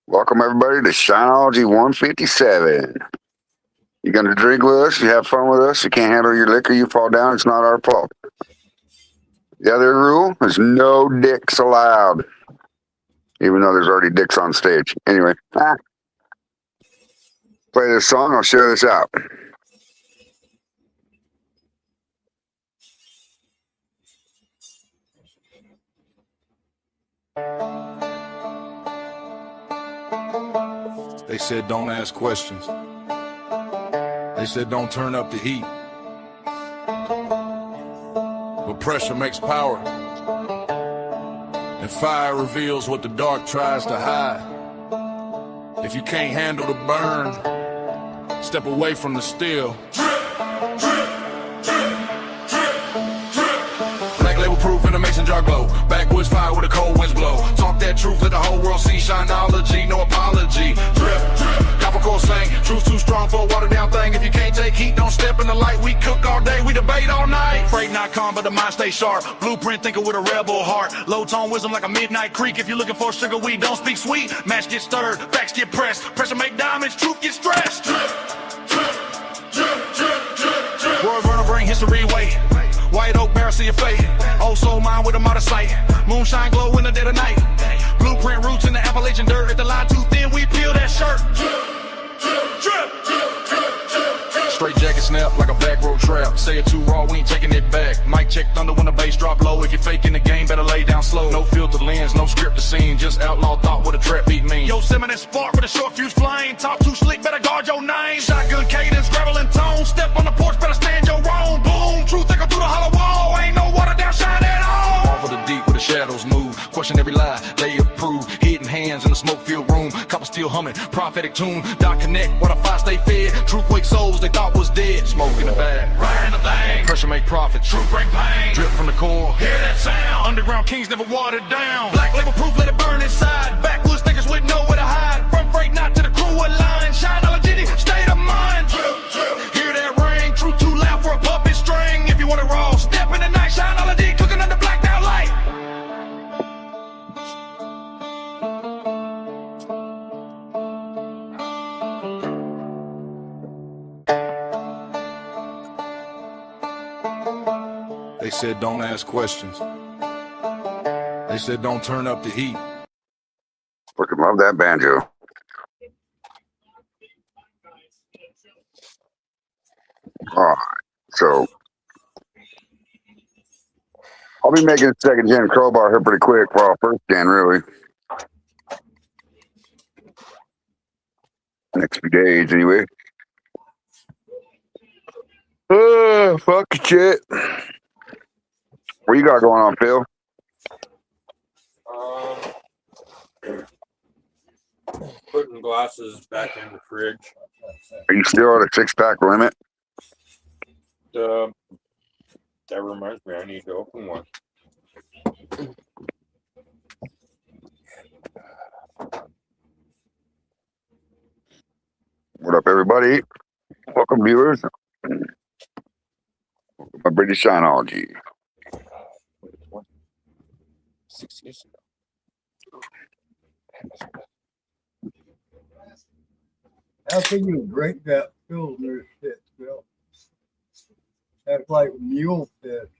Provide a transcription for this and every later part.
Welcome everybody to Shineology 157. You're gonna drink with us, you have fun with us, you can't handle your liquor, you fall down, it's not our fault. The other rule is no dicks allowed. Even though there's already dicks on stage. Anyway. Play this song, I'll share this out. They said don't ask questions. They said don't turn up the heat. But pressure makes power. And fire reveals what the dark tries to hide. If you can't handle the burn, step away from the steel. Black label proof in a mason jar glow. Backwoods fire with a cold winds blow. Talk that truth, let the whole world see. Shineology, no apology. Drip, drip, copper core slang. Truth too strong for a watered down thing. If you can't take heat, don't step in the light. We cook all day, we debate all night. Freight not calm, but the mind stay sharp. Blueprint thinker with a rebel heart. Low tone wisdom like a midnight creek. If you're looking for sugar, we don't speak sweet. Match get stirred, facts get pressed. Pressure make diamonds, truth get stressed. Drip, drip, drip, drip, drip, drip. Word runner bring history away. White oak barrel, see your fate. Old soul mine with a motor sight. Moonshine glow in the dead of night. Blueprint roots in the Appalachian dirt. If the lie too thin, we peel that shirt. Straight jacket snap like a back road trap. Say it too raw, we ain't taking it back. Mic check thunder when the bass drop low. If you're faking the game, better lay down slow. No filter lens, no script to scene. Just outlaw thought what a trap beat mean. Yo, Simon and spark with a short fuse flame. Talk too slick, better guard your name. Shotgun cadence, gravel and tone. Step on the porch, better stand your own. Boom, truth echo through the hollow wall. Ain't no water down, shine at all. Off of the deep where the shadows move. Question every lie, they approve. Hidden hands in the smoke-filled room. Copper still humming, prophetic tune. Dot connect, while the fire stay fed. Truth wake souls they thought was dead. Smoke in the bag, right in the thing. Pressure make profits, truth bring pain. Drip from the core, hear that sound. Underground kings never watered down. Black label proof, let it burn inside. Backwoods thinkers with nowhere to hide. From freight not to the crew line. Shineology, state of mind. Drip, drip. Hear that ring, truth too loud for a puppet string. If you want it raw, step in the night. Shineology cooking under blacked out light. They said don't ask questions. They said don't turn up the heat. Fucking love that banjo. Alright, so I'll be making a second gen crowbar here pretty quick. Well, first gen really. Next few days anyway. Fuck shit. What you got going on, Phil? Putting glasses back in the fridge. Are you still at a 6-pack limit? That reminds me, I need to open one. What up, everybody? Welcome, viewers. Welcome to British Shineology. 6 years ago. How can you break that filter shit, Phil? That's like mule fish.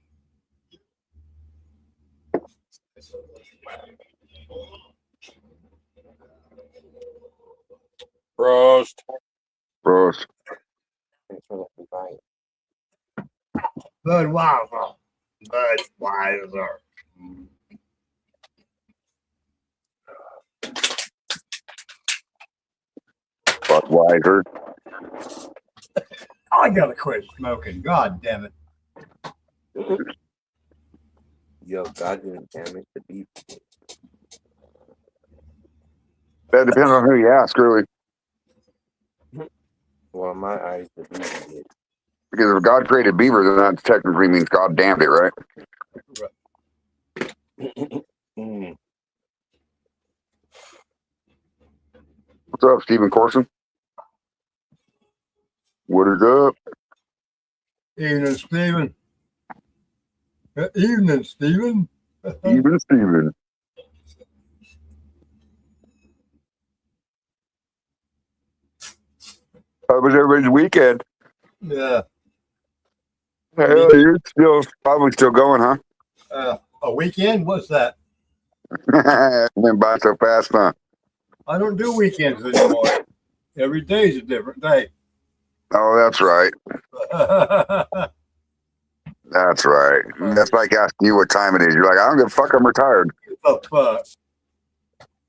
Roast. Roast. Budweiser. Budweiser. Budweiser. I gotta quit smoking. God damn it. Yo, God didn't damage the beef. That depends on who you ask, really. Well, in my eyes, the beef did. Because if God created beaver, then that technically means God damned it, right? What's up, Stephen Corson? What is up? Evening, Stephen. Evening, Stephen. Even Steven. was everybody's weekend? Yeah. You're probably still going, huh? A weekend? What's that? Went by so fast, huh? I don't do weekends anymore. Every day is a different day. Oh, that's right. That's right. That's like asking you what time it is. You're like, I don't give a fuck. I'm retired. The fuck?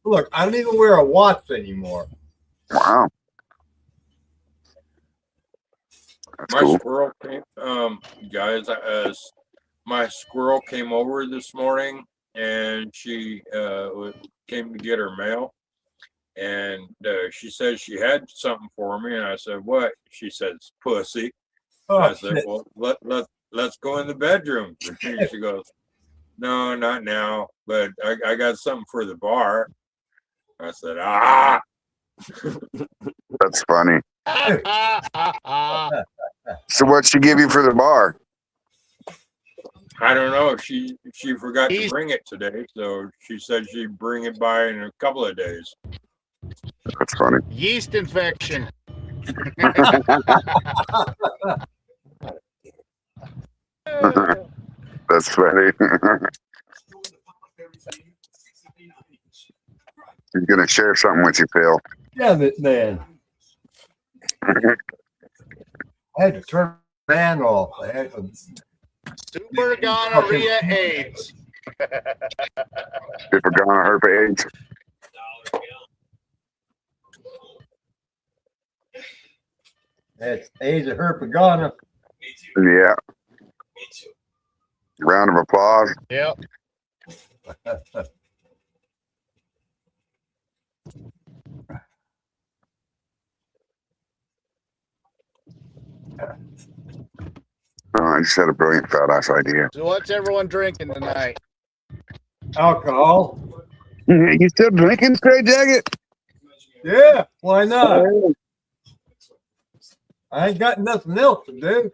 Look, I don't even wear a watch anymore. Wow. That's My cool. squirrel came, guys, my squirrel came over this morning and she came to get her mail. And she said she had something for me. And I said, what? She says, pussy. Oh, I said, shit. well, let's go in the bedroom. She goes, no, not now, but I got something for the bar. I said, ah. That's funny. So what'd she give you for the bar? I don't know. She forgot to bring it today, so she said she'd bring it by in a couple of days. That's funny. Yeast infection. That's funny. He's gonna share something with you, Phil. Damn it, man. I had to turn the fan off. I had to... Super gonorrhea AIDS. Super gonorrhea herpes AIDS. That's AIDS of herpagana. Yeah. Round of applause. Yep. Oh, I just had a brilliant fat ass idea. So what's everyone drinking tonight? Alcohol. You still drinking, Straight Jacket? Yeah, why not? I ain't got nothing else to do.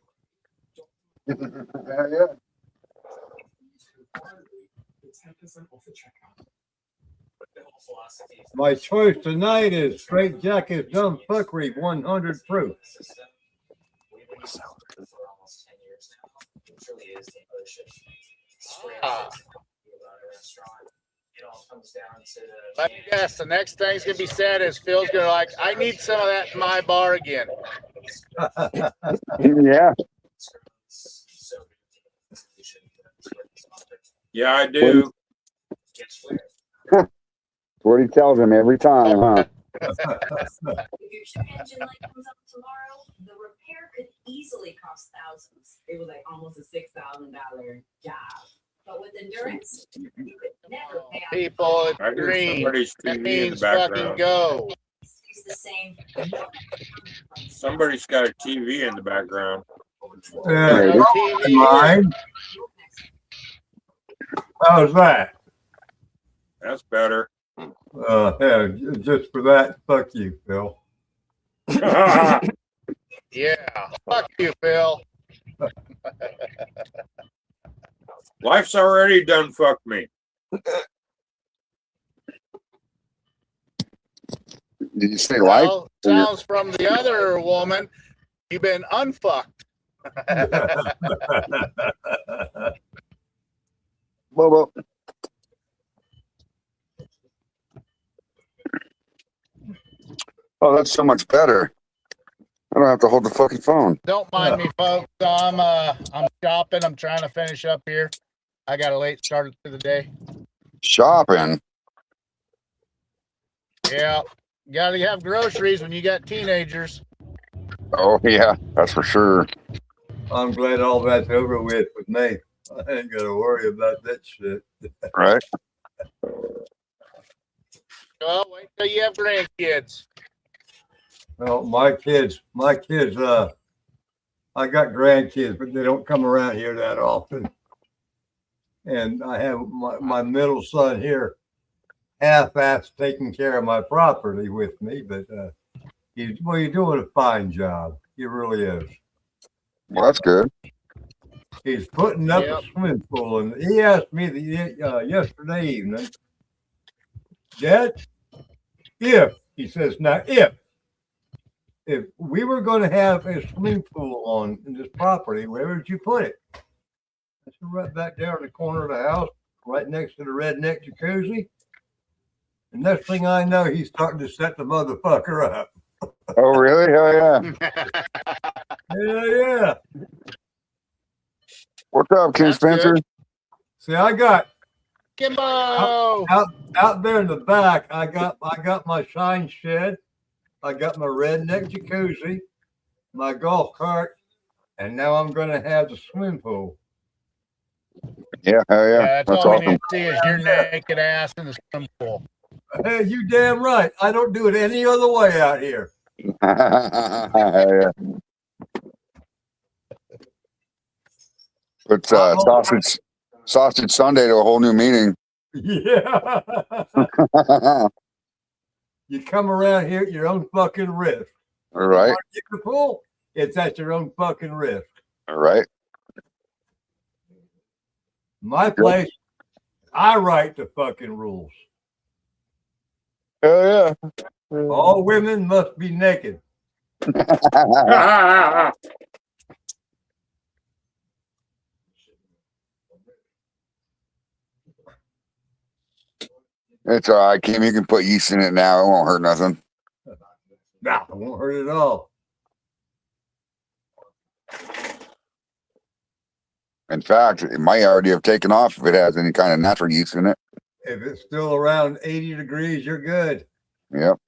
Yeah. My choice tonight is Straight Jacket Dumb Fuckery 100 proof. Let me guess, the next thing's gonna be said is Phil's gonna like, I need some of that in my bar again. Yeah. Yeah, I do. What he tells him every time, huh? If your check engine light comes up tomorrow, the repair could easily cost thousands. It was like almost a $6,000 job. But with endurance, you could never pay off. People, it's I hear green. somebody's That TV in the means fucking background. go. It's the same. Somebody's got a TV in the background. Yeah, TV. mine. How's that? That's better. Yeah, just for that, fuck you, Phil. Yeah. Fuck you, Phil. Life's already done fucked me. Did you say life? Well, sounds from the other woman, you've been unfucked. Well, oh, that's so much better. I don't have to hold the fucking phone. Don't mind me, folks. I'm shopping. I'm trying to finish up here. I got a late start to the day. Shopping. Yeah. You gotta have groceries when you got teenagers. Oh, yeah, that's for sure. I'm glad all that's over with me. I ain't got to worry about that shit. Right? Well, wait till you have grandkids. Well, my kids, I got grandkids, but they don't come around here that often. And I have my middle son here, half-ass taking care of my property with me, but you're doing a fine job. He really is. Well, that's good. He's putting up a swimming pool, and he asked me yesterday evening, Dad, he says, now if if we were going to have a swimming pool on in this property, where would you put it? I said, right back there in the corner of the house, right next to the redneck jacuzzi. The next thing I know, he's starting to set the motherfucker up. Oh, really? Hell yeah. Yeah. What's up, King That's Spencer? good. See, I got Kimbo. out there in the back. I got my shine shed. I got my redneck jacuzzi, my golf cart, and now I'm going to have the swimming pool. Yeah, hell yeah. Yeah, that's That's all we awesome. need to see is your naked ass in the swimming pool. Hey, you damn right. I don't do it any other way out here. Hell yeah. Put sausage Sunday to a whole new meaning. Yeah. You come around here at your own fucking risk. All right. You want to get the pool? It's at your own fucking risk. All right. My place, I write the fucking rules. Hell yeah. All women must be naked. It's all right, Kim. You can put yeast in it now. It won't hurt nothing. Nah, it won't hurt at all. In fact, it might already have taken off if it has any kind of natural yeast in it. If it's still around 80 degrees, you're good. Yep.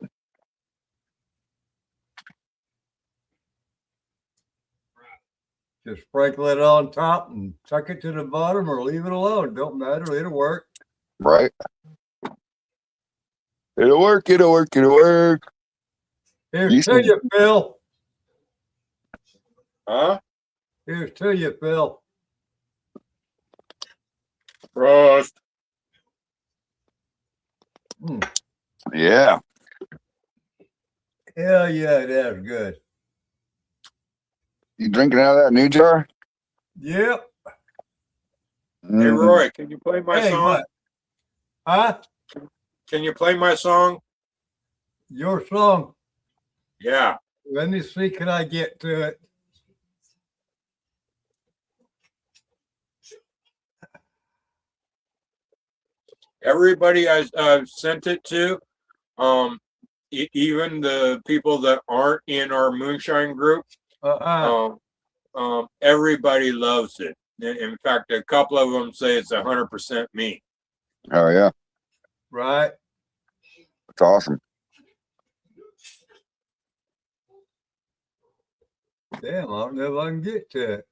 Just sprinkle it on top and tuck it to the bottom or leave it alone. Don't matter. It'll work. Right. It'll work. It'll work. It'll work. Here's to you, Phil. Huh? Here's to you, Phil. Frost. Yeah. Hell yeah, that's good. You drinking out of that new jar? Yep. Hey, Roy, can you play my Hey, song? what? Huh? Can you play my song? Your song. Yeah. Let me see. Can I get to it? Everybody I've sent it to, even the people that aren't in our moonshine group, everybody loves it. In fact, a couple of them say it's 100% me. Oh yeah. Right. That's awesome. Damn, I don't know if I can get to it.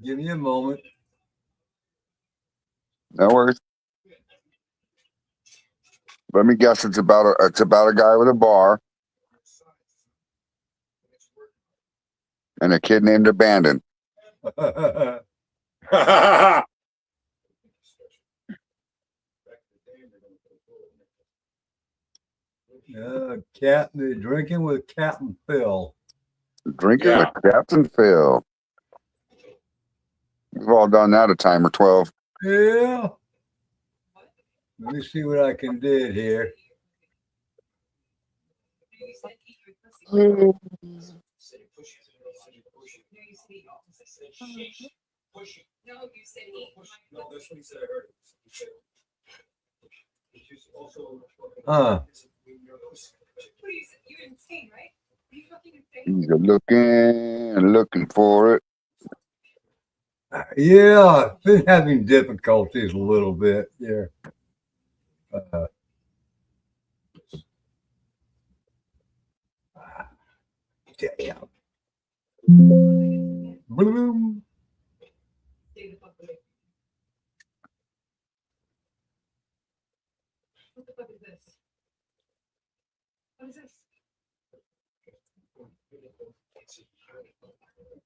Give me a moment. No worries. Let me guess. It's about a guy with a bar and a kid named Abandon. Captain drinking with Captain Phil. Drinking with Captain Phil. We've all done that a time or 12. Yeah. Let me see what I can do here. Huh. He's looking for it. Yeah, I've been having difficulties a little bit here. Damn. Bloom. What the fuck is this? What is this?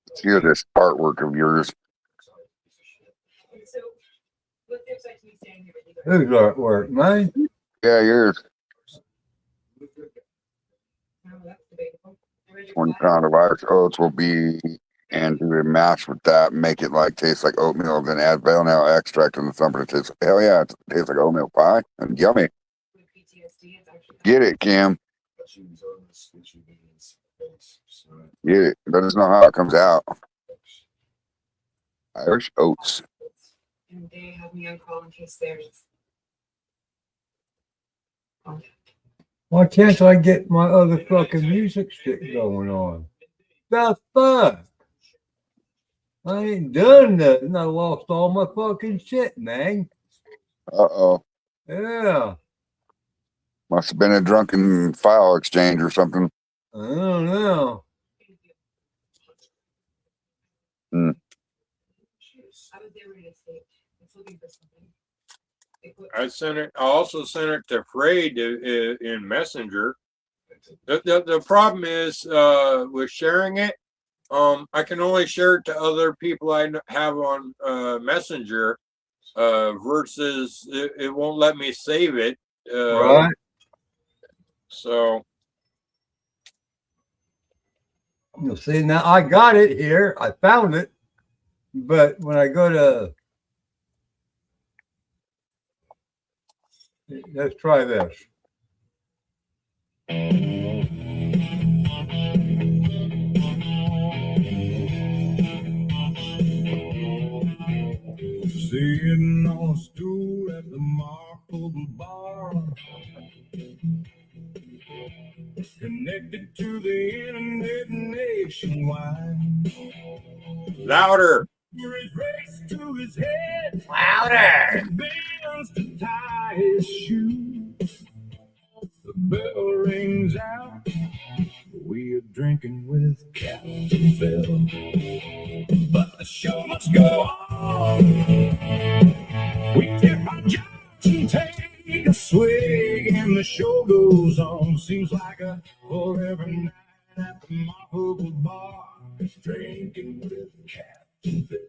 Let's hear this artwork of yours. So, what's the upside to me standing here with you? Whose artwork, mine? Yeah, yours. Oh, that's debatable. 20 pound of Irish oats will be, and do a mash with that, make it like taste like oatmeal, then add vanilla extract in the thumper to taste. Hell yeah, it tastes like oatmeal pie and yummy. Get it, Kim. Get it. Let us know how it comes out. Irish oats. And they have me on call in case there's. Why can't I get my other fucking music shit going on? The fuck? I ain't done nothing. I lost all my fucking shit, man. Uh-oh. Yeah. Must have been a drunken file exchange or something. I don't know. Hmm. I sent it. I also sent it to Frey in Messenger. The problem is with sharing it. I can only share it to other people I have on Messenger. Versus it won't let me save it. Right. So. You see, now I got it here. I found it. But when I go to, let's try this. Sitting on a stool at the marble bar, connected to the internet nationwide. Louder. His race to his head, Louder. bills to tie his shoes. The bell rings out. We are drinking with Captain Phil, but the show must go on. We tip our jobs and take a swig, and the show goes on. Seems like a forever night at the Marble Bar, drinking with Captain Phil.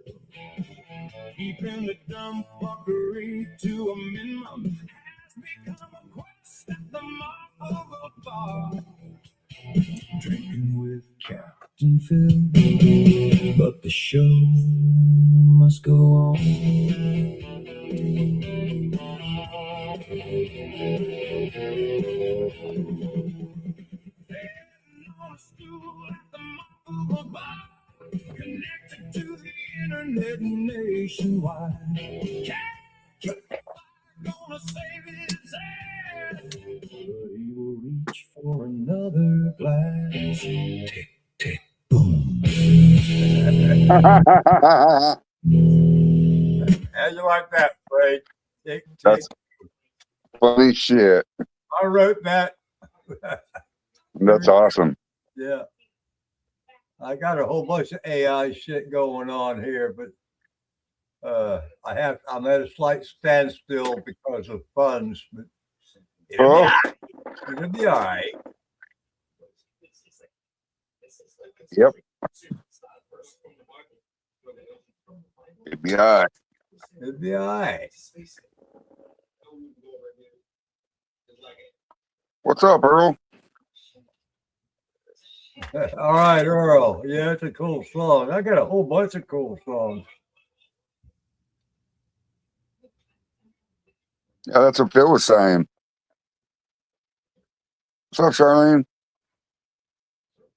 Keeping the dumb fuckery to a minimum has become a quest at the Marble Bar. Drinking with Captain Phil, but the show must go on. On a stool at the Marble Bar, connected to the internet nationwide. Gonna save his ass, but he will reach for another glass. Tick, tick, boom. How you like that, Fred? Tick, tick. That's funny shit. I wrote that. That's awesome. Yeah. I got a whole bunch of AI shit going on here, but I'm at a slight standstill because of funds, but it'll be all right. Yep. It'd be all right. It'll be all right. What's up, Earl? All right, Earl. Yeah, it's a cool song. I got a whole bunch of cool songs. Yeah, that's what Phil was saying. What's up, Charlene?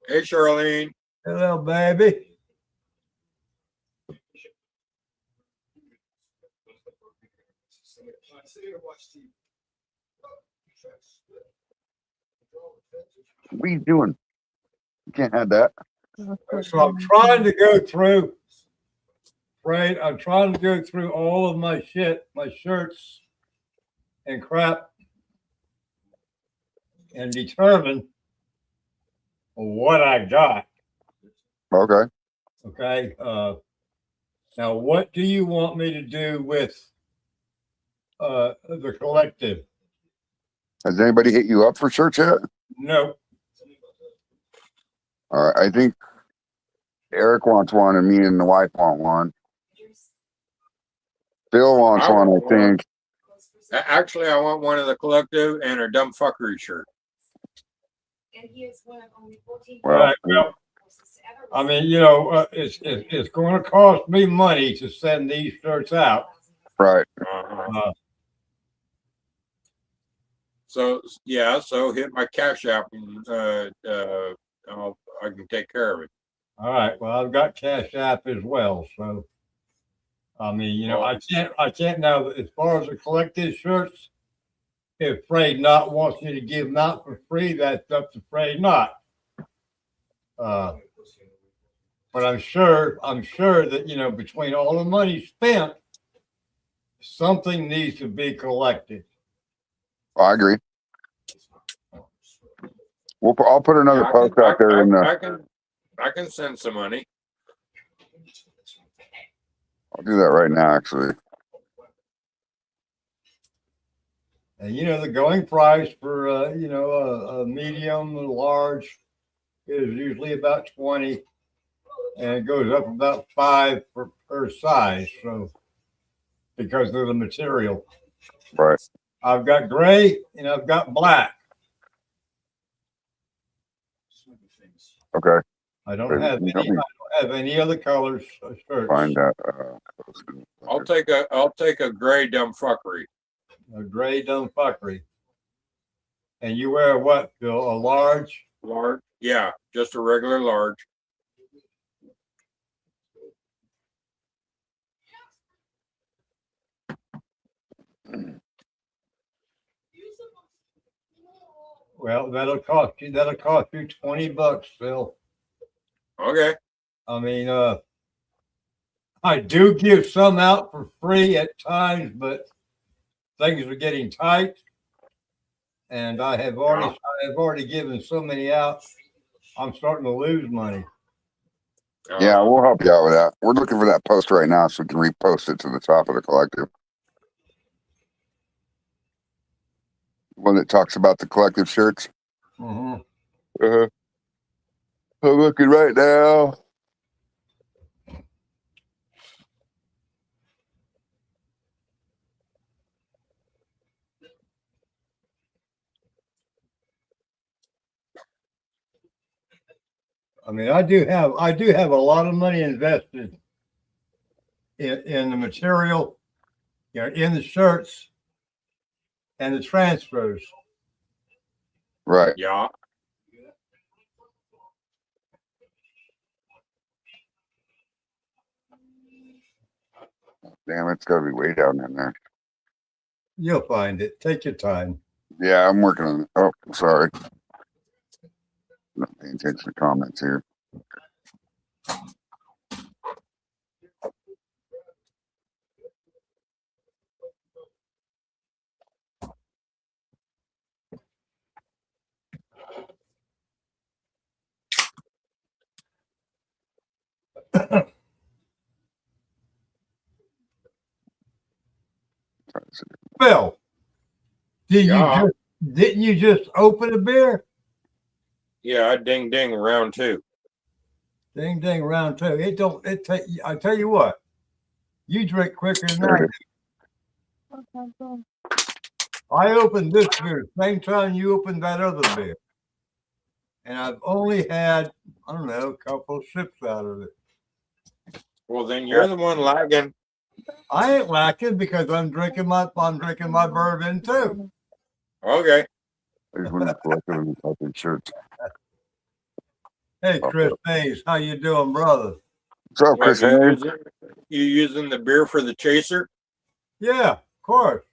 Hey, Charlene. Hello, baby. What are you doing? You can't have that. So I'm trying to go through, right? I'm trying to go through all of my shit, my shirts and crap, and determine what I got. Okay. Okay. Now, what do you want me to do with the collective? Has anybody hit you up for shirts yet? No. All right. I think Eric wants one, and me and the wife want one. Phil wants I one, want I think. Actually, I want one of the collective and a dumb fuckery shirt. Well, Well, I mean, you know, it's going to cost me money to send these shirts out. right. So yeah, so hit my Cash App and I can take care of it. All right. Well, I've got Cash App as well. So, I mean, you know, Well, I can't now, as far as the collected shirts, if Frey Not wants me to give them out for free, that's up to Frey Not. But I'm sure that, you know, between all the money spent, something needs to be collected. I agree. I'll put another I post can, out there in the. I can send some money. I'll do that right now, actually. And you know, the going price for you know, a medium, a large is usually about 20, and it goes up about 5 per size. So because of the material, Right. I've got gray and I've got black. Okay. I don't have any other colors shirts. Find that. I'll take a gray dumb fuckery. A gray dumb fuckery. And you wear what, Bill? A large? Large? Yeah, just a regular large. Well, that'll cost you $20, Bill. Okay. I mean, I do give some out for free at times, but things are getting tight. And I have already given so many out. I'm starting to lose money. Yeah, we'll help you out with that. We're looking for that post right now so we can repost it to the top of the collective. One that talks about the collective shirts. Mm-hmm. I'm looking right now. I mean, I do have a lot of money invested in the material, you know, in the shirts and the transfers. Right. Yeah. Damn, it's got to be way down in there. You'll find it. Take your time. Yeah, I'm working on it. Oh, sorry. Not paying attention to comments here. Bill, didn't you just open a beer? Yeah, ding ding round 2. Ding ding round 2. I tell you what, you drink quicker than I do. I opened this beer same time you opened that other beer. And I've only had, I don't know, a couple of sips out of it. Well, then you're the one lagging. I ain't lacking because I'm drinking my bourbon too. Okay. There's one that's collective and collective shirts. Hey, Chris Hayes, how you doing, brother? What's up, Chris Hayes? You using the beer for the chaser? Yeah, of course.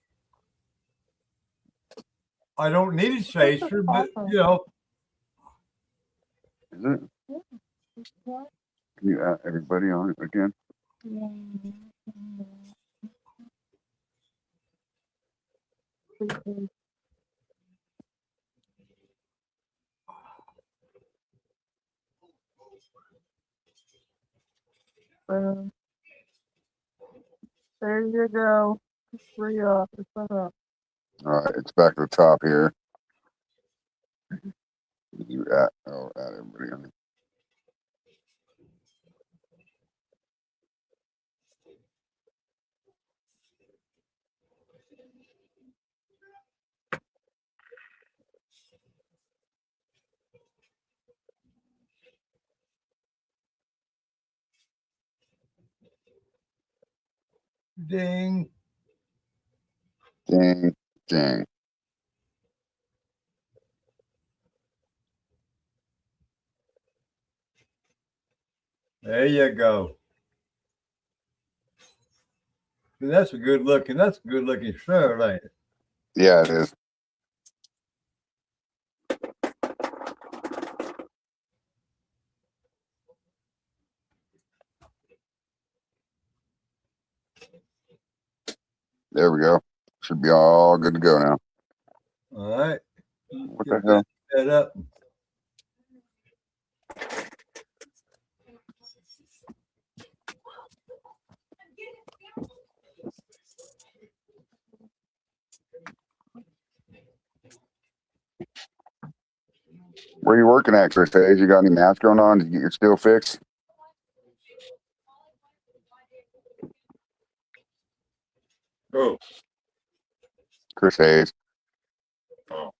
I don't need a chaser, but you know. Is it? Can you add everybody on it again? There you go. Free off. All right, it's back to the top here. You add everybody on it. Ding. Ding, ding. There you go. That's a good looking shirt, ain't it? Yeah, it is. There we go. Should be all good to go now. All right. What the hell? Set up. Where you working at, Chris Hayes? You got any math going on? Did you get your steel fixed? Oh, Chris Hayes. oh.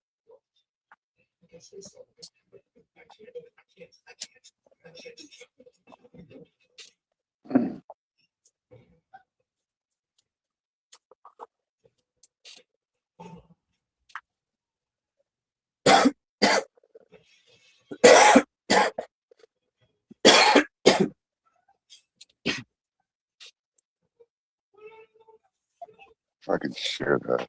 If I could share that.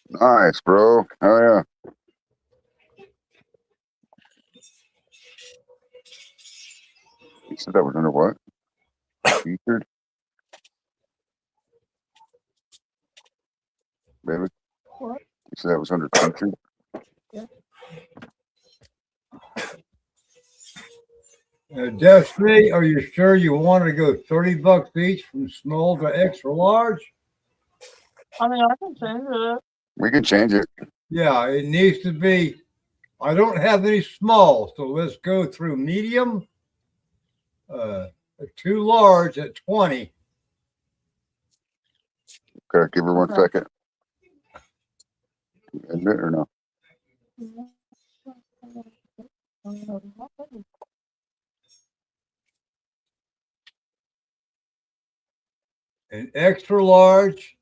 Nice, bro. Oh yeah. You said that was under what? Featured? Baby? What? You said that was under featured? Destiny, are you sure you want to go $30 each from small to extra large? I mean, I can change it. We can change it. Yeah, it needs to be. I don't have any small, so let's go through medium. Too large at 20. Okay, give her 1 Okay. second. End it or no? An extra large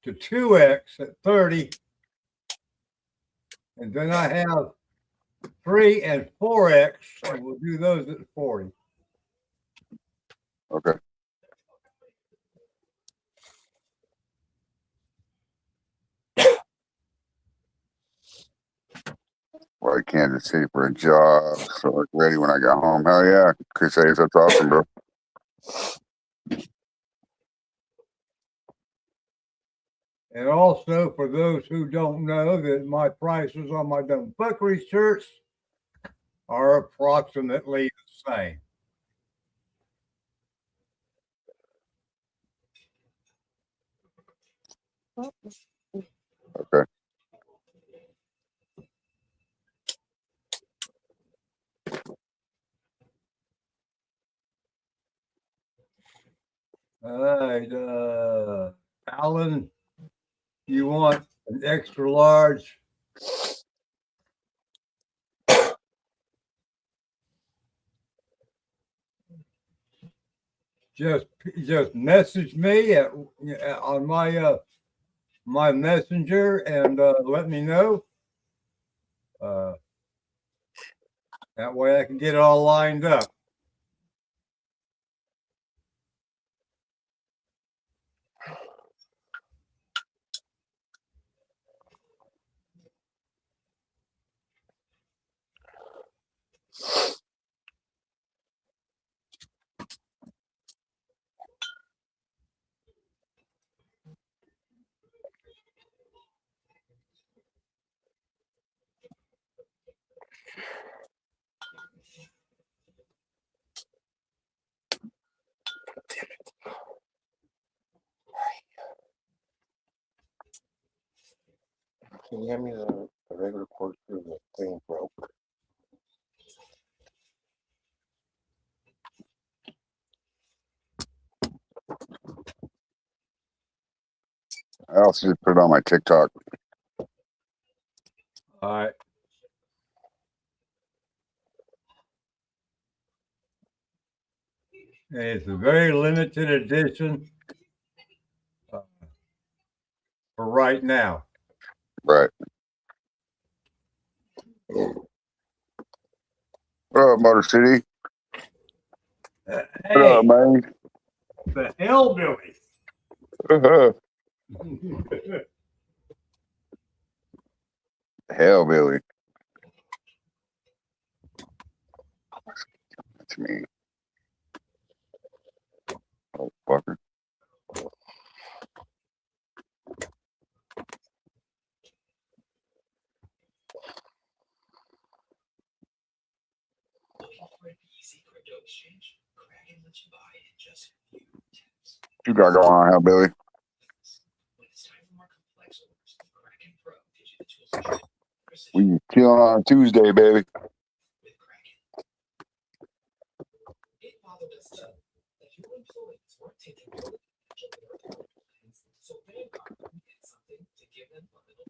to 2X at 30. And then I have 3 and 4X, and we'll do those at 40. Okay. Well, Kansas City for a job. So like ready when I got home. Hell yeah. Chris Hayes, that's awesome, bro. And also, for those who don't know, that my prices on my Don't Fuckery shirts are approximately the same. Okay. All right, Alan, you want an extra large? Just message me on my my messenger and let me know. That way I can get it all lined up. Can you hand me the regular cord through the thing broke? I also just put it on my TikTok. All right. And it's a very limited edition for right now. Right. What up, Motor City? What Hey, up, man? the hellbilly. Hell, Billy. That's me. Oh, fucker. You got going on, Hell, Billy? We chilling on a Tuesday, baby.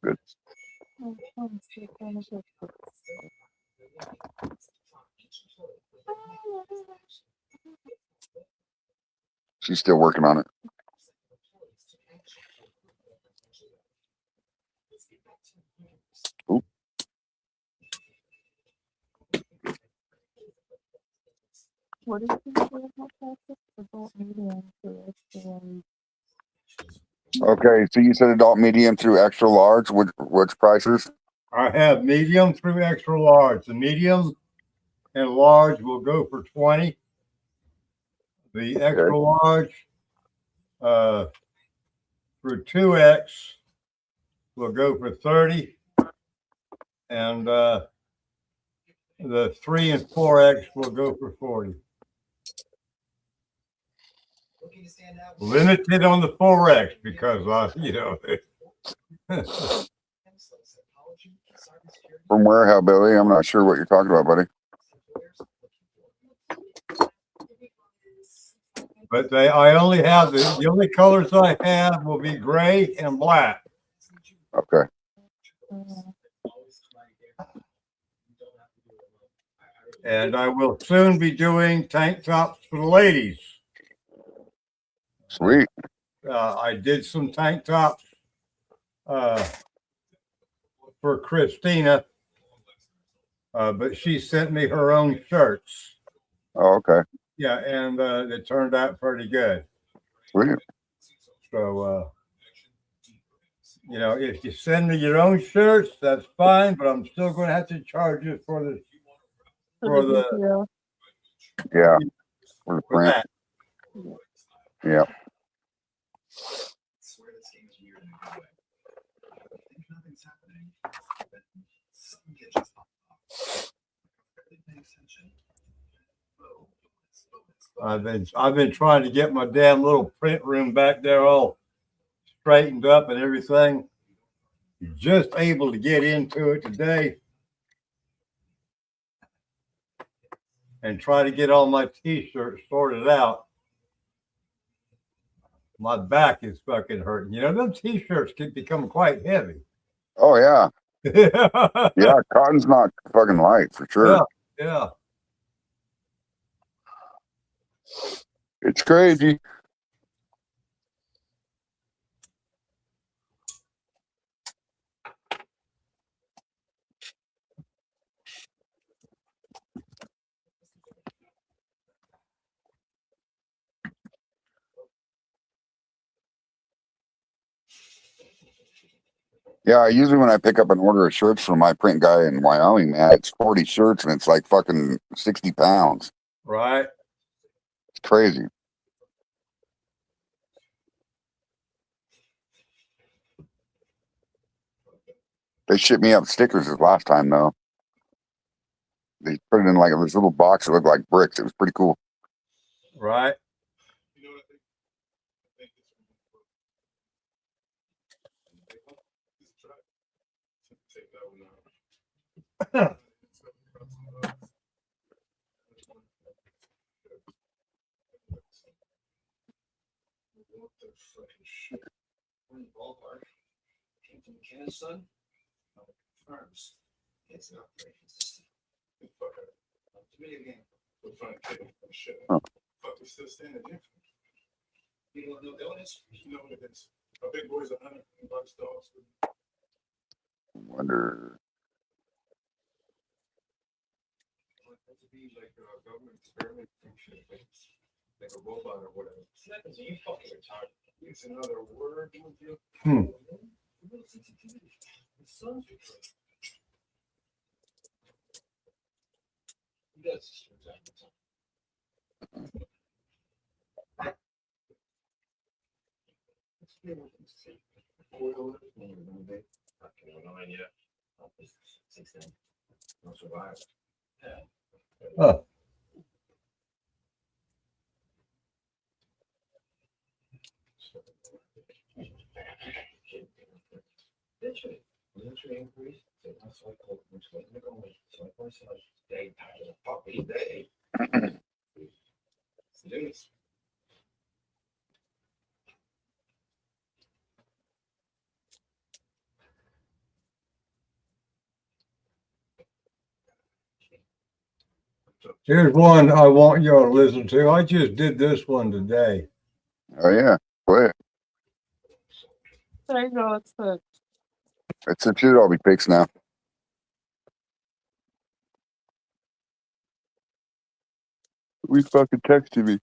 Good. She's still working on it. Ooh. What is the adult practice? Adult medium to extra. Okay, so you said adult medium through extra large. Which prices? I have medium through extra large. The medium and large will go for 20. The extra large through 2X will go for 30. And the 3 and 4X will go for 40. Limited on the 4X because, From where, Hell, Billy? I'm not sure what you're talking about, buddy. But I only have the only colors I have will be gray and black. Okay. And I will soon be doing tank tops for the ladies. Sweet. I did some tank tops for Christina, but she sent me her own shirts. Oh, okay. Yeah, and it turned out pretty good. Sweet. So, if you send me your own shirts, that's fine, but I'm still going to have to charge you for the Yeah. For the print. that. Yeah. I've been trying to get my damn little print room back there all straightened up and everything. Just able to get into it today and try to get all my t-shirts sorted out. My back is fucking hurting. Them t-shirts can become quite heavy. Oh, yeah. Yeah. Yeah, cotton's not fucking light for sure. Yeah. It's crazy. Yeah, usually when I pick up an order of shirts from my print guy in Wyoming, man, it's 40 shirts and it's like fucking 60 pounds. Right. It's crazy. They shipped me up stickers this last time, though. They put it in like this little box that looked like bricks. It was pretty cool. Right. Huh. I wonder. be like a government experiment function, like a robot or whatever. You fucking retarded. It's another word with you. Huh. Here's one I want y'all to listen to. I just did this one today. Oh yeah, play it. There you go. It's the It should all be fixed now. We fucking texted me.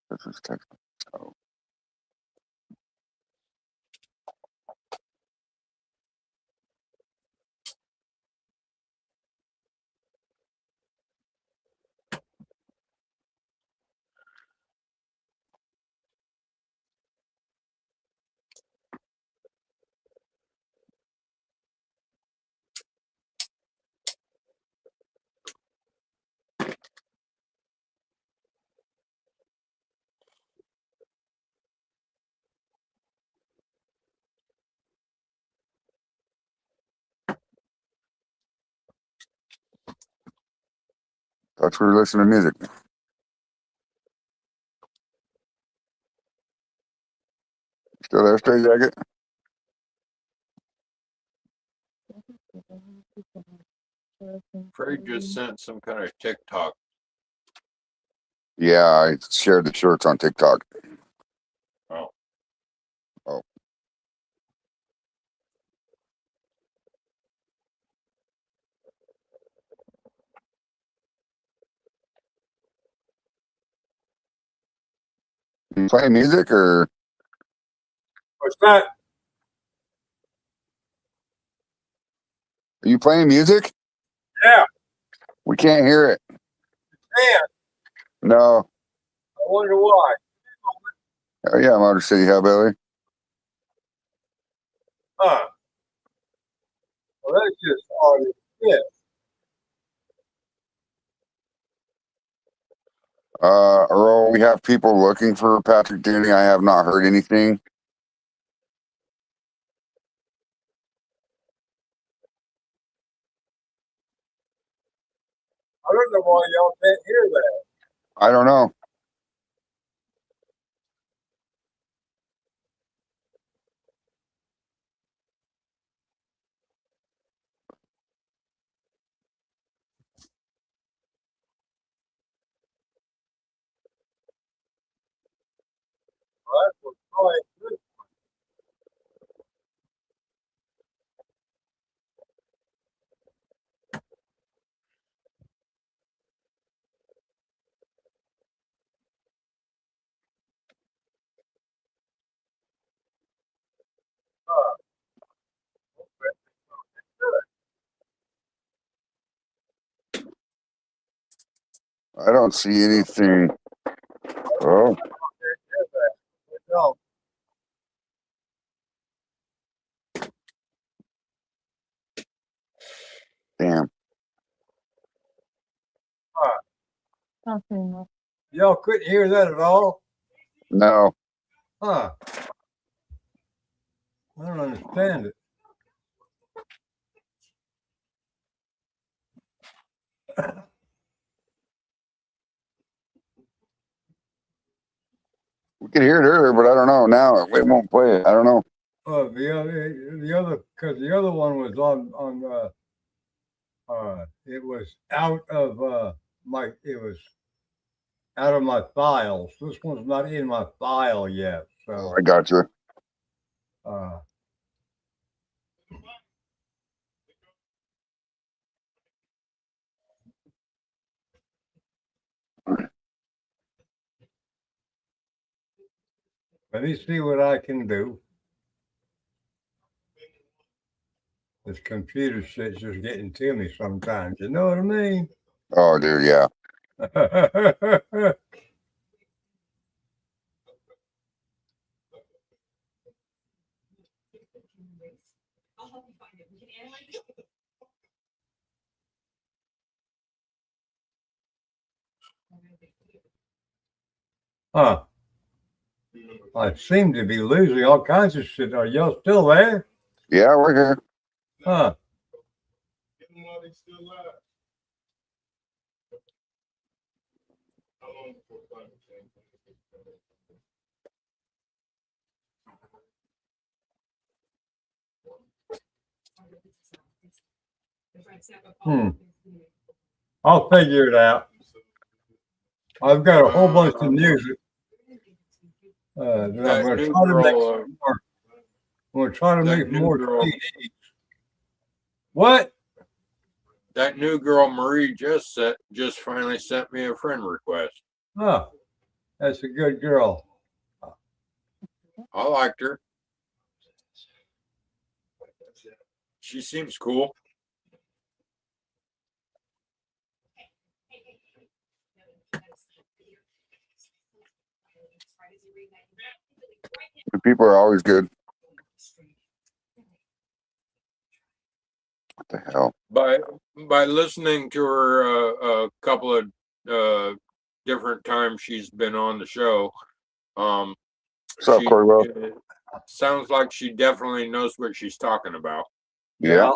This is texting. Oh. Thought we were listening to music. Still there, straight jacket? Craig just sent some kind of TikTok. Yeah, I shared the shorts on TikTok. Oh. Oh. You playing music or? What's that? Are you playing music? Yeah. We can't hear it. Man, No. I wonder why. Oh yeah, Motor City Hellbilly. Huh. Well, that's just odd as shit. Earl, we have people looking for Patrick Dooney. I have not heard anything. I don't know why y'all can't hear that. I don't know. Well, that's what's probably good. I don't see anything. Oh, No. damn. nothing. Y'all couldn't hear that at all? No. Huh. I don't understand it. We could hear it earlier, but I don't know. Now it won't play it. I don't know. Because the other one was it was out of it was out of my files. This one's not in my file yet. So I got you. Let me see what I can do. This computer shit's just getting to me sometimes. You know what I mean? Oh, dude, yeah. I'll help you find it. We can analyze it. Huh. I seem to be losing all kinds of shit. Are y'all still there? Yeah, we're here. Huh. I'll figure it out. I've got a whole bunch of music that I'm That going to new try to make girl, some more. I'm going to try to that make new more girl- CDs. What? that new girl Marie just finally sent me a friend request. Huh. That's a good girl. I liked her. She seems cool. People are always good. What the hell? By listening to her a couple of different times she's been on the show, What's up, she Corwell? sounds like she definitely knows what she's talking about. Yeah.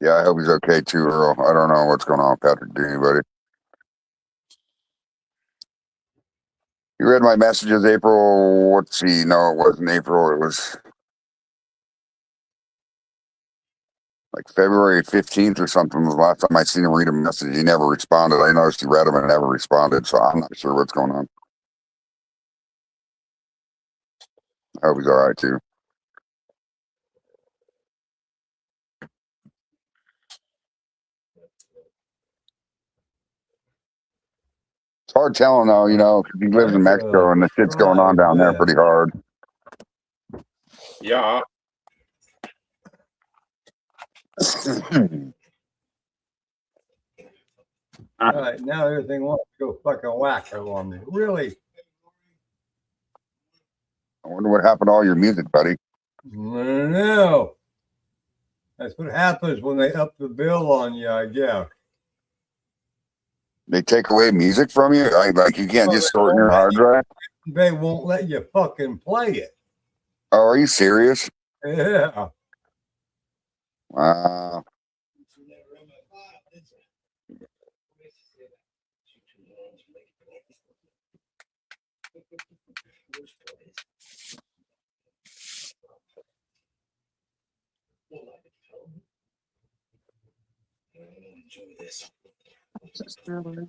Yeah, I hope he's okay too, Earl. I don't know what's going on with Patrick to anybody. You read my messages, April. Let's see. No, it wasn't April. It was like February 15th or something was the last time I seen him read a message. He never responded. I noticed he read them and never responded, so I'm not sure what's going on. I hope he's all right too. It's hard telling though, you know, 'cause he lives in Mexico and the shit's going on down there pretty hard. Yeah. All right, now everything wants to go fucking wacko on me. Really? I wonder what happened to all your music, buddy. No. That's what happens when they up the bill on you, I guess. They take away music from you? Like you can't just store it in your hard drive? They won't let you fucking play it. Oh, are you serious? Yeah. Wow. Just really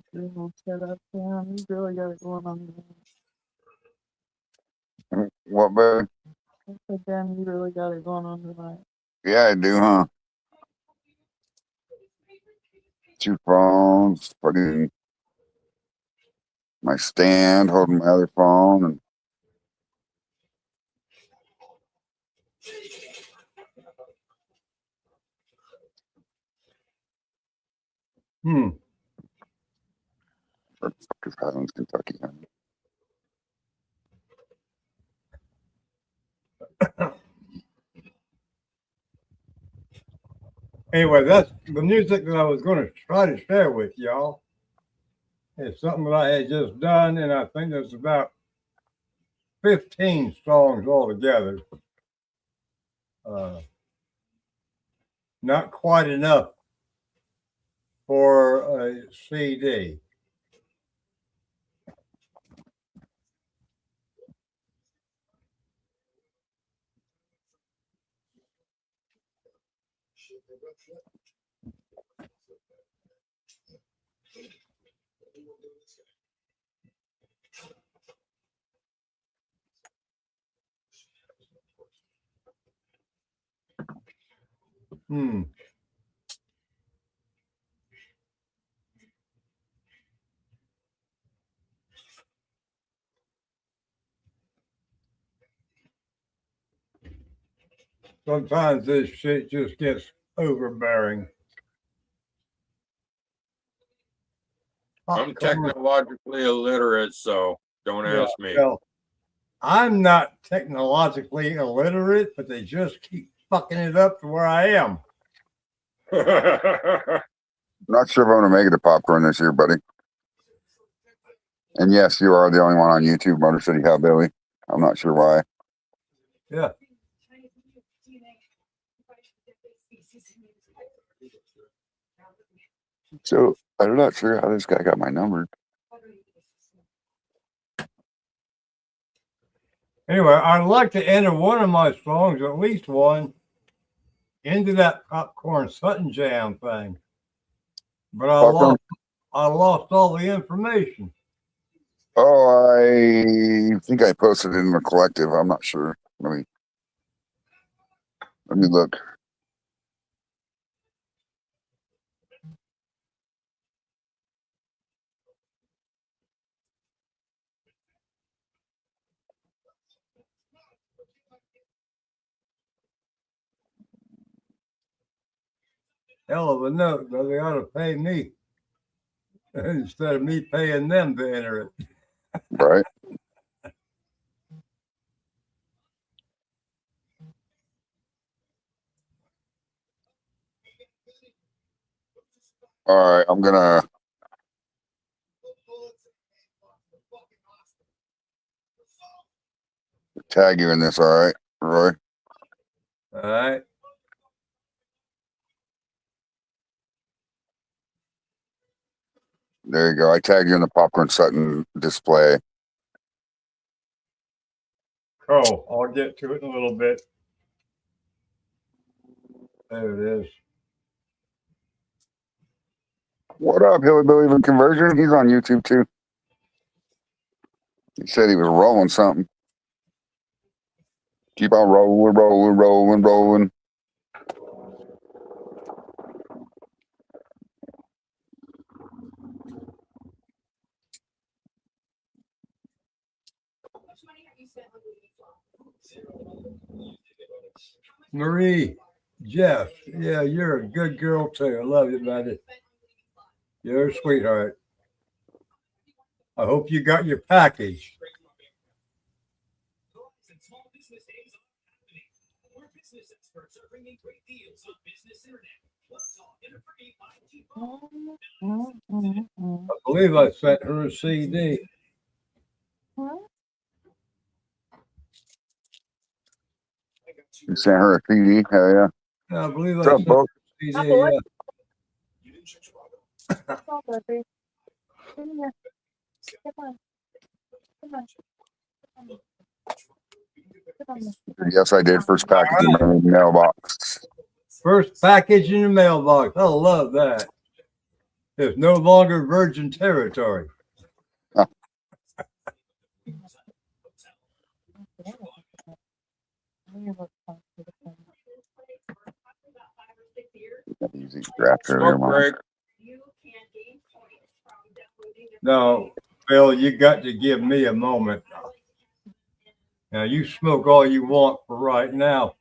set up. Damn, you really got it going on. What, baby? I said, damn, you really got it going on tonight. Yeah, I do, huh? 2 phones, putting my stand, holding my other phone, and where the fuck is Highlands, Kentucky? Anyway, that's the music that I was going to try to share with y'all. It's something that I had just done, and I think there's about 15 songs altogether. Not quite enough for a CD. Sometimes this shit just gets overbearing. I'm technologically illiterate, so don't ask me. Well, I'm not technologically illiterate, but they just keep fucking it up to where I am. Not sure if I'm going to make it to popcorn this year, buddy. And yes, you are the only one on YouTube, Motor City Hellbilly. I'm not sure why. Yeah. So I'm not sure how this guy got my number. Anyway, I'd like to enter one of my songs, at least one, into that Popcorn Sutton Jam thing. But I lost all the information. Oh, I think I posted it in the collective. I'm not sure. Let me look. Hell of a note, though. They ought to pay me instead of me paying them to enter it. Right. All right, I'm gonna tag you in this. All right, Roy. All right. There you go. I tagged you in the Popcorn Sutton display. Oh, I'll get to it in a little bit. There it is. What up, Hillbilly Even Conversion? He's on YouTube too. He said he was rolling something. Keep on rolling, rolling, rolling, rolling. Marie, Jeff, yeah, you're a good girl too. I love you, buddy. You're a sweetheart. I hope you got your package. I believe I sent her a CD. You sent her a CD? Hell yeah. I believe What's I up, sent Bo? her a CD. Yeah. Yes, I did. First package in my mailbox. First package in the mailbox. I love that. It's no longer virgin territory. Huh. Easy draft earlier, Smoke break. No, Bill, you got to give me a moment. Now, you smoke all you want for right now.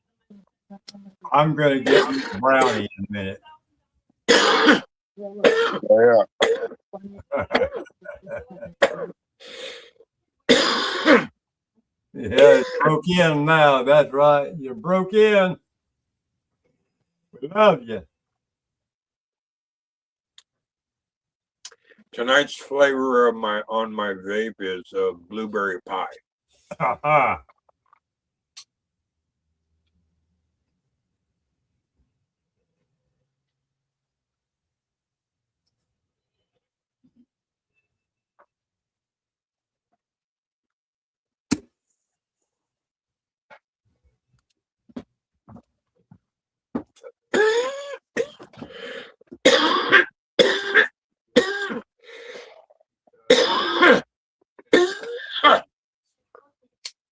I'm going to get me a brownie in a minute. Oh, yeah. Yeah, it's broke in now. That's right. You broke in. We love you. Tonight's flavor of my vape is blueberry pie. Ha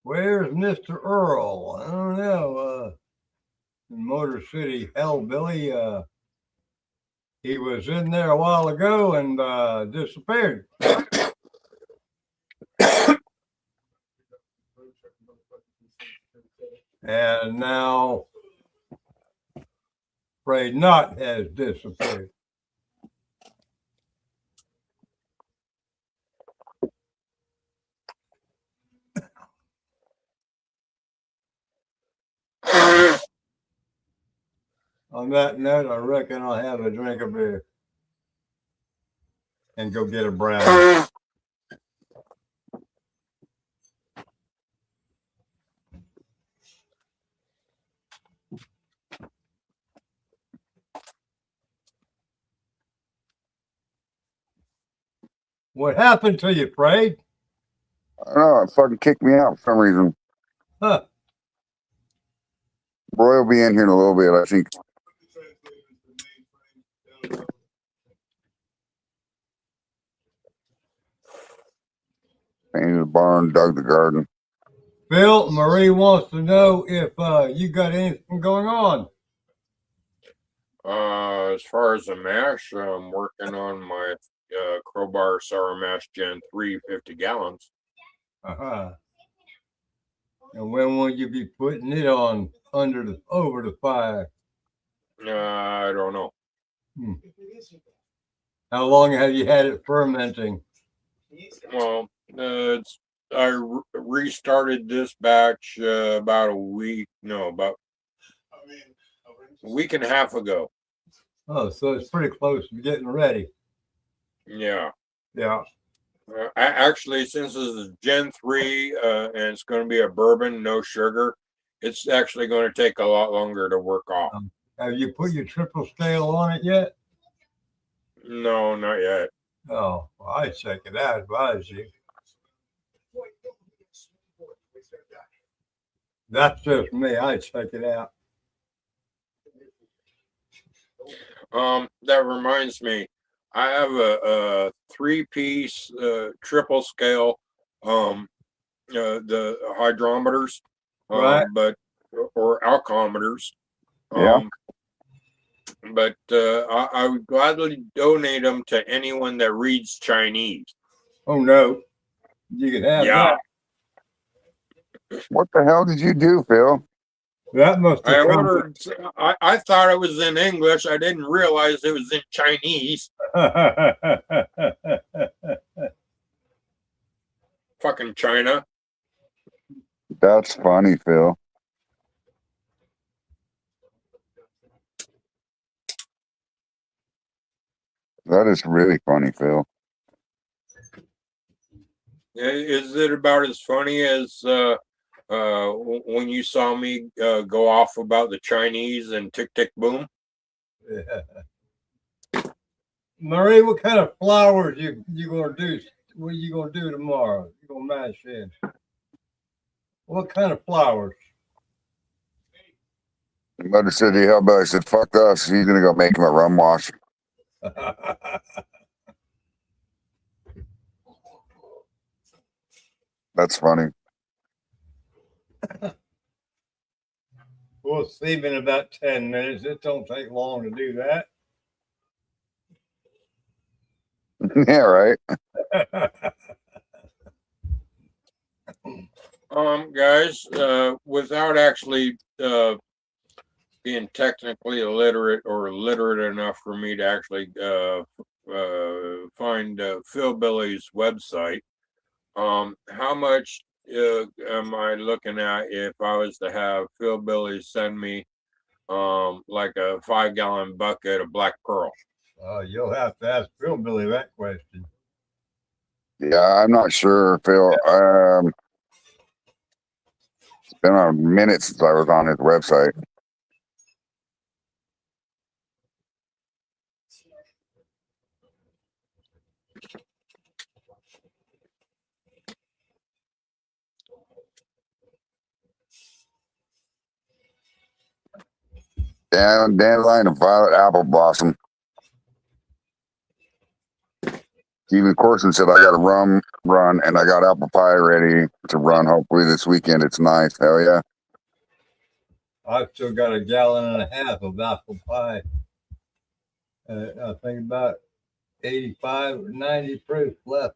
Where's Mr. Earl? I don't know. Motor City Hellbilly. He was in there a while ago and disappeared. And now Afraid Not has disappeared. On that note, I reckon I'll have a drink of beer and go get a brownie. What happened to you, Afraid? I don't know. It fucking kicked me out for some reason. Huh. Roy will be in here in a little bit, I think. Painted the barn, dug the garden. Bill, Marie wants to know if you got anything going on. As far as the mash, I'm working on my crowbar sour mash Gen 3 50 gallons. Uh-huh. And when will you be putting it on over the fire? I don't know. How long have you had it fermenting? Well, I restarted this batch about a week and a half ago. Oh, so it's pretty close to getting ready. Yeah. Yeah. Actually, since this is Gen 3 and it's going to be a bourbon, no sugar, it's actually going to take a lot longer to work off. Have you put your triple scale on it yet? No, not yet. Oh, well, I'd check it out if I was you. That's just me. I'd check it out. That reminds me, I have a 3-piece triple scale, the hydrometers, Right. or alcometers. Yeah. But I would gladly donate them to anyone that reads Chinese. Oh no, you can have Yeah. that. What the hell did you do, Phil? That must I have come. ordered. I thought it was in English. I didn't realize it was in Chinese. Fucking China. That's funny, Phil. That is really funny, Phil. Is it about as funny as when you saw me go off about the Chinese and Tick Tick Boom? Marie, what kind of flowers you gonna do? What you gonna do tomorrow? You gonna mash in? What kind of flowers? The mother said to hellbilly, I said, fuck us. He's gonna go make him a rum wash. That's funny. We'll see him in about 10 minutes. It don't take long to do that. Yeah, right. Guys, without actually being technically illiterate or literate enough for me to actually find Phil Billy's website, how much am I looking at if I was to have Phil Billy send me like a 5-gallon bucket of black pearl? You'll have to ask Phil Billy that question. Yeah, I'm not sure, Phil. It's been a minute since I was on his website. Dandelion and violet apple blossom. Steven Corson said, I got a rum run and I got apple pie ready to run hopefully this weekend. It's nice. Hell yeah. I've still got a gallon and a half of apple pie. I think about 85 or 90 proof left.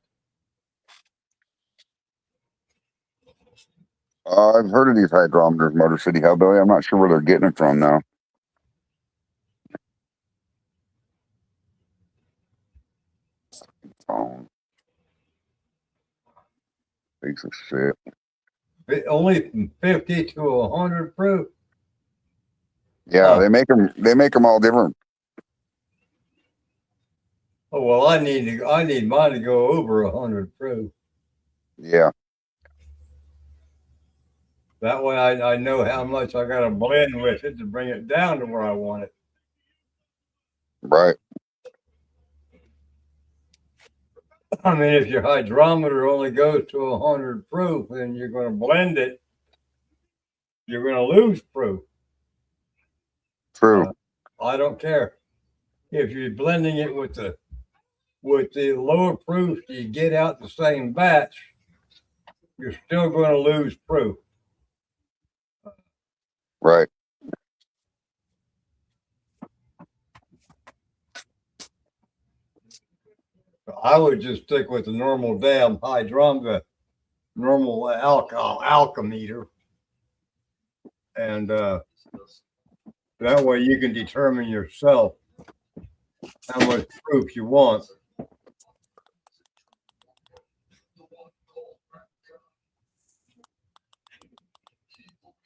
I've heard of these hydrometers, Motor City Hellbilly. I'm not sure where they're getting it from now. Phone. Piece of shit. Only from 50 to 100 proof. Yeah, they make them. They make them all different. Oh well, I need mine to go over 100 proof. Yeah. That way, I know how much I got to blend with it to bring it down to where I want it. Right. I mean, if your hydrometer only goes to 100 proof, and you're going to blend it, you're going to lose proof. True. I don't care if you're blending it with the lower proof. You get out the same batch, you're still going to lose proof. Right. I would just stick with the normal damn hydrometer, normal alkameter, and that way you can determine yourself how much proof you want.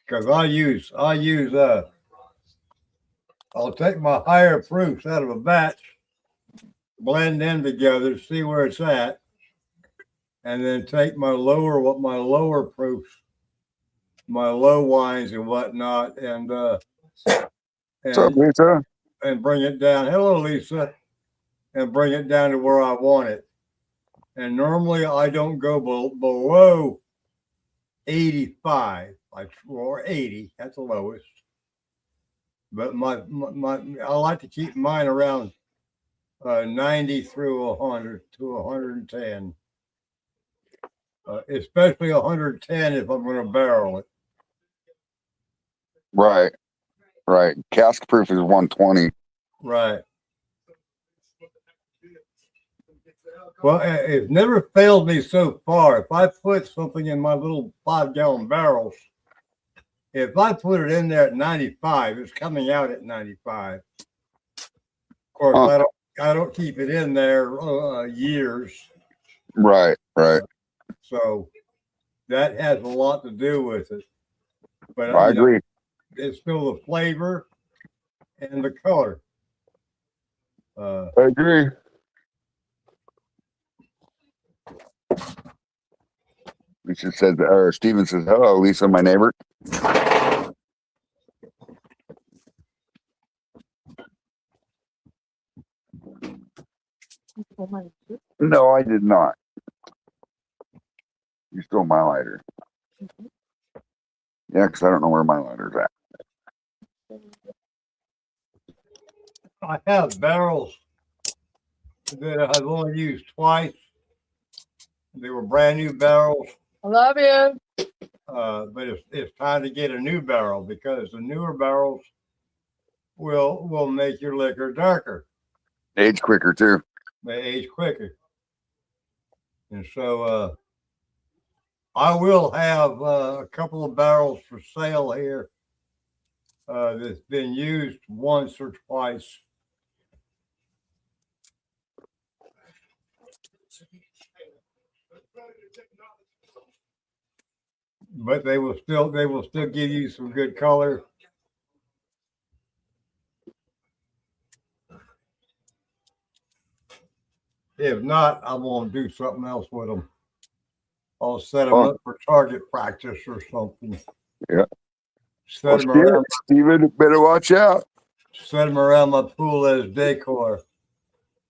Because I'll take my higher proofs out of a batch, blend them together, see where it's at, and then take my lower proofs, my low wines and whatnot, and What's up, Lisa? and bring it down. Hello, Lisa. And bring it down to where I want it. And normally I don't go below 85, or 80. That's the lowest. But my I like to keep mine around 90 through 100 to 110. Especially 110 if I'm going to barrel it. Right. Right. Cask proof is 120. Right. Well, it never failed me so far. If I put something in my little 5-gallon barrels, if I put it in there at 95, it's coming out at 95. Of course, I don't keep it in there years. Right. Right. So that has a lot to do with it. But I agree. It's still the flavor and the color. I agree. Lisa said, or Steven says, hello, Lisa, my neighbor. No, I did not. You stole my lighter. Yeah, because I don't know where my lighter's at. I have barrels that I've only used twice. They were brand new barrels. I love you. But it's time to get a new barrel because the newer barrels will make your liquor darker. Age quicker, too. They age quicker. And so I will have a couple of barrels for sale here that's been used once or twice. But they will still give you some good color. If not, I'm going to do something else with them. I'll set them up for target practice or something. Yeah. Set them around. Steven, better watch out. Set them around my pool as decor.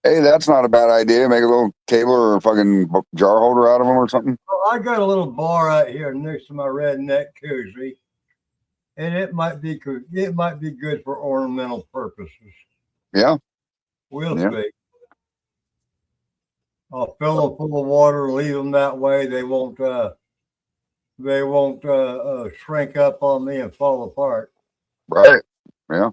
Hey, that's not a bad idea. Make a little table or a fucking jar holder out of them or something. Well, I got a little bar out here next to my redneck koozie, and it might be good. It might be good for ornamental purposes. Yeah. We'll see. I'll fill them full of water, leave them that way. They won't shrink up on me and fall apart. Right. Yeah.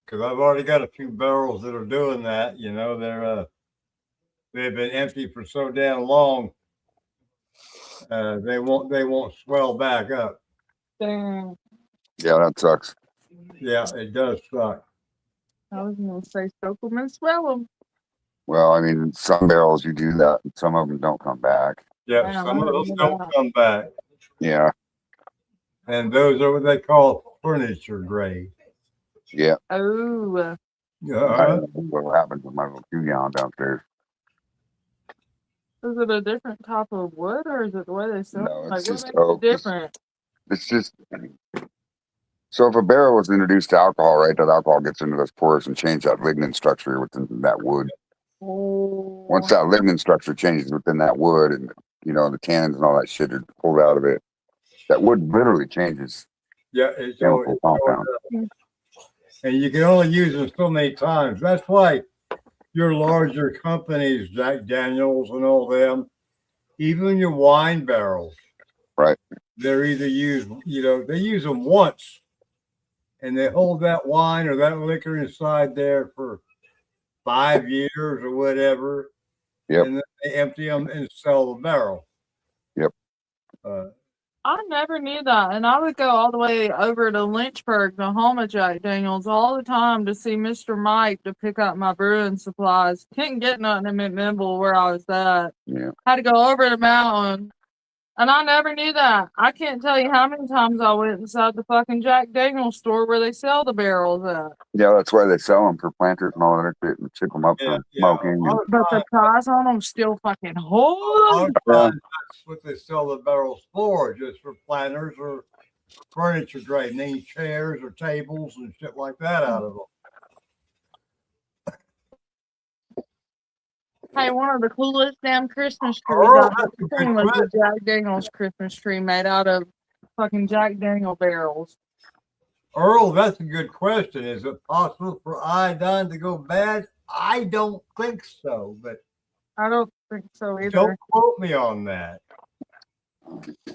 Because I've already got a few barrels that are doing that. They've been empty for so damn long. They won't swell back up. Damn. Yeah, that sucks. Yeah, it does suck. I was gonna say soak them and swell them. Well, I mean, some barrels you do that, and some of them don't come back. Yeah, Damn, some I of didn't those know don't that. come back, Yeah. and those are what they call furniture grade. Yeah. Oh, I Uh, don't know what happened to my little 2 gallon downstairs. is it a different type of wood, or is it the way they sell? No, Like, it's what just makes it oak. different? It's just so if a barrel was introduced to alcohol, right, that alcohol gets into those pores and change that lignin structure within that wood. Once Oh, that lignin structure changes within that wood, and the tannins and all that shit are pulled out of it, that wood literally changes yeah, it's chemical compound. and you can only use it so many times. That's why your larger companies, Jack Daniels and all them, even your wine barrels, Right. they're either used, they use them once and they hold that wine or that liquor inside there for 5 years or whatever. Yep. And then they empty them and sell the barrel. Yep. I never knew that, and I would go all the way over to Lynchburg, the home of Jack Daniels, all the time to see Mr. Mike to pick up my brewing supplies. Couldn't get nothing in McMinnville where I was at. Yeah. Had to go over the mountain. And I never knew that. I can't tell you how many times I went inside the fucking Jack Daniels store where they sell the barrels at. Yeah, that's why they sell them for planters and all that shit and ship them up Yeah, for yeah. smoking. But the price on them still fucking holy. That's what they sell the barrels for, just for planters or furniture grade, name chairs or tables and shit like that out of them. Hey, one of the coolest damn Christmas trees Oh, I've that's a ever good seen was question. the Jack Daniels Christmas tree made out of fucking Jack Daniel barrels. Earl, that's a good question. Is it possible for iodine to go bad? I don't think so, but I don't think so either. don't quote me on that.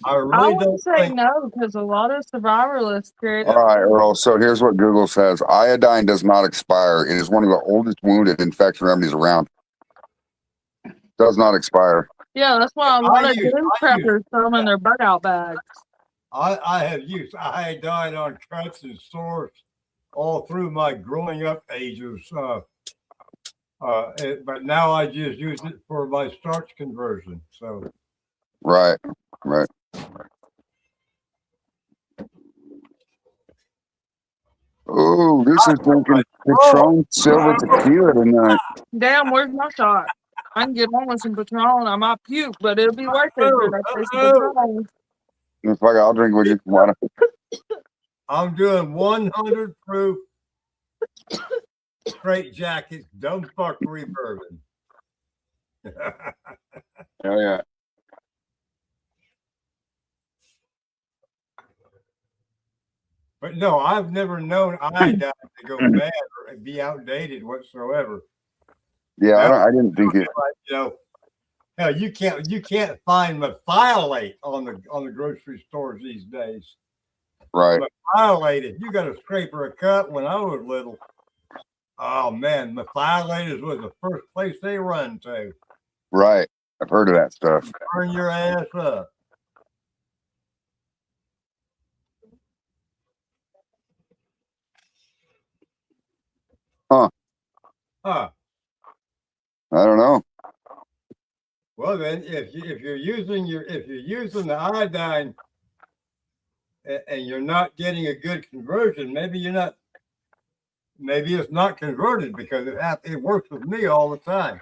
I I really would don't say think. no, because a lot of survivalists carry All right, Earl. So here's what Google says: iodine does not expire. It is one of the oldest wounded infection remedies around. Does not expire. Yeah, that's why a lot of doom I use- preppers throw them in their bug out bags. I have used iodine on cuts and sores all through my growing up ages. But now I just use it for my starch conversion. So Right. Right. Oh, this is drinking Patron Silver Tequila tonight. Damn, where's my shot? I can get on with some Patron. I might puke, but it'll be worth it for that taste of Patron. If I'll drink with you. Why not? I'm doing 100 proof straight jackets, dumb fuckery bourbon. Hell yeah. But no, I've never known iodine to go bad or be outdated whatsoever. Yeah, I didn't think it. Hell, you can't find methylate on the grocery stores these days. Right. Methylate, if you got a scrape or a cut when I was little, oh man, methylators was the first place they run to. Right. I've heard of that stuff. Burn your ass up. Huh. Huh. I don't know. Well then, if you're using the iodine and you're not getting a good conversion, maybe it's not converted because it works with me all the time.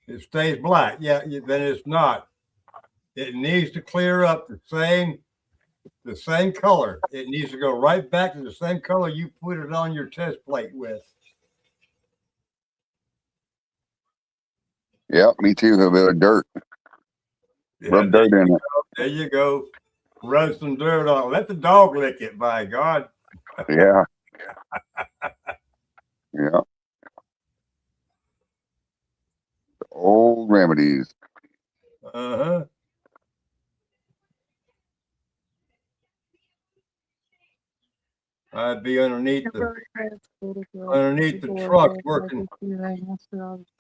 It stays black. Yeah, then it's not. It needs to clear up the same color. It needs to go right back to the same color you put it on your test plate with. Yep, me too. A bit of dirt. Rub dirt in it. There you go. Rub some dirt on it. Let the dog lick it, by God. Yeah. Yeah. Old remedies. Uh-huh. I'd be underneath the truck working.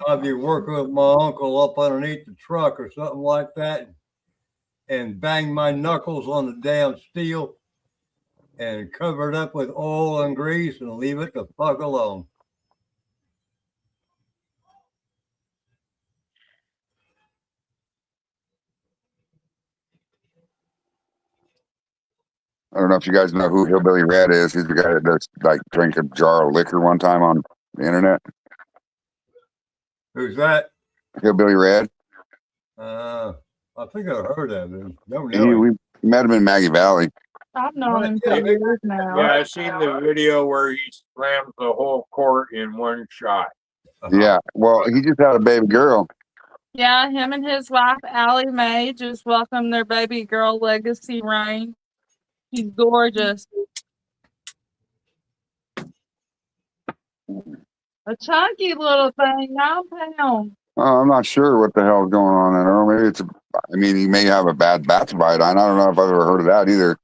I'd be working with my uncle up underneath the truck or something like that, and bang my knuckles on the damn steel and cover it up with oil and grease and leave it the fuck alone. I don't know if you guys know who Hillbilly Red is. He's the guy that does like drink a jar of liquor one time on the internet. Who's that? Hillbilly Red. I think I've heard of him. No, We met him in Maggie Valley. I've known him for Yeah. years now. Yeah, I've seen the video where he slams the whole court in one shot. Yeah. Well, he just had a baby girl. Yeah, him and his wife, Allie Mae, just welcomed their baby girl, Legacy Rain. She's gorgeous. A chunky little thing, 9 pounds. I'm not sure what the hell's going on there. Or maybe I mean, he may have a bad bat bite. I don't know if I've ever heard of that either.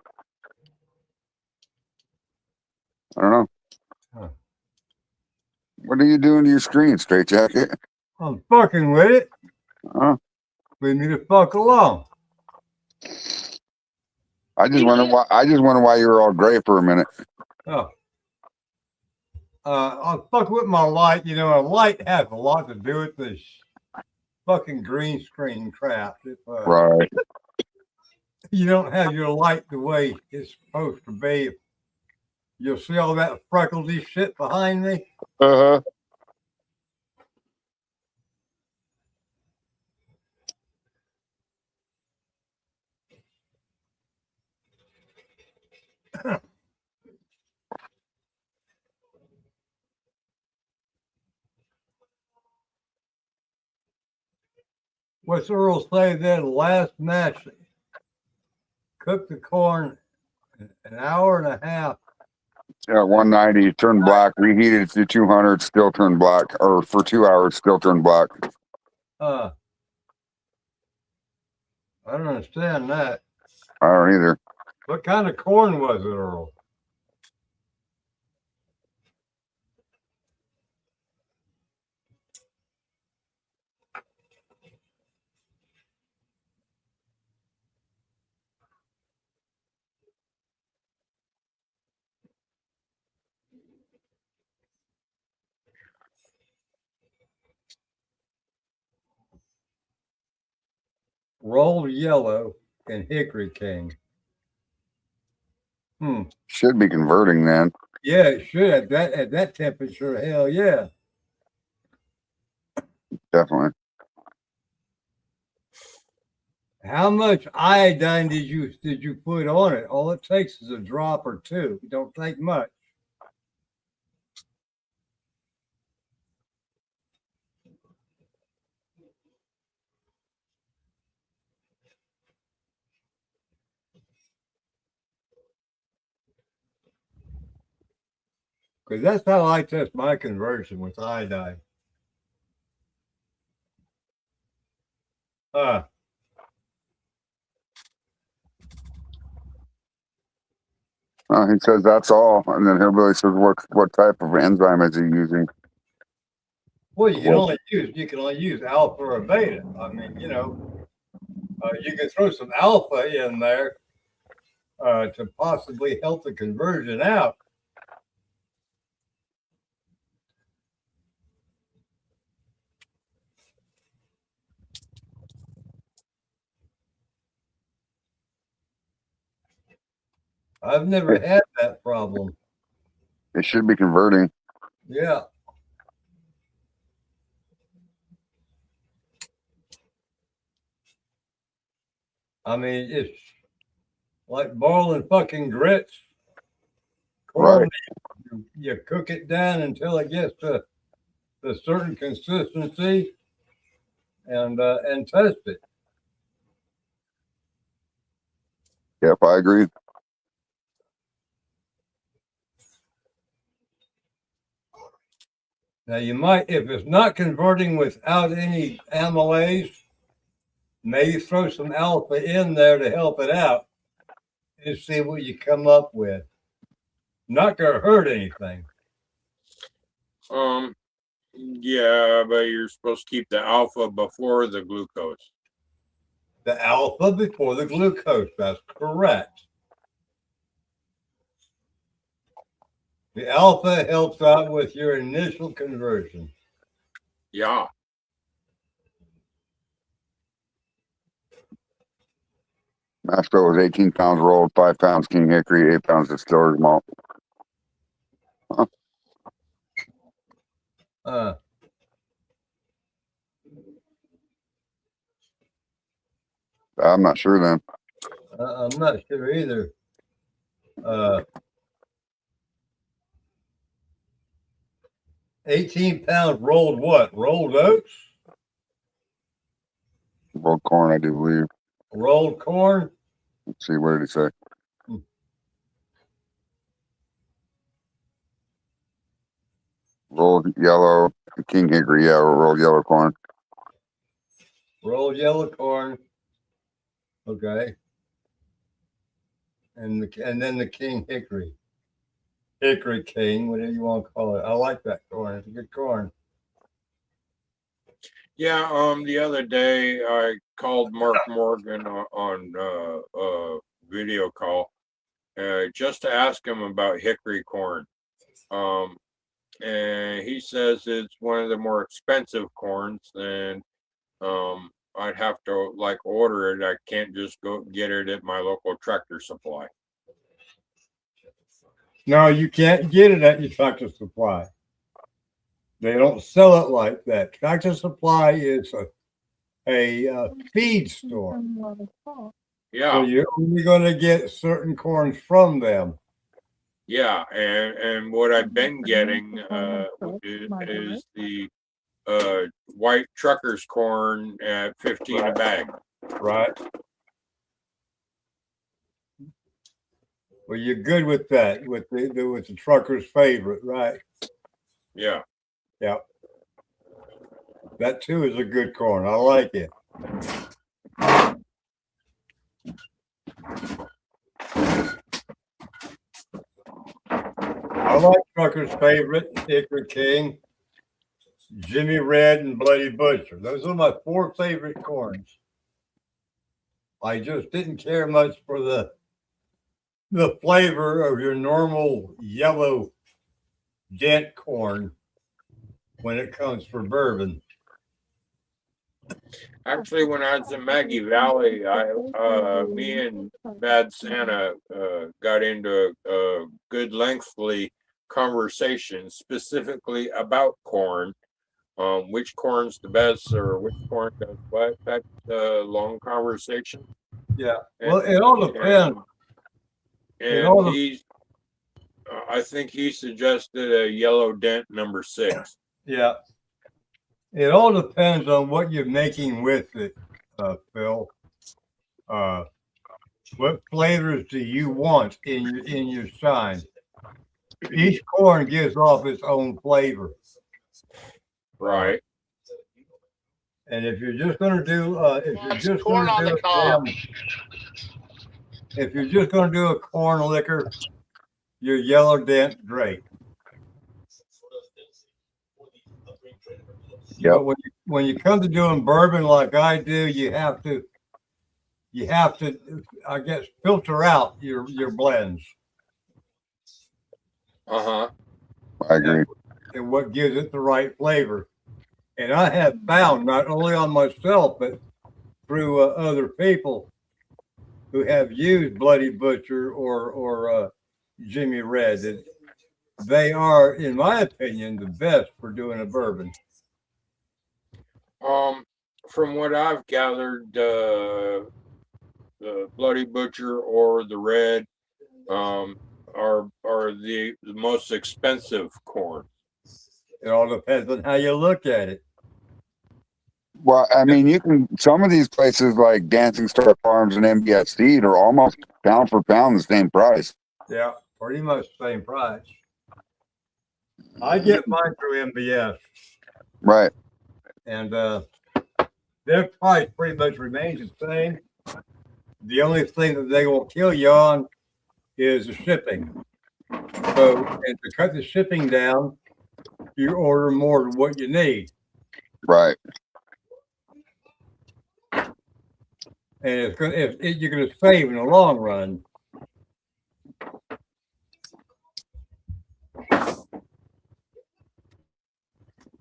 I don't know. Huh. What are you doing to your screen, Straight Jacket? I'm fucking with it. Huh? Leave me the fuck alone. I just wonder why you were all gray for a minute. Oh. I'll fuck with my light. You know, a light has a lot to do with this fucking green screen crap. If Right. you don't have your light the way it's supposed to be, you'll see all that freckledy shit behind me. Uh-huh. What's Earl say then? Last match, cook the corn an hour and a half. Yeah, 190 turned black. Reheated it to 200, still turned black. Or for 2 hours, still turned black. I don't understand that. I don't either. What kind of corn was it, Earl? Rolled yellow and hickory cane. Should be converting then. Yeah, it should at that temperature. Hell yeah. Definitely. How much iodine did you put on it? All it takes is a drop or two. It don't take much. Because that's how I test my conversion with iodine. He says that's all, and then Hillbilly says what type of enzyme is he using? Well, you can only use alpha or beta. I mean, you can throw some alpha in there to possibly help the conversion out. I've never had that problem. It should be converting. Yeah. I mean, it's like boiling fucking grits. Corn, Right. you cook it down until it gets to a certain consistency and test it. Yep, I agree. Now you might, if it's not converting without any amylase, maybe throw some alpha in there to help it out and see what you come up with. Not gonna hurt anything. Yeah, but you're supposed to keep the alpha before the glucose. The alpha before the glucose. That's correct. The alpha helps out with your initial conversion. Yeah. Mastro was 18 pounds rolled, 5 pounds King Hickory, 8 pounds distiller's malt. Huh. I'm not sure then. I'm not sure either. 18 pounds rolled what? Rolled oats? Rolled corn, I do believe. Rolled corn? Let's see, what did he say? Rolled yellow King Hickory, yeah, rolled yellow corn. Rolled yellow corn. Okay. And then the King Hickory. Hickory King, whatever you want to call it. I like that corn. It's a good corn. Yeah, the other day I called Mark Morgan on video call just to ask him about hickory corn. And he says it's one of the more expensive corns, and I'd have to like order it. I can't just go get it at my local Tractor Supply. No, you can't get it at your Tractor Supply. They don't sell it like that. Tractor Supply is a feed store. Yeah. So you're only going to get certain corns from them. Yeah, and what I've been getting is the white trucker's corn at 15 a bag. Right. Well, you're good with that, with the trucker's favorite, right? Yeah. Yeah. That too is a good corn. I like it. I like trucker's favorite, Hickory King, Jimmy Red, and Bloody Butcher. Those are my 4 favorite corns. I just didn't care much for the flavor of your normal yellow dent corn when it comes for bourbon. Actually, when I was in Maggie Valley, me and Bad Santa got into a good lengthy conversation specifically about corn, which corn's the best or which corn does what. That long conversation. Yeah. Well, it all depends. And he's, I think he suggested a yellow dent number 6. Yeah. It all depends on what you're making with it, Phil. What flavors do you want in your shine? Each corn gives off its own flavor. Right. And if you're just going to do, if you're just going to do a corn liquor, your yellow dent, great. Yep. But when you come to doing bourbon like I do, you have to, I guess, filter out your blends. Uh-huh. I agree. And what gives it the right flavor. And I have found, not only on myself, but through other people who have used Bloody Butcher or Jimmy Red, that they are, in my opinion, the best for doing a bourbon. From what I've gathered, the Bloody Butcher or the Red are the most expensive corn. It all depends on how you look at it. Well, I mean, you can, some of these places like Dancing Star Farms and MBS Seed are almost pound for pound the same price. Yeah, pretty much the same price. I get mine through MBS. Right. And their price pretty much remains the same. The only thing that they will kill you on is the shipping. So, and to cut the shipping down, you order more than what you need. Right. And you're going to save in the long run.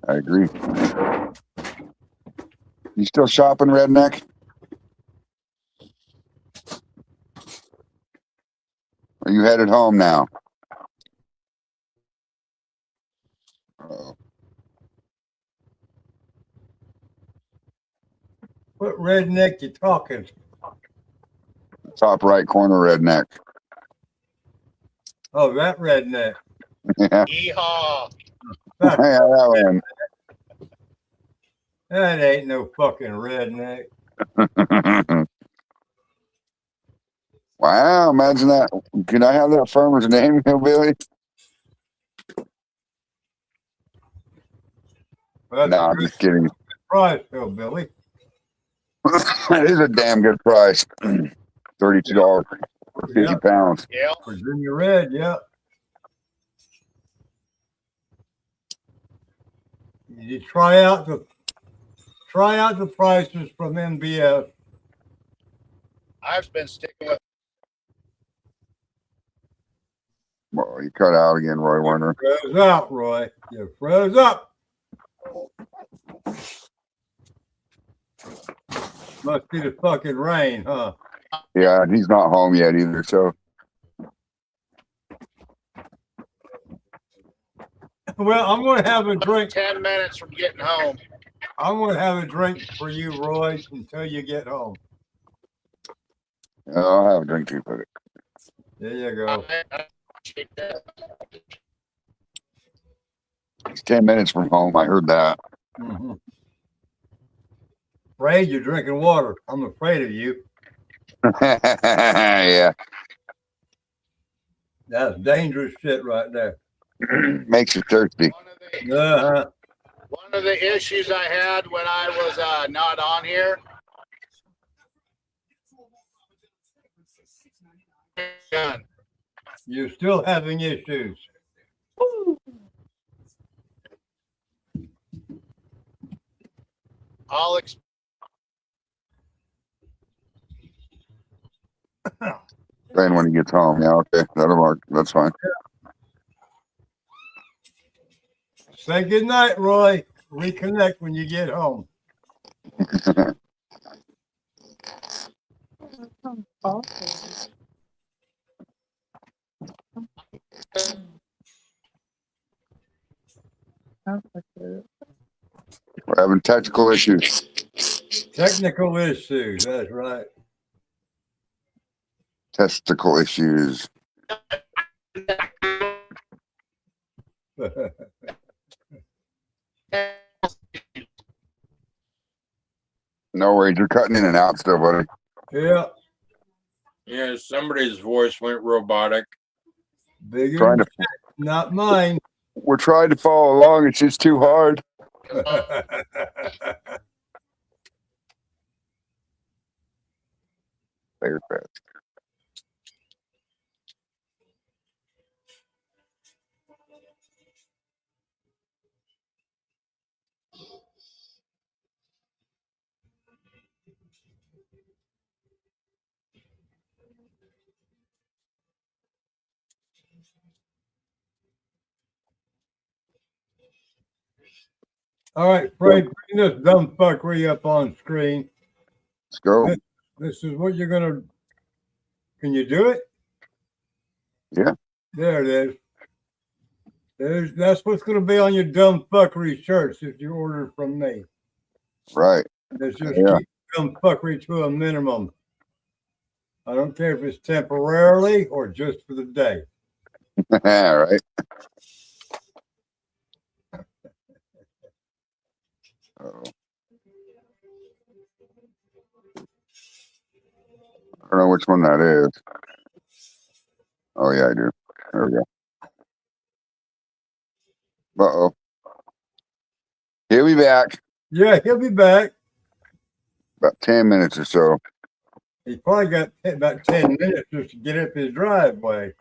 I agree. You still shopping, redneck? Are you headed home now? Uh-oh. What redneck you talking? Top right corner, redneck. Oh, that redneck. Yeah, Yeehaw. yeah, that one. That ain't no fucking redneck. Wow, imagine that. Can I have that farmer's name, Hillbilly? Well, No, I'm just kidding. price, Billy. That is a damn good price. $32 for 50 Yeah. pounds. Yeah. Virginia red, yeah. You try out the prices from MBS. I've been sticking with Well, you cut out again, Roy Warner. Froze out, Roy. You froze up. Must be the fucking rain, huh? Yeah, he's not home yet either. So Well, I'm gonna have a drink. 10 minutes from getting home. I'm gonna have a drink for you, Roy, until you get home. I'll have a drink too. Put it. There you go. I appreciate that. It's 10 minutes from home. I heard that. Mm-hmm. Afraid you're drinking water. I'm afraid of you. Yeah. That's dangerous shit right there. Makes you thirsty. One of the issues I had when I was not on here. You're still having issues. I'll explain. Then when he gets home. Yeah, okay. That'll work. That's fine. Say good night, Roy. Reconnect when you get home. Awesome. We're having technical issues. Technical issues. That's right. Testicle issues. No worries. You're cutting in and out still, buddy. Yeah. Yeah, somebody's voice went robotic. Big Trying to, not mine. we're trying to follow along. It's just too hard. Very fast. All right, Fred, bring this dumb fuckery up on screen. Let's go. This is what you're gonna. Can you do it? Yeah. There it is. That's what's gonna be on your dumb fuckery shirts if you order from me. Right. Let's just Yeah. keep dumb fuckery to a minimum. I don't care if it's temporarily or just for the day. All right. Uh-oh. I don't know which one that is. Oh, yeah, I do. There we go. Uh-oh. He'll be back. Yeah, he'll be back. About 10 minutes or so. He probably got about 10 minutes just to get up his driveway.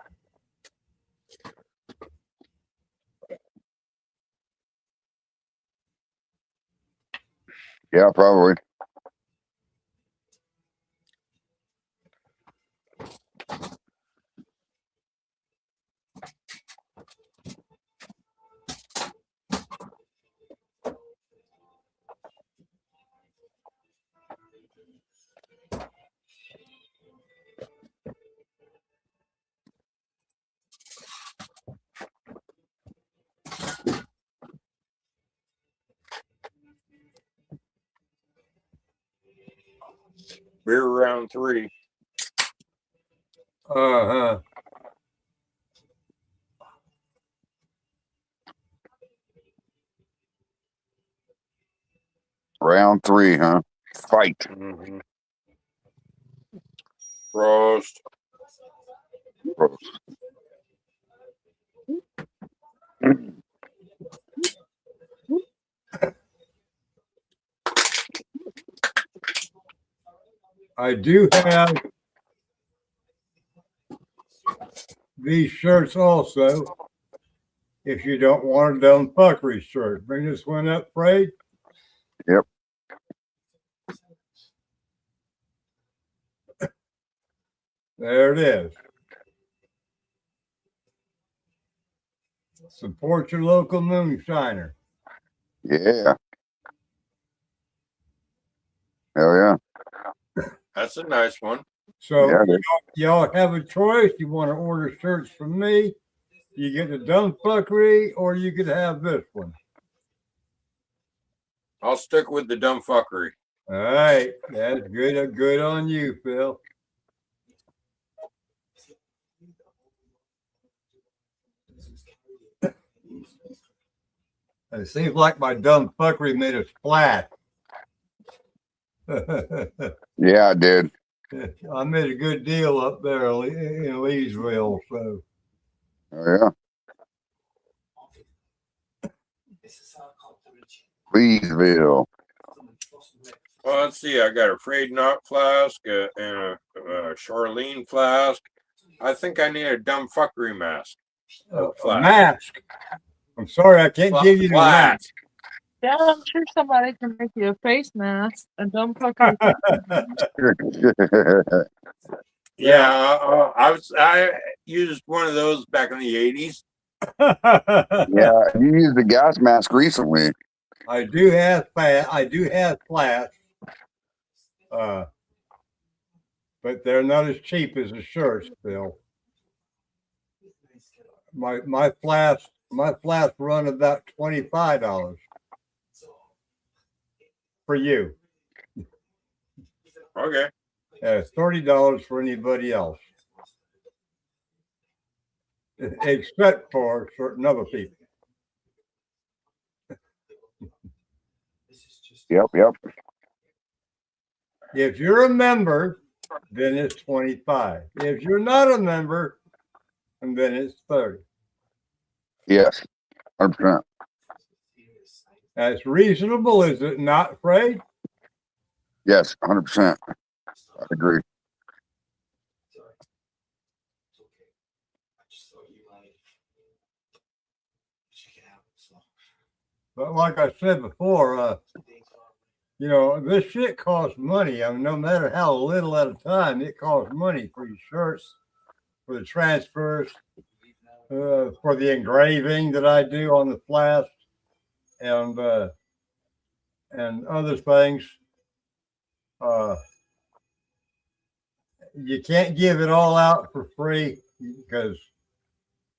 Yeah, probably. Beer round 3. Uh-huh. Round 3, huh? Fight. Mm-hmm. Roast. I do have these shirts also. If you don't want a dumb fuckery shirt, bring this one up, Fred. Yep. There it is. Support your local moonshiner. Yeah. Hell yeah. That's a nice one. So Yeah, dude. y'all have a choice. You want to order shirts from me? You get the dumb fuckery, or you could have this one. I'll stick with the dumb fuckery. All right, that's good. Good on you, Phil. It seems like my dumb fuckery made a splat. Yeah, I did. I made a good deal up there in Leesville, so. Oh, yeah. Leesville. Well, let's see. I got a Frayed Knot flask and a Charlene flask. I think I need a dumb fuckery mask. A mask. I'm sorry, I can't give you the mask. Yeah, I'm sure somebody can make you a face mask. A dumb fucker. Yeah, I used one of those back in the 80s. Yeah, you used the gas mask recently. I do have flats, but they're not as cheap as the shirts, Bill. My flats run about $25 for you. Okay. $30 for anybody else, except for certain other people. Yep. If you're a member, then it's 25. If you're not a member, and then it's 30. Yes, 100%. That's reasonable, is it not, Fred? Yes, 100%. I agree. But like I said before, this shit costs money. I mean, no matter how little at a time, it costs money for your shirts, for the transfers, for the engraving that I do on the flask, and other things. You can't give it all out for free because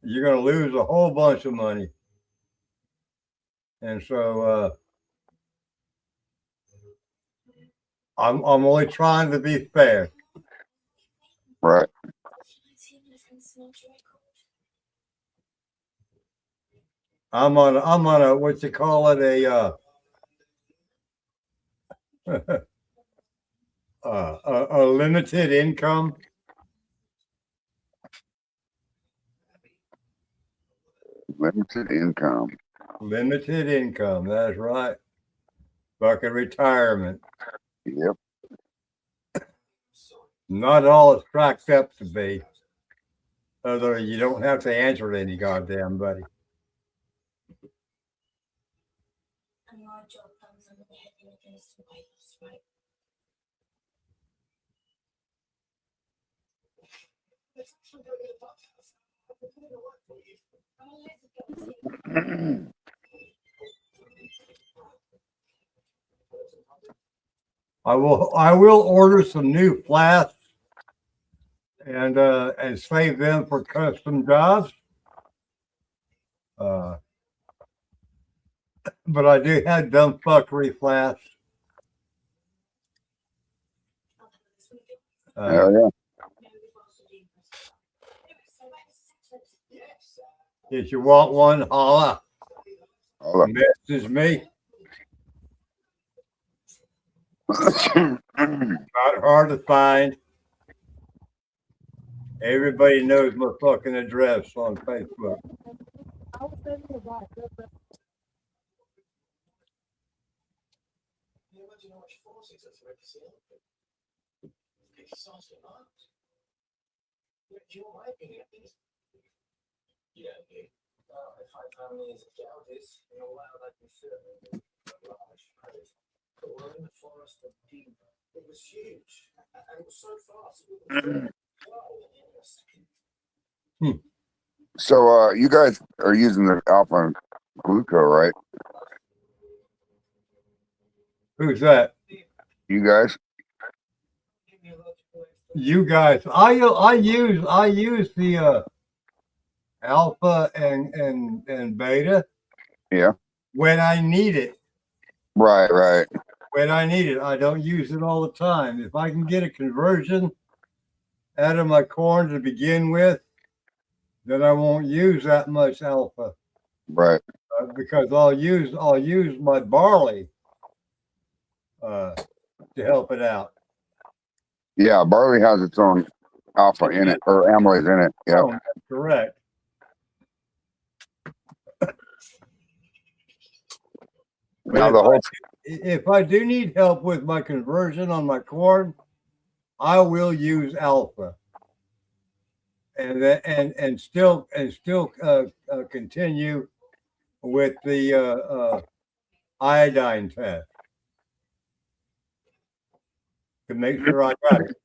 you're going to lose a whole bunch of money. And so I'm only trying to be fair. Right. I'm on a what you call it, a limited income. Limited income. Limited income. That's right. Bucket retirement. Yep. Not all it's cracked up to be. Although you don't have to answer to any goddamn buddy. I will order some new flasks and save them for custom jobs. But I do have dumb fuckery flasks. Hell yeah. If you want one, holla. Holla. Message me. Not hard to find. Everybody knows my fucking address on Facebook. So you guys are using the alpha gluco, right? Who's that? You guys? You guys. I use the alpha and beta. Yeah. When I need it. Right. When I need it. I don't use it all the time. If I can get a conversion out of my corn to begin with, then I won't use that much alpha. Right. Because I'll use my barley to help it out. Yeah, barley has its own alpha in it, or amylase in it. Yeah. Oh, that's correct. Now the whole If I do need help with my conversion on my corn, I will use alpha, and still continue with the iodine test to make sure I got it.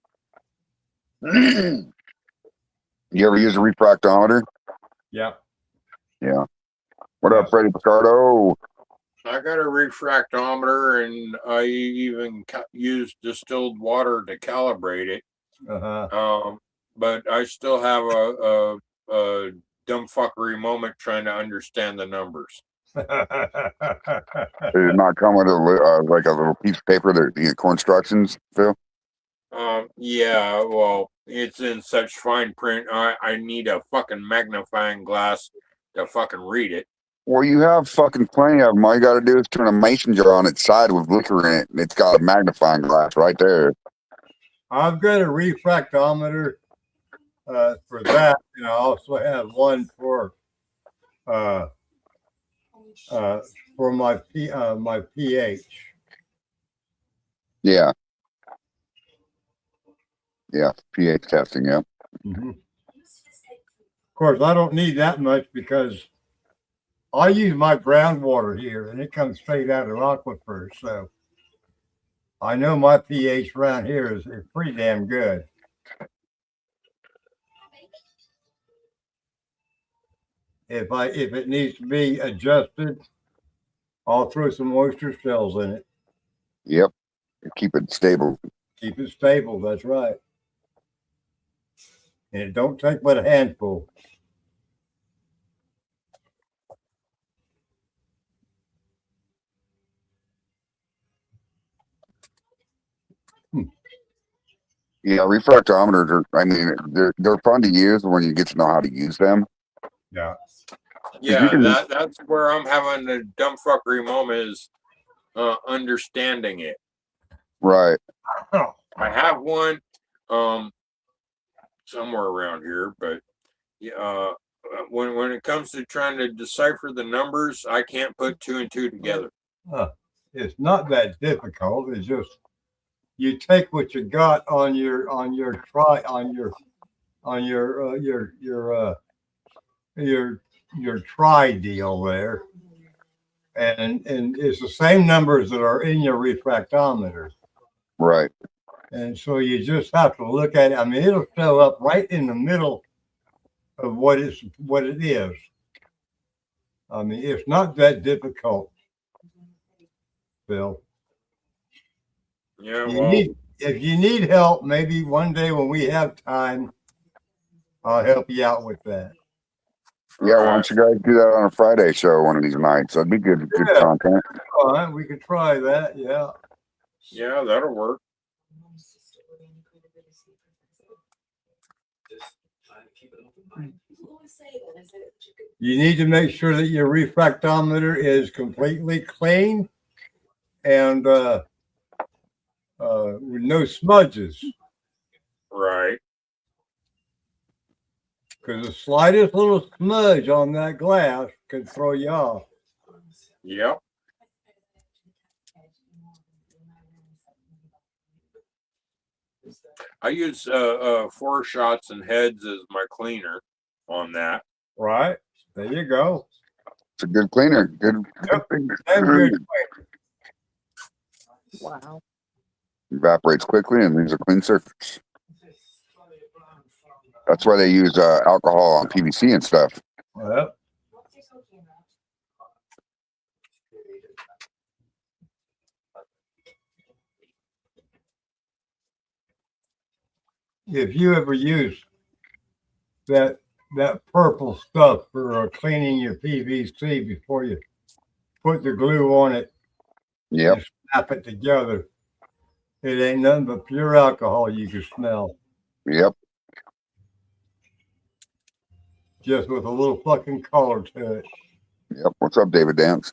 You ever use a refractometer? Yeah. Yeah. What up, Freddie Picardo? I got a refractometer, and I even use distilled water to calibrate it. But I still have a dumb fuckery moment trying to understand the numbers. Did it not come with like a little piece of paper that the instructions, Phil? Yeah, well, it's in such fine print. I need a fucking magnifying glass to fucking read it. Well, you have fucking plenty of them. All you got to do is turn a mason jar on its side with liquor in it, and it's got a magnifying glass right there. I've got a refractometer for that, and I also have one for my my pH. Yeah, pH testing. Yeah. Mm-hmm. Of course, I don't need that much because I use my groundwater here, and it comes straight out of aquifers. So I know my pH around here is pretty damn good. If it needs to be adjusted, I'll throw some oyster shells in it. Yep. Keep it stable. Keep it stable. That's right. And it don't take but a handful. Yeah, refractometers are, I mean, they're fun to use when you get to know how to use them. Yeah. Yeah, that's where I'm having the dumb fuckery moment is understanding it. Right. I have one somewhere around here, but when it comes to trying to decipher the numbers, I can't put 2 and 2 together. It's not that difficult. It's just you take what you got on your try deal there, and it's the same numbers that are in your refractometer. Right. And so you just have to look at it. I mean, it'll show up right in the middle of what it is. I mean, it's not that difficult, Bill. Yeah, well, If you need help, maybe one day when we have time, I'll help you out with that. Yeah, why don't you guys do that on a Friday show one of these nights? That'd be good Yeah. content. All right, we could try that. Yeah. yeah, that'll work. You need to make sure that your refractometer is completely clean and with no smudges. Right. Because the slightest little smudge on that glass can throw you off. Yep. I use 4 shots and heads as my cleaner on that. Right. There you go. It's a good cleaner. Good. Damn good. Wow. Evaporates quickly and leaves a clean surface. That's why they use alcohol on PVC and stuff. Well, if you ever use that purple stuff for cleaning your PVC before you put the glue on it, Yep. and snap it together, it ain't nothing but pure alcohol you can smell. Yep. Just with a little fucking color to it. Yep. What's up, David Dance?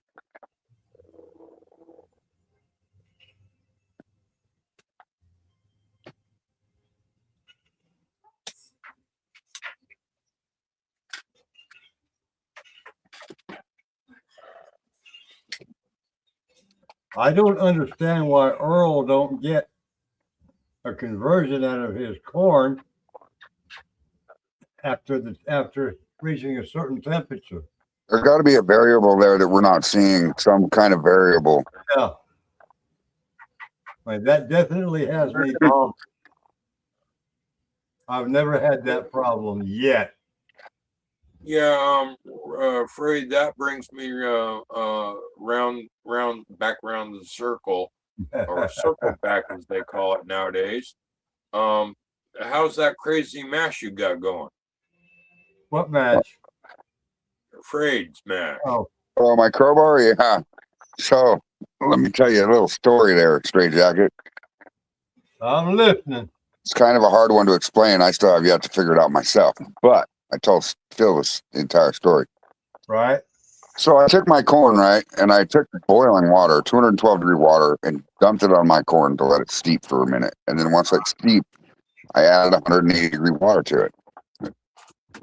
I don't understand why Earl don't get a conversion out of his corn after reaching a certain temperature. There's got to be a variable there that we're not seeing. Some kind of variable. Yeah. Like, that definitely has me bummed. I've never had that problem yet. Yeah, I'm afraid that brings me back around the circle, or circle back as they call it nowadays. How's that crazy mash you got going? What match? Afraid's mash. Oh, My crowbar? Yeah. So let me tell you a little story there, Straight Jacket. I'm listening. It's kind of a hard one to explain. I still have yet to figure it out myself, but I told Phil this entire story. Right. So I took my corn, right, and I took boiling water, 212-degree water, and dumped it on my corn to let it steep for a minute. And then once it steeped, I added 180-degree water to it. And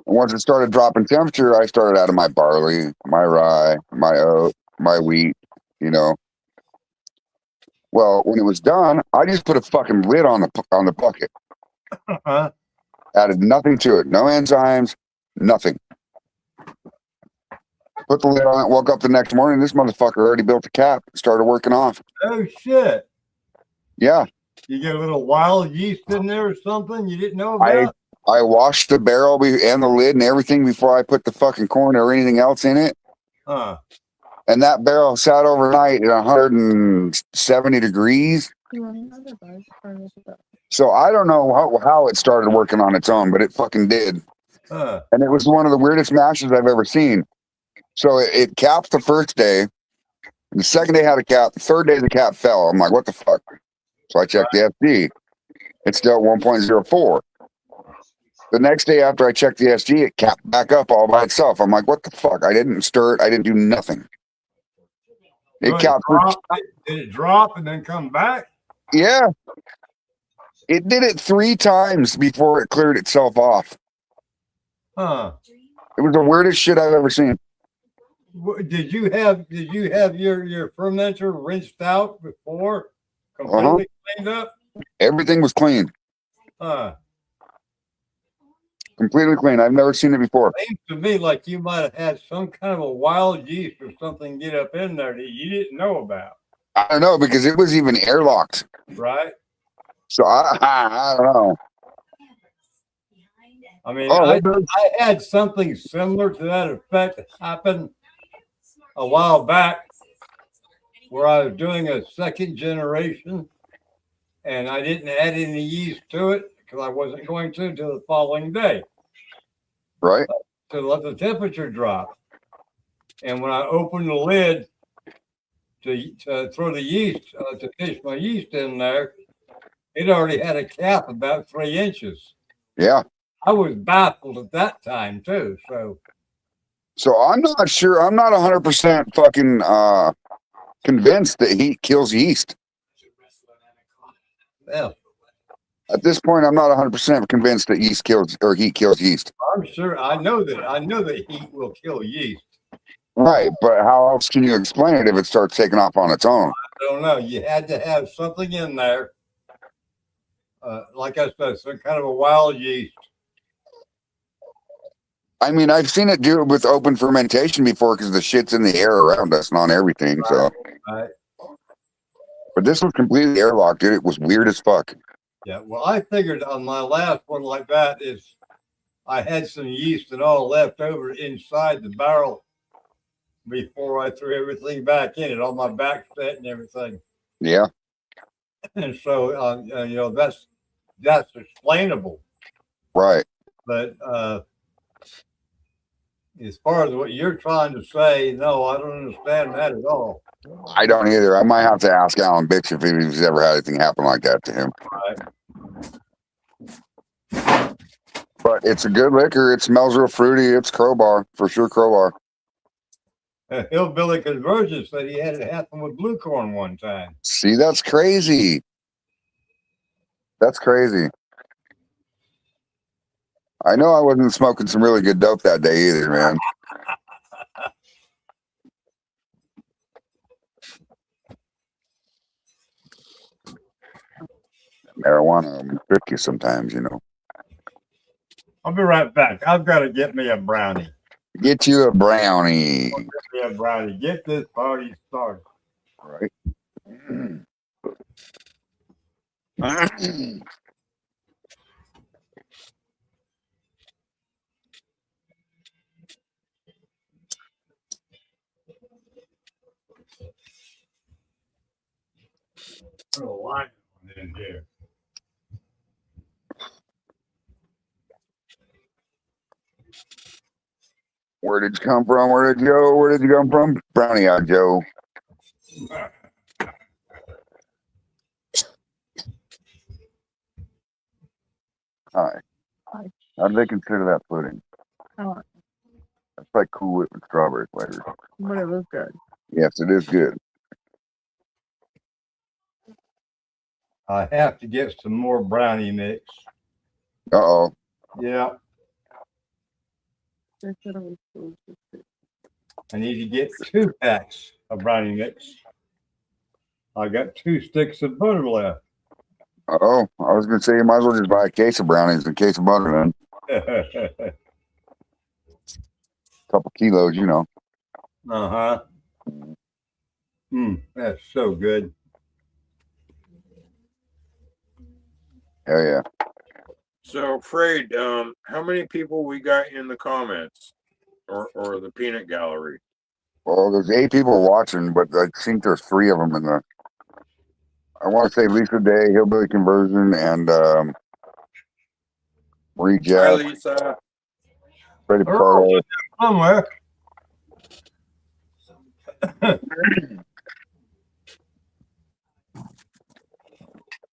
once it started dropping temperature, I started adding my barley, my rye, my oat, my wheat, you know. Well, when it was done, I just put a fucking lid on the bucket. Uh-huh. Added nothing to it. No enzymes, nothing. Put the lid on it, woke up the next morning, this motherfucker already built the cap, started working off. Oh, shit. Yeah. You get a little wild yeast in there or something you didn't know about? I washed the barrel and the lid and everything before I put the fucking corn or anything else in it. Huh. And that barrel sat overnight at 170 degrees. So I don't know how it started working on its own, but it fucking did. Huh. And it was one of the weirdest mashes I've ever seen. So it capped the first day. The second day had a cap. The third day the cap fell. I'm like, what the fuck? So I checked the SD. It's still at 1.04. The next day after I checked the SD, it capped back up all by itself. I'm like, what the fuck? I didn't stir it. I didn't do nothing. It capped. Did it drop and then come back? Yeah. It did it 3 times before it cleared itself off. Huh. It was the weirdest shit I've ever seen. Did you have your fermenter rinsed out before? Completely cleaned up? Everything was clean. Huh. Completely clean. I've never seen it before. Seems to me like you might have had some kind of a wild yeast or something get up in there that you didn't know about, I don't know because it was even airlocked. right? So I don't know. I mean, Oh, I it does. had something similar to that effect happen a while back where I was doing a second generation and I didn't add any yeast to it because I wasn't going to until the following day Right. to let the temperature drop. And when I opened the lid to throw the yeast, to fish my yeast in there, it already had a cap about 3 inches. Yeah. I was baffled at that time too. So I'm not sure. I'm not 100% fucking convinced that heat kills yeast. Yeah, At this point, I'm not 100% convinced that yeast kills or heat kills yeast. I'm sure. I know that heat will kill yeast. Right, but how else can you explain it if it starts taking off on its own? I don't know. You had to have something in there, like I said, some kind of a wild yeast. I mean, I've seen it do it with open fermentation before because the shit's in the air around us and on everything. So, Right. but this was completely airlocked, dude. It was weird as fuck. Yeah. Well, I figured on my last one like that is I had some yeast and all left over inside the barrel before I threw everything back in it, all my back set and everything. Yeah. And so, that's explainable. Right. But as far as what you're trying to say, no, I don't understand that at all. I don't either. I might have to ask Alan Bitch if he's ever had anything happen like that to him. Right. But it's a good liquor. It smells real fruity. It's Crowbar for sure. Crowbar. Hillbilly Conversion said he had it happen with blue corn one time. See, that's crazy. That's crazy. I know I wasn't smoking some really good dope that day either, man. Marijuana will trick you sometimes, you know. I'll be right back. I've got to get me a brownie. Get you a brownie. Get me a brownie. Get this party started. Right. Put a line in here. Where did you come from? Where did you go? Where did you come from? Brownie Eye Joe. Hi. How do they consider that pudding? Oh, That's like Cool Whip with strawberry flavor. but it was good. Yes, it is good. I have to get some more brownie mix. Uh-oh. Yeah. They said it was good. I need to get 2 packs of brownie mix. I got 2 sticks of butter left. Uh-oh. I was going to say you might as well just buy a case of brownies and a case of butter then. Couple kilos, you know. Uh-huh. That's so good. Hell yeah. So, Fred, how many people we got in the comments or the peanut gallery? Well, there's 8 people watching, but I think there's 3 of them in the. I want to say Lisa Day, Hillbilly Conversion, and Marie Hi, Jeff, Lisa. Freddie Picardo. Somewhere.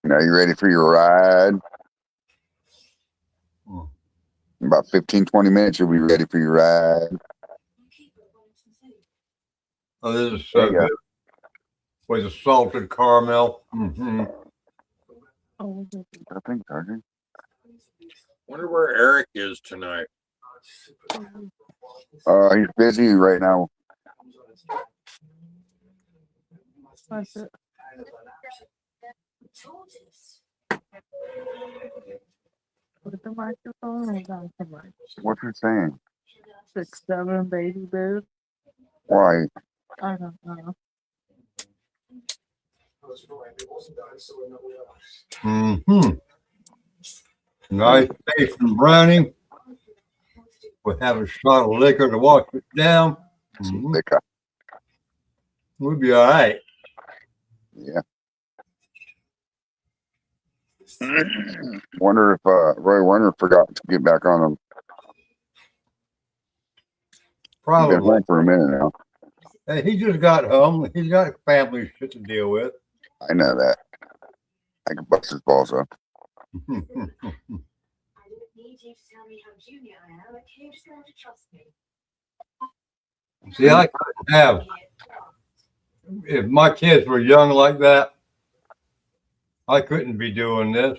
Now you ready for your ride? In about 15, 20 minutes, you'll be ready for your ride. Oh, this is so good. With the salted caramel. Mm-hmm. Oh, I think, Sergeant. Wonder where Eric is tonight. He's busy right now. that's it. Put the microphone on the mic. What's he saying? 6'7" baby boob. Why? I don't know. Mm-hmm. Nice steak from Brownie. We'll have a shot of liquor to wash it down. Mhm. Liquor. We'll be all right. Yeah. Wonder if Roy Warner forgot to get back on him. He's been Probably. home for a minute now. Hey, he just got home. He's got family shit to deal with. I know that. I can bust his balls up. I didn't need you to tell me how junior I am. Okay, you're just gonna have to trust me. See, I couldn't have. If my kids were young like that, I couldn't be doing this.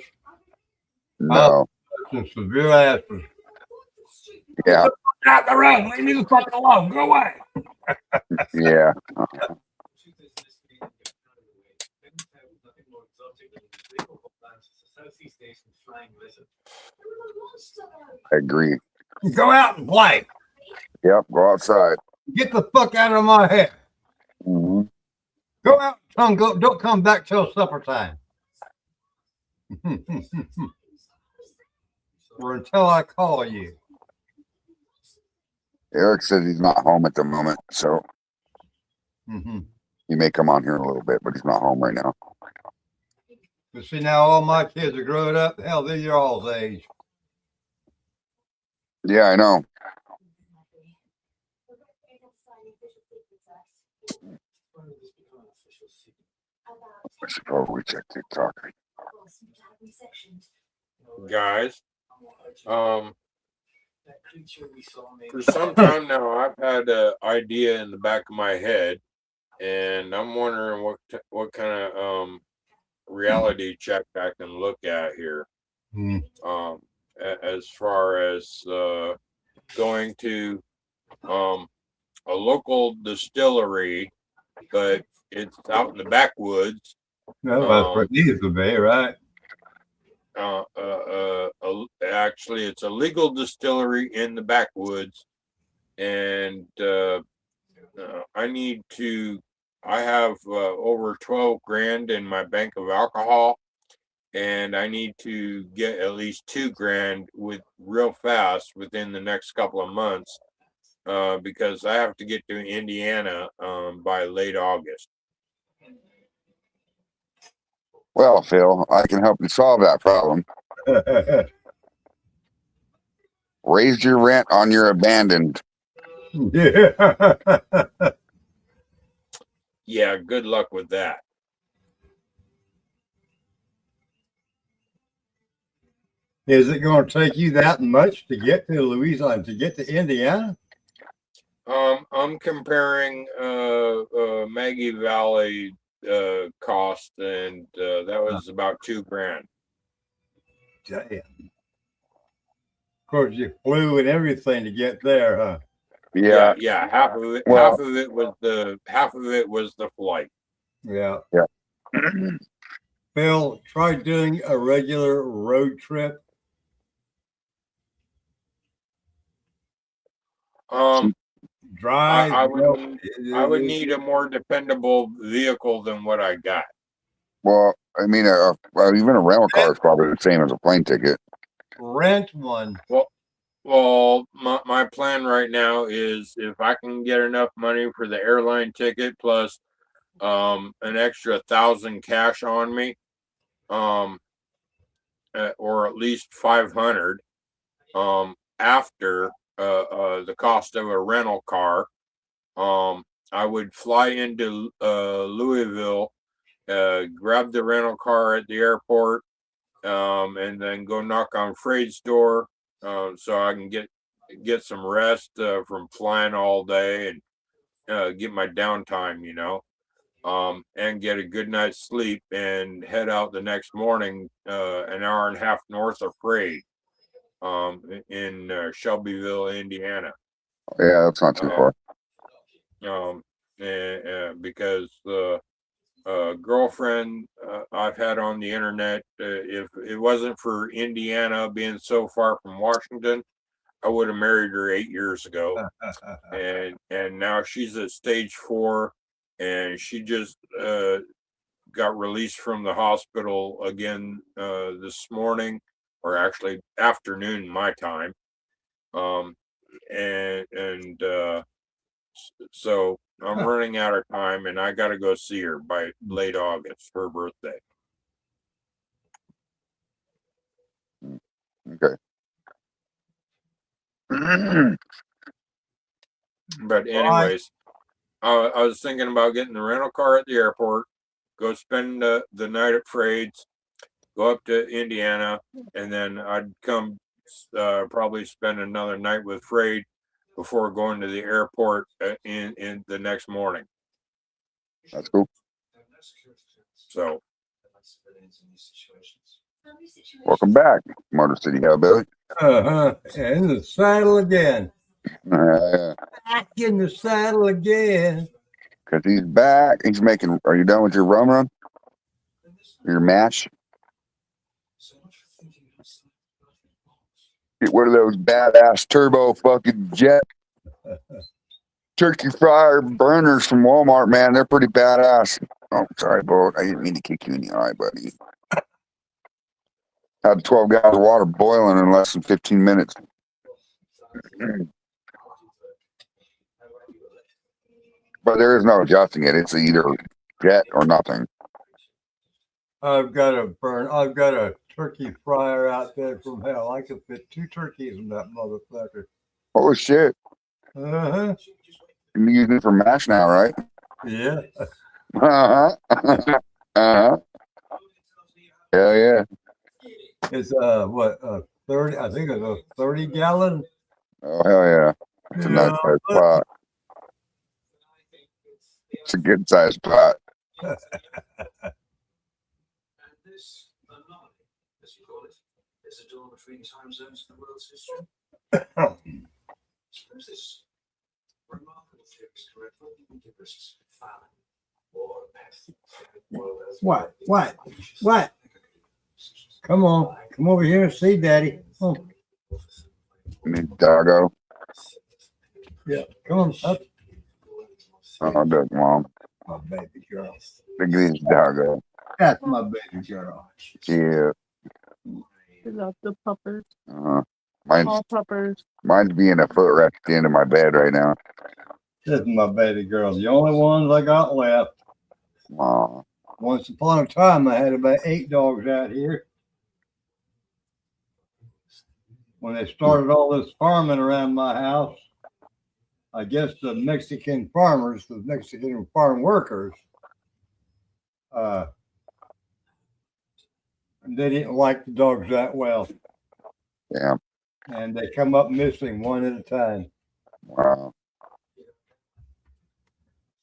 No. Some severe asses. Yeah. Out the room. Leave me the fuck alone. Go away. Yeah. I agree. Go out and play. Yep. Go outside. Get the fuck out of my hair. Mm-hmm. Go out and don't come back till supper time. Or until I call you. Eric says he's not home at the moment, so he may come on here in a little bit, but he's not home right now. You see, now all my kids are grown up. Hell, they're your all's age. Yeah, I know. I should probably check TikTok. Guys, for some time now, I've had an idea in the back of my head, and I'm wondering what kind of reality check I can look at here. As far as going to a local distillery, but it's out in the backwoods. No, that's what it needs to be, right? Actually, it's a legal distillery in the backwoods, and I have over 12 grand in my bank of alcohol, and I need to get at least 2 grand real fast within the next couple of months, because I have to get to Indiana by late August. Well, Phil, I can help you solve that problem. Raise your rent on your abandoned. Yeah. Yeah, good luck with that. Is it going to take you that much to get to Louisiana, to get to Indiana? I'm comparing Maggie Valley cost, and that was about 2 grand. Damn. Of course, you flew and everything to get there, huh? Yeah. Half of it was the flight. Yeah. Yeah. Phil, try doing a regular road trip. Drive. I would need a more dependable vehicle than what I got. Well, I mean, even a rental car is probably the same as a plane ticket. Rent one. Well, my plan right now is if I can get enough money for the airline ticket plus an extra 1,000 cash on me, or at least 500 after the cost of a rental car, I would fly into Louisville, grab the rental car at the airport, and then go knock on Freight's door, so I can get some rest from flying all day and get my downtime, and get a good night's sleep and head out the next morning, an hour and a half north of Freight, in Shelbyville, Indiana. Yeah, that's not too far. Because girlfriend I've had on the internet. If it wasn't for Indiana being so far from Washington, I would have married her 8 years ago. And now she's at stage 4, and she just got released from the hospital again this morning, or actually afternoon my time. So I'm running out of time, and I got to go see her by late August, her birthday. Okay. But anyways, I was thinking about getting the rental car at the airport, go spend the night at Freight's, go up to Indiana, and then I'd come probably spend another night with Freight before going to the airport in the next morning. That's cool. So, Welcome back, Motor City Hellbilly. In the saddle again. Back in the saddle again. Because he's back. He's making. Are you done with your rum run? Your mash? Get one of those badass turbo fucking jet turkey fryer burners from Walmart, man. They're pretty badass. Oh, sorry, Bo. I didn't mean to kick you in the eye, buddy. Had 12 gallons of water boiling in less than 15 minutes. But there is no adjusting it. It's either jet or nothing. I've got a turkey fryer out there from hell. I could fit 2 turkeys in that motherfucker. Oh shit! Uh-huh. You're using it for mash now, right? Yeah. Uh-huh. Uh-huh. Hell yeah. It's 30, I think it's a 30 gallon. Oh hell yeah. It's a nice sized pot. It's a good sized pot. This anomaly, as you call it, is a door between time zones in the world's history. Suppose this remarkable theory is correct. What do you think it risks? Famine, war, pest, What? Come on. Come over here and see Daddy. Oh. Doggo. Yeah. Come on. Up. Oh, that's mom. My baby girl. Look at this doggo. That's my baby girl. Yeah. I love the puppers. Mine's All puppers. being a footrest at the end of my bed right now. This is my baby girl. The only ones I got left. Aw. Once upon a time, I had about 8 dogs out here. When they started all this farming around my house, I guess the Mexican farmers, the Mexican farm workers, they didn't like the dogs that well. Yeah. And they come up missing one at a time. Wow.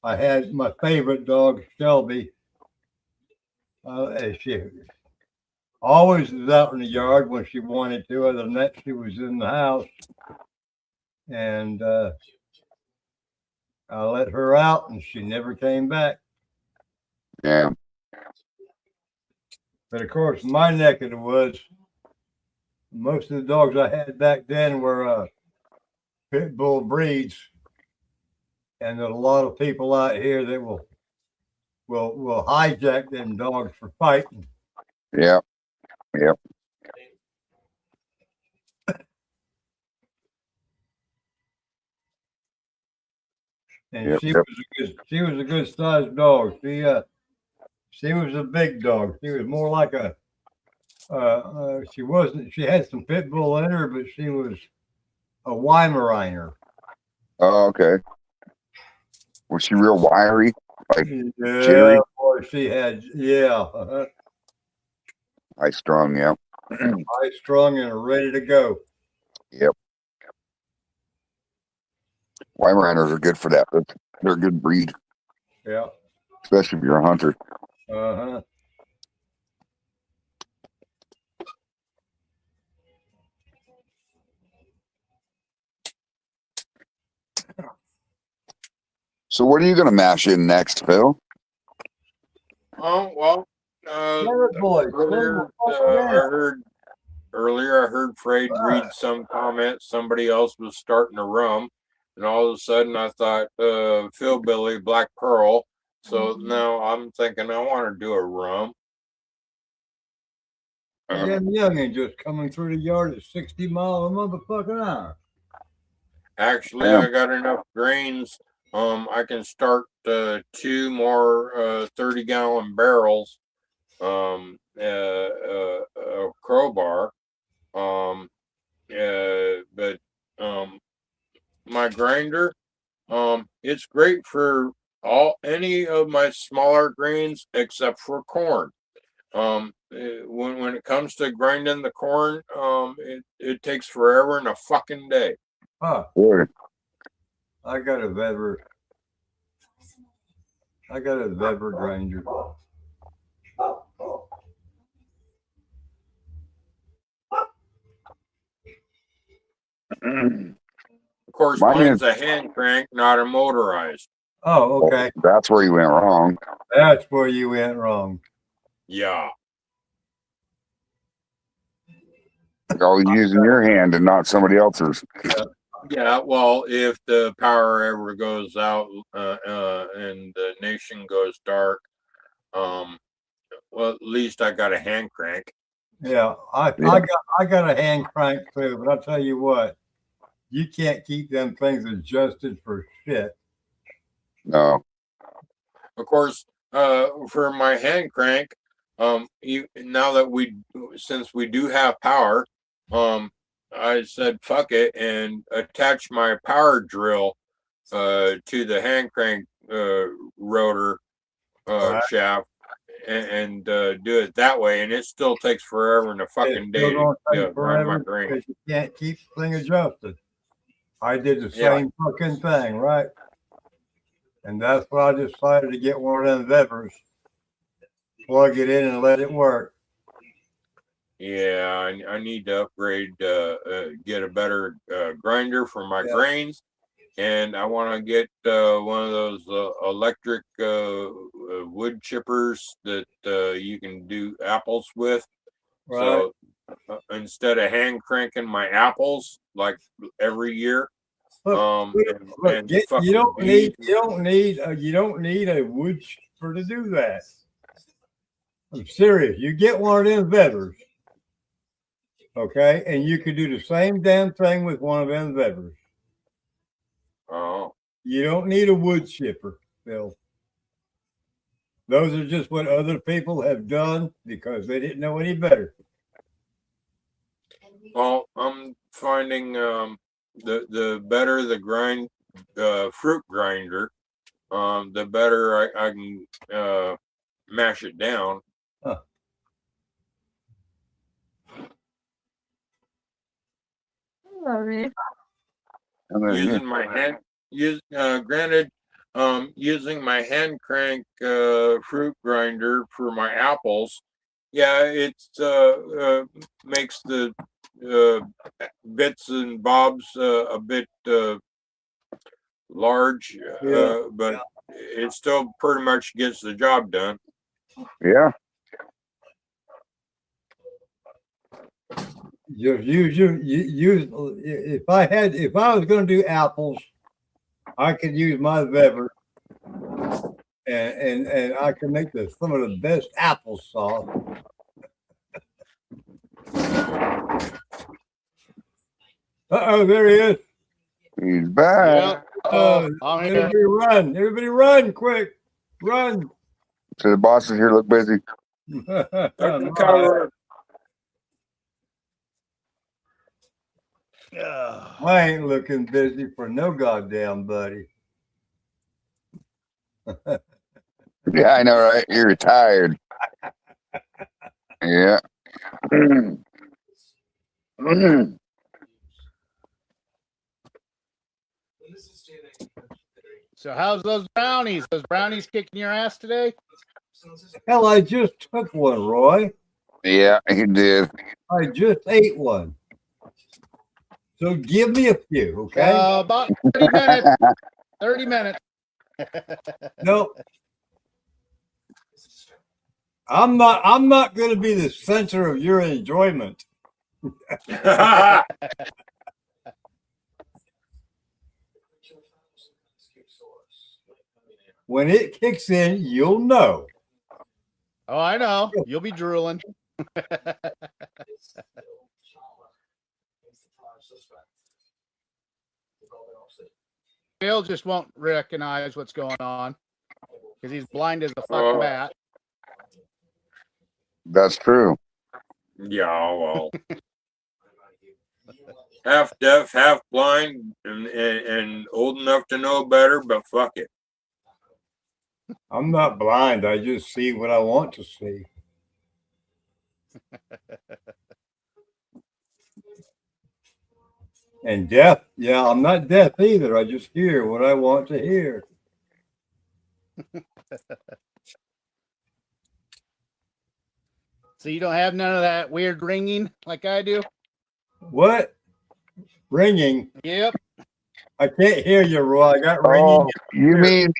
I had my favorite dog, Shelby. She always was out in the yard when she wanted to. Other than that, she was in the house. And I let her out, and she never came back. Yeah. But of course, my neck of the woods, most of the dogs I had back then were pit bull breeds, and there's a lot of people out here that will hijack them dogs for fighting. Yeah. Yep. And Yep, she was a good sized dog. She was a big dog. She was more like a she had some pit bull in her, but she was a Weimaraner. Oh, okay. Was she real wiry? Like Yeah, jittery? boy, she had High strung, yeah. high strung and ready to go. Yep. Weimaraners are good for that. They're a good breed, Yeah. especially if you're a hunter. Uh-huh. So what are you going to mash in next, Phil? Well, boys, earlier I heard Fred read some comments. Somebody else was starting a rum, and all of a sudden I thought Philbilly Black Pearl. So now I'm thinking I want to do a rum. Them youngin' just coming through the yard at 60 miles a motherfucking hour. Actually, I got enough grains. I can start 2 more 30-gallon barrels. A crowbar. But my grinder, it's great for any of my smaller grains except for corn. When it comes to grinding the corn, it takes forever and a fucking day. Huh. Good. I got a Weber grinder. Of course, mine's a hand crank, not a motorized. Oh, okay. That's where you went wrong. That's where you went wrong. Yeah. You're always using your hand and not somebody else's. Yeah, well, if the power ever goes out and the nation goes dark, well, at least I got a hand crank. Yeah, I got a hand crank too, but I'll tell you what, you can't keep them things adjusted for shit. No. Of course, for my hand crank, now that since we do have power, I said fuck it and attach my power drill to the hand crank rotor shaft and do it that way, and it still takes forever and a fucking day to grind my grain. Because you can't keep the thing adjusted. I did the same fucking thing, right? And that's why I decided to get one of them Webers, plug it in and let it work. Yeah, I need to upgrade, get a better grinder for my grains, and I want to get one of those electric wood chippers that you can do apples with. Right. So instead of hand cranking my apples like every year, you don't need a wood chipper to do that. I'm serious. You get one of them Webers. Okay, and you could do the same damn thing with one of them Webers. Oh. You don't need a wood chipper, Bill. Those are just what other people have done because they didn't know any better. Well, I'm finding the better the fruit grinder, the better I can mash it down. Huh. Using my hand, granted, using my hand crank fruit grinder for my apples, it makes the bits and bobs a bit large, but it still pretty much gets the job done. Yeah. If I was going to do apples, I could use my Weber, and I can make some of the best applesauce. There he is. He's back. Everybody run! Everybody run! Quick, run! So the bosses here look busy. I ain't looking busy for no goddamn buddy. Yeah, I know, right? You're retired. Yeah. So how's those brownies? Those brownies kicking your ass today? Hell, I just took one, Roy. Yeah, he did. I just ate one. So give me a few, okay? About 30 minutes. 30 minutes. Nope. I'm not going to be the center of your enjoyment. When it kicks in, you'll know. Oh, I know. You'll be drooling. Bill just won't recognize what's going on because he's blind as a fucking bat. That's true. Yeah, well, half deaf, half blind, and old enough to know better, but fuck it. I'm not blind. I just see what I want to see. And deaf, yeah, I'm not deaf either. I just hear what I want to hear. So you don't have none of that weird ringing like I do? What? Ringing? Yep. I can't hear you, Roy. I got ringing. Oh, you mean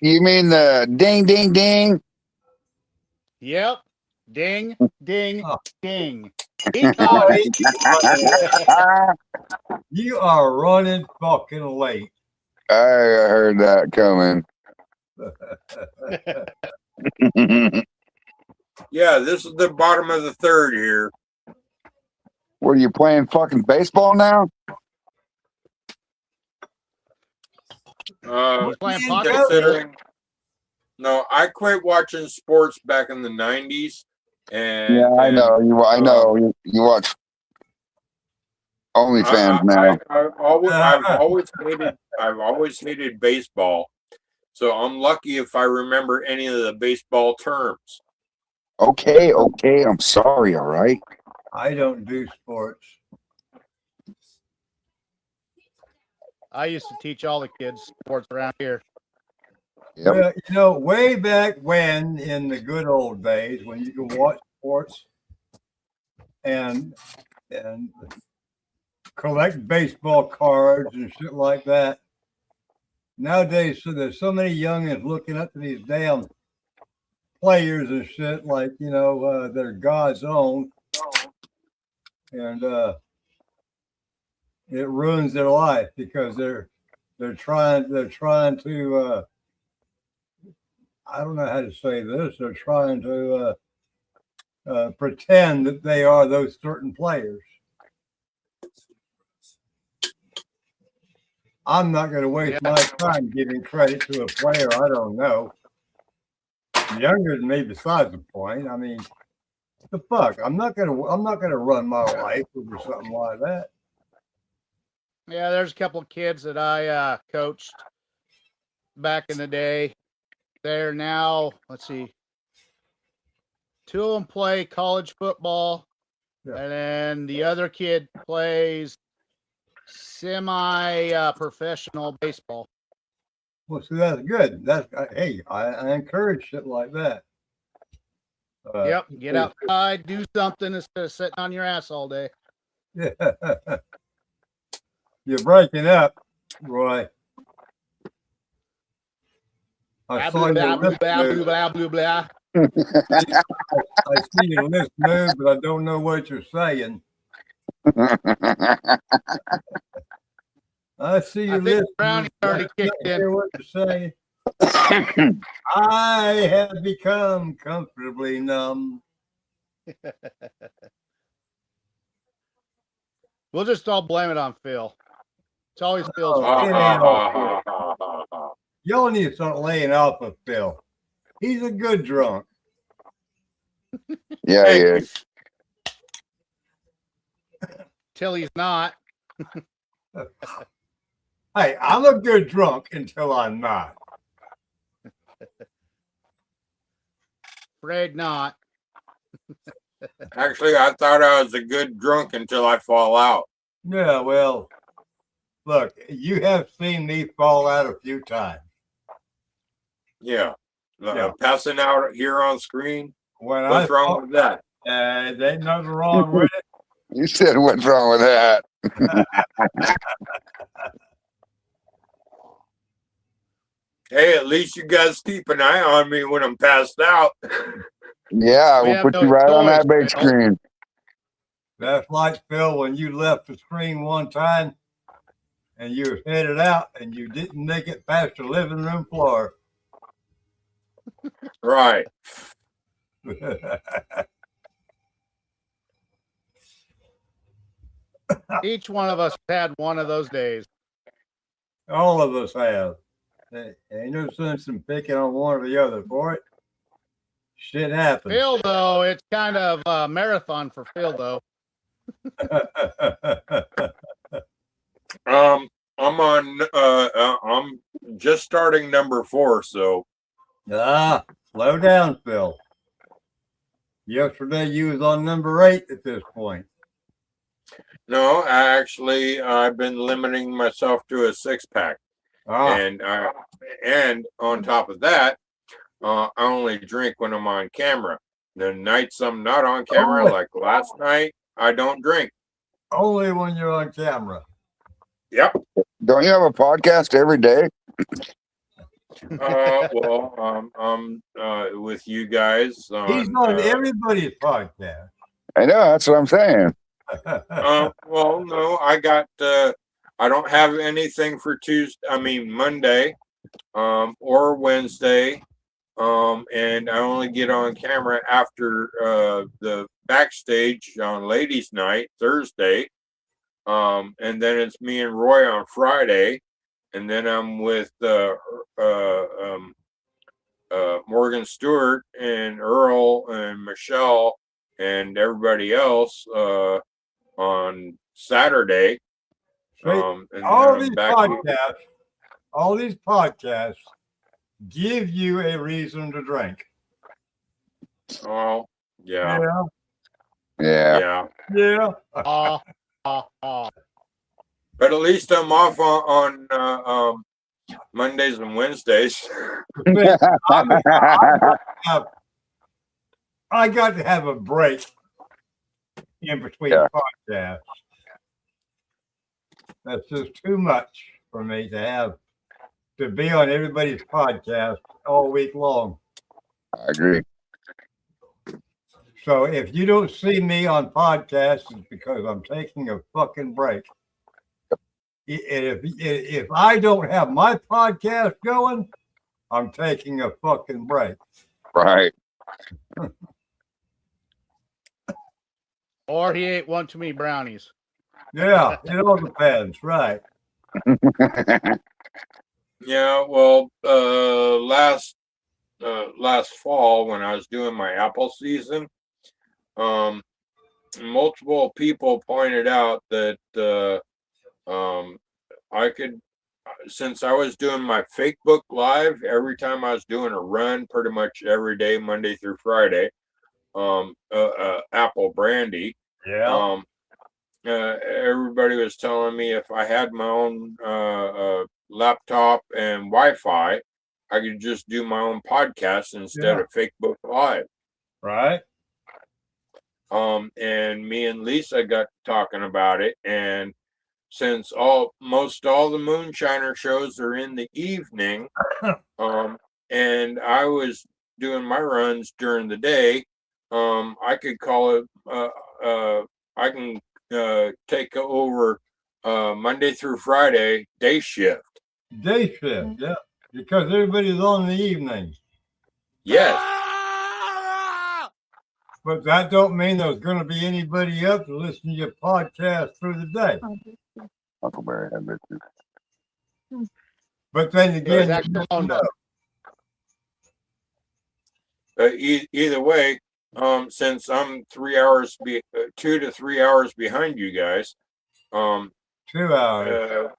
the ding, ding, ding? Yep. Ding, ding, Oh. ding. He caught it. You are running fucking late. I heard that coming. Yeah, this is the bottom of the third here. What are you playing fucking baseball now? He's playing pocket. Considering, no, I quit watching sports back in the 90s. And Yeah, I know. I know. You watch OnlyFans now. I've always hated baseball. So I'm lucky if I remember any of the baseball terms. Okay. I'm sorry. All right. I don't do sports. I used to teach all the kids sports around here. Yep. Well, you know, way back when, in the good old days, when you could watch sports and collect baseball cards and shit like that. Nowadays, so there's so many youngins looking up to these damn players and shit, like, you know, they're God's own, and it ruins their life because they're trying to I don't know how to say this. They're trying to pretend that they are those certain players. I'm not going to waste my time giving credit to a player I don't know. Younger than me, besides the point. I mean, what the fuck? I'm not gonna run my life over something like that. Yeah, there's a couple of kids that I coached back in the day. They're now, let's see, 2 of them play college football, and then the other kid plays semi-professional baseball. Well, see, that's good. Hey, I encourage shit like that. Yep, get outside, do something instead of sitting on your ass all day. Yeah. You're breaking up, Roy. I saw your lip move. I see your lips move, but I don't know what you're saying. I see your lips. Brownie already kicked in. Hear what you're saying. I have become comfortably numb. We'll just all blame it on Phil. It's always Phil's fault. Y'all need to start laying off of Phil. He's a good drunk. Yeah, he is. Till he's not. Hey, I'm a good drunk until I'm not. Afraid not. Actually, I thought I was a good drunk until I fall out. Yeah, well, look, you have seen me fall out a few times. Yeah. Passing out here on screen. What's wrong with that? There ain't nothing wrong with it. You said, what's wrong with that? Hey, at least you guys keep an eye on me when I'm passed out. Yeah, We we'll have put you no right on that choice, big Phil. screen. That's like, Phil, when you left the screen one time and you were headed out and you didn't make it past the living room floor. Right. Each one of us had one of those days. All of us have. Ain't no sense in picking on one or the other for it. Shit happens. Phil, though, it's kind of a marathon for Phil, though. I'm just starting number 4, so Slow down, Phil. Yesterday you was on number 8 at this point. no, I've been limiting myself to a 6-pack. And on top of that, I only drink when I'm on camera. The nights I'm not on camera, like last night, I don't drink. Only when you're on camera. Yep. Don't you have a podcast every day? Well, I'm with you guys. He's on everybody's podcast. I know, that's what I'm saying. Well, no, I don't have anything for Monday, or Wednesday. And I only get on camera after the backstage on ladies' night, Thursday. And then it's me and Roy on Friday. And then I'm with Morgan Stewart and Earl and Michelle and everybody else on Saturday. And all these podcasts give you a reason to drink. Oh, yeah. Yeah. But at least I'm off on Mondays and Wednesdays. I got to have a break in between podcasts. That's just too much for me to be on everybody's podcast all week long. I agree. So if you don't see me on podcasts, it's because I'm taking a fucking break. If I don't have my podcast going, I'm taking a fucking break. Right. Or he ate one too many brownies. Yeah, it all depends, right? Yeah, well, last fall when I was doing my apple season, multiple people pointed out that I could, since I was doing my fake book live every time I was doing a run, pretty much every day, Monday through Friday, apple brandy. Yeah. Everybody was telling me if I had my own laptop and Wi-Fi, I could just do my own podcast instead of fake book live. Right. And me and Lisa got talking about it, and since most all the moonshiner shows are in the evening, and I was doing my runs during the day, I could call it. I can take over Monday through Friday day shift. Day shift, yeah, because everybody's on the evening. Yes. But that don't mean there's going to be anybody else to listen to your podcast through the day. Huckleberry had bitches. But then again, either way, since I'm 2 to 3 hours behind you guys, 2 hours.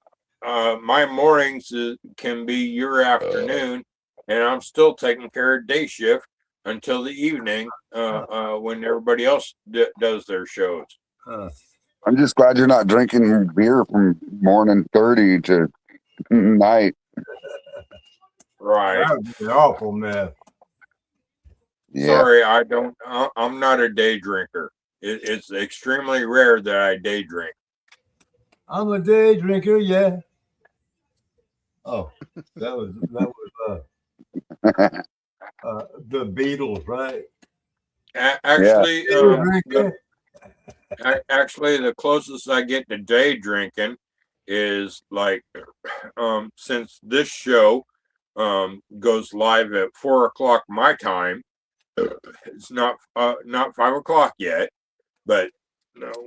My mornings can be your afternoon, and I'm still taking care of day shift until the evening when everybody else does their shows. I'm just glad you're not drinking beer from morning 30 to night. Right. That would be an awful mess. Yeah. Sorry, I'm not a day drinker. It's extremely rare that I day drink. I'm a day drinker, yeah. Oh, that was the Beatles, right? Actually, Drinking? actually, the closest I get to day drinking is like, since this show goes live at 4 o'clock my time. It's not 5 o'clock yet, but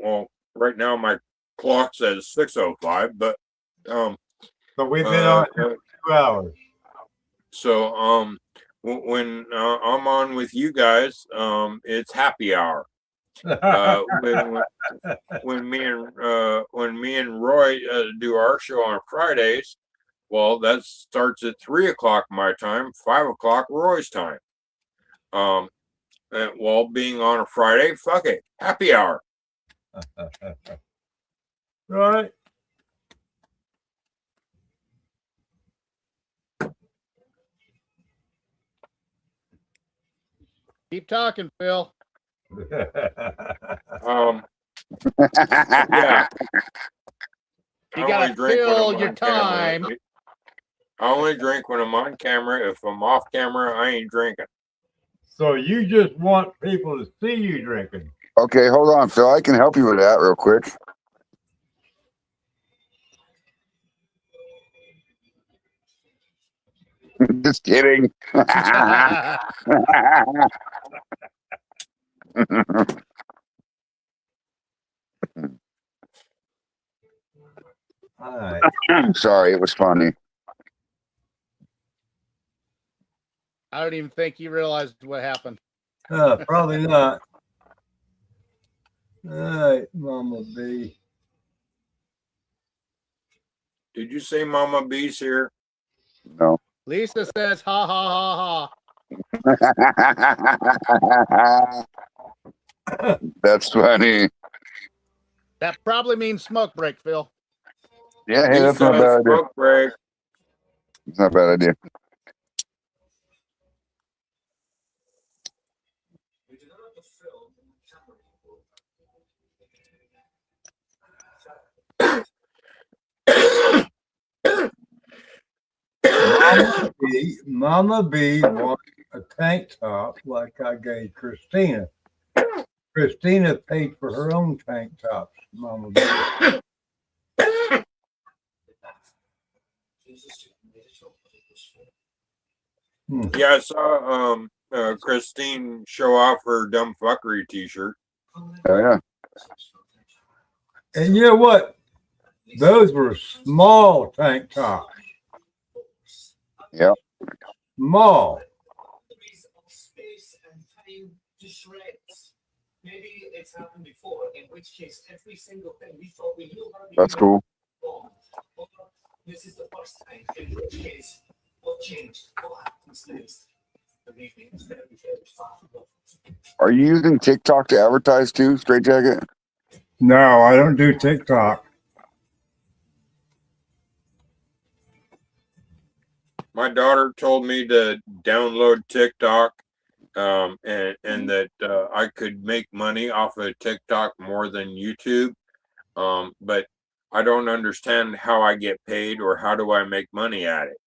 well, right now my clock says 6:05. But So we've been on here for 2 hours. so when I'm on with you guys, it's happy hour. When me and Roy do our show on Fridays, well, that starts at 3 o'clock my time, 5 o'clock Roy's time. And while being on a Friday, fuck it, happy hour. Right. Keep talking, Phil. Yeah. You gotta fill your time. I only drink when I'm on camera. If I'm off camera, I ain't drinking. So you just want people to see you drinking? Okay, hold on, Phil. I can help you with that real quick. Just kidding. All right. Sorry, it was funny. I don't even think you realized what happened. Probably not. All right, Mama B. Did you say Mama B's here? No. Lisa says, ha, ha, ha, That's funny. That probably means smoke break, Phil. Yeah, hey, that's not a bad idea. Smoke break. It's not a bad idea. Mama B wants a tank top like I gave Christina. Christina paid for her own tank tops, Mama B. Yeah, I saw Christine show off her dumb fuckery t-shirt. Oh, yeah. And you know what? Those were small tank tops. Yep. Small. Maybe it's happened before, in which case every single thing we thought we knew how to That's cool. This is the first time, in which case, what changed? What happens next? Believe me, it's very, very far. Are you using TikTok to advertise too, Straight Jacket? No, I don't do TikTok. My daughter told me to download TikTok, and that I could make money off of TikTok more than YouTube. But I don't understand how I get paid or how do I make money at it.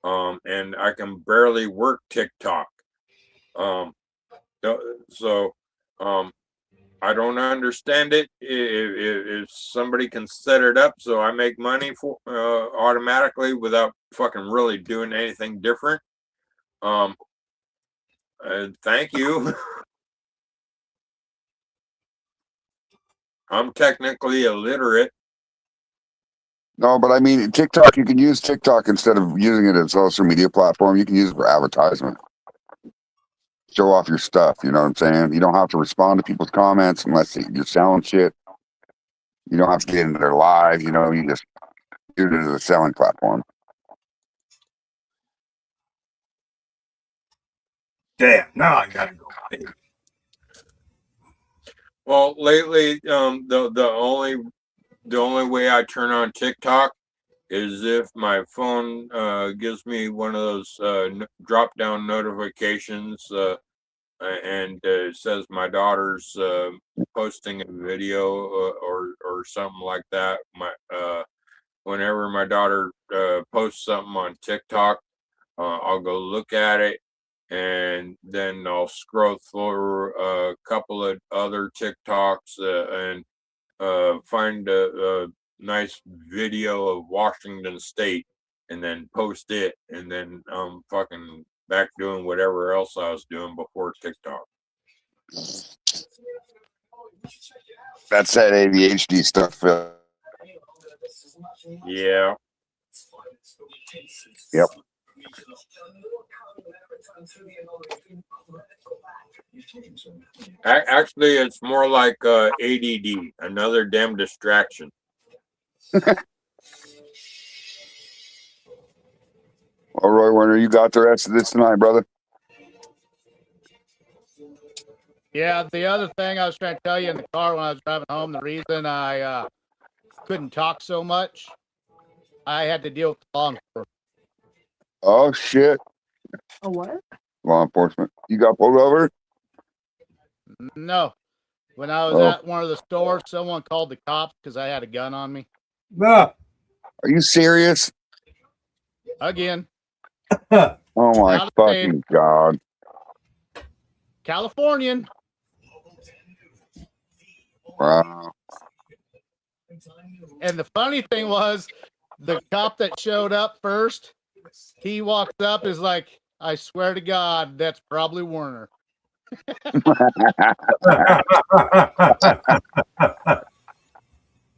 And I can barely work TikTok. So I don't understand it. If somebody can set it up so I make money for automatically without fucking really doing anything different, thank you. I'm technically illiterate. No, but I mean TikTok. You can use TikTok instead of using it as a social media platform. You can use it for advertisement. Show off your stuff. You know what I'm saying? You don't have to respond to people's comments unless you're selling shit. You don't have to get into their live. You know, you just use it as a selling platform. Damn, now I gotta go. Well, lately, the only way I turn on TikTok is if my phone gives me one of those drop down notifications, and it says my daughter's posting a video or something like that. Whenever my daughter posts something on TikTok, I'll go look at it, and then I'll scroll through a couple of other TikToks and find a nice video of Washington State, and then post it, and then I'm fucking back doing whatever else I was doing before TikTok. That's that ADHD stuff, Phil. Yeah. Yep. Actually, it's more like ADD, another damn distraction. Well, Roy Warner, you got the rest of this tonight, brother. Yeah, the other thing I was trying to tell you in the car when I was driving home, the reason I couldn't talk so much, I had to deal with law enforcement. Oh shit! A what? Law enforcement. You got pulled over? No. When I was at one of the stores, someone called the cops because I had a gun on me. No. Are you serious? Again. Oh my Out of fucking god! Californian. Wow. And the funny thing was, the cop that showed up first, he walked up, is like, I swear to God, that's probably Werner.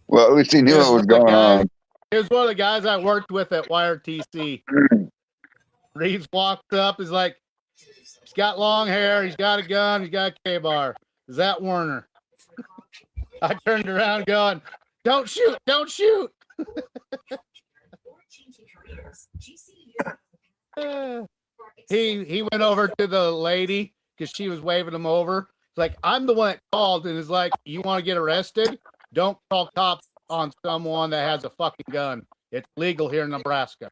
Well, at least he knew what was going on. He was one of the guys I worked with at YRTC. Reeves walked up, is like, he's got long hair, he's got a gun, he's got a K-bar. Is that Werner? I turned around going, don't shoot, don't shoot. He went over to the lady because she was waving him over. It's like, I'm the one that called, and is like, you want to get arrested? Don't call cops on someone that has a fucking gun. It's legal here in Nebraska.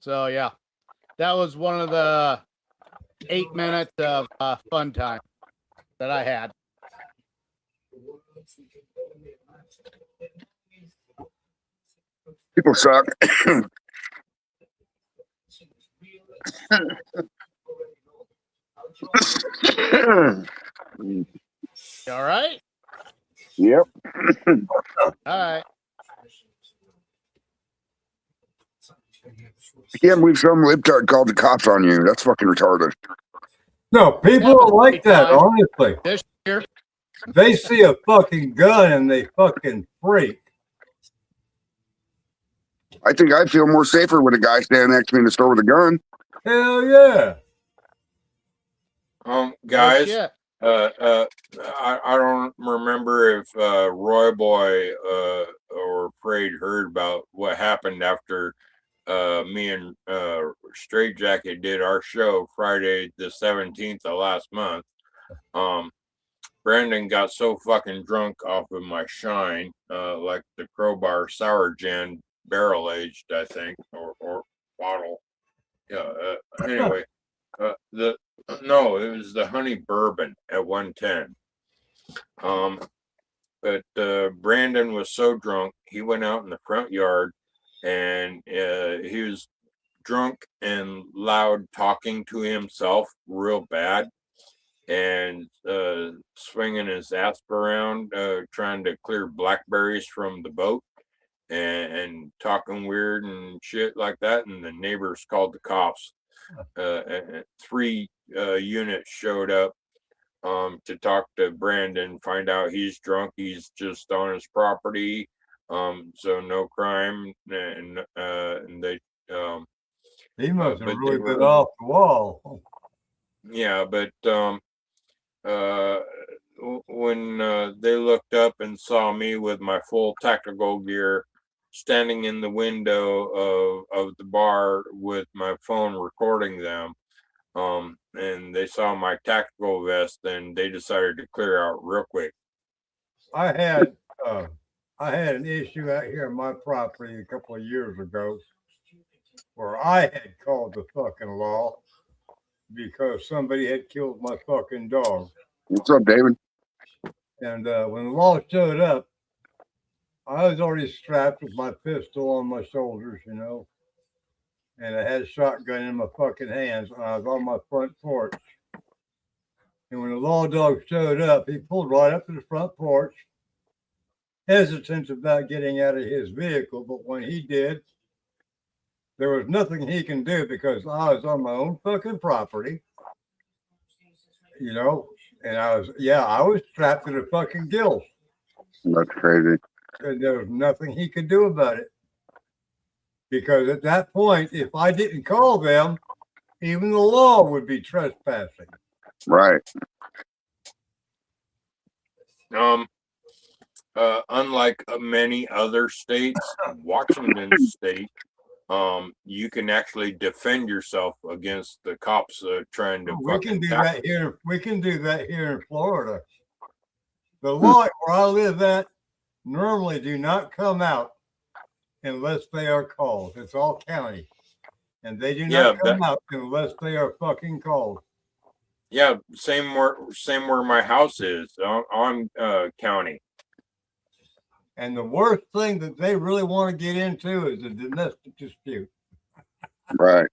So yeah, that was one of the 8 minutes of fun time that I had. People suck. You all right? Yep. All right. I can't believe some libtard called the cops on you. That's fucking retarded. No, people don't like that, honestly. This year. They see a fucking gun and they fucking freak. I think I'd feel more safer with a guy standing next to me in the store with a gun. Hell yeah. Guys, I don't remember if Roy Boy or Fred heard about what happened after me and Straight Jacket did our show Friday the 17th of last month. Brandon got so fucking drunk off of my Shine, like the Crowbar Sour Gin barrel aged, I think, or bottle. Yeah. Anyway, no, it was the honey bourbon at 110. But Brandon was so drunk, he went out in the front yard, and he was drunk and loud, talking to himself real bad, and swinging his asp around, trying to clear blackberries from the boat, and talking weird and shit like that. And the neighbors called the cops. 3 units showed up to talk to Brandon, find out he's drunk, he's just on his property, so no crime, and they he must have really been off the wall. Yeah, but when they looked up and saw me with my full tactical gear, standing in the window of the bar with my phone recording them, and they saw my tactical vest, then they decided to clear out real quick. I had an issue out here on my property a couple of years ago where I had called the fucking law because somebody had killed my fucking dog. What's up, David? And when the law showed up, I was already strapped with my pistol on my shoulders, you know, and I had a shotgun in my fucking hands, and I was on my front porch. And when the law dog showed up, he pulled right up to the front porch, hesitant about getting out of his vehicle. But when he did, there was nothing he can do because I was on my own fucking property, you know, and I was strapped to the fucking gills. That's crazy. And there was nothing he could do about it. Because at that point, if I didn't call them, even the law would be trespassing. Right. Unlike many other states, Washington State, you can actually defend yourself against the cops trying to. We can do that here. We can do that here in Florida. The law where I live at normally do not come out unless they are called. It's all county, and they do not come out unless they are fucking called. Yeah, same where my house is on county. And the worst thing that they really want to get into is a domestic dispute. Right.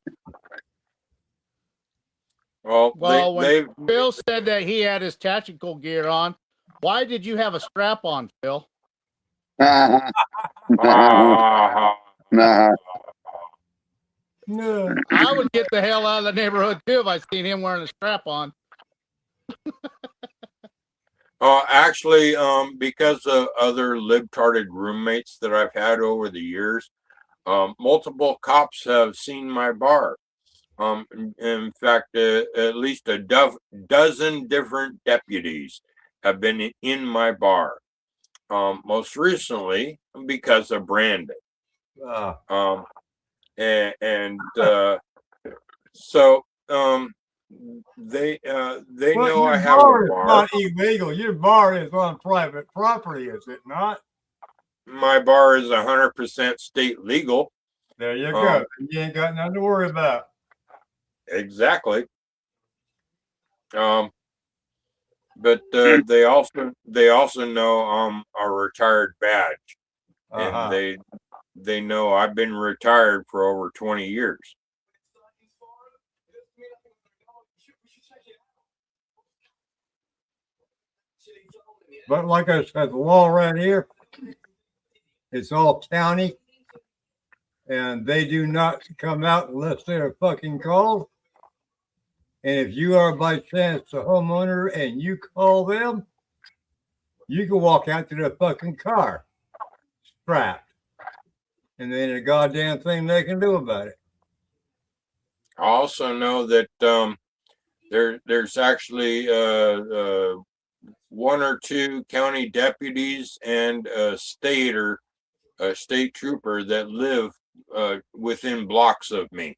Well, when Phil said that he had his tactical gear on, why did you have a strap on, Phil? Nah. No. I would get the hell out of the neighborhood too if I seen him wearing a strap on. Actually, because of other libtarded roommates that I've had over the years, multiple cops have seen my bar. In fact, at least a dozen different deputies have been in my bar. Most recently, because of Brandon. So they know I have a bar. Not illegal. Your bar is on private property, is it not? My bar is 100% state legal. There you go. You ain't got nothing to worry about. Exactly. But they also know I'm a retired badge, and they know I've been retired for over 20 years. But like I said, the law right here, it's all county, and they do not come out unless they're fucking called. And if you are by chance a homeowner and you call them, you can walk out to their fucking car strapped. And there ain't a goddamn thing they can do about it. I also know that there's actually one or two county deputies and a state trooper that live within blocks of me.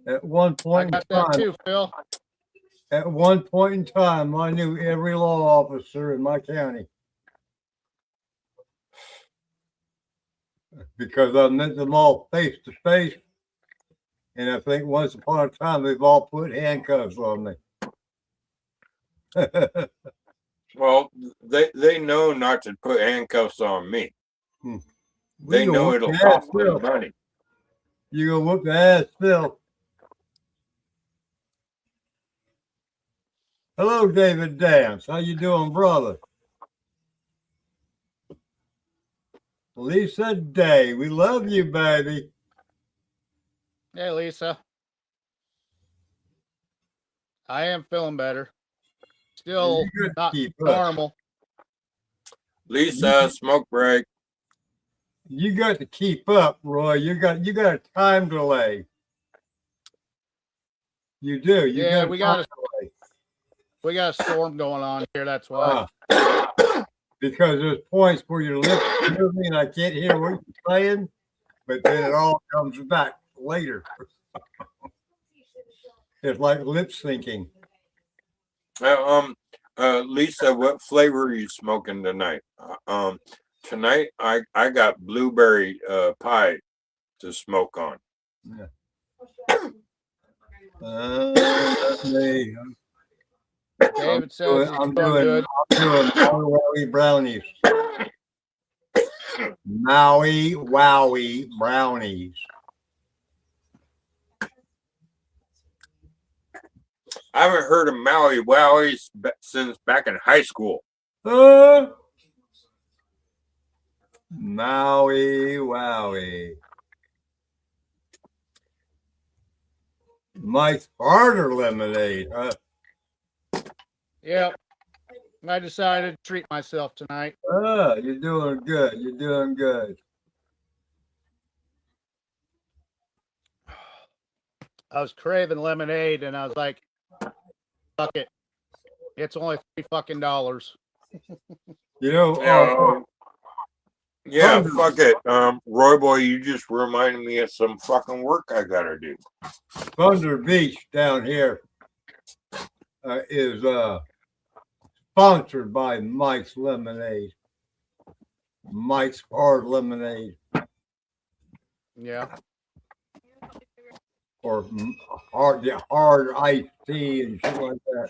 At one point in time, too, Phil. At one point in time, I knew every law officer in my county because I met them all face to face, and I think once upon a time they've all put handcuffs on me. Well, they know not to put handcuffs on me. They know it'll cost them money. You gonna whoop the ass, Phil? Hello, David Dance. How you doing, brother? Lisa Day, we love you, baby. Hey, Lisa. I am feeling better. Still not normal. Lisa, smoke break. You got to keep up, Roy. You got a time delay. You do. We got a storm going on here. That's why. Because there's points where your lips are moving and I can't hear what you're saying, but then it all comes back later. It's like lip syncing. Lisa, what flavor are you smoking tonight? Tonight I got blueberry pie to smoke on. Yeah. David says he's I'm doing doing good. Maui brownies. Maui Wowie brownies. I haven't heard of Maui Wowies since back in high school. Maui Wowie. Mike's harder lemonade, huh? Yep. I decided to treat myself tonight. You're doing good. You're doing good. I was craving lemonade, and I was like, "Fuck it, it's only $3 fucking." You know, Yeah, fuck it. Roy Boy, you just reminded me of some fucking work I gotta do. Thunder Beach down here is sponsored by Mike's Lemonade. Mike's Hard Lemonade. Yeah. Or hard iced tea and shit like that.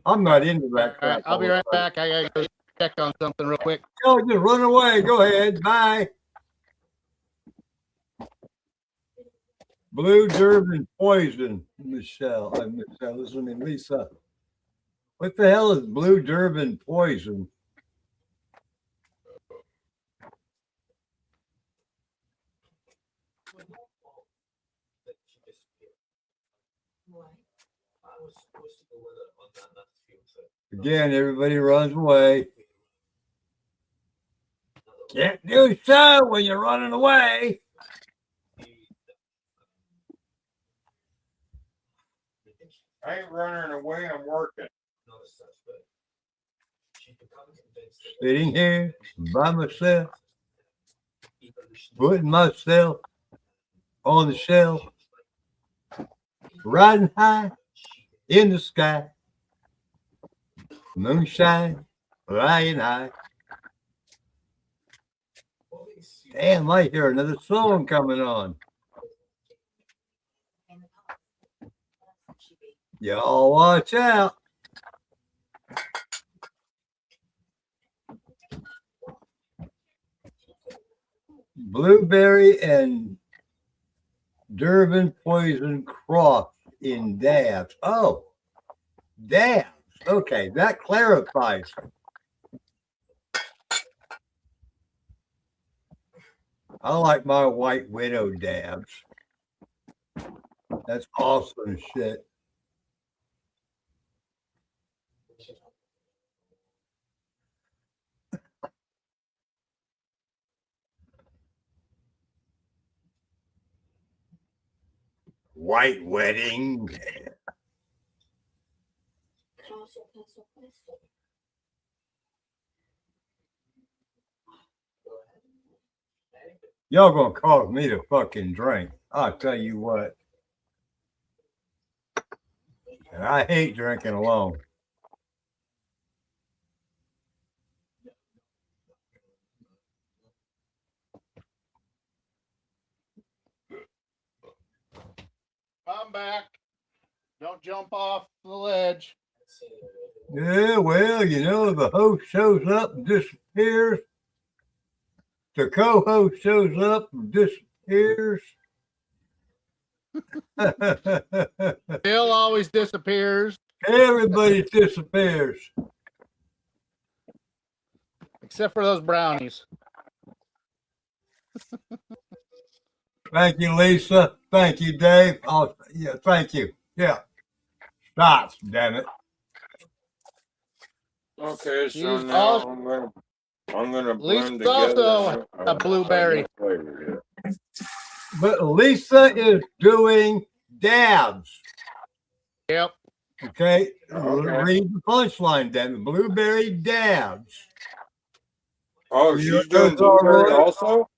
I'm not into that All crap. right, I'll be right back. I gotta go check on something real quick. Oh, just run away. Go ahead. Bye. Blue Durban Poison, Michelle. Listen to me, Lisa. What the hell is Blue Durban Poison? Again, everybody runs away. Can't do so when you're running away. I ain't running away, I'm working. Sitting here by myself, putting myself on the shelf, riding high in the sky, moonshine flying high. Damn, I hear another song coming on. Y'all watch out. Blueberry and Durban Poison cross in dabs. Oh, dabs. Okay, that clarifies. I like my White Widow dabs. That's awesome shit. White wedding. Y'all gonna cause me to fucking drink. I'll tell you what. And I hate drinking alone. I'm back. Don't jump off the ledge. Yeah, well, you know, the host shows up and disappears. The co-host shows up and disappears. Bill always disappears. Everybody disappears. Except for those brownies. Thank you, Lisa. Thank you, Dave. Yeah, thank you. Yeah. Stop, damn it. Okay, so She's now also, I'm gonna Lisa's blend together also a blueberry. flavor, yeah. But Lisa is doing dabs. Yep. Okay. Okay. Read the punchline, damn it. Blueberry dabs. Oh, You she's know doing those are, blueberry Roy? also?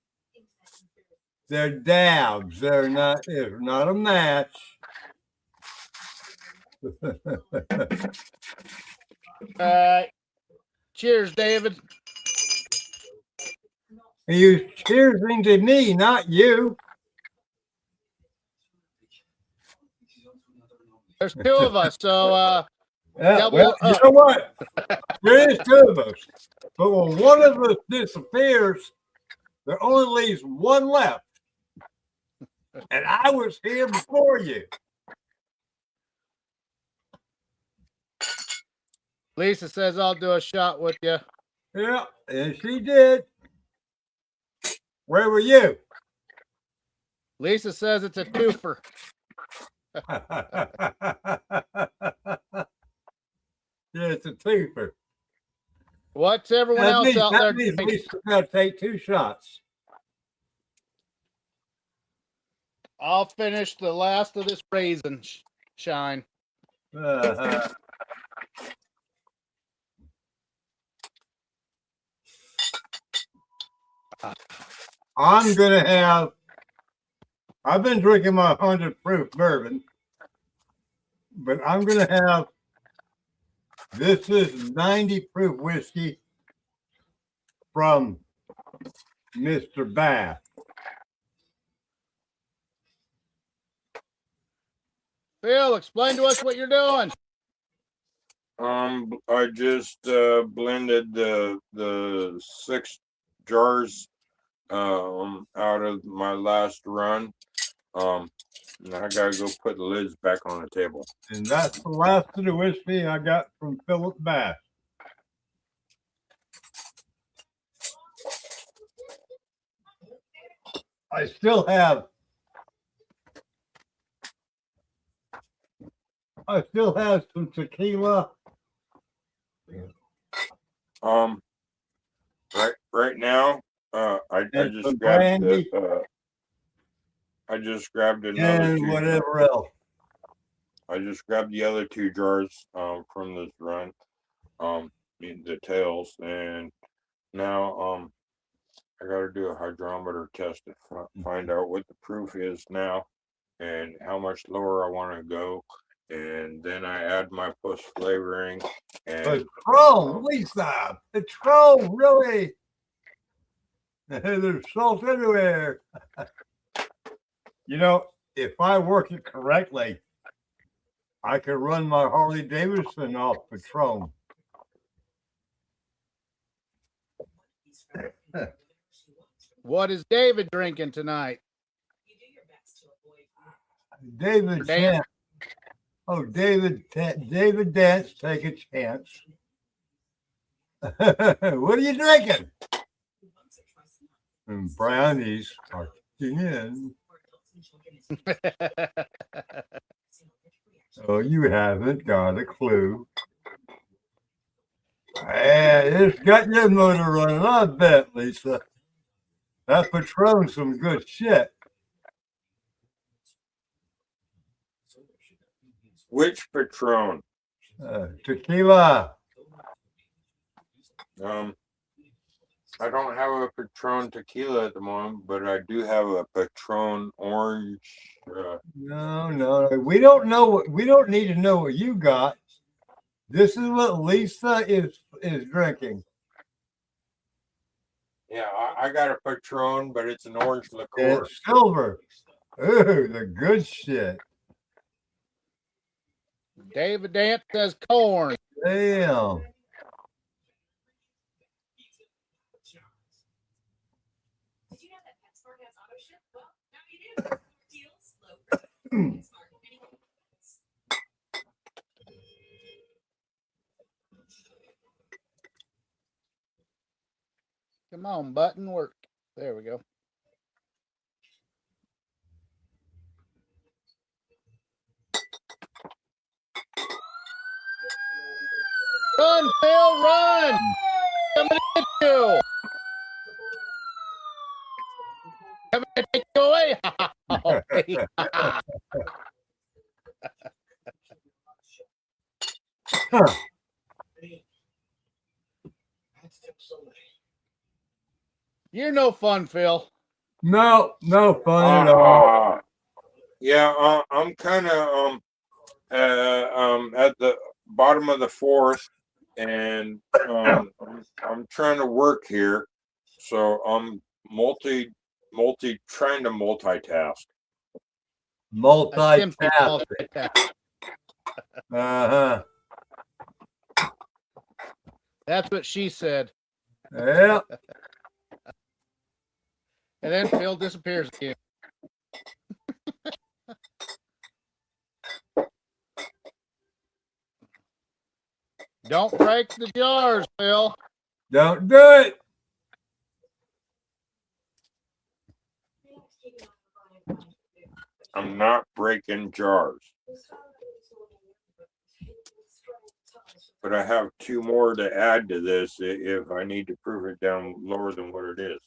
They're dabs. They're not. It's not a match. Cheers, David. You cheersing to me, not you. There's two of us, so Yeah, Double well, you up. know what? There is two of us. But when one of us disappears, there only leaves one left. And I was here before you. Lisa says I'll do a shot with you. Yeah, and she did. Where were you? Lisa says it's a twofer. Yeah, it's a twofer. What's everyone else out there That means drinking? Lisa's got to take 2 shots. I'll finish the last of this raisin shine. Uh-huh. I'm going to have, I've been drinking my 100 proof bourbon, but I'm going to have, this is 90 proof whiskey from Mr. Bath. Phil, explain to us what you're doing. I just blended the 6 jars out of my last run. And I gotta go put the lids back on the table. And that's the last of the whiskey I got from Philip Bath. I still have some tequila. Right now, I And just some grabbed brandy. I just grabbed another And 2 whatever else. I just grabbed the other 2 jars from this run, the tails, and now I got to do a hydrometer test to find out what the proof is now and how much lower I want to go, and then I add my post flavoring and Patron, Lisa, Patron, really? There's salt everywhere. You know, if I work it correctly, I could run my Harley Davidson off Patron. What is David drinking tonight? David Dan? Dance. Oh, David Dance, take a chance. What are you drinking? And brownies are kicking in. Oh, you haven't got a clue. Yeah, it's got your motor running, I bet, Lisa. That Patron's some good shit. which Patron? Tequila. I don't have a Patron tequila at the moment, but I do have a Patron orange. No, we don't know. We don't need to know what you got. This is what Lisa is drinking. Yeah, I got a Patron, but it's an orange liqueur. It's silver. Ooh, the good shit. David Dance says corn. Damn. Did you know that PetSmart has auto ship? Well, now you do. Deals, low prices, PetSmart, anything. Come on, button work. There we go. Run, Phil, run! Coming to get you. Coming to take you away. Oh, hey. Huh. You're no fun, Phil. No fun at all. Yeah, I'm kind of at the bottom of the 4th, and I'm trying to work here, so I'm trying to multitask. Multitask. Uh-huh. That's what she said. Yeah. And then Phil disappears again. Don't break the jars, Phil. Don't do it. I'm not breaking jars. But I have 2 more to add to this if I need to prove it down lower than what it is.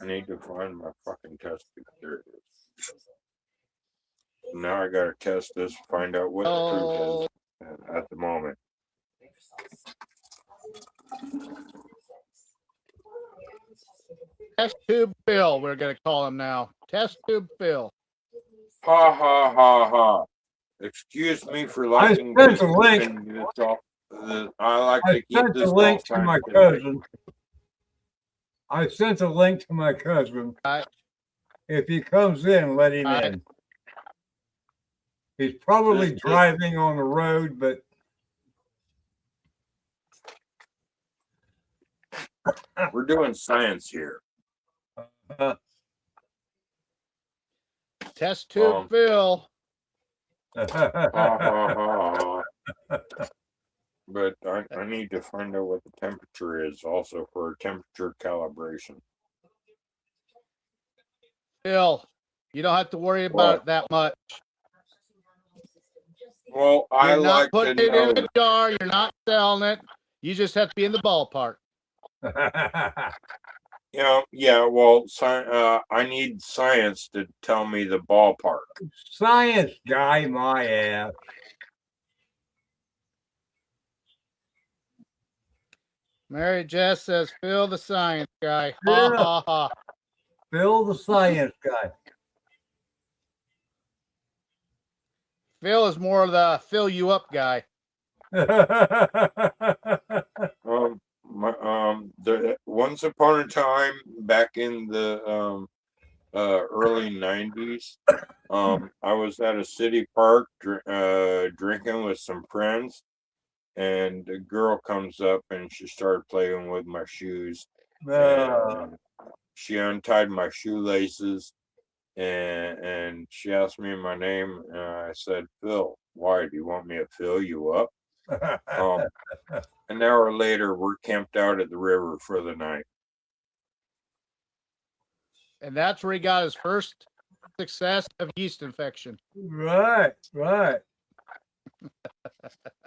I need to find my fucking test tube. There it is. Now I gotta test this, find out what the proof is at the moment. Test tube Phil, we're gonna call him now. Test tube Phil. Ha ha ha ha. Excuse me for liking sent this. a link. I like I to keep sent this a link all to my scientific. cousin. I sent a link to my cousin. Right. If he comes in, let him Right. in. He's probably This- driving on the road, but We're doing science here. Test tube Phil. Ha ha ha. But I need to find out what the temperature is also for temperature calibration. Phil, you don't have to worry about What? it that much. Well, I You're not like to putting it know. in a jar. You're not selling it. You just have to be in the ballpark. Yeah. Well, I need science to tell me the ballpark. Science guy, my ass. Mary Jess says, Phil the science guy. Ha Yeah. ha ha. Phil the science guy. Phil is more of the fill you up guy. Once upon a time, back in the early '90s, I was at a city park drinking with some friends, and a girl comes up and she started playing with my shoes. And she untied my shoelaces, and she asked me my name. And I said, Phil. Why? Do you want me to fill you up? An hour later, we're camped out at the river for the night. And that's where he got his first success of yeast infection. Right.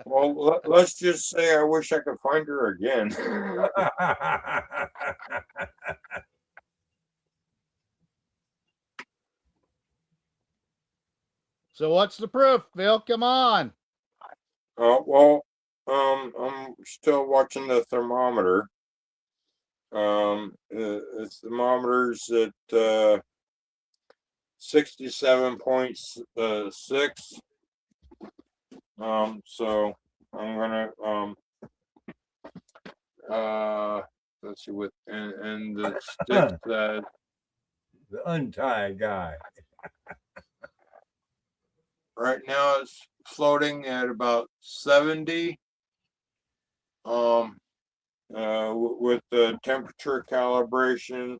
Well, let's just say I wish I could find her again. So what's the proof, Phil? Come on. Well, I'm still watching the thermometer. The thermometer's at 67.6. So I'm gonna let's see what and the stick that The untied guy. right now it's floating at about 70. With the temperature calibration,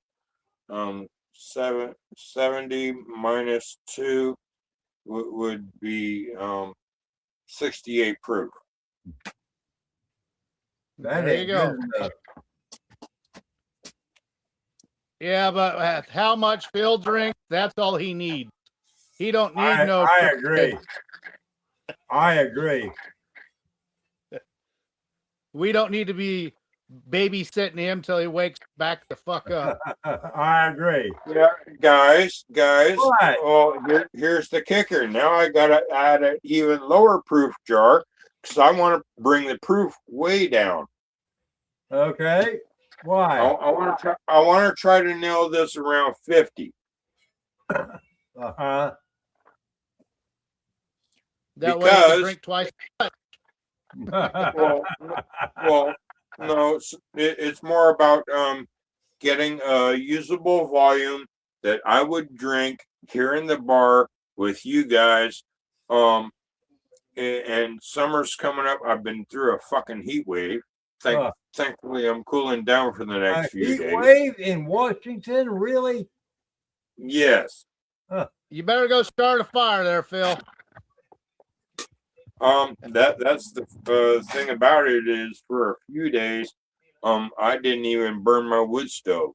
70 minus 2 would be 68 proof. That There you ain't go. good enough. Yeah, but how much Phil drinks, that's all he needs. He don't need no. I agree. I agree. We don't need to be babysitting him till he wakes back the fuck up. I agree. Yeah, guys. What? Well, here's the kicker. Now I gotta add an even lower proof jar because I want to bring the proof way down. Okay. Why? I want to try to nail this around 50. Uh-huh. That way you Because- can drink twice. Well, no, it's more about getting a usable volume that I would drink here in the bar with you guys. And summer's coming up. I've been through a fucking heat wave. thankfully, I'm cooling down for the A next few heat days. wave in Washington, really? Yes. You better go start a fire there, Phil. That's the thing about it is for a few days, I didn't even burn my wood stove.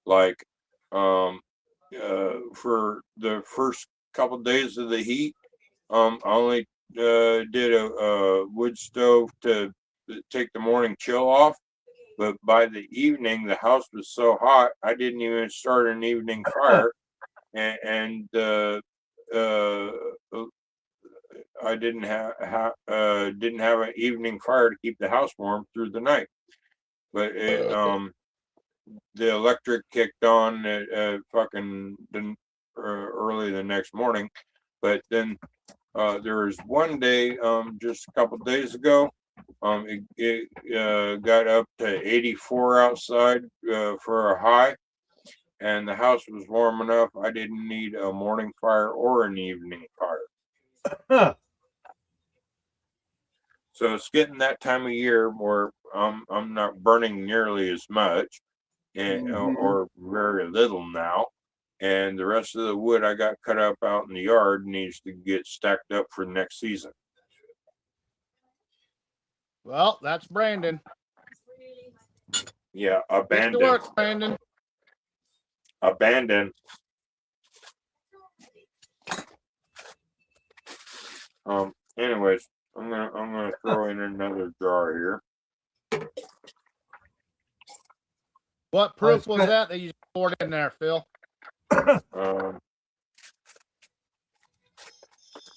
Like, for the first couple days of the heat, I only did a wood stove to take the morning chill off. But by the evening, the house was so hot, I didn't even start an evening fire, and I didn't have an evening fire to keep the house warm through the night. But the electric kicked on fucking early the next morning. But then there was one day just a couple days ago. It got up to 84 outside for a high, and the house was warm enough. I didn't need a morning fire or an evening fire. So it's getting that time of year where I'm not burning nearly as much, or very little now. And the rest of the wood I got cut up out in the yard needs to get stacked up for next season. Well, that's Brandon. Yeah, Get abandoned. to work, Brandon. Abandoned. Anyways, I'm gonna throw in another jar here. What proof was that you poured in there, Phil?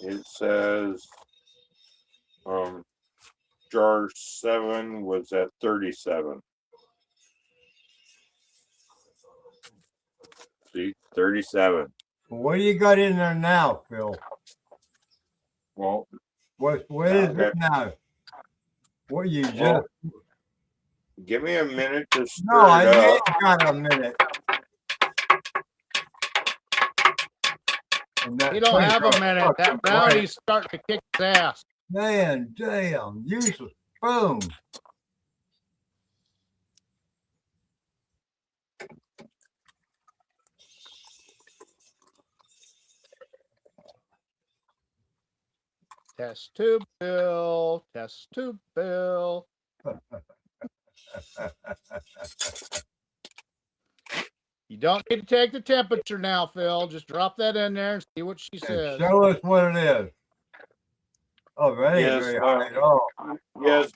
It says jar 7 was at 37. See, 37. What do you got in there now, Phil? Well, what is it now? What you just? Give me a minute to stir No, I it ain't up. got a minute. You don't have a minute. That brownie's starting to kick his ass. Man, damn, useless. Boom. Test tube, Bill. Test tube, Bill. You don't need to take the temperature now, Phil. Just drop that in there and see what she says. Show us what it is. Oh, that ain't very high at all.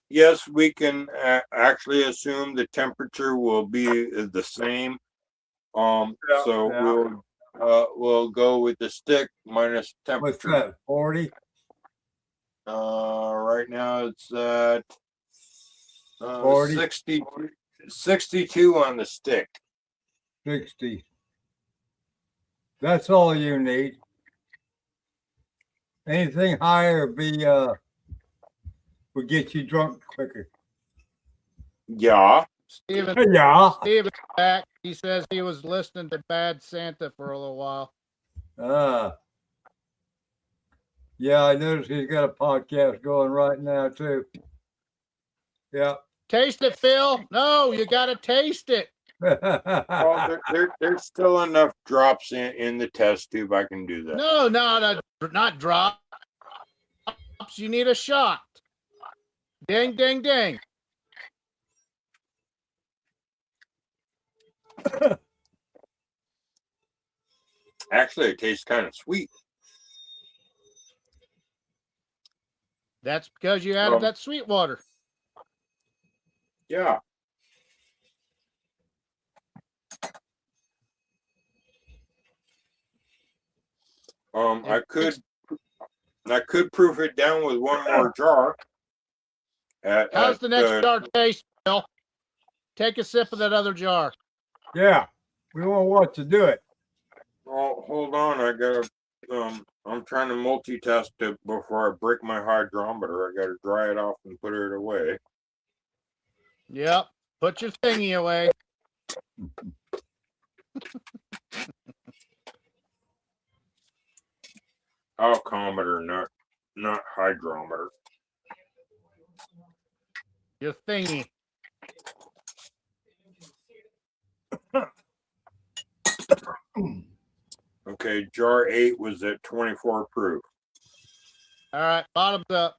Yes, we can actually assume the temperature will be the same. We'll go with the stick minus temperature. What's that? 40. Right now it's at 40? 62 on the stick. 60. That's all you need. Anything higher would get you drunk quicker. Yeah. Steven's back. He says he was listening to Bad Santa for a little while. Yeah, I noticed he's got a podcast going right now too. Yeah. Taste it, Phil. No, you got to taste it. Well, there's still enough drops in the test tube. I can do that. No, not drops. You need a shot. Ding, ding, ding. Actually, it tastes kind of sweet. That's because you added that sweet water. Yeah. I could proof it down with one more jar. How's the next jar taste, Bill? Take a sip of that other jar. Yeah, we won't want to do it. Well, hold on. I gotta. I'm trying to multitask it before I break my hydrometer. I gotta dry it off and put it away. Yep. Put your thingy away. Alcometer, not hydrometer. Your thingy. Okay, jar 8 was at 24 proof. All right, bottoms up.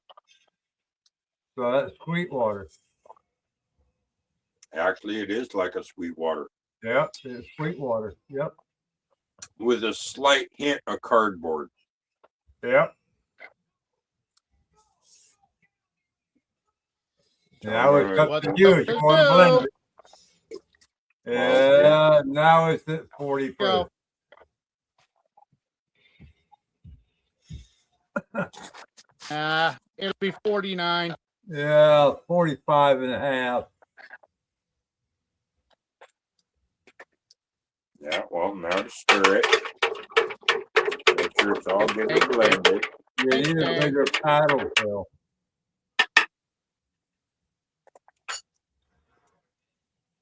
So that's Sweetwater. Actually, it is like a Sweetwater Yep, it's Sweetwater. Yep. with a slight hint of cardboard. Yep. Now it's up What to the you fuck if you is want to blend it. Okay. Yeah, now it's at 40 proof. It'll be 49. Yeah, 45 and a half. Yeah, well, now to stir it. Make sure it's all good and blended. You need a bigger paddle, Phil.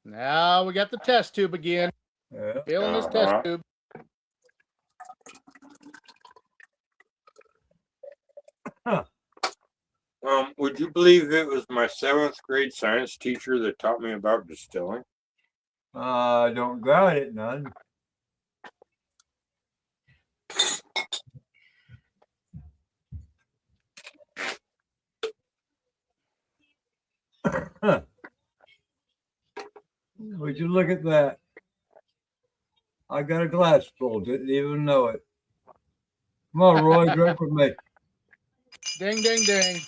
Now we got the test tube again. Yeah. Filling this test tube. Would you believe it was my 7th grade science teacher that taught me about distilling? I don't doubt it none. Would you look at that? I got a glass full, didn't even know it. Come on, Roy, drink with me. Ding, ding, ding.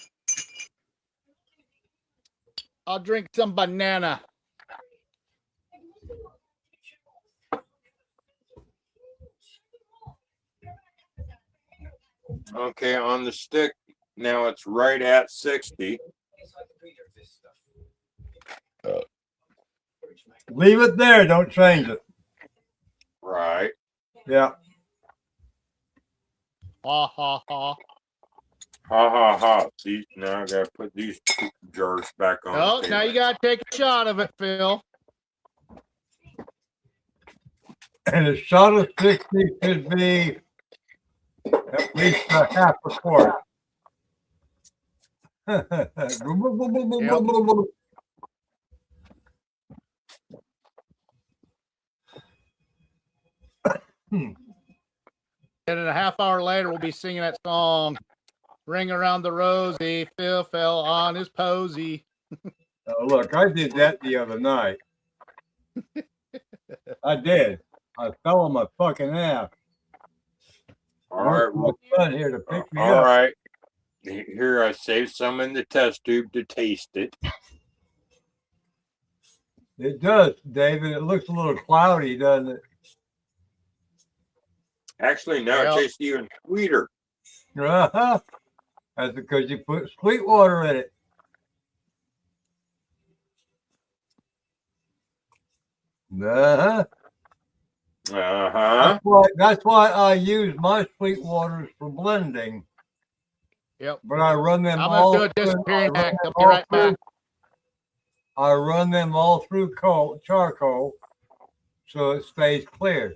I'll drink some banana. Okay, on the stick, now it's right at 60. Leave it there, don't change it. Right. Yeah. Ha, ha, ha. Ha ha ha. See, now I gotta put these jars back on. Oh, now you gotta take a shot of it, Phil. And a shot of 60 should be at least a half a quart. And a half hour later, we'll be singing that song, Ring Around the Rosie, Phil fell on his posy. Look, I did that the other night. I did. I fell on my fucking ass. All right. My son here to pick me All up. right. Here, I saved some in the test tube to taste it. It does, David. It looks a little cloudy, doesn't it? Actually, now it tastes even sweeter. Uh-huh. That's because you put Sweetwater in it. Uh-huh. Uh-huh. That's why I use my Sweetwaters for blending. Yep. But I run them I'm all gonna do a disappearing act. I'll be right back. I run them all through charcoal so it stays clear.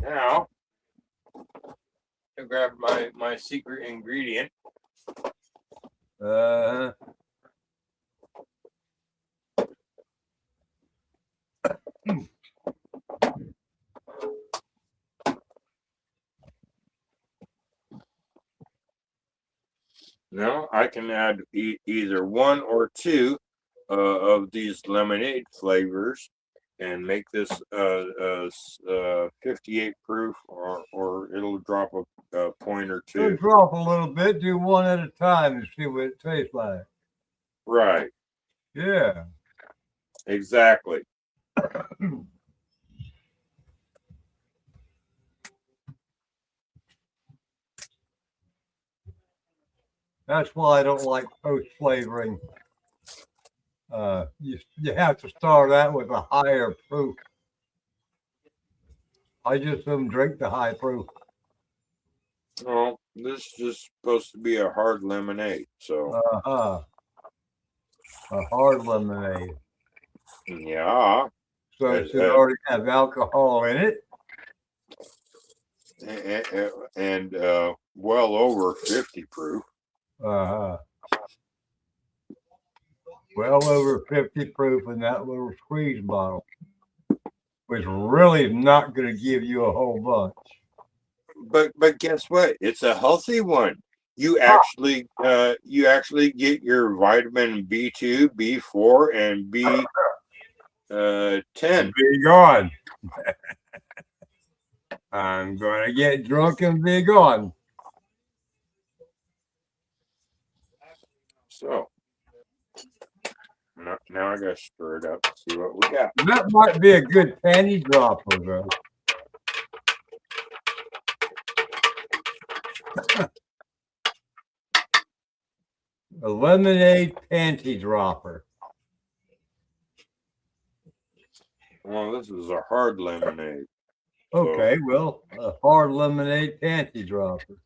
Now, I grab my secret ingredient. Now I can add either 1 or 2 of these lemonade flavors and make this 58 proof, or it'll drop a point or 2. It'll drop a little bit. Do one at a time and see what it tastes like. Right. Yeah. Exactly. That's why I don't like post flavoring. You have to start out with a higher proof. I just don't drink the high proof. Well, this is just supposed to be a hard lemonade, so. A hard lemonade. Yeah. So it should already have alcohol in it. And well over 50 proof. Uh, well over 50 proof in that little squeeze bottle, which really is not going to give you a whole bunch. But guess what? It's a healthy one. You actually get your vitamin B2, B4, and B10. Be gone. I'm going to get drunk and be gone. So now I gotta stir it up and see what we got. That might be a good panty dropper, though. A lemonade panty dropper. Well, this is a hard lemonade. Okay, well, a hard lemonade panty dropper.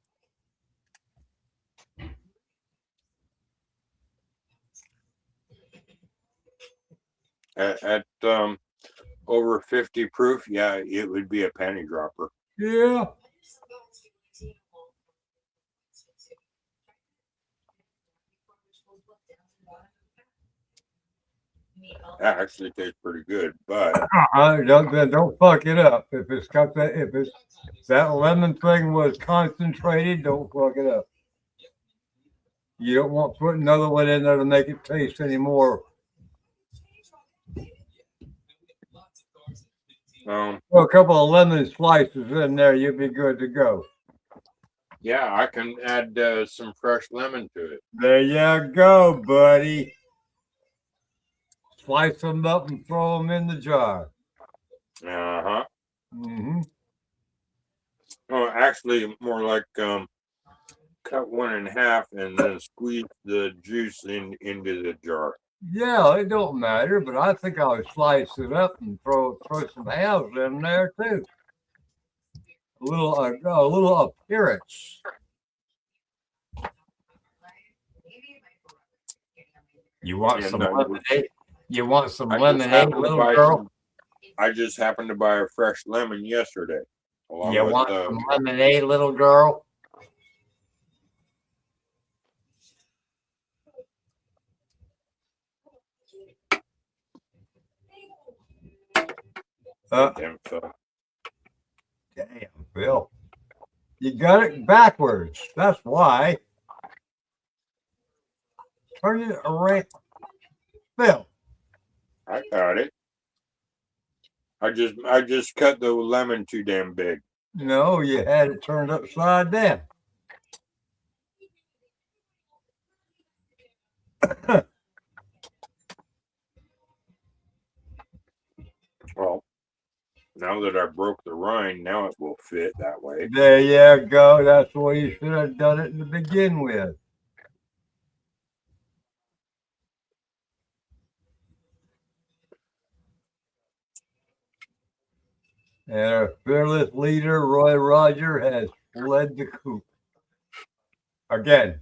At over 50 proof, yeah, it would be a panty dropper. Yeah. That actually tastes pretty good, but Don't fuck it up. If it's got that, if it's that lemon thing was concentrated, don't fuck it up. You don't want to put another one in there to make it taste any more. Well, a couple of lemon slices in there, you'll be good to go. Yeah, I can add some fresh lemon to it. There you go, buddy. Slice them up and throw them in the jar. Uh-huh. Mm-hmm. Oh, actually, more like cut one in half and then squeeze the juice into the jar. Yeah, it don't matter, but I think I would slice it up and throw some halves in there too. A little appearance. You want some lemonade? You want some lemonade, little girl? I just happened to buy a fresh lemon yesterday. You want some lemonade, little girl? Damn, Phil. Damn, Bill. You got it backwards. That's why. Turn it around. Bill. I got it. I just cut the lemon too damn big. No, you had it turned upside down. Well, now that I broke the rind, now it will fit that way. There you go. That's the way you should have done it to begin with. And our fearless leader, Roy Roger, has fled the coop. Again.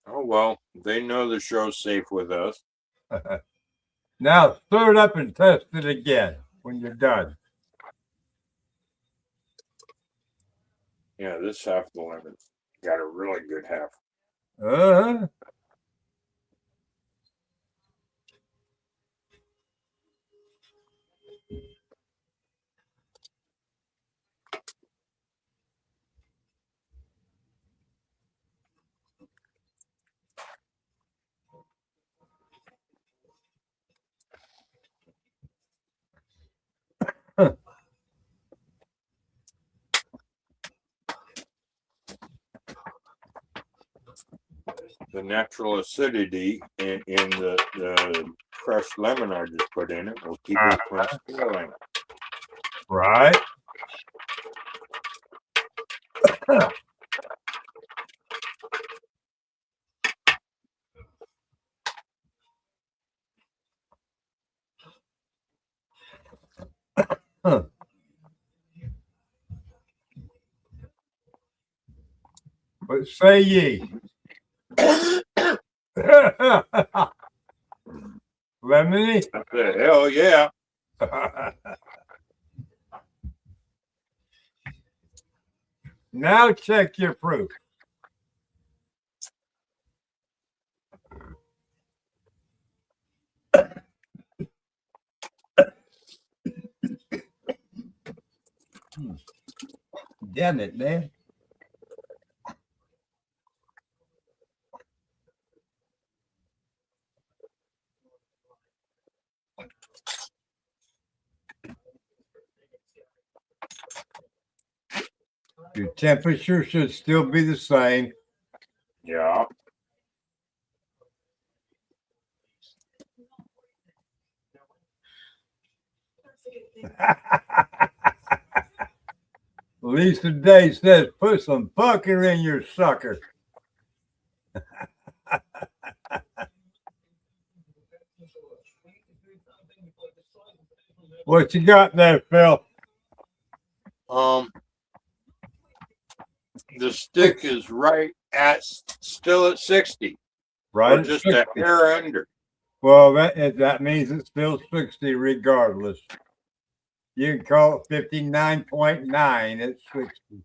Oh well, they know the show's safe with us. Now stir it up and test it again when you're done. Yeah, this half the lemon got a really good half. Uh-huh. The natural acidity in the crushed lemon I just put in it will keep it from spoiling. Right. What say ye? Lemony? The hell yeah. Now check your proof. Damn it, man. Your temperature should still be the same. Yeah. Lisa Day says, put some pucker in your sucker. What you got there, Phil? The stick is right at still at 60, Right or at just 60. a hair under. Well, that means it's still 60 regardless. You can call it 59.9 at 60.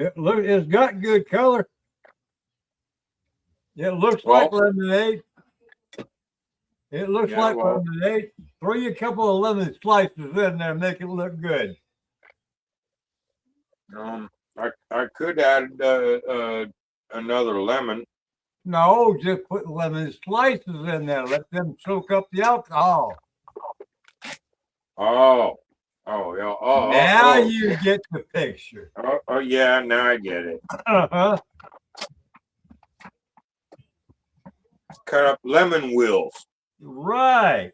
It's got good color. It looks like lemonade. It looks like lemonade. Throw a couple of lemon slices in there, make it look good. I could add another lemon. No, just put lemon slices in there. Let them soak up the alcohol. Oh, yeah. Now you get the picture. Oh, yeah. Now I get it. Uh-huh. Cut up lemon wheels. Right.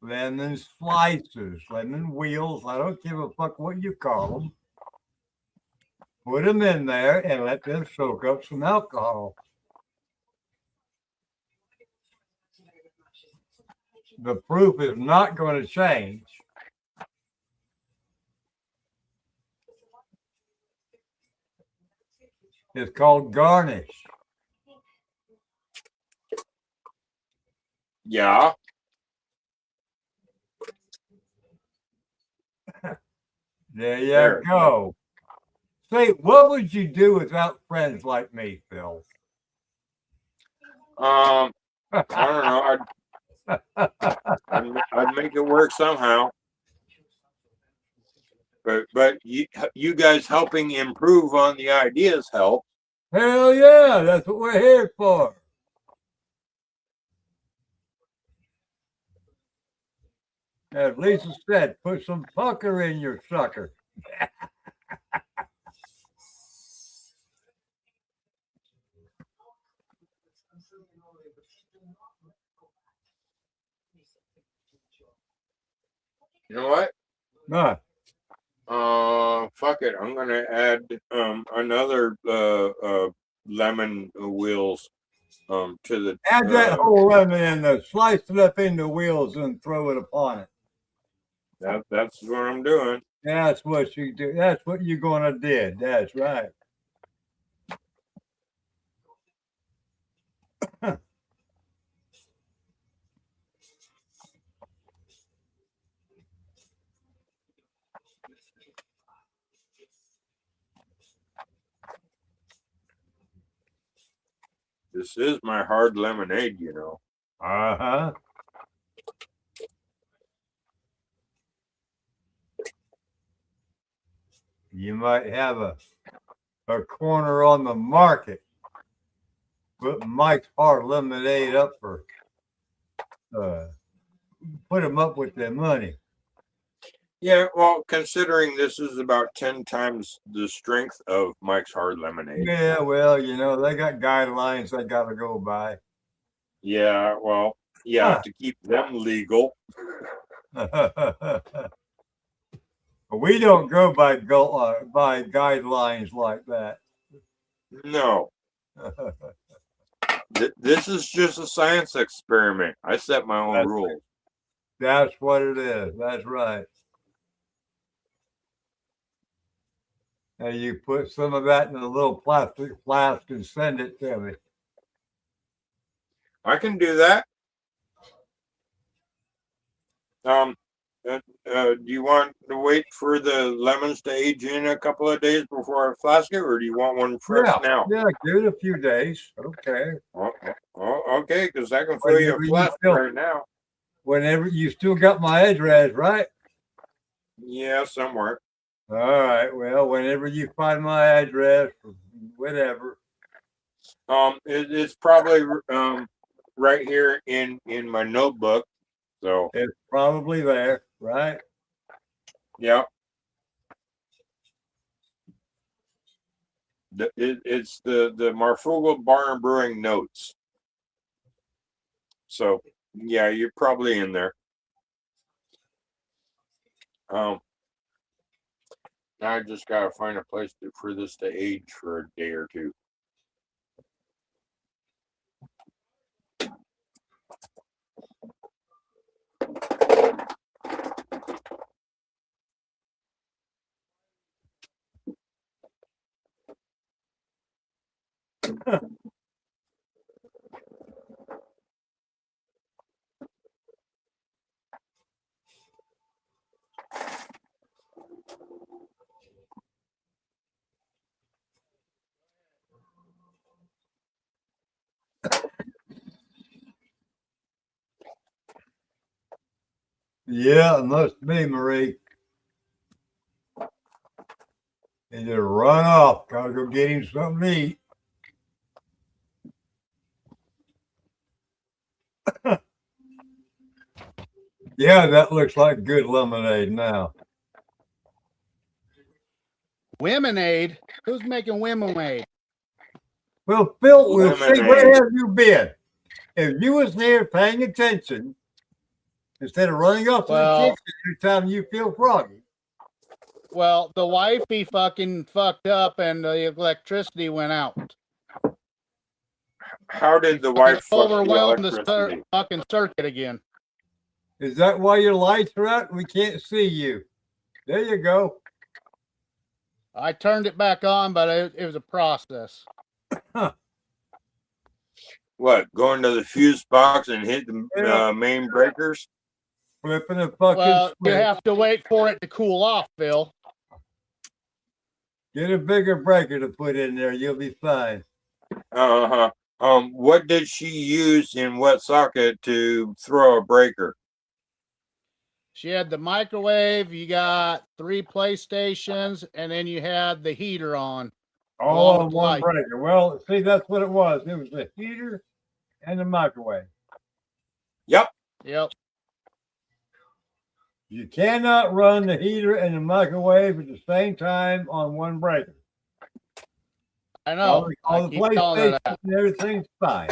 Lemon slices, lemon wheels. I don't give a fuck what you call them. Put them in there and let them soak up some alcohol. The proof is not going to change. It's called garnish. Yeah. There you go. Say, what would you do without friends like me, Phil? I don't know. I'd make it work somehow. But you guys helping improve on the ideas help. Hell yeah, that's what we're here for. As Lisa said, put some pucker in your sucker. You know what? Nah. Fuck it. I'm gonna add another lemon wheels to the. Add that whole lemon in there, slice it up into wheels, and throw it upon it. That's what I'm doing. That's what you do. That's what you're gonna do. That's right. This is my hard lemonade, you know. Uh-huh. You might have a corner on the market. Put Mike's Hard Lemonade up for put him up with their money. Yeah, well, considering this is about 10 times the strength of Mike's Hard Lemonade. Yeah, well, you know, they got guidelines they got to go by. Yeah, well, yeah, to keep them legal. We don't go by guidelines like that. No. This is just a science experiment. I set my own rules. That's what it is. That's right. And you put some of that in a little plastic flask and send it to me. I can do that. Do you want to wait for the lemons to age in a couple of days before I flask it, or do you want one fresh now? Yeah, give it a few days. Okay. Okay, because I can fill you a flask right now. Whenever you still got my address, right? Yeah, somewhere. All right. Well, whenever you find my address, whatever. It's probably right here in my notebook. So it's probably there, right? Yeah. It's the Marfugel Bar and Brewing notes. So yeah, you're probably in there. Now I just gotta find a place for this to age for a day or two. Yeah, it must be, Marie. And just run off. Gotta go get him something to eat. Yeah, that looks like good lemonade now. Womenade? Who's making womenade? Well, Phil, we'll see, where have you been? If you was there paying attention, instead of running off to the kitchen every time you feel froggy. Well, the wifey fucking fucked up and the electricity went out. How did the wife overwhelm the fucking circuit again? Is that why your lights are out? We can't see you. There you go. I turned it back on, but it was a process. Huh. What? Going to the fuse box and hit the main breakers? Flipping a fucking Well, switch. you have to wait for it to cool off, Phil. Get a bigger breaker to put in there. You'll be fine. What did she use in what socket to throw a breaker? She had the microwave, you got 3 PlayStations, and then you had the heater on. All on one breaker. Well, see, that's what it was. It was the heater and the microwave. Yep. You cannot run the heater and the microwave at the same time on one breaker. I know. All the PlayStation and everything's fine.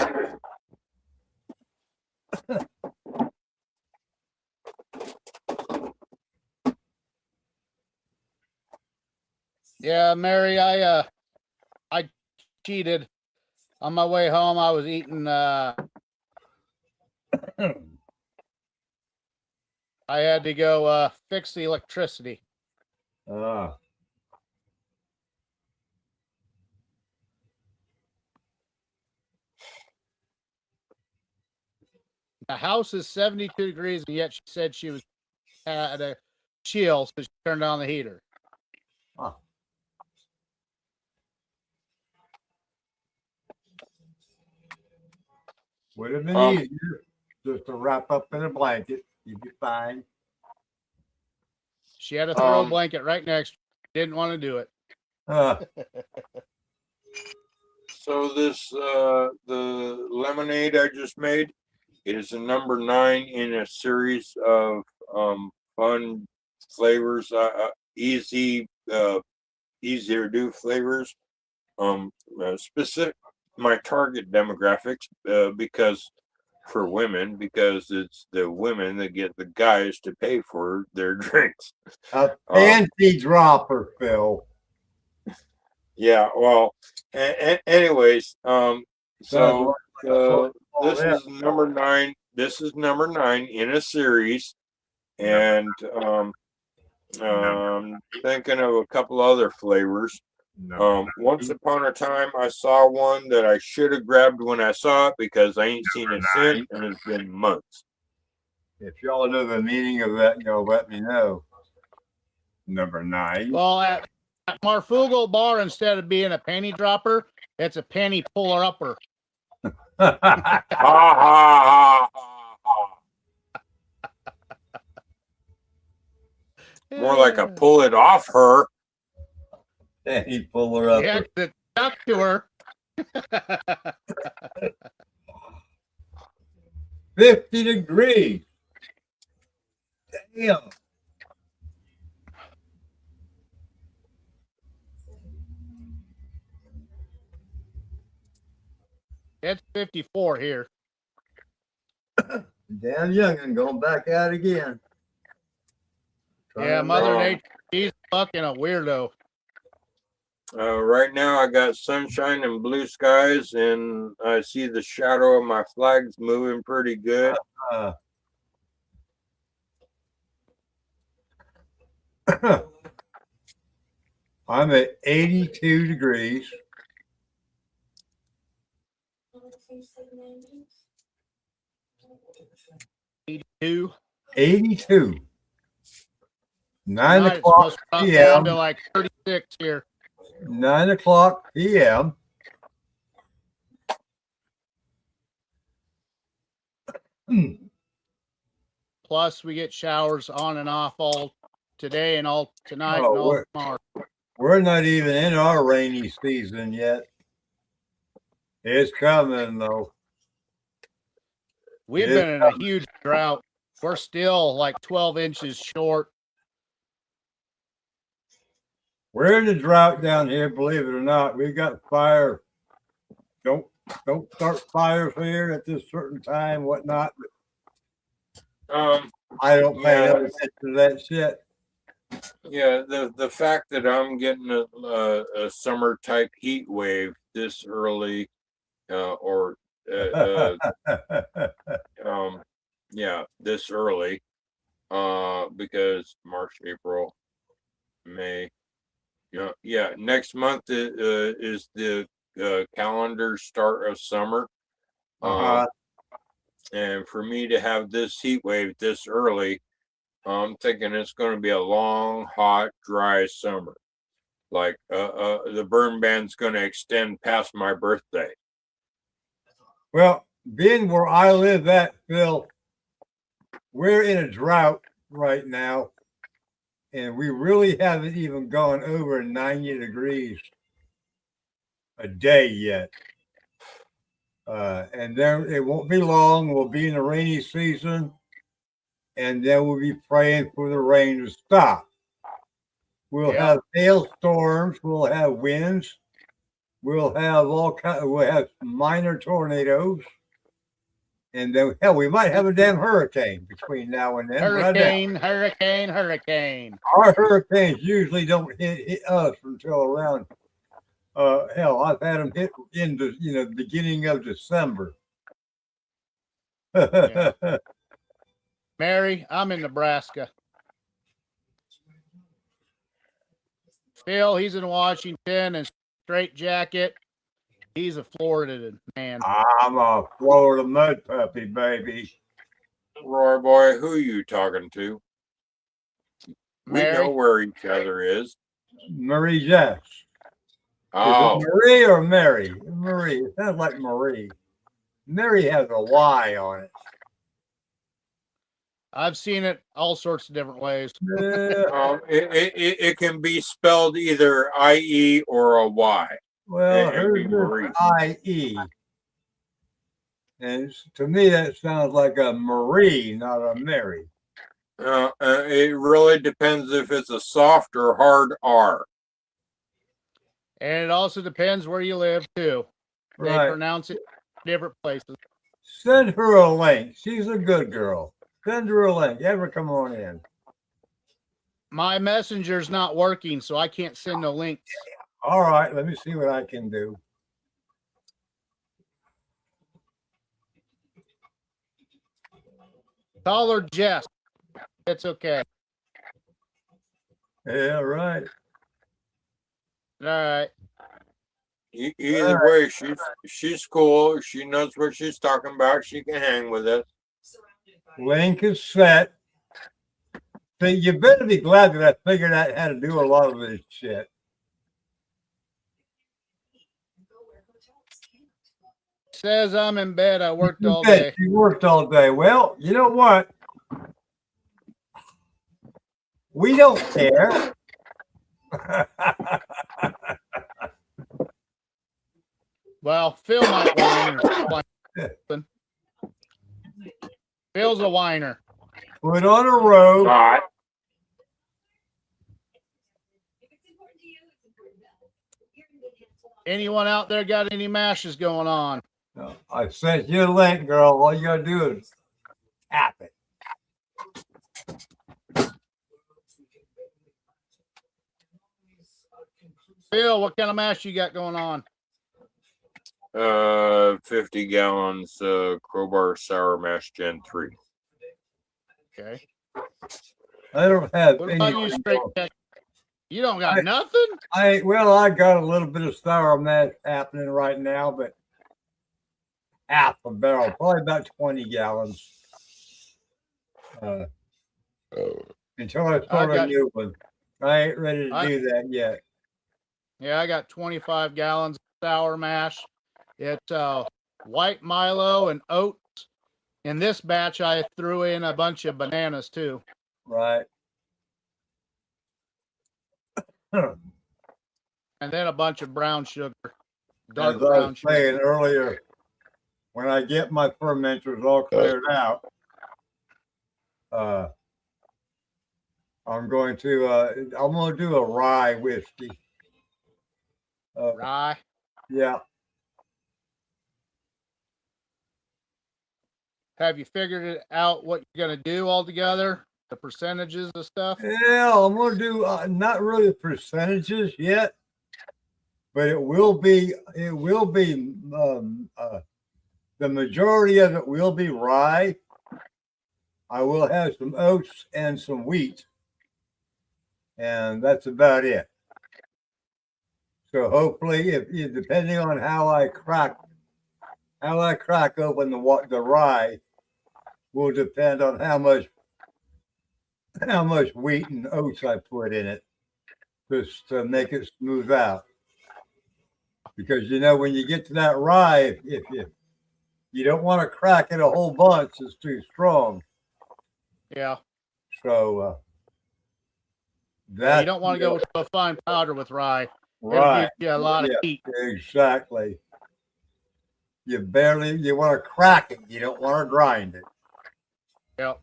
Yeah, Mary, I cheated. On my way home, I was eating. I had to go fix the electricity. The house is 72 degrees, and yet she said she had a chill, so she turned on the heater. Huh. Would have been easier just to wrap up in a blanket. You'd be fine. She had a throw blanket right next to her. Didn't want to do it. So this the lemonade I just made, it is a number 9 in a series of fun flavors, easier to do flavors. Specific my target demographics because for women, because it's the women that get the guys to pay for their drinks. A panty dropper, Phil. Yeah, well, anyways, so this is number 9. This is number 9 in a series, and Thinking of a couple other flavors. Once upon a time, I saw one that I should have grabbed when I saw it because I ain't seen it since, and it's been months. If y'all know the meaning of that, y'all let me know. Number 9. Well, at Marfugal Bar, instead of being a penny dropper, it's a penny puller upper. Ha ha ha ha ha. More like a pull it off her. Penny puller upper. Yeah, the duck to her. 50 degrees. Damn. It's 54 here. Damn young and going back out again. Yeah, Mother Nature, she's fucking a weirdo. Right now, I got sunshine and blue skies, and I see the shadow of my flags moving pretty good. I'm at 82 degrees. 82. 82. 9 Tonight it's o'clock supposed to drop down to p.m. like 36 here. 9 o'clock p.m. Plus, we get showers on and off all today and all tonight and Oh, all tomorrow. we're not even in our rainy season yet. It's coming, though. We've It's been in a huge drought. We're still like 12 inches short. We're in a drought down here, believe it or not. We've got fire. Don't start fires here at this certain time, whatnot. I don't pay no attention to that shit. Yeah, the fact that I'm getting a summer type heat wave this early, this early, because March, April, May, next month is the calendar start of summer. And for me to have this heat wave this early, I'm thinking it's going to be a long, hot, dry summer. Like the burn ban's going to extend past my birthday. Well, being where I live at, Phil, we're in a drought right now, and we really haven't even gone over 90 degrees a day yet. And then it won't be long. We'll be in the rainy season, and then we'll be praying for the rain to stop. We'll have hailstorms. We'll have winds. We'll have we'll have minor tornadoes, and then hell, we might have a damn hurricane between now and then. Hurricane. Our hurricanes usually don't hit us until around. Hell, I've had them hit in the beginning of December. Mary, I'm in Nebraska. Phil, he's in Washington and straight jacket. He's a Florida man. I'm a Florida mud puppy, baby. Roy boy, who are you talking to? Mary? We know where each other is. Marie Jess. Oh. Is it Marie or Mary? Marie. It sounds like Marie. Mary has a Y on it. I've seen it all sorts of different ways. It can be spelled either IE or a Y. Well, hers is IE. And to me, that sounds like a Marie, not a Mary. It really depends if it's a soft or hard R. And it also depends where you live, too. They pronounce it different places. Send her a link. She's a good girl. Send her a link. Ever come on in. My messenger's not working, so I can't send no links. All right, let me see what I can do. Call her Jess. It's okay. Yeah, right. All right. Either way, she's cool. She knows what she's talking about. She can hang with us. Link is set. So you better be glad that I figured out how to do a lot of this shit. Says I'm in bed. I worked all day. You worked all day. Well, you know what? We don't care. Well, Phil might whine or something. Phil's a whiner. Put on a robe. Anyone out there got any mashes going on? No, I sent you a link, girl. All you gotta do is tap it. Phil, what kind of mash you got going on? 50 gallons crowbar sour mash Gen 3. Okay. I don't have What any. about you, straight check? You don't got nothing? I got a little bit of sour mash happening right now, but half a barrel, probably about 20 gallons. Until I start a new one. I ain't ready to do that yet. Yeah, I got 25 gallons of sour mash. It's white Milo and oats. In this batch, I threw in a bunch of bananas too. Right. And then a bunch of brown sugar. Dark As I brown was sugar. saying earlier, when I get my fermenters all cleared out, I'm going to do a rye whiskey. Rye? Yeah. Have you figured it out what you're going to do altogether? The percentages of stuff? Yeah, I'm going to do not really percentages yet, but it will be the majority of it will be rye. I will have some oats and some wheat, and that's about it. So hopefully, if depending on how I crack open the rye, will depend on how much wheat and oats I put in it, just to make it smooth out. Because when you get to that rye, if you don't want to crack it a whole bunch, it's too strong. Yeah. So you don't want to go to a fine powder with rye. Right. It'll get you a lot of heat. Exactly. You want to crack it. You don't want to grind it. Yep.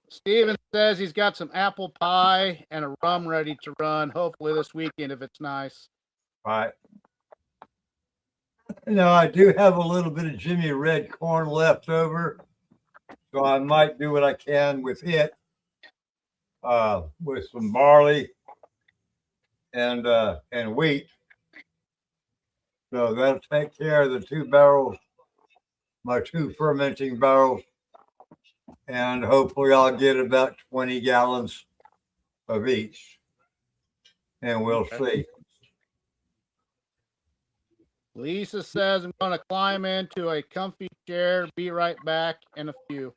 Steven says he's got some apple pie and a rum ready to run, hopefully this weekend if it's nice. Right. I do have a little bit of Jimmy Red corn left over, so I might do what I can with it, with some barley and wheat. So that'll take care of the 2 barrels, my 2 fermenting barrels, and hopefully I'll get about 20 gallons of each, and we'll see. Lisa says I'm going to climb into a comfy chair. Be right back in a few.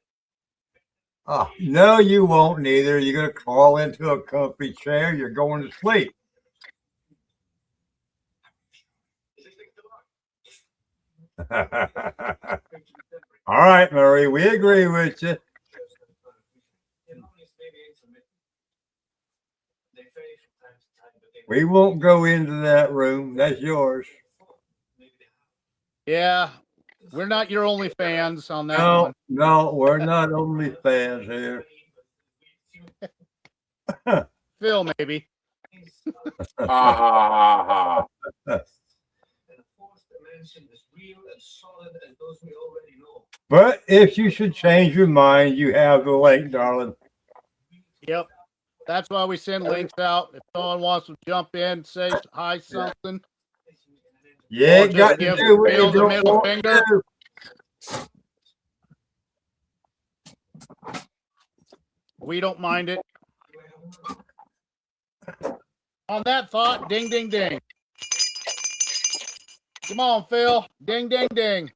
Oh, no, you won't neither. You're going to crawl into a comfy chair. You're going to sleep. All right, Murray, we agree with you. We won't go into that room. That's yours. Yeah, we're not your only fans on that one. No, we're not only fans here. Phil, maybe. But if you should change your mind, you have the link, darling. Yep. That's why we send links out. If someone wants to jump in, say hi, something. Yeah, got to do Phil the middle finger. We don't mind it. On that thought, ding, ding, ding. Come on, Phil. Ding, ding, ding.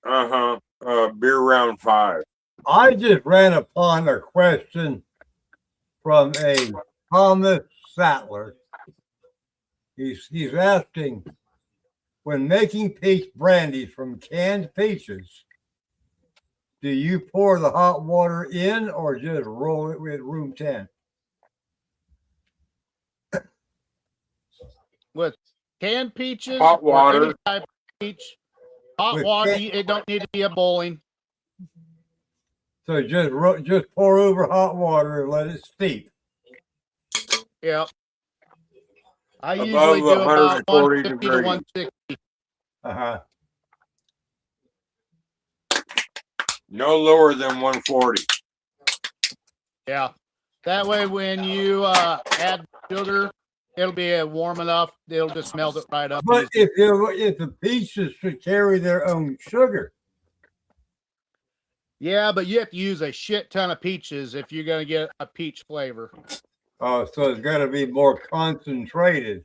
Beer round 5. I just ran upon a question from a Thomas Sattler. He's asking, when making peach brandies from canned peaches, do you pour the hot water in or just roll it with room temp? With canned peaches, Hot or water. any type of peach, hot With water. can- It don't need to be a boiling. So just pour over hot water and let it steep. Yeah. I Above usually do about 140 150 to degrees. 160. Uh-huh. No lower than 140. Yeah. That way, when you add sugar, it'll be warm enough. It'll just melt it right up. But easy. if the peaches should carry their own sugar. Yeah, but you have to use a shit ton of peaches if you're going to get a peach flavor. Oh, so it's got to be more concentrated.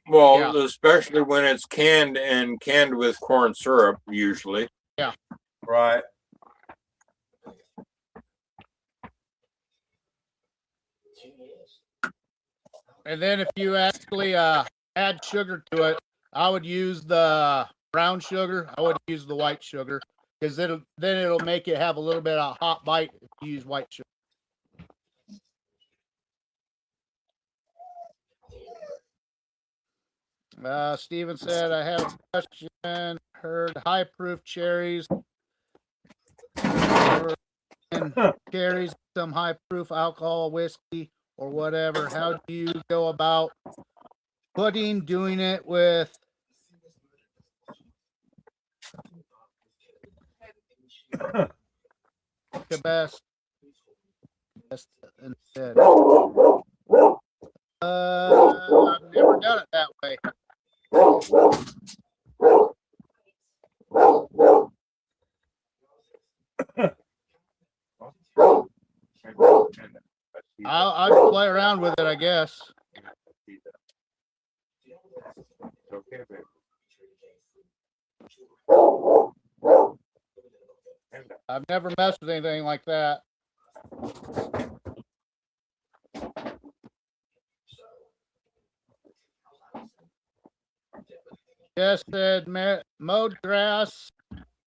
Well, Yeah. especially when it's canned with corn syrup, usually. Yeah. Right. And then if you actually add sugar to it, I would use the brown sugar. I wouldn't use the white sugar because it'll make it have a little bit of hot bite if you use white sugar. Steven said, I have a question. Heard high proof cherries. And cherries, some high proof alcohol, whiskey, or whatever. How do you go about doing it with Cabas instead? I've never done it that way. I'd play around with it, I guess. I've never messed with anything like that. Just said mowed grass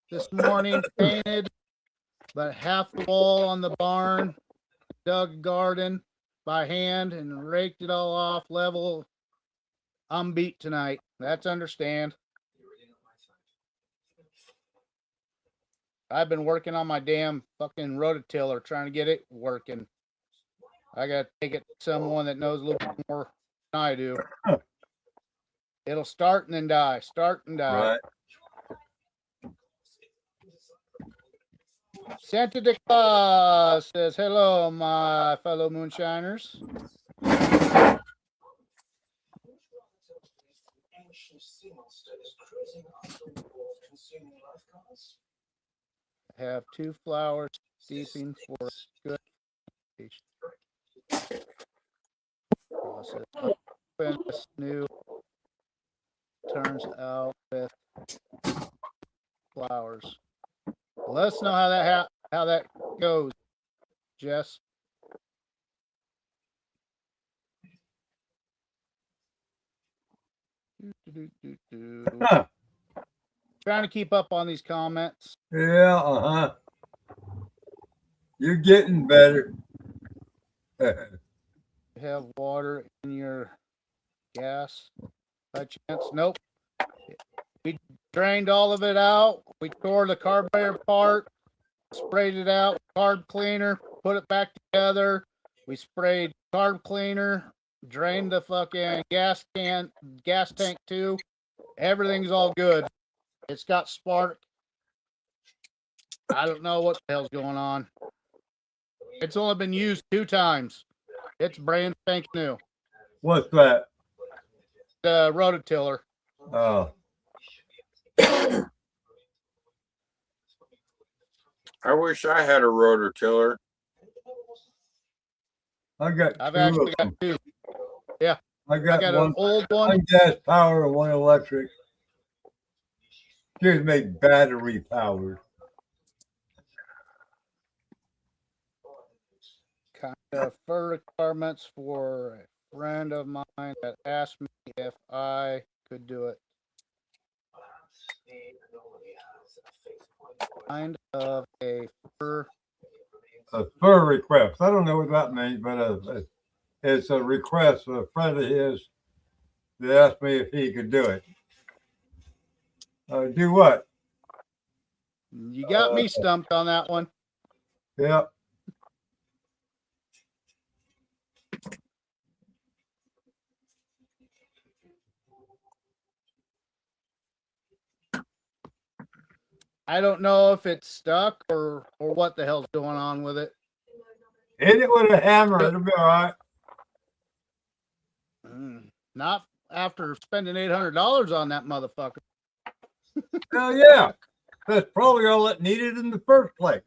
this morning, painted, but half the wall on the barn, dug a garden by hand and raked it all off level. I'm beat tonight. That's understand. I've been working on my damn fucking rototiller, trying to get it working. I gotta take it to someone that knows a little bit more than I do. It'll start and then die. Start and die. Right. Santa de Claus says, hello, my fellow moonshiners. I have 2 flowers steeping for good. Open this new turns out with flowers. Let us know how that goes, Jess. Huh. Trying to keep up on these comments. Yeah, uh-huh. You're getting better. Have water in your gas by chance? Nope. We drained all of it out. We tore the carburetor apart, sprayed it out, carb cleaner, put it back together. We sprayed carb cleaner, drained the fucking gas tank too. Everything's all good. It's got spark. I don't know what the hell's going on. It's only been used 2 times. It's brand spanking new. What's that? The rototiller. Oh. I wish I had a rototiller. I've actually got 2. Yeah. I got an one old one. gas power and one electric. Excuse me, battery powered. Kind of fur requirements for a friend of mine that asked me if I could do it. Kind of a fur. A fur request. I don't know what that means, but it's a request of a friend of his that asked me if he could do it. Do what? You got me stumped on that one. Yeah. I don't know if it's stuck or what the hell's going on with it. Hit it with a hammer. It'll be all right. Not after spending $800 on that motherfucker. Hell yeah. That's probably all it needed in the first place.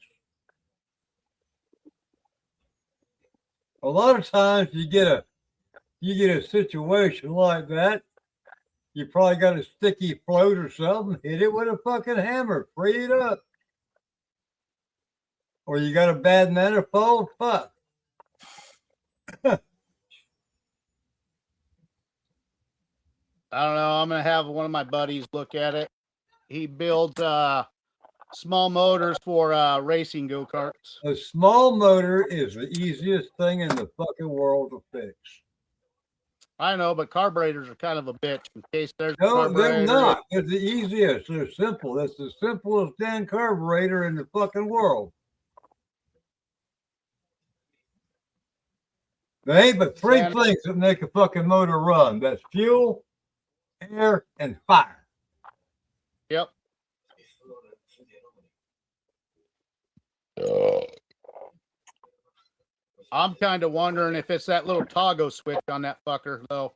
A lot of times you get a situation like that, you probably got a sticky float or something, hit it with a fucking hammer, free it up. Or you got a bad manifold, fuck. I don't know. I'm gonna have one of my buddies look at it. He builds small motors for racing go-karts. A small motor is the easiest thing in the fucking world to fix. I know, but carburetors are kind of a bitch in case there's a No, carburetor. they're not. They're the easiest. They're simple. That's the simplest damn carburetor in the fucking world. There ain't but three things that make a fucking motor run. That's fuel, air, and fire. Yep. I'm kind of wondering if it's that little toggle switch on that fucker, though.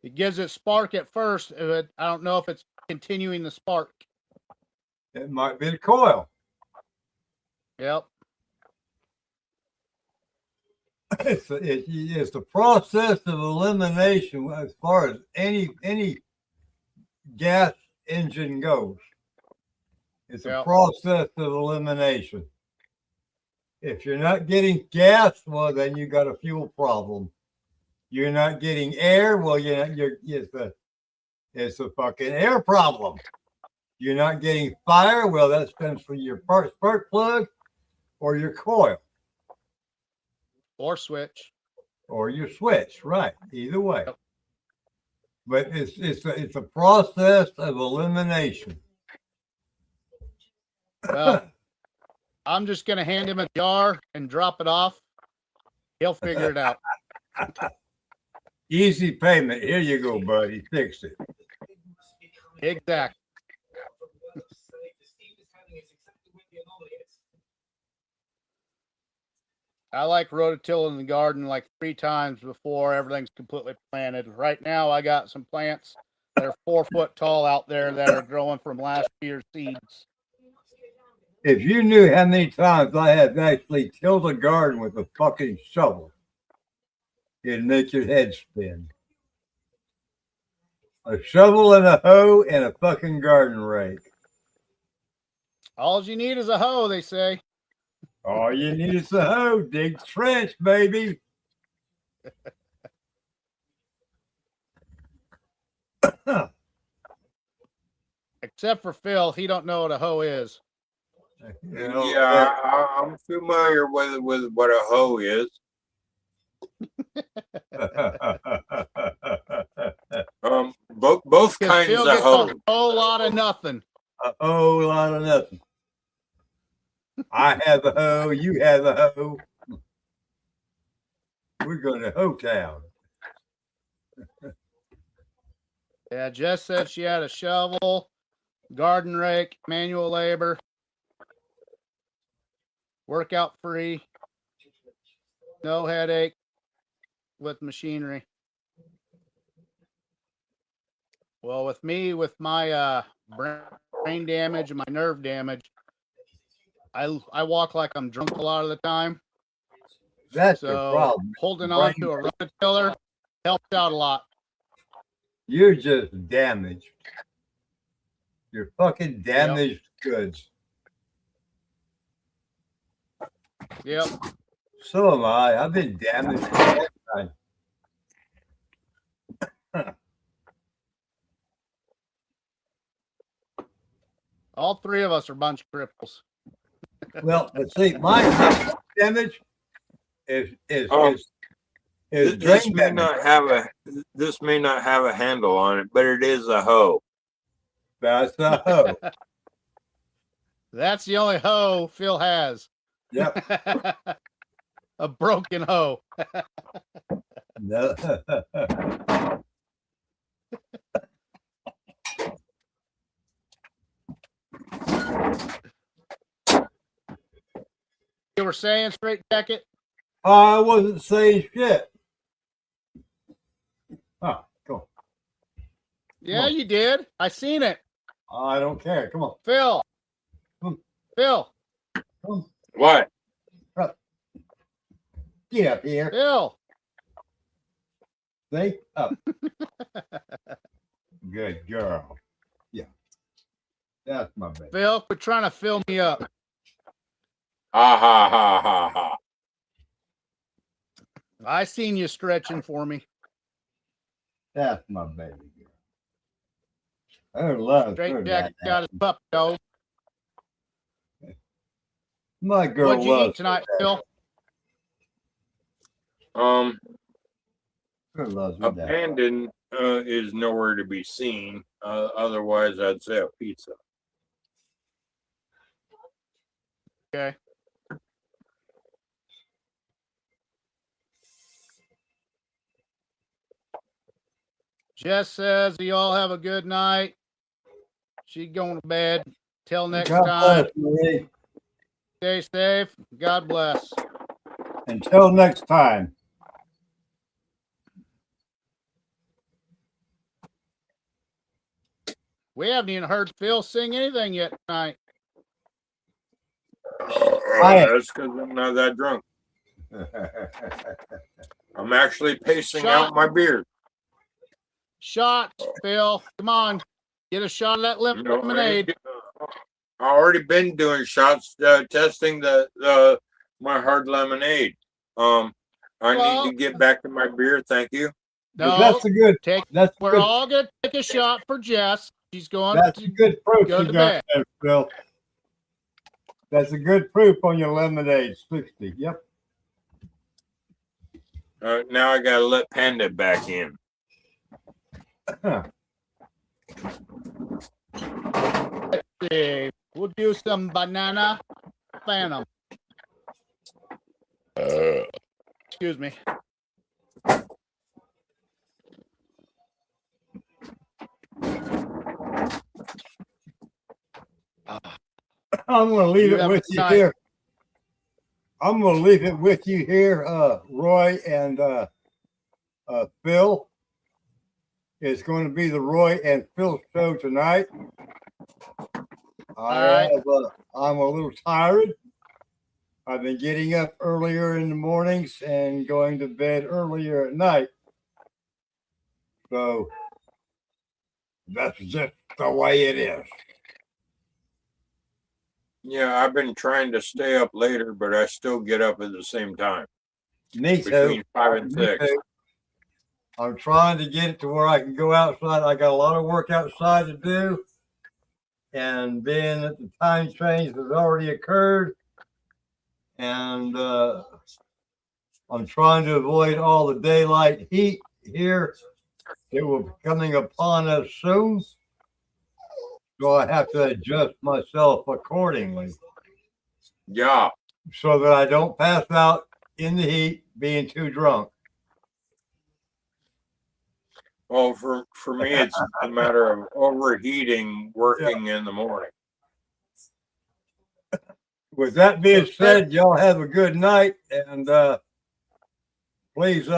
It gives it spark at first, but I don't know if it's continuing the spark. It might be the coil. Yep. It's the process of elimination as far as any gas engine goes. It's a process of elimination. If you're not getting gas, well, then you got a fuel problem. You're not getting air, well, it's a fucking air problem. You're not getting fire, well, that stems from your spark plug or your coil. Or switch. Or your switch, right? Either way. But it's a process of elimination. Well, I'm just gonna hand him a jar and drop it off. He'll figure it out. Easy payment. Here you go, buddy. Fix it. Exactly. I like rototilling the garden like 3 times before everything's completely planted. Right now, I got some plants that are 4 foot tall out there that are growing from last year's seeds. If you knew how many times I have actually tilled a garden with a fucking shovel, it'd make your head spin. A shovel and a hoe and a fucking garden rake. All you need is a hoe, they say. All you need is a hoe. Dig the trench, baby. Except for Phil, he don't know what a hoe is. You know, yeah, I'm familiar with what a hoe is. Both kinds Phil of gets hoe. a whole lot of nothing. A whole lot of nothing. I have a hoe. You have a hoe. We're going to hoe town. Yeah, Jess said she had a shovel, garden rake, manual labor, workout free, no headache with machinery. Well, with me, with my brain damage and my nerve damage, I walk like I'm drunk a lot of the time. That's so the problem. holding on to a rototiller Helps out a lot. You're just damaged. You're fucking damaged goods. Yep. So am I. I've been damaged for a long time. All three of us are a bunch of cripples. Well, but see, my damage is This drain may damage. not have a handle on it, but it is a hoe. That's a hoe. That's the only hoe Phil has. Yep. A broken hoe. No. You were saying, Straight Jacket? I wasn't saying shit. Oh, come on. Yeah, you did. I seen it. I don't care. Come on. Phil. Come Phil. on. What? Get up here. Phil. See? Up. Good girl. Yeah. That's my baby. Phil, quit trying to fill me up. Ha ha ha ha ha. I seen you stretching for me. That's my baby girl. I love Straight her. Jacket got his pup nose. My girl What'd you loves eat tonight, her Phil? dad. Her loves her dad. Abandoned is nowhere to be seen. Otherwise, I'd say a pizza. Okay. Jess says you all have a good night. She's going to bed. Till next God time. bless, Marie. Stay safe. God bless. Until next time. We haven't even heard Phil sing anything yet tonight. That's because I'm not that drunk. I'm actually pacing out my beard. Shots, Phil. Come on. Get a shot of that lemonade. I already been doing shots, testing the my hard lemonade. I need to get back to my beer. Thank you. No, that's a good. We're good. all gonna take a shot for Jess. She's going That's to a good proof go you to got bed. there, Phil. That's a good proof on your lemonade. 60. Yep. Now I gotta let Panda back in. Let's see. We'll do some banana phantom. Excuse me. I'm going to leave it with you here. I'm going to leave it with you here, Roy and Phil. It's going to be the Roy and Phil show tonight. I'm a little tired. I've been getting up earlier in the mornings and going to bed earlier at night. So that's just the way it is. Yeah, I've been trying to stay up later, but I still get up at the same time. Me too. Between 5 and 6. I'm trying to get it to where I can go outside. I got a lot of work outside to do. And being that the time change has already occurred, and I'm trying to avoid all the daylight heat here that will be coming upon us soon. So I have to adjust myself accordingly. Yeah. So that I don't pass out in the heat being too drunk. Well, for me, it's a matter of overheating, working in the morning. With that being said, y'all have a good night, and please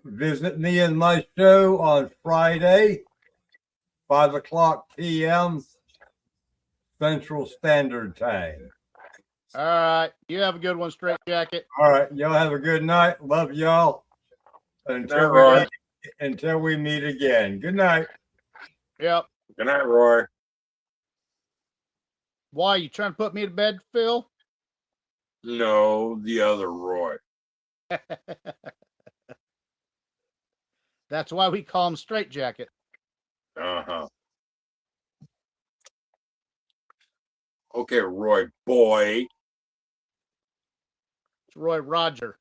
visit me in my show on Friday, 5:00 p.m. Central Standard Time. All right. You have a good one, Straight Jacket. All right. Y'all have a good night. Love y'all. Until Roy. we meet again. Good night. Yep. Good night, Roy. Why, you trying to put me to bed, Phil? No, the other Roy. That's why we call him Straight Jacket. Uh-huh. Okay, Roy boy. It's Roy Roger.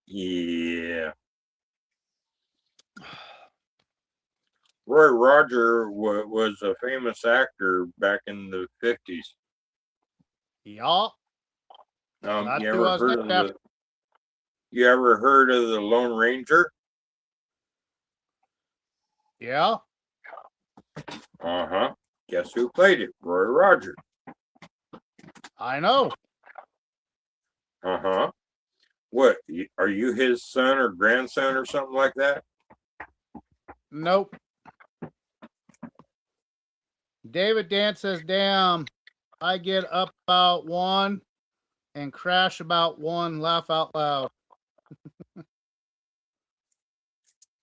Yeah. Roy Roger was a famous actor back in the 50s. Yeah. You ever heard of the Lone Ranger? Yeah. Uh-huh. Guess who played it? Roy Roger. I know. Uh-huh. What? Are you his son or grandson or something like that? Nope. David Dan says, damn, I get up about 1 and crash about 1, laugh out loud.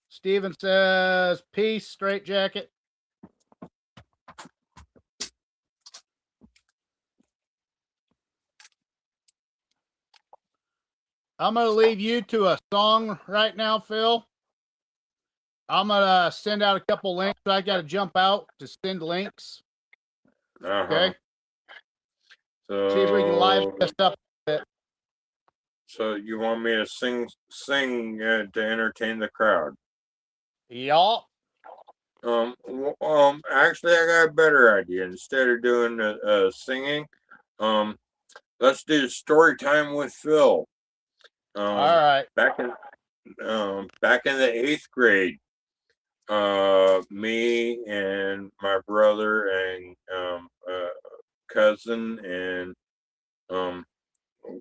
Steven says, peace, Straight Jacket. I'm going to leave you to a song right now, Phil. I'm going to send out a couple links. I got to jump out to send links. Uh-huh. Okay. So, see if we can live this up a bit. So you want me to sing to entertain the crowd? Yeah. Actually, I got a better idea. Instead of doing singing, let's do story time with Phil. All right. Back in the 8th grade, me and my brother and cousin and a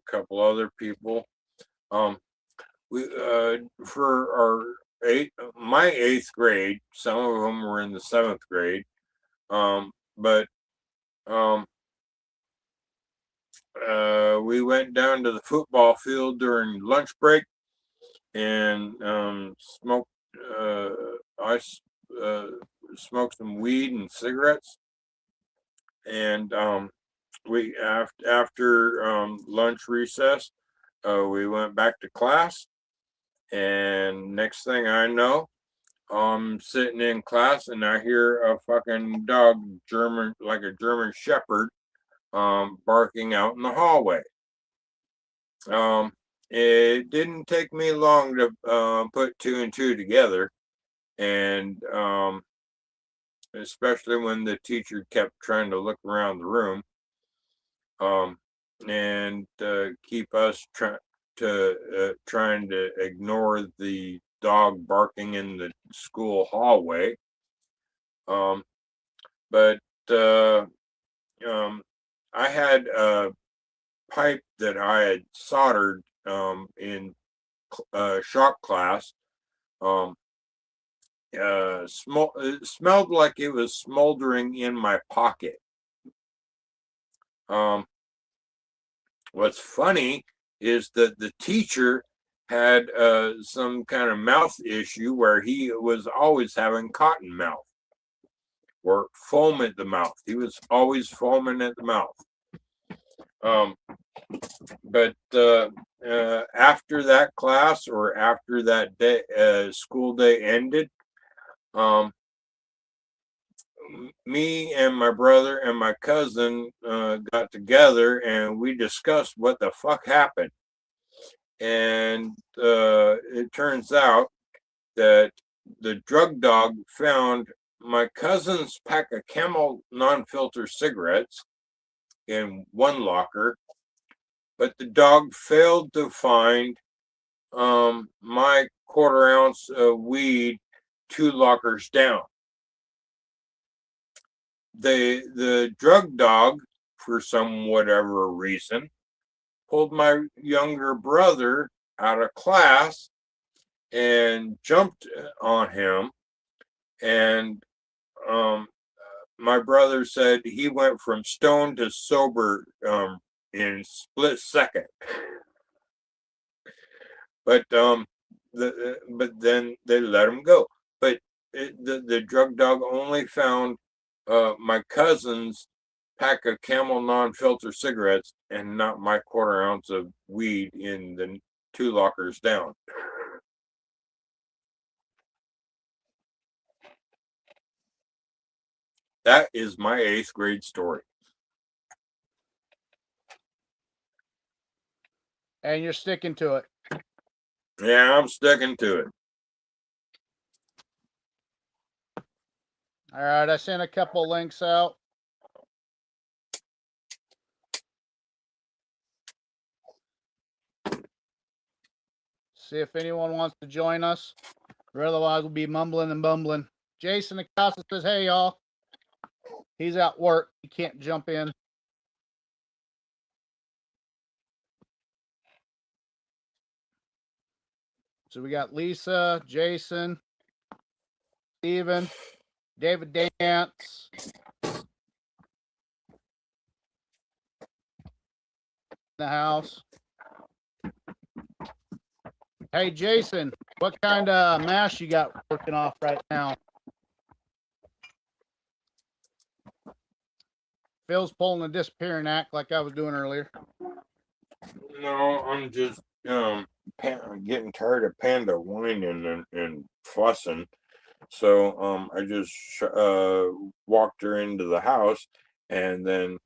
couple other people, we for our my 8th grade, some of them were in the 7th grade, but we went down to the football field during lunch break and smoked. I smoked some weed and cigarettes, and we after lunch recess, we went back to class, and next thing I know, I'm sitting in class and I hear a fucking dog, like a German Shepherd, barking out in the hallway. It didn't take me long to put 2 and 2 together, and especially when the teacher kept trying to look around the room, and keep us trying to ignore the dog barking in the school hallway. But I had a pipe that I had soldered in shop class. It smelled like it was smoldering in my pocket. What's funny is that the teacher had some kind of mouth issue where he was always having cotton mouth or foam at the mouth. He was always foaming at the mouth. But after that class or after that day, school day ended, me and my brother and my cousin got together and we discussed what the fuck happened. And it turns out that the drug dog found my cousin's pack of Camel non-filter cigarettes in one locker, but the dog failed to find my 1/4 ounce of weed 2 lockers down. The drug dog, for some whatever reason, pulled my younger brother out of class and jumped on him, and my brother said he went from stoned to sober in a split second. But but then they let him go. But the drug dog only found my cousin's pack of Camel non-filter cigarettes and not my quarter ounce of weed in the 2 lockers down. That is my 8th grade story. And you're sticking to it. Yeah, I'm sticking to it. All right, I sent a couple links out. See if anyone wants to join us. Or otherwise, we'll be mumbling and bumbling. Jason Acosta says, hey, y'all. He's at work. He can't jump in. So we got Lisa, Jason, Steven, David Dance, in the house. Hey, Jason, what kind of mash you got working off right now? Phil's pulling a disappearing act like I was doing earlier. No, I'm just getting tired of Panda whining and fussing. So I just walked her into the house, and then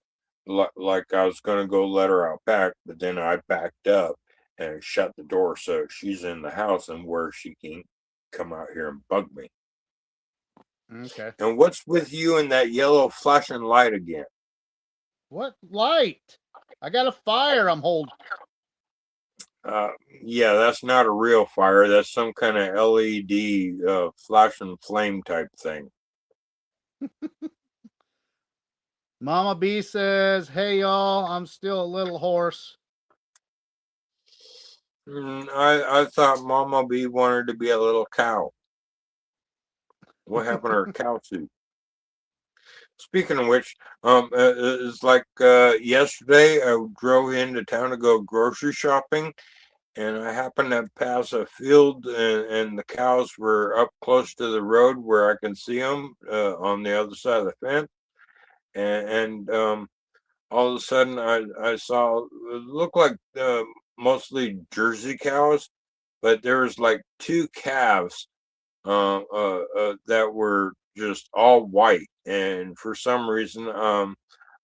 like I was gonna go let her out back, but then I backed up and shut the door so she's in the house and where she can come out here and bug me. Okay. And what's with you and that yellow flashing light again? What light? I got a fire I'm holding. Yeah, that's not a real fire. That's some kind of LED flash and flame type thing. Mama B says, hey, y'all, I'm still a little hoarse. I thought Mama B wanted to be a little cow. What happened to her cow suit? Speaking of which, it's like yesterday I drove into town to go grocery shopping, and I happened to pass a field, and the cows were up close to the road where I can see them on the other side of the fence, and all of a sudden I saw it looked like mostly Jersey cows, but there was like 2 calves that were just all white, and for some reason I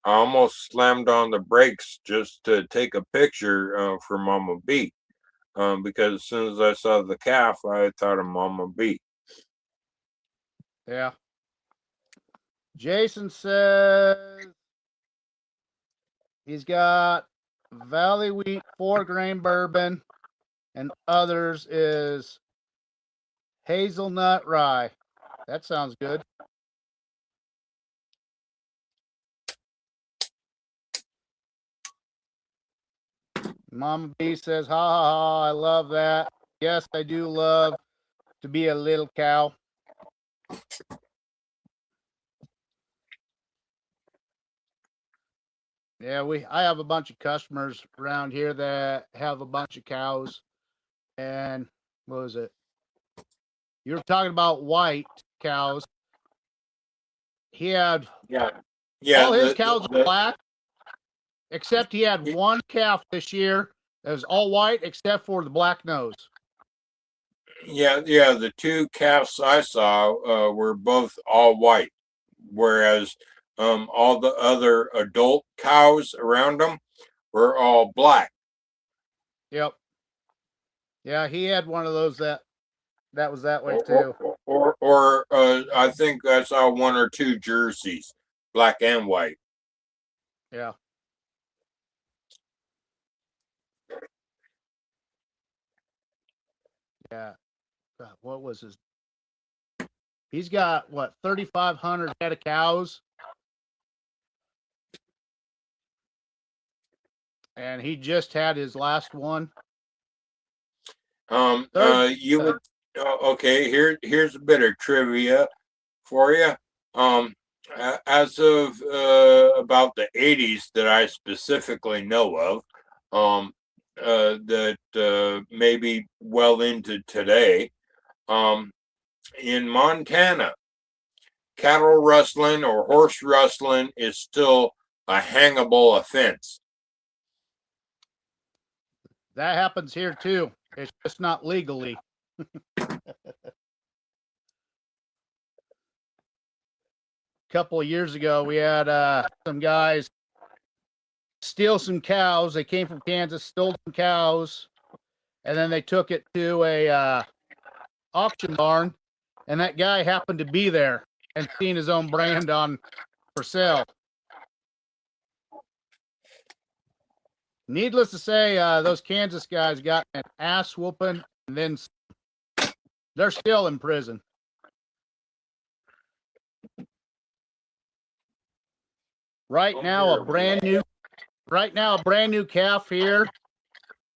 almost slammed on the brakes just to take a picture for Mama B, because as soon as I saw the calf I thought of Mama B. Yeah. Jason says he's got Valley Wheat 4-grain bourbon, and others is hazelnut rye. That sounds good. Mama B says, ha ha ha, I love that. Yes, I do love to be a little cow. Yeah, I have a bunch of customers around here that have a bunch of cows. And what was it? You were talking about white cows. He had all his cows are black, except he had one calf this year that was all white except for the black nose. Yeah, the 2 calves I saw were both all white, whereas all the other adult cows around them were all black. Yep. Yeah, he had one of those that was that way too. Or I think I saw 1 or 2 jerseys, black and white. Yeah. Yeah. God, what was his? He's got what, 3,500 head of cows, and he just had his last one. You would okay. Here's a bit of trivia for you. As of about the 80s that I specifically know of, that maybe well into today. In Montana, cattle rustling or horse rustling is still a hangable offense. That happens here too. It's just not legally. Couple of years ago, we had some guys steal some cows. They came from Kansas, stole some cows, and then they took it to a auction barn, and that guy happened to be there and seen his own brand on for sale. Needless to say, those Kansas guys got an ass whooping, and then they're still in prison. Right now, a brand new calf here,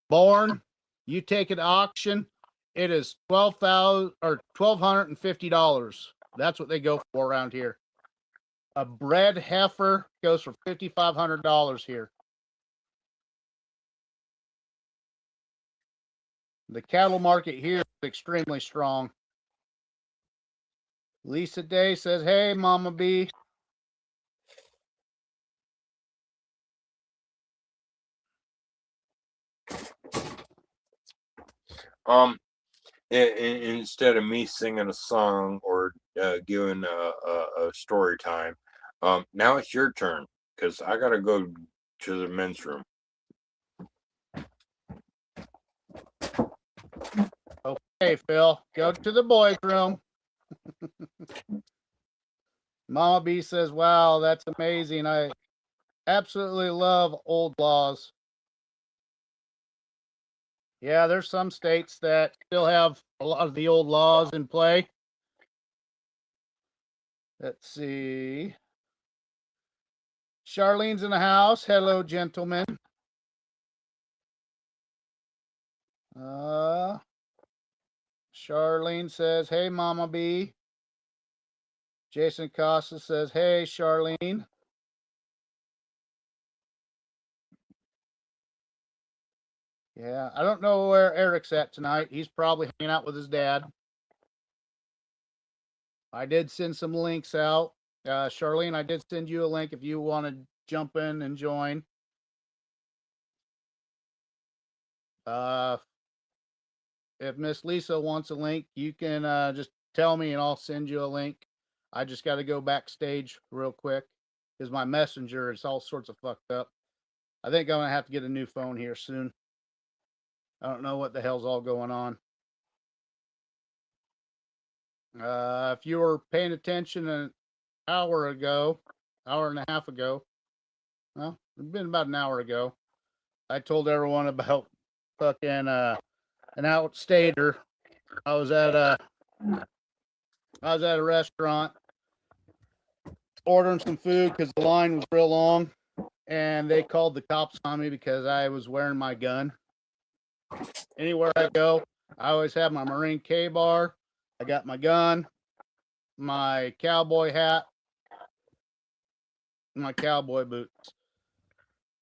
born. You take it to auction, it is $1,250. That's what they go for around here. A bred heifer goes for $5,500 here. The cattle market here is extremely strong. Lisa Day says, "Hey, Mama B." Instead of me singing a song or giving a story time, now it's your turn because I gotta go to the men's room. Okay, Phil, go to the boys' room. Mama B says, "Wow, that's amazing. I absolutely love old laws." Yeah, there's some states that still have a lot of the old laws in play. Let's see. Charlene's in the house. Hello, gentlemen. Charlene says, "Hey, Mama B." Jason Costa says, "Hey, Charlene." Yeah, I don't know where Eric's at tonight. He's probably hanging out with his dad. I did send some links out. Charlene, I did send you a link if you want to jump in and join. If Miss Lisa wants a link, you can just tell me and I'll send you a link. I just got to go backstage real quick because my messenger is all sorts of fucked up. I think I'm going to have to get a new phone here soon. I don't know what the hell's all going on. If you were paying attention an hour and a half ago, well, it's been about an hour ago, I told everyone about fucking an outstater. I was at a restaurant ordering some food because the line was real long, and they called the cops on me because I was wearing my gun. Anywhere I go, I always have my Marine K-bar. I got my gun, my cowboy hat, and my cowboy boots.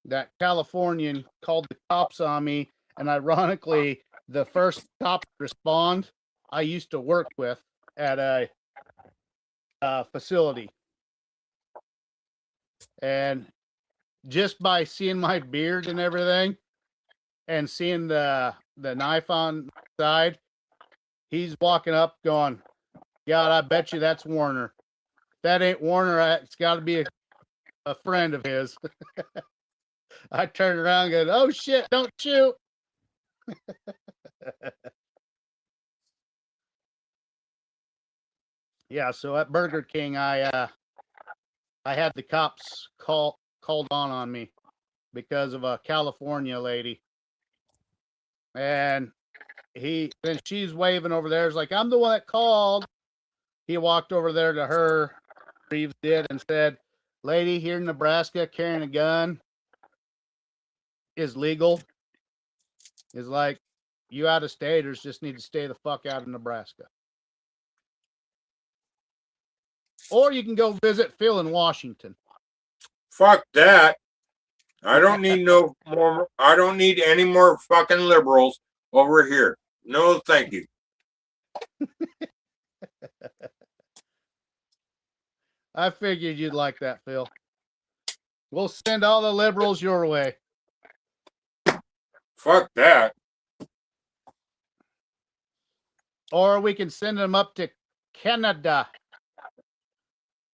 That Californian called the cops on me, and ironically, the first cop to respond, I used to work with at a facility. And just by seeing my beard and everything and seeing the knife on the side, he's walking up going, "God, I bet you that's Warner. If that ain't Warner, it's got to be a friend of his." I turned around and go, "Oh shit, don't shoot." Yeah, so at Burger King, I had the cops called on me because of a California lady. And then she's waving over there. It's like, "I'm the one that called." He walked over there to her, Reeves did, and said, "Lady, here in Nebraska, carrying a gun is legal." Is like, you out-of-staters just need to stay the fuck out of Nebraska. Or you can go visit Phil in Washington. Fuck that. I don't need no more. I don't need any more fucking liberals over here. No, thank you. I figured you'd like that, Phil. We'll send all the liberals your way. Fuck that. Or we can send them up to Canada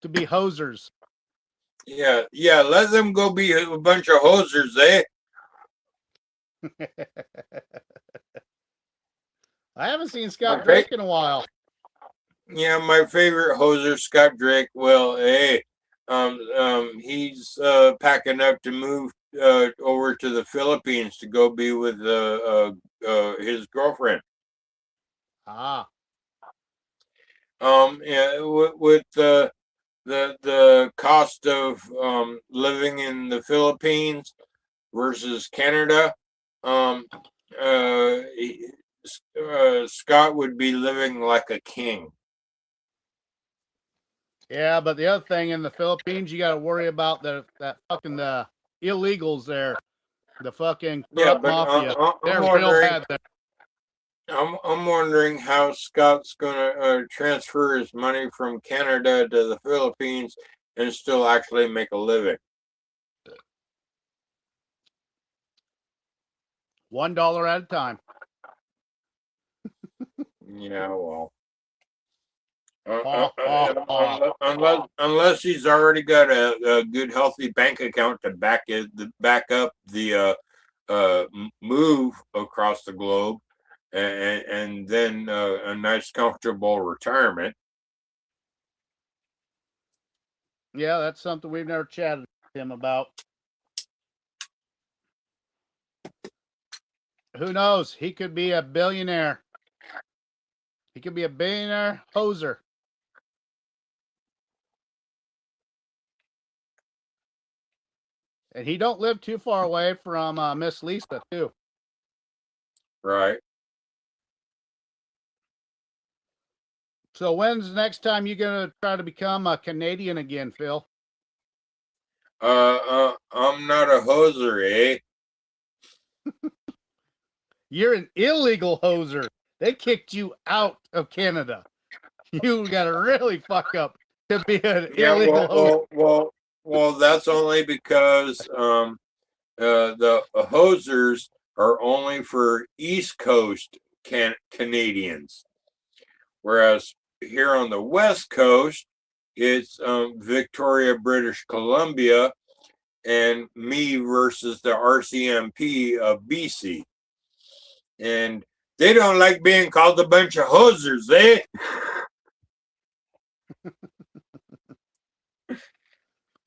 to be hosers. Yeah, let them go be a bunch of hosers, eh? I haven't seen Scott Drake in a while. Yeah, my favorite hoser, Scott Drake. Well, hey, he's packing up to move over to the Philippines to go be with his girlfriend. Ah, Yeah, with the cost of living in the Philippines versus Canada, Scott would be living like a king. yeah, but the other thing in the Philippines, you got to worry about that fucking illegals there, the fucking corrupt mafia. They're real bad there. I'm wondering how Scott's gonna transfer his money from Canada to the Philippines and still actually make a living. $1 at a time. Yeah, well. Oh. Unless he's already got a good healthy bank account to back up the move across the globe, and then a nice comfortable retirement. Yeah, that's something we've never chatted with him about. Who knows? He could be a billionaire. He could be a billionaire hoser. And he don't live too far away from Miss Lisa, too. Right. So when's the next time you're going to try to become a Canadian again, Phil? I'm not a hoser, eh? You're an illegal hoser. They kicked you out of Canada. You got to really fuck up to be an illegal hoser. Well, that's only because the hosers are only for East Coast Canadians, whereas here on the West Coast, it's Victoria, British Columbia, and me versus the RCMP of BC. And they don't like being called a bunch of hosers, eh?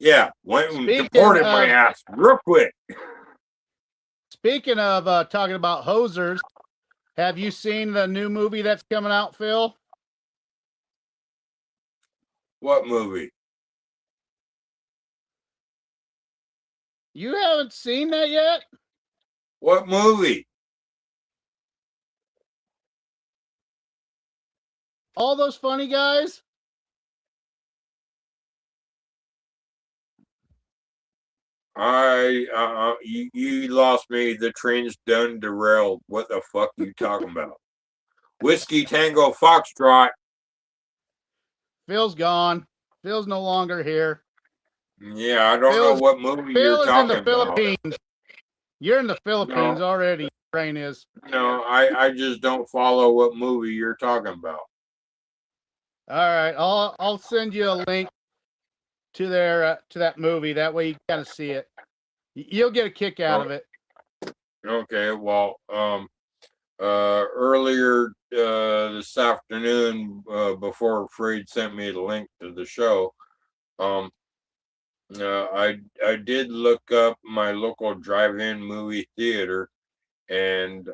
Yeah, went and deported my ass real quick. Speaking of talking about hosers, have you seen the new movie that's coming out, Phil? What movie? You haven't seen that yet? What movie? All those funny guys? You lost me. The train's done derailed. What the fuck are you talking about? Whiskey Tango Foxtrot. Phil's gone. Phil's no longer here. Yeah, I don't know what movie you're talking about. Phil is in the Philippines. You're in the Philippines already. Your brain is. No, I just don't follow what movie you're talking about. All right, I'll send you a link to their to that movie. That way you kind of see it. You'll get a kick out of it. Okay, well, earlier this afternoon, before Freed sent me the link to the show, I did look up my local drive-in movie theater, and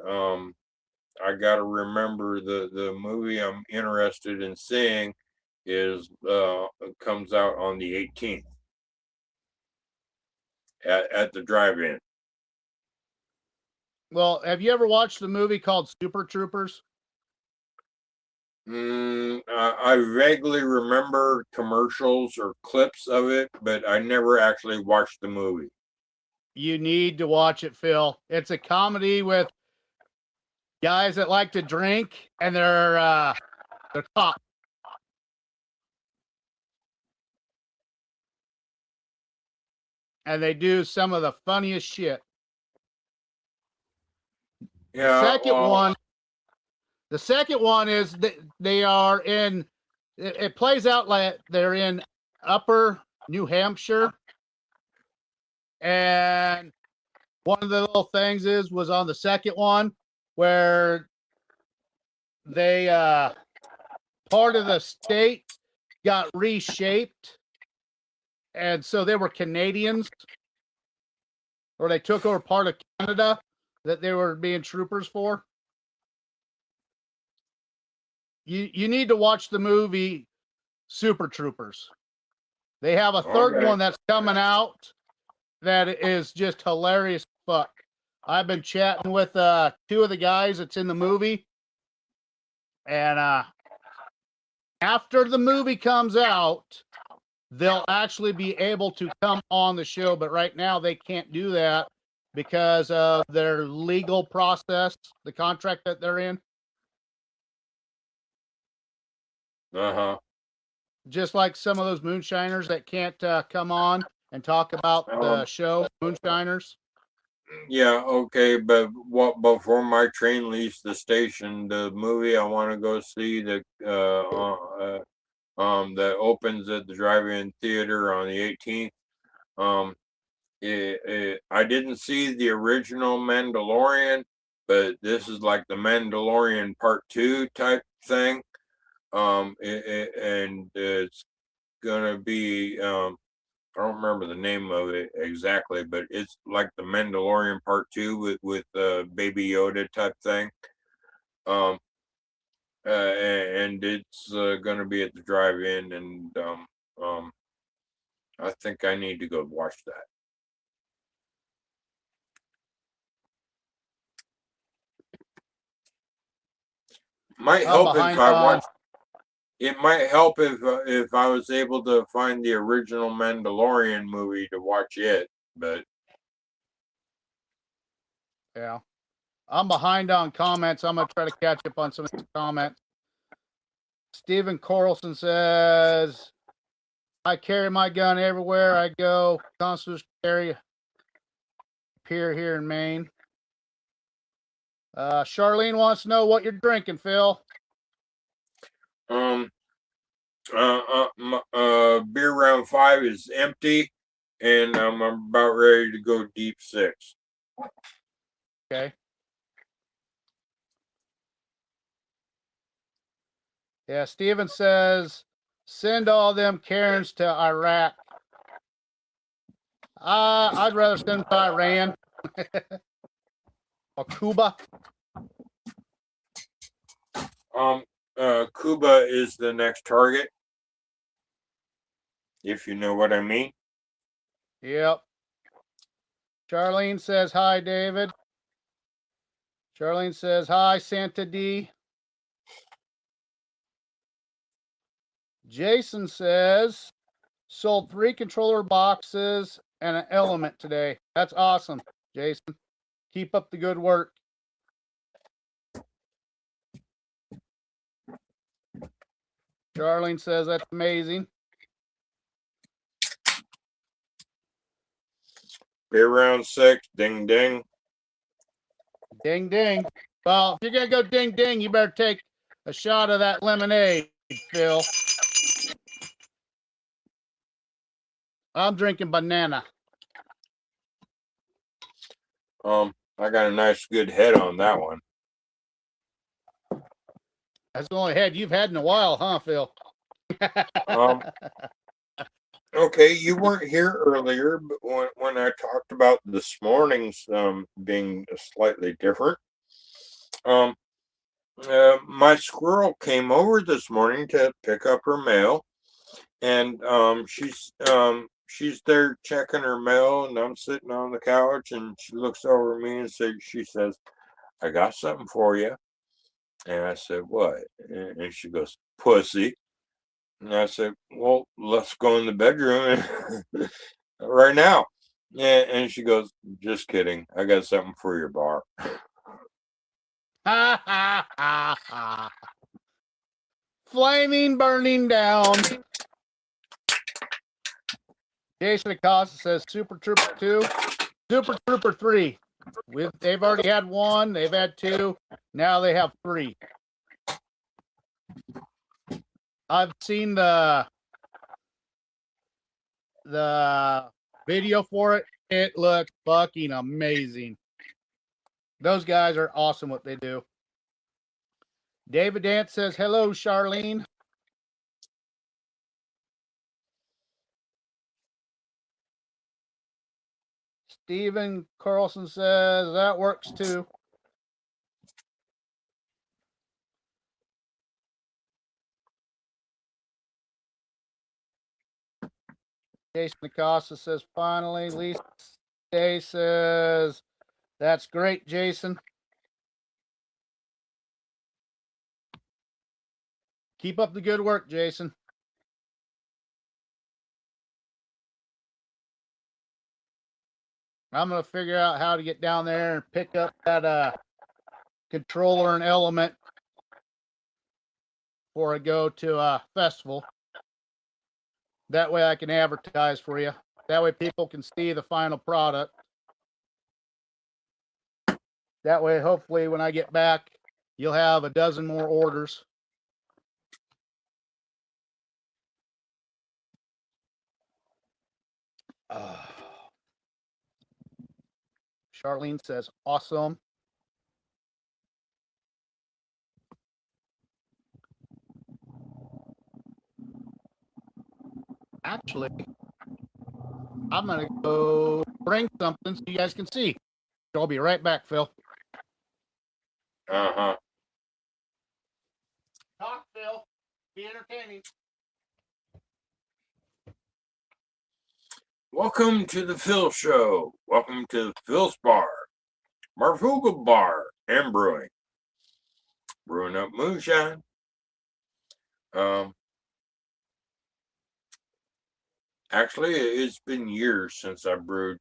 I got to remember the movie I'm interested in seeing is comes out on the 18th at the drive-in. Well, have you ever watched the movie called Super Troopers? I vaguely remember commercials or clips of it, but I never actually watched the movie. You need to watch it, Phil. It's a comedy with guys that like to drink, and they're cops. And they do some of the funniest shit. Yeah. The second one is that they are in. It plays out like they're in Upper New Hampshire, and one of the little things was on the second one where they part of the state got reshaped, and so they were Canadians, or they took over part of Canada that they were being troopers for. You need to watch the movie Super Troopers. They have a third Okay. one that's coming out that is just hilarious. Fuck. I've been chatting with two of the guys that's in the movie, and after the movie comes out, they'll actually be able to come on the show. But right now, they can't do that because of their legal process, the contract that they're in. Uh-huh. Just like some of those moonshiners that can't come on and talk about the show, Moonshiners. Yeah, okay, but what before my train leaves the station, the movie I want to go see that opens at the drive-in theater on the 18th. I didn't see the original Mandalorian, but this is like the Mandalorian Part 2 type thing. And it's gonna be I don't remember the name of it exactly, but it's like the Mandalorian Part 2 with Baby Yoda type thing. And it's gonna be at the drive-in, and I think I need to go watch that. Might help if I watch. It might help if I was able to find the original Mandalorian movie to watch it, but yeah, I'm behind on comments. I'm gonna try to catch up on some of these comments. Stephen Corlson says, "I carry my gun everywhere I go. Constable carry appear here in Maine." Charlene wants to know what you're drinking, Phil. Beer round 5 is empty, and I'm about ready to go deep 6. Okay. Yeah, Steven says, send all them Karens to Iraq. I'd rather send them to Iran or Cuba. Cuba is the next target, if you know what I mean. Yep. Charlene says, hi, David. Charlene says, hi, Santa D. Jason says, sold 3 controller boxes and an element today. That's awesome, Jason. Keep up the good work. Charlene says, that's amazing. Beer round 6, ding ding. Ding ding. Well, if you're gonna go ding ding, you better take a shot of that lemonade, Phil. I'm drinking banana. I got a nice good head on that one. That's the only head you've had in a while, huh, Phil? Okay, you weren't here earlier, but when I talked about this morning's being slightly different. My squirrel came over this morning to pick up her mail, and she's there checking her mail, and I'm sitting on the couch, and she looks over at me and she says, I got something for you. And I said, what? And she goes, pussy. And I said, well, let's go in the bedroom right now. Yeah, and she goes, just kidding. I got something for your bar. Ha ha ha ha. Flaming, burning down. Jason Acosta says Super Trooper 2, Super Trooper 3. They've already had 1, they've had 2, now they have 3. I've seen the video for it. It looks fucking amazing. Those guys are awesome what they do. David Dance says, hello, Charlene. Steven Carlson says, that works too. Jason Acosta says, finally. Lisa Day says, that's great, Jason. Keep up the good work, Jason. I'm going to figure out how to get down there and pick up that controller and element before I go to a festival. That way I can advertise for you. That way people can see the final product. That way, hopefully, when I get back, you'll have a dozen more orders. Charlene says, awesome. Actually, I'm going to go bring something so you guys can see. I'll be right back, Phil. Uh-huh. Talk, Phil. Be entertaining. Welcome to the Phil Show. Welcome to Phil's Bar, Marfuga Bar and Brewing. Brewing up moonshine. Actually, it's been years since I brewed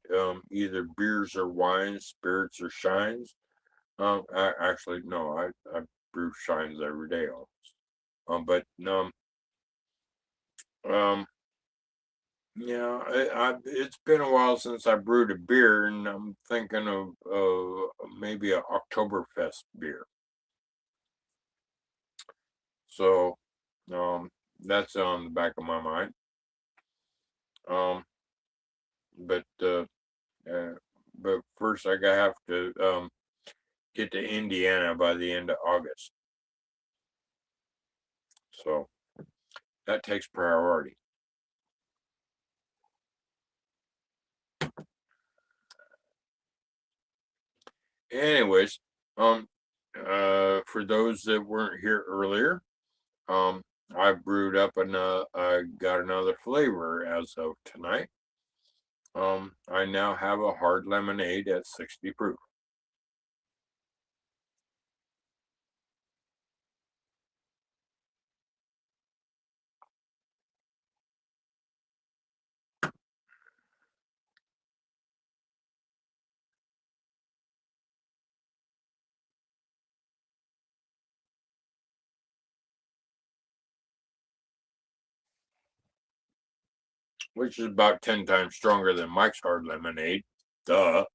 either beers or wines, spirits or shines. I brew shines every day almost. Yeah, it's been a while since I brewed a beer, and I'm thinking of maybe a Oktoberfest beer. So, that's on the back of my mind. But first I have to get to Indiana by the end of August. So that takes priority. Anyways, for those that weren't here earlier, I brewed up I got another flavor as of tonight. I now have a hard lemonade at 60 proof. Which is about 10 times stronger than Mike's hard lemonade. Duh.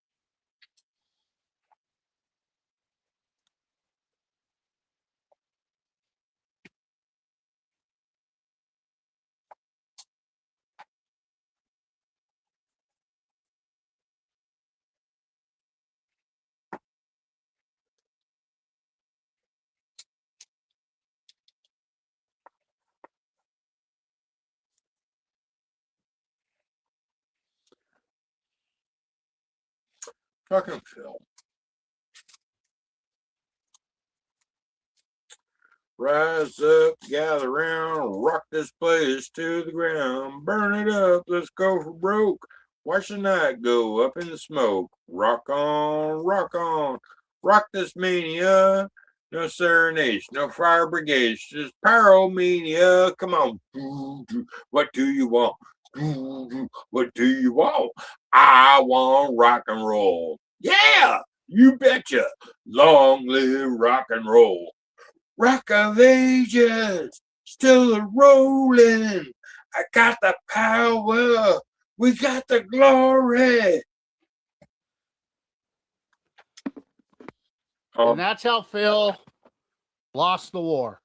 Fucking Phil. Rise up, gather round, rock this place to the ground, burn it up, let's go for broke. Watch the night go up in the smoke. Rock on, rock this mania. No serenades, no fire brigades, just pyromania. Come on, what do you want? What do you want? I want rock and roll. Yeah, you betcha. Long live rock and roll. Rock of Ages, still a rolling. I got the power. We got the glory. And that's how Phil lost the war.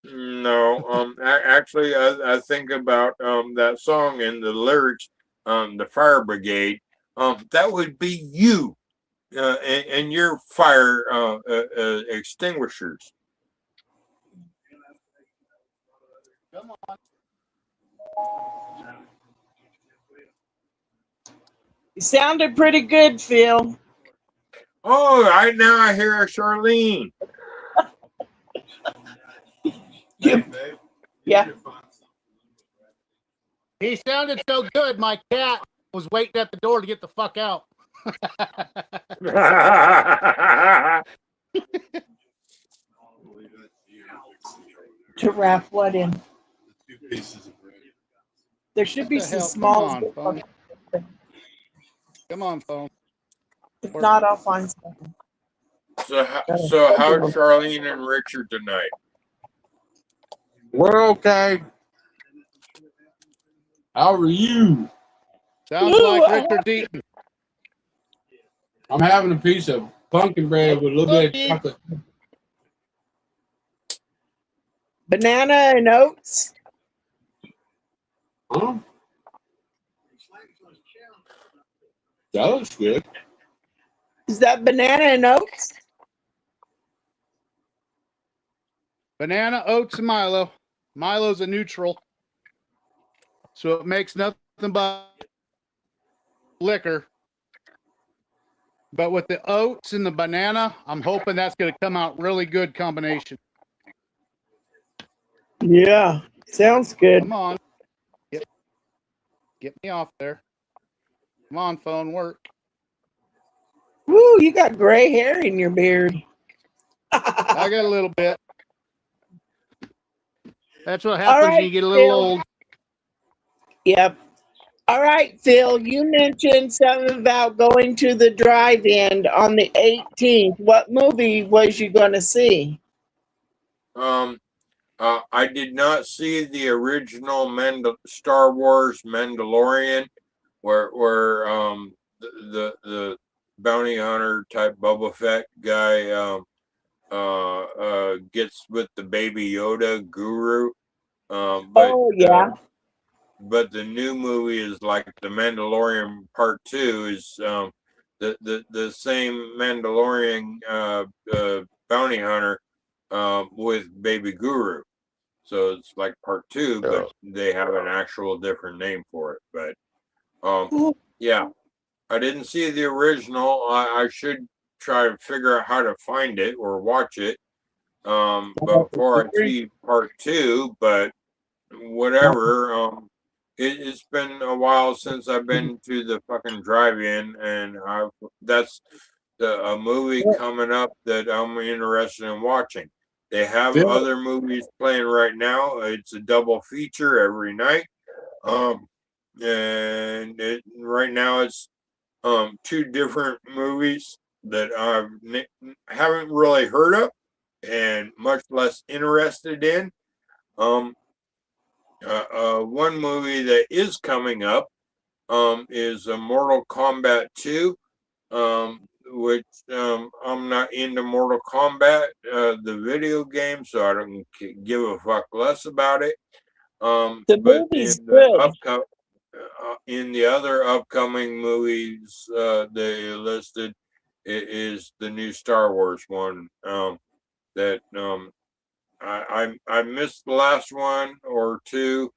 No, actually, I think about that song and the lyrics, the fire brigade. That would be you and your fire extinguishers. Come on. You sounded pretty good, Phil. Oh, right now I hear a Charlene. Yeah. He sounded so good, my cat was waiting at the door to get the fuck out. To wrap what in? There should be What the some hell? small. Come on, phone. Come on, phone. If not, I'll find something. So how's Charlene and Richard tonight? We're okay. How are you? Sounds like Richard's eating. I'm having a piece of pumpkin bread with a little bit of chocolate. Banana and oats. Huh? That looks good. Is that banana and oats? Banana, oats, and Milo. Milo's a neutral, so it makes nothing but liquor. But with the oats and the banana, I'm hoping that's going to come out really good combination. Yeah, sounds good. Come on. Get me off there. Come on, phone, work. Woo, you got gray hair in your beard. I got a little bit. That's what happens when you get a little old. Yep. All right, Phil, you mentioned something about going to the drive-in on the 18th. What movie was you going to see? I did not see the original Star Wars Mandalorian, where the bounty hunter type Boba Fett guy gets with the Baby Yoda guru. But the new movie is like the Mandalorian Part 2 is the same Mandalorian bounty hunter with Baby Guru. So it's like Part 2, but they have an actual different name for it. But yeah, I didn't see the original. I should try to figure out how to find it or watch it before I see Part 2. But whatever. It's been a while since I've been to the fucking drive-in, and that's a movie coming up that I'm interested in watching. They have other movies playing right now. It's a double feature every night, and right now it's two different movies that I haven't really heard of and much less interested in. One movie that is coming up is Mortal Kombat 2, which I'm not into Mortal Kombat, the video game, so I don't give a fuck less about it. The but movie's good. In the other upcoming movies they listed is the new Star Wars one that I missed the last one or two,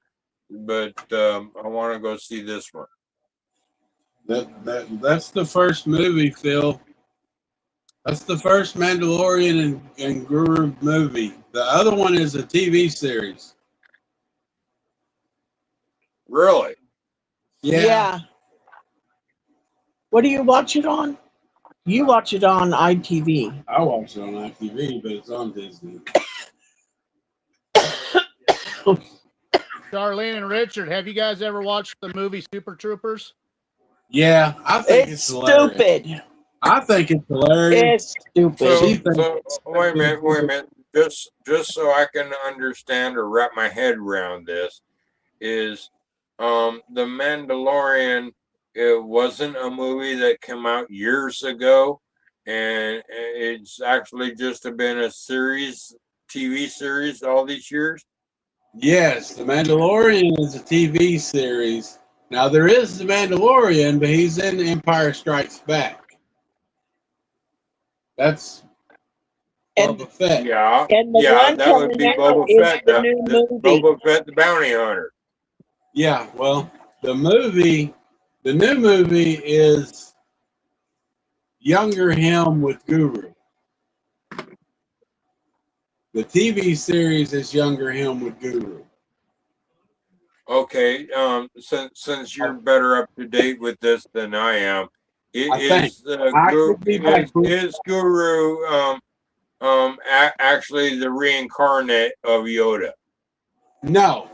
but I want to go see this one. That's the first movie, Phil. That's the first Mandalorian and Guru movie. The other one is a TV series. Really? Yeah. What do you watch it on? You watch it on ITV. I watch it on ITV, but it's on Disney. Charlene and Richard, have you guys ever watched the movie Super Troopers? Yeah, I think It's it's hilarious. stupid. I think it's hilarious. It's stupid. So, She thinks so it's wait a minute, wait a stupid. minute. Just so I can understand or wrap my head around this, is the Mandalorian. It wasn't a movie that came out years ago, and it's actually just been a series, TV series, all these years. Yes, The Mandalorian is a TV series. Now there is The Mandalorian, but he's in Empire Strikes Back. That's And Boba Fett. Yeah, and the yeah, one that would be coming out Boba is Fett, the new the movie. Boba Fett, the bounty hunter. Yeah, well, the new movie is younger him with Guru. The TV series is younger him with Guru. Okay, since you're better up to date with this than I am, I think. I could be back. is Guru actually the reincarnate of Yoda? No,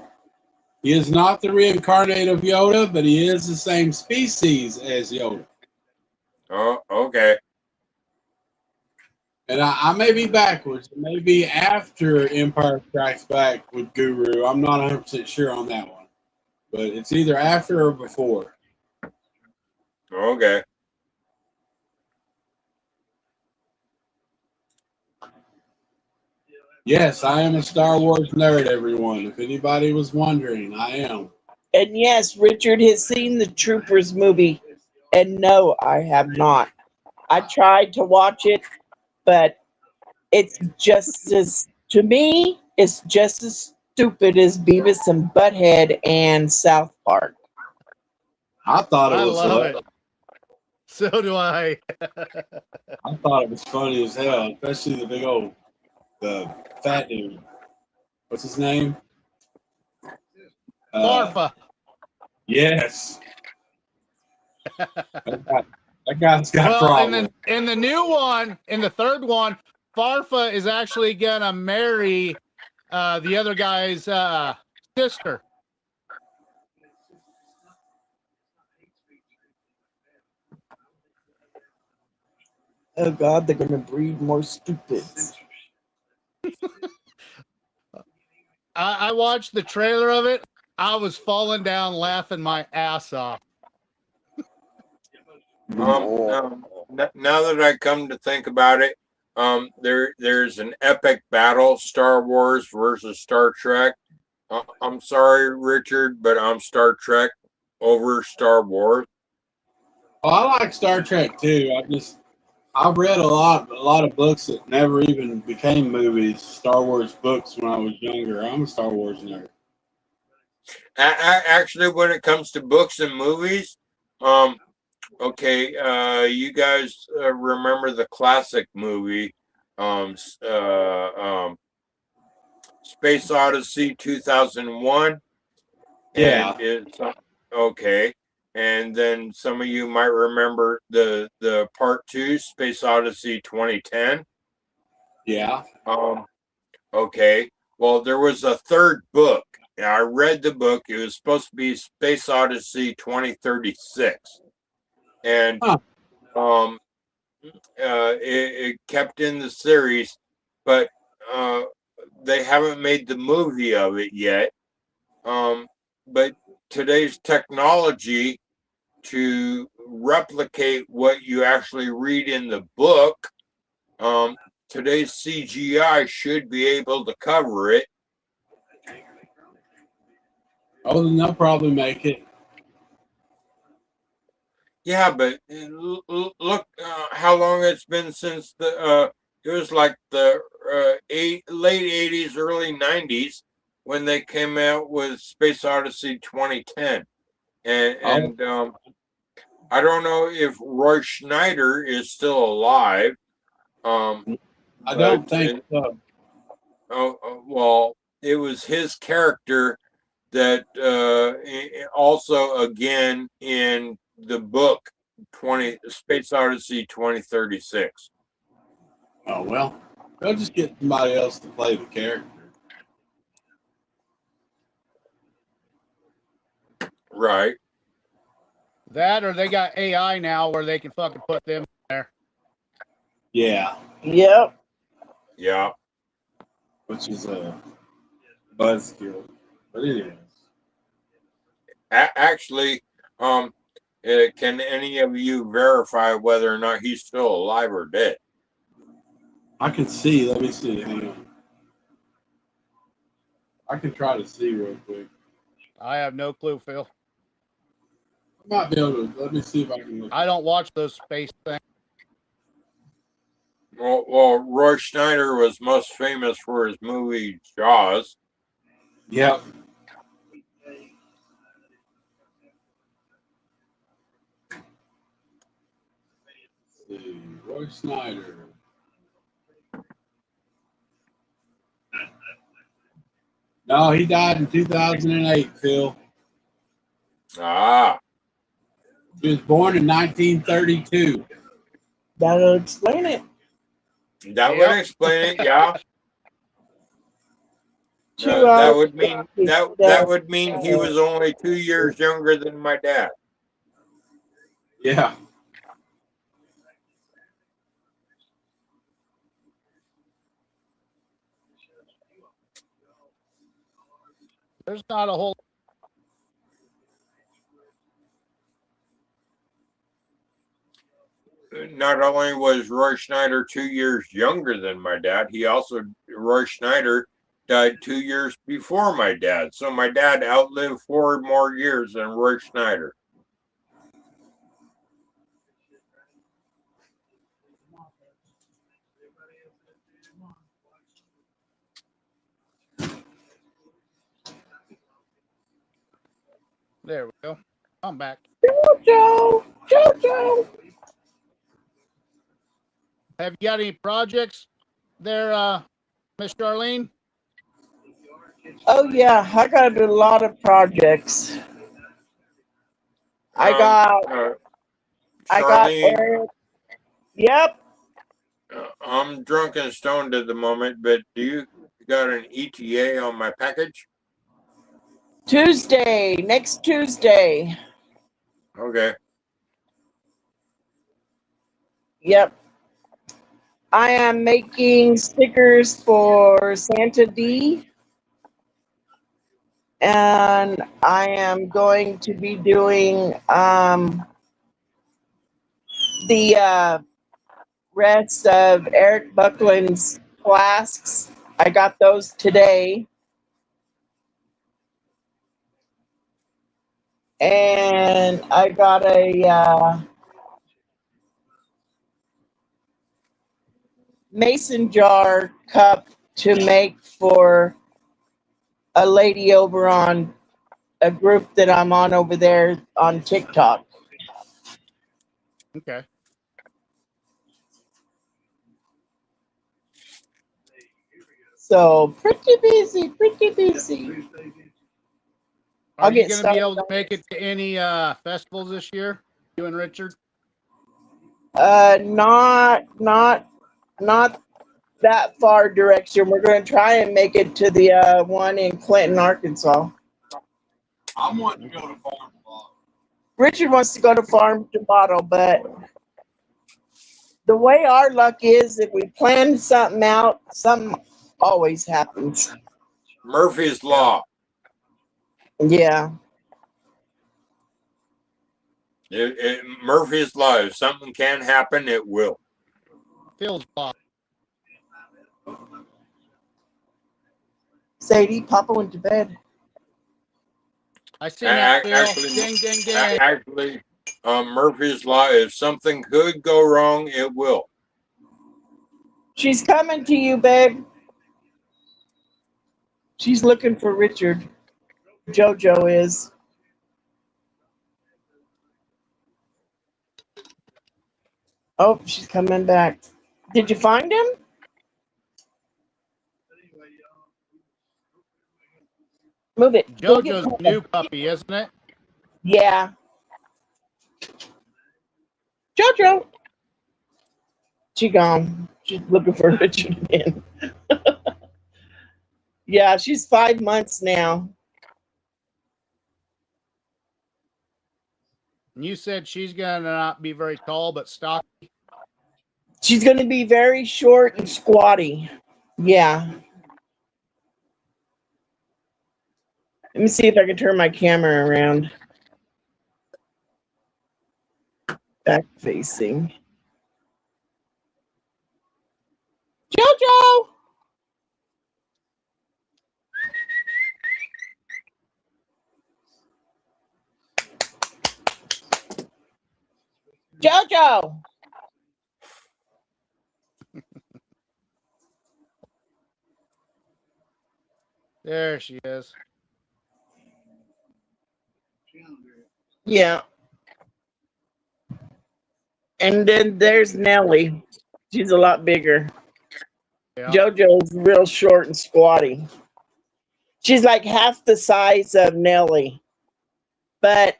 he is not the reincarnate of Yoda, but he is the same species as Yoda. Oh, okay. And I may be backwards. It may be after Empire Strikes Back with Guru. I'm not 100% sure on that one. But it's either after or before. Okay. Yes, I am a Star Wars nerd, everyone. If anybody was wondering, I am. And yes, Richard has seen the Troopers movie. And no, I have not. I tried to watch it, but it's just as, to me, it's just as stupid as Beavis and Butthead and South Park. I thought it I was love hilarious. it. So do I. I thought it was funny as hell, especially the fat dude. What's his name? Farfa. Yes. That guy's got Well, problems. in the new one, in the third one, Farfa is actually gonna marry the other guy's sister. Oh God, they're gonna breed more stupids. I watched the trailer of it. I was falling down laughing my ass off. Now that I come to think about it, there's an epic battle, Star Wars versus Star Trek. I'm sorry, Richard, but I'm Star Trek over Star Wars. Oh, I like Star Trek too. I've read a lot of books that never even became movies. Star Wars books when I was younger. I'm a Star Wars nerd. Actually, when it comes to books and movies, okay, you guys remember the classic movie, Space Odyssey 2001? Yeah. And it's okay. And then some of you might remember the part 2, Space Odyssey 2010. Yeah. Okay. Well, there was a third book. I read the book. It was supposed to be Space Odyssey 2036. And it kept in the series, but they haven't made the movie of it yet. But today's technology to replicate what you actually read in the book, today's CGI should be able to cover it. Oh, then they'll probably make it. Yeah, but look how long it's been since it was like the late 80s, early 90s when they came out with Space Odyssey 2010. And I don't know if Roy Schneider is still alive. I don't think so. Well, it was his character that also again in the book Space Odyssey 2036. Oh well, they'll just get somebody else to play the character. Right. That or they got AI now where they can fucking put them in there. Yeah, Yep. Yeah. which is a buzzkill. But it is. Actually, can any of you verify whether or not he's still alive or dead? I can see. Let me see. Hang on. I can try to see real quick. I have no clue, Phil. I might be able to. Let me see if I can look. I don't watch those space things. Well, Roy Schneider was most famous for his movie Jaws. Yep. Let's see. Roy Schneider. No, he died in 2008, Phil. Ah, He was born in 1932. That'll explain it. that would explain it. Yeah, Two that hours. would mean that would mean he was only 2 years younger than my dad. Yeah. There's not a whole. Not only was Roy Schneider 2 years younger than my dad, Roy Schneider died 2 years before my dad. So my dad outlived 4 more years than Roy Schneider. There we go. I'm back. Jojo. Have you got any projects there, Miss Charlene? Oh yeah, I got a lot of projects. I got Charlene, Eric. Yep. I'm drunk and stoned at the moment, but do you got an ETA on my package? Next Tuesday. Okay. Yep. I am making stickers for Santa D. And I am going to be doing the rest of Eric Buckland's flasks. I got those today. And I got a mason jar cup to make for a lady over on a group that I'm on over there on TikTok. Okay. So pretty busy, pretty busy. Are I'll you get going to be started able to on make it to any festivals this year? You and Richard? Not that far direction. We're going to try and make it to the one in Clinton, Arkansas. I'm wanting to go to Farm to Bottle. Richard wants to go to Farm to Bottle, but the way our luck is, if we plan something out, something always happens. Murphy's Law. Yeah. Murphy's Law. If something can happen, it will. Phil's law. Sadie, Papa went to bed. I seen that, Phil. Actually, Ding, ding, ding. actually, Murphy's Law. If something could go wrong, it will. She's coming to you, babe. She's looking for Richard. Jojo is. Oh, she's coming back. Did you find him? Move it. Go get Jojo's Papa. new puppy, isn't it? Yeah. Jojo. She gone. She's looking for Richard again. Yeah, she's 5 months now. And you said she's gonna not be very tall, but stocky. She's going to be very short and squatty. Yeah. Let me see if I can turn my camera around. Back facing. Jojo! Jojo! There she is. Yeah. And then there's Nellie. She's a lot bigger. Yeah. Jojo's real short and squatty. She's like half the size of Nellie. But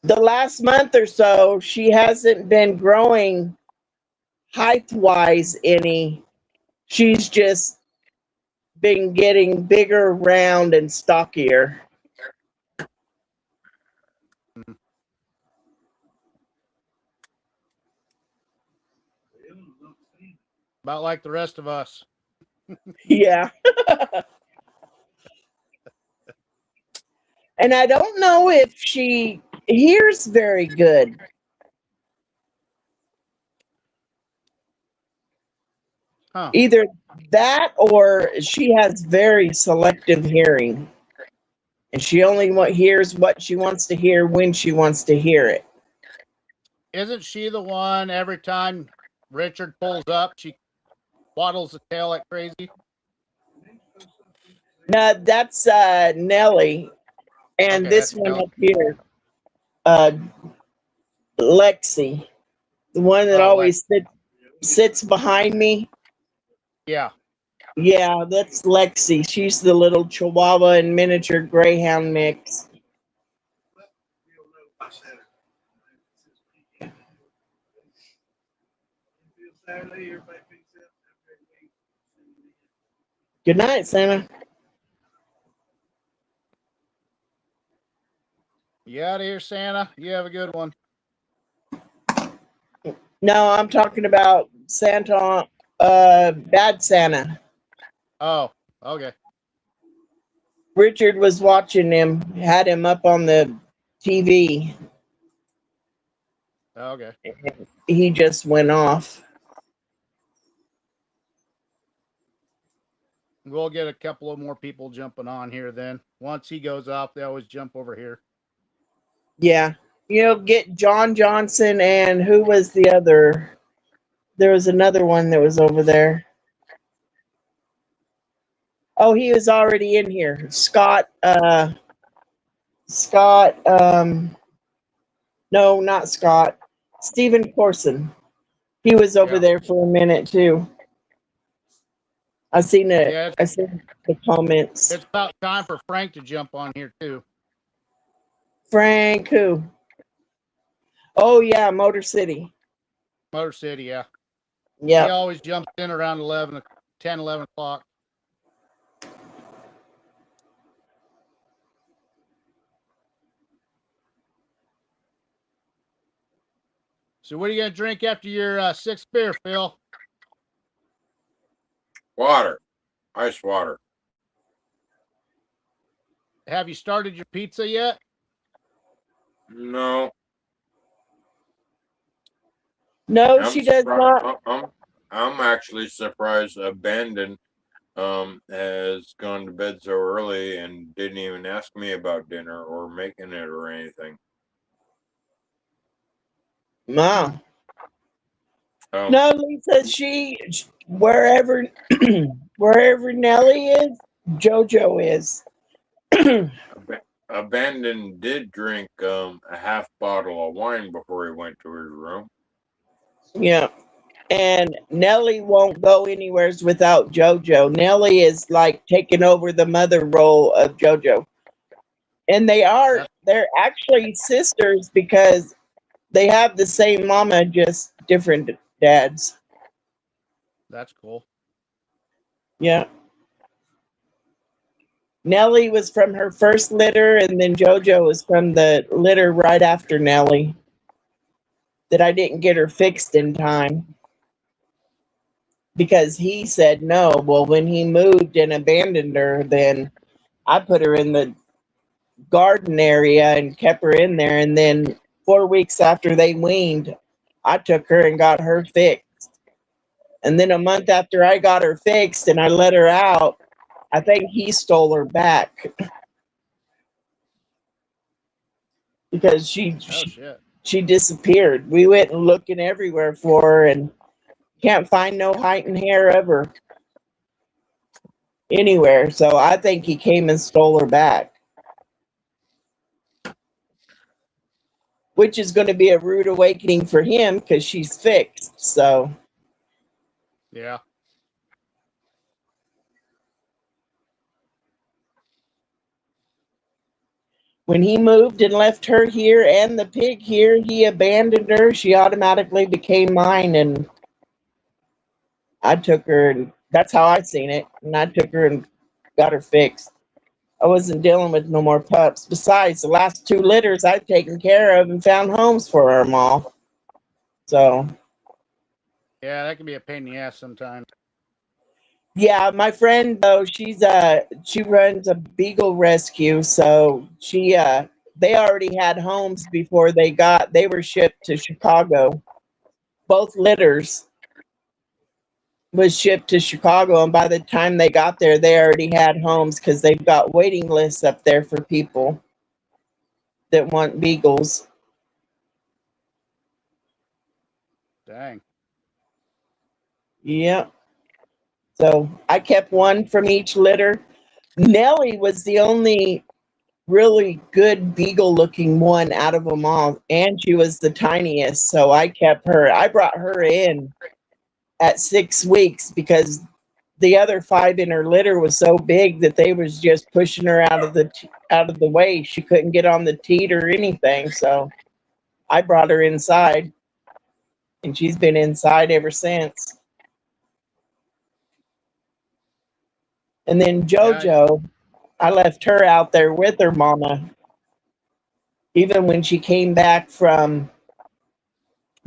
the last month or so, she hasn't been growing height-wise any. She's just been getting bigger, round, and stockier. About like the rest of us. Yeah. And I don't know if she hears very good. Huh. Either that or she has very selective hearing. And she only hears what she wants to hear when she wants to hear it. Isn't she the one every time Richard pulls up, she waddles the tail like crazy? No, that's Nellie. And Okay, this that's one Nellie. up here, Lexi, the one that Oh, always sits behind me. Yeah. Yeah, that's Lexi. She's the little Chihuahua and miniature Greyhound mix. Good night, Santa. You out of here, Santa? You have a good one. No, I'm talking about Santa, Bad Santa. Oh, okay. Richard was watching him, had him up on the TV. Okay. He just went off. We'll get a couple of more people jumping on here then. Once he goes off, they always jump over here. Yeah. Get John Johnson and who was the other? There was another one that was over there. Oh, he was already in here. Scott, no, not Scott. Stephen Corson. He was over Yeah. there for a minute too. I seen it. Yeah, I seen the comments. it's about time for Frank to jump on here too. Frank who? Oh yeah, Motor City. Motor City, yeah. Yeah. He always jumps in around 10, 11 o'clock. So what are you going to drink after your sixth beer, Phil? Water. Ice water. Have you started your pizza yet? No. No, she does not. I'm actually surprised Abandon has gone to bed so early and didn't even ask me about dinner or making it or anything. No. No, Lisa, wherever Nellie is, JoJo is. Abandon did drink a half bottle of wine before he went to his room. Yeah. And Nellie won't go anywhere without JoJo. Nellie is like taking over the mother role of JoJo. And they're actually sisters because they have the same mama, just different dads. That's cool. Yeah. Nellie was from her first litter, and then JoJo was from the litter right after Nellie that I didn't get her fixed in time because he said no. Well, when he moved and abandoned her, then I put her in the garden area and kept her in there. And then 4 weeks after they weaned, I took her and got her fixed. And then a month after I got her fixed and I let her out, I think he stole her back because Oh shit. she disappeared. We went looking everywhere for her and can't find no height and hair of her anywhere. So I think he came and stole her back, which is going to be a rude awakening for him because she's fixed. So Yeah. when he moved and left her here and the pig here, he abandoned her. She automatically became mine, and I took her, and that's how I seen it. And I took her and got her fixed. I wasn't dealing with no more pups. Besides, the last 2 litters I've taken care of and found homes for them all. So Yeah, that can be a pain in the ass sometimes. yeah, my friend though, she runs a beagle rescue, so they already had homes before they were shipped to Chicago. Both litters was shipped to Chicago, and by the time they got there, they already had homes because they've got waiting lists up there for people that want beagles. Dang. Yep. So I kept one from each litter. Nellie was the only really good beagle looking one out of them all, and she was the tiniest, so I kept her. I brought her in at 6 weeks because the other 5 in her litter was so big that they was just pushing her out of the way. She couldn't get on the teat or anything, so I brought her inside, and she's been inside ever since. And then Yeah. JoJo, I left her out there with her mama. Even when she came back from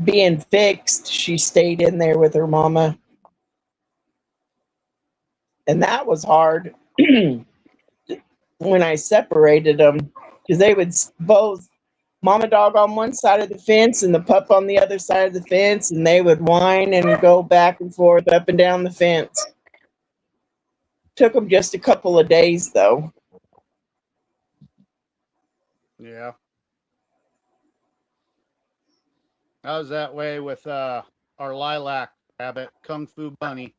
being fixed, she stayed in there with her mama. And that was hard when I separated them because they would both mama dog on one side of the fence and the pup on the other side of the fence, and they would whine and go back and forth up and down the fence. Took them just a couple of days though. Yeah. I was that way with our lilac rabbit, Kung Fu Bunny.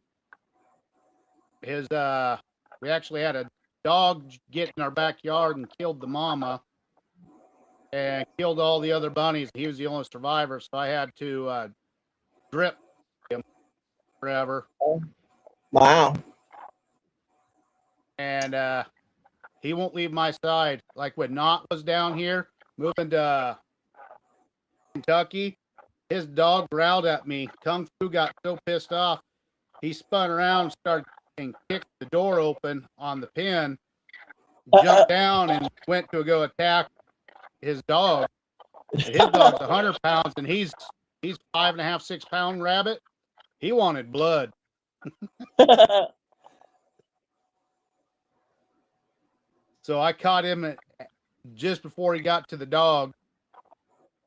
His we actually had a dog get in our backyard and killed the mama and killed all the other bunnies. He was the only survivor, so I had to drip him forever. Wow. And he won't leave my side. Like when Knott was down here moving to Kentucky, his dog growled at me. Kung Fu got so pissed off, he spun around, started and kicked the door open on the pen, jumped down and went to go attack his dog. His dog's 100 pounds and he's 5.5, 6 pound rabbit. He wanted blood. So I caught him just before he got to the dog.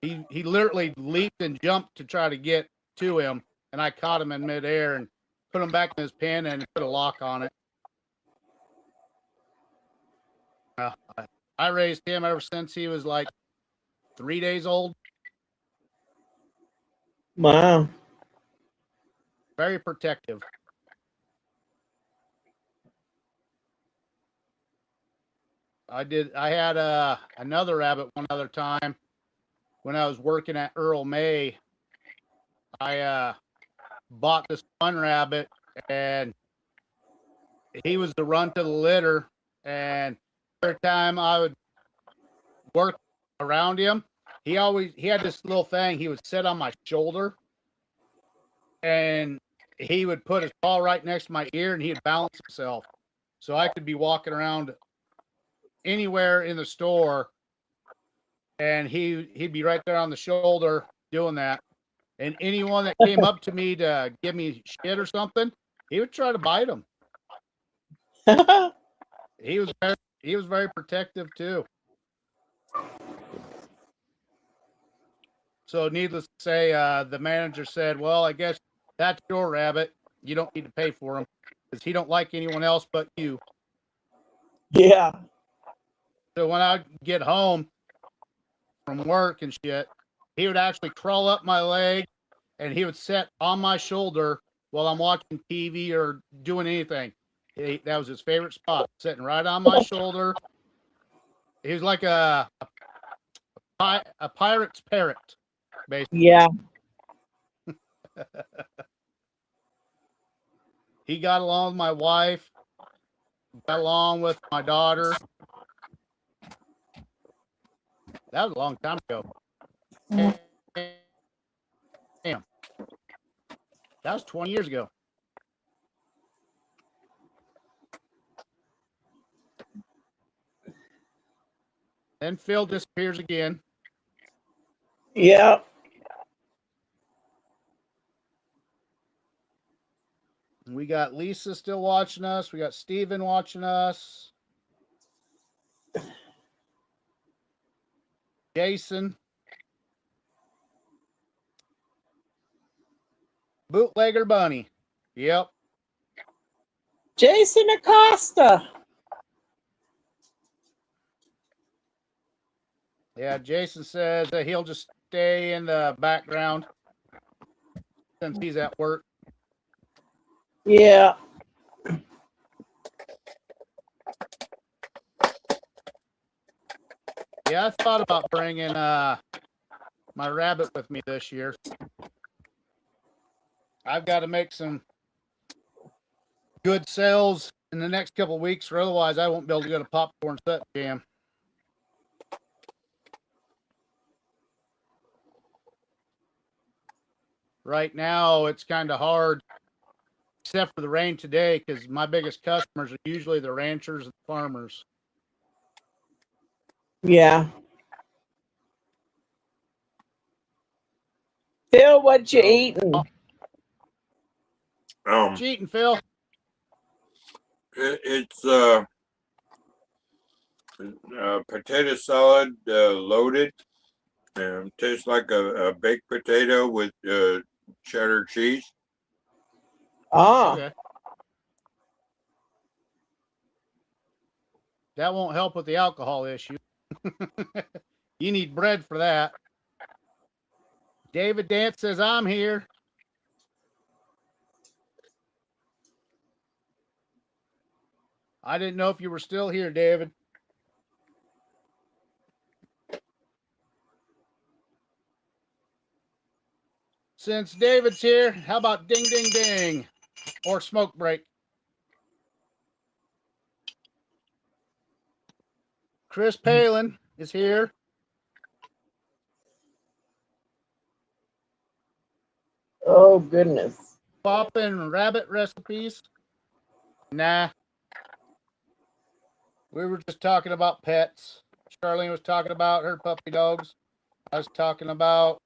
He literally leaped and jumped to try to get to him, and I caught him in midair and put him back in his pen and put a lock on it. I raised him ever since he was like 3 days old. Wow. Very protective. I had another rabbit one other time when I was working at Earl May. I bought this one rabbit, and he was the runt of the litter. And every time I would work around him, he had this little thing. He would sit on my shoulder, and he would put his paw right next to my ear, and he'd balance himself, so I could be walking around anywhere in the store, and he'd be right there on the shoulder doing that. And anyone that came up to me to give me shit or something, he would try to bite him. He was very protective too. So needless to say, the manager said, "Well, I guess that's your rabbit. You don't need to pay for him because he don't like anyone else but you." Yeah. So when I get home from work and shit, he would actually crawl up my leg and he would sit on my shoulder while I'm watching TV or doing anything. That was his favorite spot, sitting right on my shoulder. He was like a pirate's parrot, basically. Yeah. He got along with my wife, got along with my daughter. That was a long time ago. Damn. That was 20 years ago. Then Phil disappears again. Yeah. We got Lisa still watching us. We got Steven watching us. Jason. Bootlegger Bunny. Yep. Jason Acosta. Yeah, Jason says that he'll just stay in the background since he's at work. Yeah. Yeah, I thought about bringing my rabbit with me this year. I've got to make some good sales in the next couple of weeks, or otherwise I won't be able to go to Popcorn Set Jam. Right now, it's kind of hard, except for the rain today, because my biggest customers are usually the ranchers and farmers. Yeah. Phil, what you eating? What you eating, Phil? It's potato salad loaded. Tastes like a baked potato with cheddar cheese. Ah. Okay. That won't help with the alcohol issue. You need bread for that. David Dance says, I'm here. I didn't know if you were still here, David. Since David's here, how about ding, ding, ding? Or smoke break? Chris Palin is here. Oh, goodness. Poppin' rabbit recipes? Nah. We were just talking about pets. Charlene was talking about her puppy dogs. I was talking about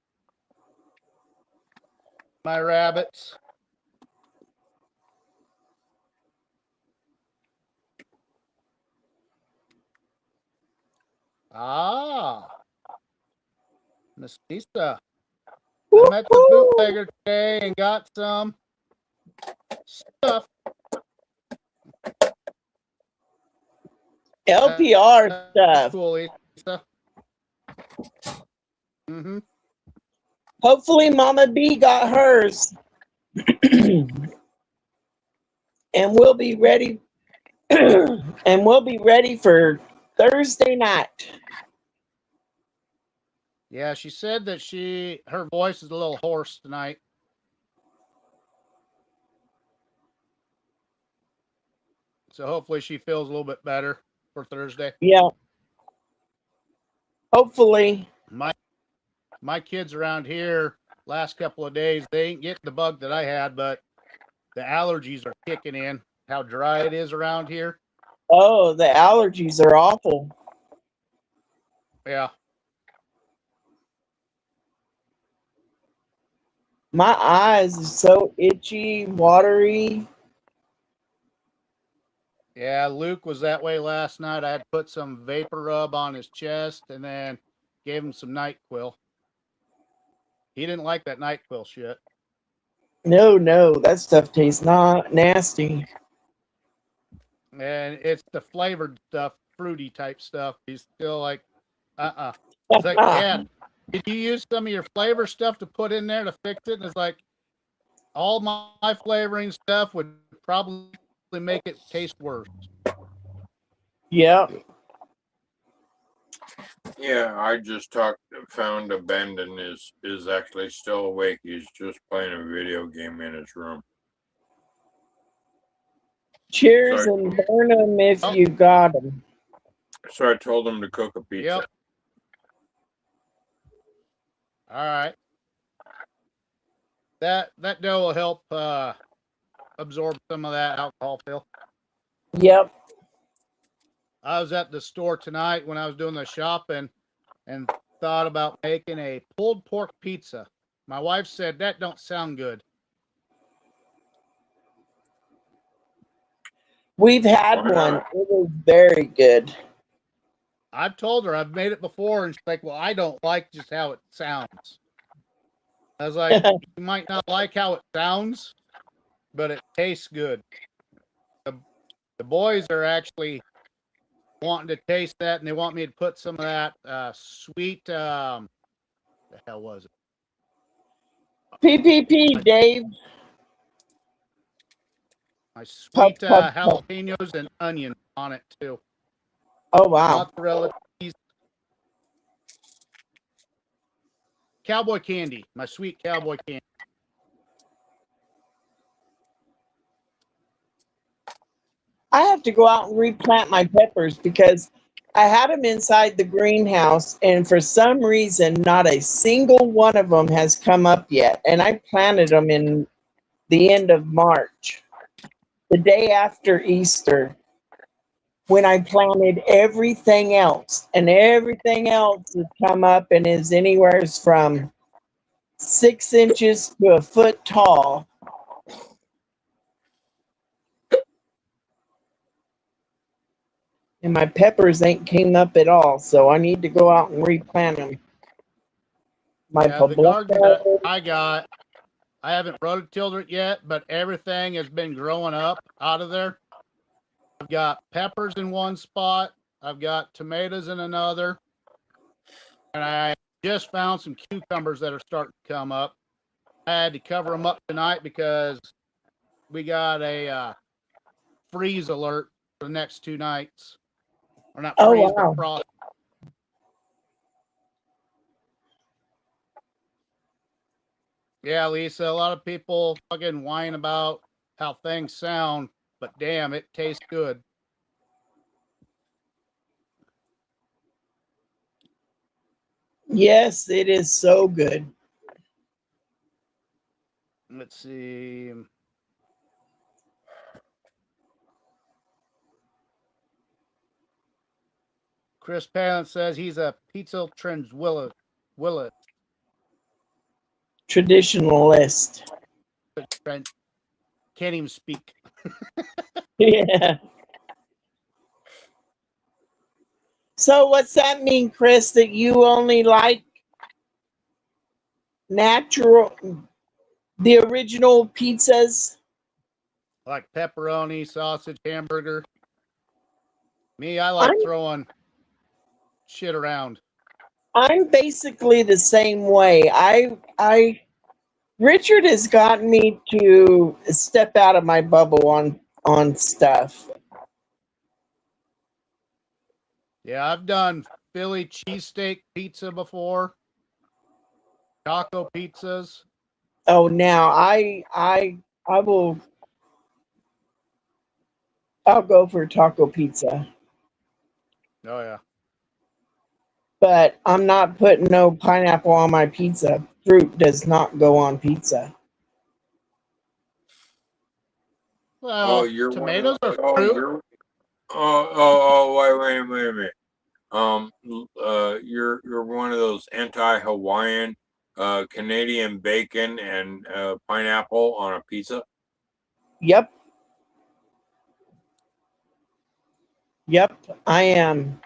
my rabbits. Ah, Miss Lisa. I met the bootlegger today and got some stuff. LPR stuff. Cool, Lisa. Mm-hmm. Hopefully Mama B got hers. And we'll be ready. And we'll be ready for Thursday night. Yeah, she said that her voice is a little hoarse tonight. So hopefully she feels a little bit better for Thursday. Yeah. Hopefully. My kids around here last couple of days, they ain't getting the bug that I had, but the allergies are kicking in. How dry it is around here. Oh, the allergies are awful. Yeah. My eyes are so itchy, watery. Yeah, Luke was that way last night. I had put some vapor rub on his chest and then gave him some NyQuil. He didn't like that NyQuil shit. No, that stuff tastes not nasty. And it's the flavored stuff, fruity type stuff. He's still like, It's like, Dad, did you use some of your flavor stuff to put in there to fix it? And it's like, all my flavoring stuff would probably make it taste worse. Yeah. Yeah, I just found Abandon is actually still awake. He's just playing a video game in his room. Cheers Sorry. and burn them if you got them. So I told him to cook a pizza. Yep. All right. That dough will help absorb some of that alcohol, Phil. Yep. I was at the store tonight when I was doing the shopping and thought about making a pulled pork pizza. My wife said that don't sound good. We've had one. It was very good. I've told her I've made it before, and she's like, well, I don't like just how it sounds. I was like, you might not like how it sounds, but it tastes good. The boys are actually wanting to taste that, and they want me to put some of that sweet, the hell was it? PPP, Dave. My sweet Puff. jalapenos and onion on it, too. Oh, wow. Mozzarella cheese. Cowboy candy. My sweet cowboy candy. I have to go out and replant my peppers because I had them inside the greenhouse, and for some reason, not a single one of them has come up yet. And I planted them in the end of March, the day after Easter, when I planted everything else. And everything else has come up and is anywhere from 6 inches to a foot tall. And my peppers ain't came up at all, so I need to go out and replant them. The garden that I got, I haven't rototilled it yet, but everything has been growing up out of there. I've got peppers in one spot. I've got tomatoes in another. And I just found some cucumbers that are starting to come up. I had to cover them up tonight because we got a freeze alert for the next 2 nights. Or not freeze, but frost. Yeah, Lisa, a lot of people fucking whine about how things sound, but damn, it tastes good. Yes, it is so good. Let's see. Chris Palin says he's a pizza trends Willis. Traditionalist. Can't even speak. Yeah. So what's that mean, Chris, that you only like natural, the original pizzas? Like pepperoni, sausage, hamburger. Me, I like throwing shit around. I'm basically the same way. Richard has gotten me to step out of my bubble on stuff. Yeah, I've done Philly cheesesteak pizza before. Taco pizzas. Oh, now I'll go for taco pizza. Oh yeah. But I'm not putting no pineapple on my pizza. Fruit does not go on pizza. Well, tomatoes are fruit. Wait a minute. You're one of those anti-Hawaiian, Canadian bacon and pineapple on a pizza. Yep. Yep, I am.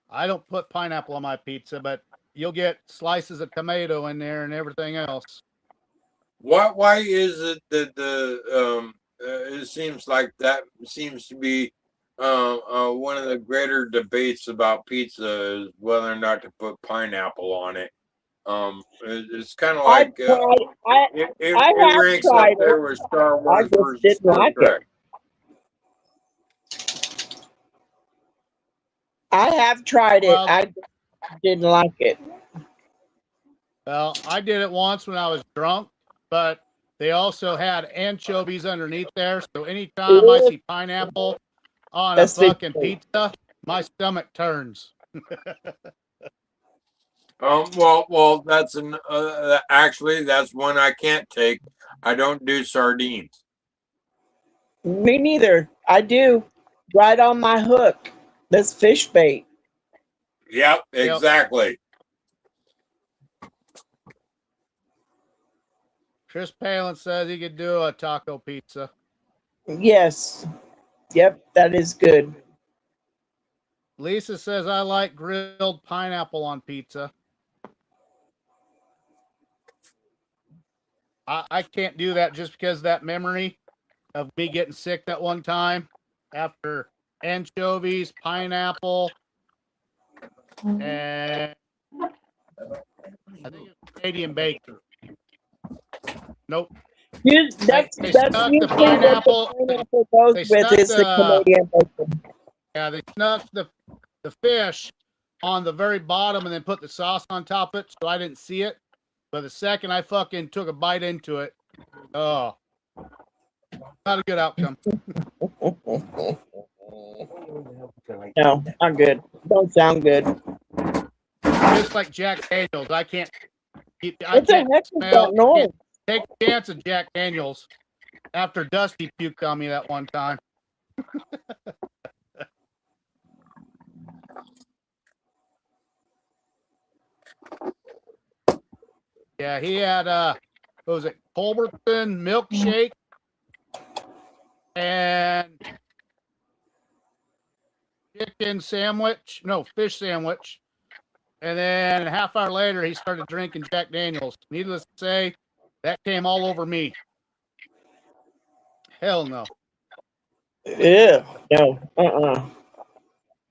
I don't put pineapple on my pizza, but you'll get slices of tomato in there and everything else. Why is it that it seems like that seems to be one of the greater debates about pizza is whether or not to put pineapple on it. It's kind of like it have ranks up tried there it. with Star I Wars just versus didn't Star like Trek. it. I have tried it. Well, I didn't like it. Well, I did it once when I was drunk, but they also had anchovies underneath there. So anytime I see pineapple on a That's fucking it. pizza, my stomach turns. Well, that's actually that's one I can't take. I don't do sardines. Me neither. I do. Right on my hook. That's fish bait. Yep, exactly. Chris Palin says he could do a taco pizza. Yes. Yep, that is good. Lisa says I like grilled pineapple on pizza. I can't do that just because of that memory of me getting sick that one time after anchovies, pineapple, and I think it's Canadian bacon. Nope. That's They that's stuck the usually pineapple. what the pineapple goes They with stuck is the Canadian bacon. Yeah, they snuck the fish on the very bottom and then put the sauce on top of it, so I didn't see it. But the second I fucking took a bite into it, oh, not a good outcome. No, not good. Don't sound good. Just like Jack Daniels, I can't What the heck is that noise? can't take a chance of Jack Daniels after Dusty puked on me that one time. Yeah, he had what was it, Culbertson milkshake and chicken sandwich, no, fish sandwich. And then a half hour later, he started drinking Jack Daniels. Needless to say, that came all over me. Hell no. Ew, no,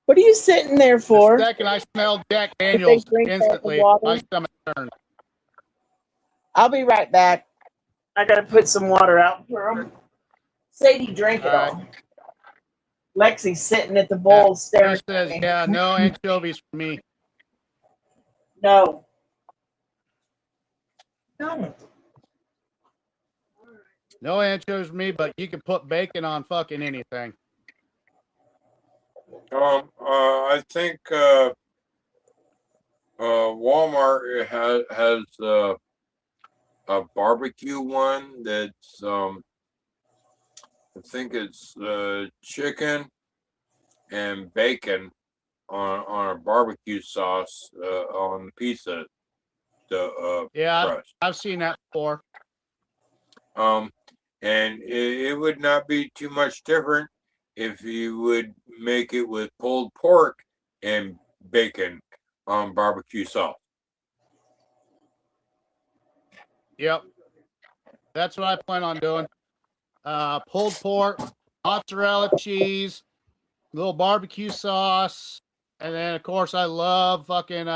What are you sitting there for? The second I smelled Jack Did they Daniels, drink all the instantly water? my stomach turned. I'll be right back. I gotta put some water out for them. Sadie drank it all. Lexi's sitting at the bowl staring Chris at says, me. yeah, no anchovies for me. No. No. No anchovies for me, but you can put bacon on fucking anything. I think Walmart has a barbecue one that's I think it's chicken and bacon on a barbecue sauce on pizza. Yeah, crust. I've seen that before. And it would not be too much different if you would make it with pulled pork and bacon on barbecue sauce. Yep. That's what I plan on doing. Pulled pork, mozzarella cheese, little barbecue sauce, and then of course I love fucking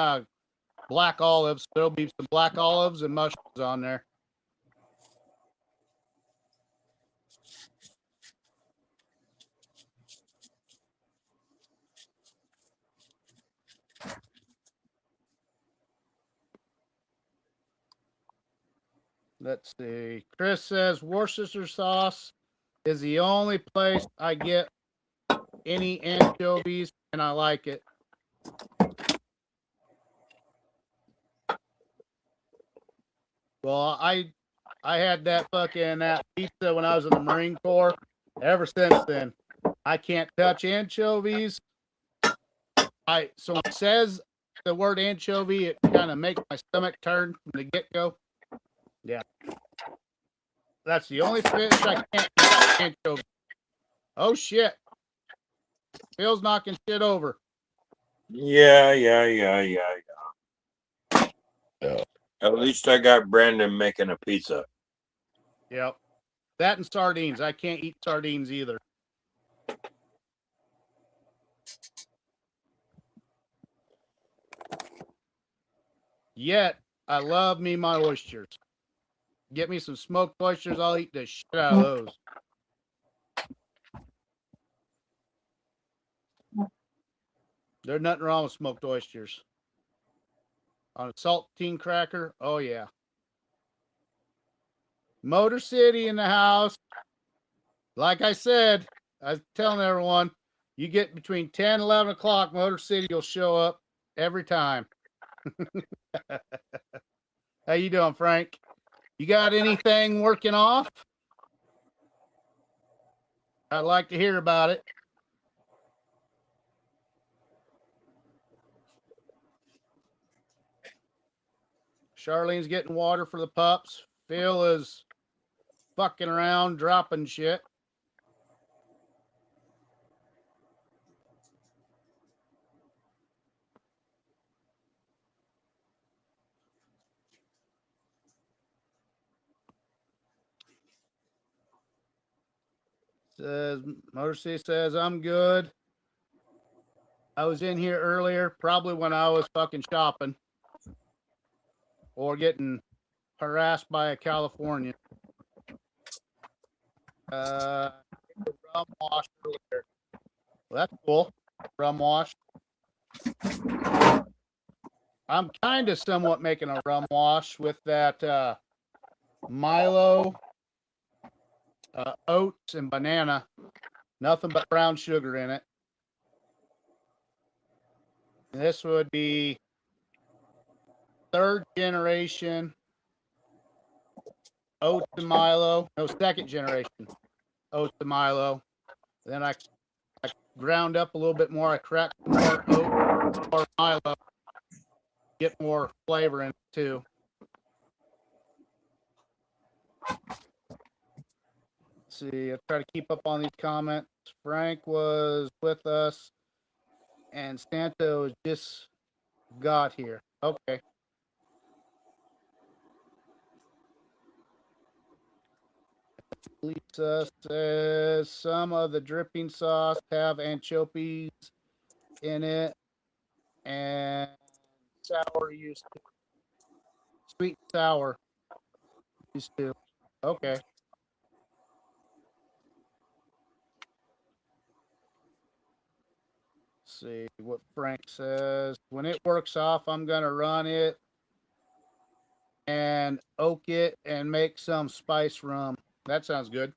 black olives. There'll be some black olives and mushrooms on there. Let's see. Chris says Worcestershire sauce is the only place I get any anchovies, and I like it. Well, I I had that pizza when I was in the Marine Corps. Ever since then, I can't touch anchovies. So when it says the word anchovy, it kind of makes my stomach turn from the get-go. Yeah. That's the only fish I can't eat, anchovy. Oh, shit. Phil's knocking shit over. Yeah. At least I got Brandon making a pizza. Yep. That and sardines. I can't eat sardines either. Yet, I love me my oysters. Get me some smoked oysters. I'll eat the shit out of those. There's nothing wrong with smoked oysters. On a saltine cracker, oh yeah. Motor City in the house. Like I said, I was telling everyone, you get between 10 and 11 o'clock, Motor City will show up every time. How you doing, Frank? You got anything working off? I'd like to hear about it. Charlene's getting water for the pups. Phil is fucking around, dropping shit. Says Motor City says I'm good. I was in here earlier, probably when I was fucking shopping or getting harassed by a Californian. Rum wash earlier. Well, that's cool. Rum wash. I'm kind of somewhat making a rum wash with that Milo, oats, and banana. Nothing but brown sugar in it. And this would be 3rd generation oats and Milo. No, 2nd generation oats and Milo. Then I ground up a little bit more. I cracked more oats, more Milo. Get more flavor in it too. Let's see, I'll try to keep up on these comments. Frank was with us and Santos just got here. Okay. Lisa says some of the dripping sauce have anchovies in it and sour used to. Sweet and sour used to. Okay. Let's see what Frank says. When it works off, I'm going to run it and oak it and make some spice rum. That sounds good.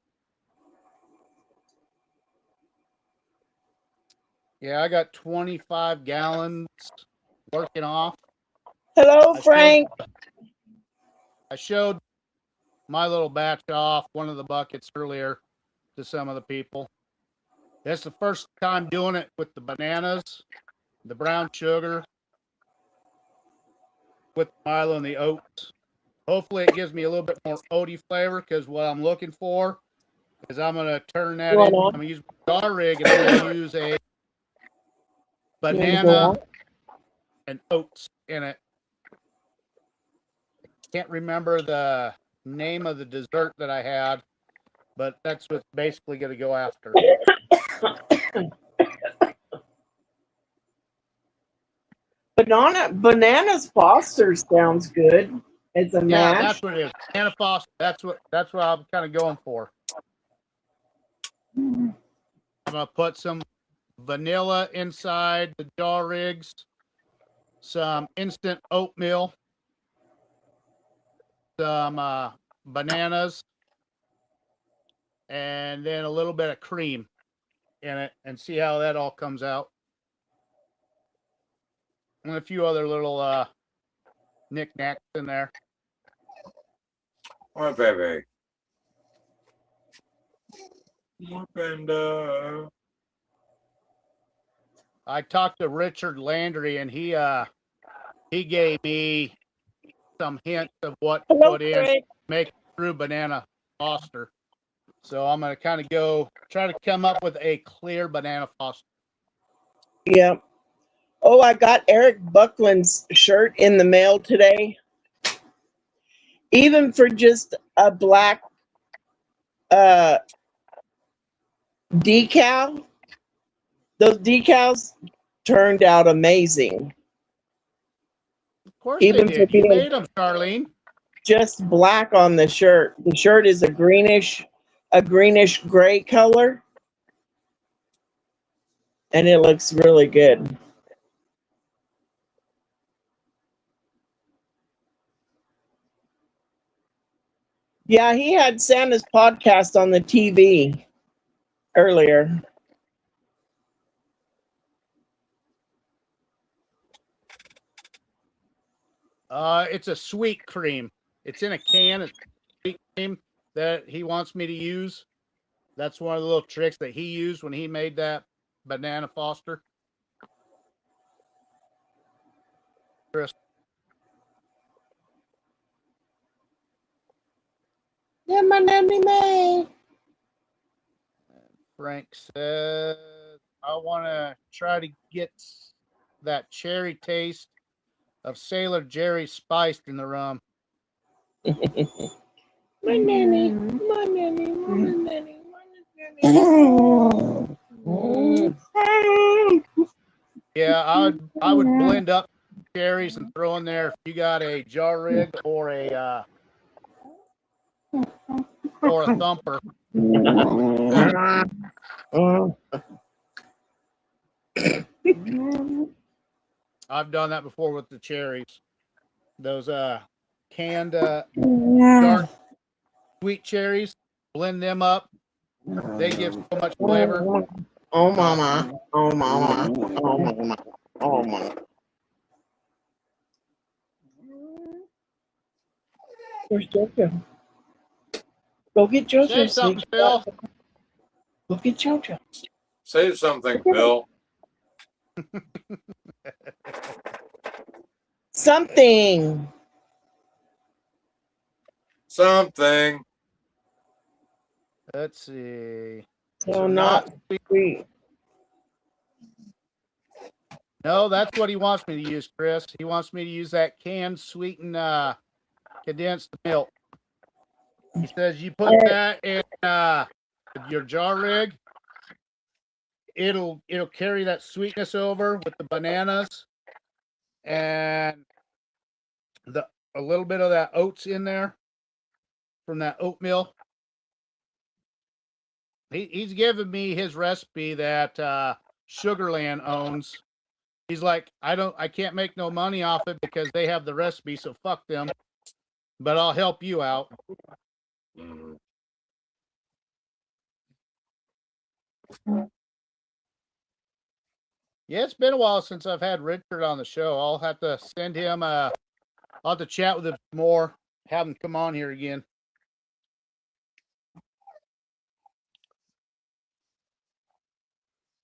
Yeah, I got 25 gallons working off. Hello, Frank. I showed my little batch off, one of the buckets earlier, to some of the people. That's the first time doing it with the bananas, the brown sugar, with the Milo and the oats. Hopefully it gives me a little bit more oaty flavor, because what I'm looking for is I'm going to turn that in. I'm going to use my jar rig and I'm going to use a banana and oats in it. Can't remember the name of the dessert that I had, but that's what's basically going to go after. Bananas Foster sounds good. It's a mash. Yeah, that's what it is. Banana Foster. That's what I'm kind of going for. I'm gonna put some vanilla inside the jar rigs, some instant oatmeal, some bananas, and then a little bit of cream in it, and see how that all comes out. And a few other little knickknacks in there. What, baby? What, Panda? I talked to Richard Landry, and he gave me some hints of what to Hello, put in, Craig. make it through Banana Foster. So I'm gonna kind of try to come up with a clear Banana Foster. Yeah. Oh, I got Eric Buckland's shirt in the mail today. Even for just a black decal, those decals turned out amazing. Of course Even they for did. You being made them, Charlene. just black on the shirt. The shirt is a greenish gray color, and it looks really good. Yeah, he had Santa's podcast on the TV earlier. It's a sweet cream. It's in a can. It's sweet cream that he wants me to use. That's one of the little tricks that he used when he made that Banana Foster. Chris. Yeah, my nanny May. Frank says, I want to try to get that cherry taste of Sailor Jerry spiced in the rum. My nanny, my nanny, my nanny, my nanny. Yeah, I would blend up cherries and throw in there if you got a jar rig or a thumper. I've done that before with the cherries. Those canned dark sweet cherries, blend them up. They give so much flavor. Oh mama, oh mama, oh mama, oh mama. Where's Jojo? Go get Jojo. Say something, Phil. Go get Jojo. Say something, Phil. Something. Something. Let's see. So not sweet. No, that's what he wants me to use, Chris. He wants me to use that canned sweetened condensed milk. He says you put that in your jar rig, it'll carry that sweetness over with the bananas and a little bit of that oats in there from that oatmeal. He's given me his recipe that Sugarland owns. He's like, I can't make no money off it because they have the recipe, so fuck them. But I'll help you out. Mm. Yeah, it's been a while since I've had Richard on the show. I'll have to send him I'll have to chat with him more, have him come on here again.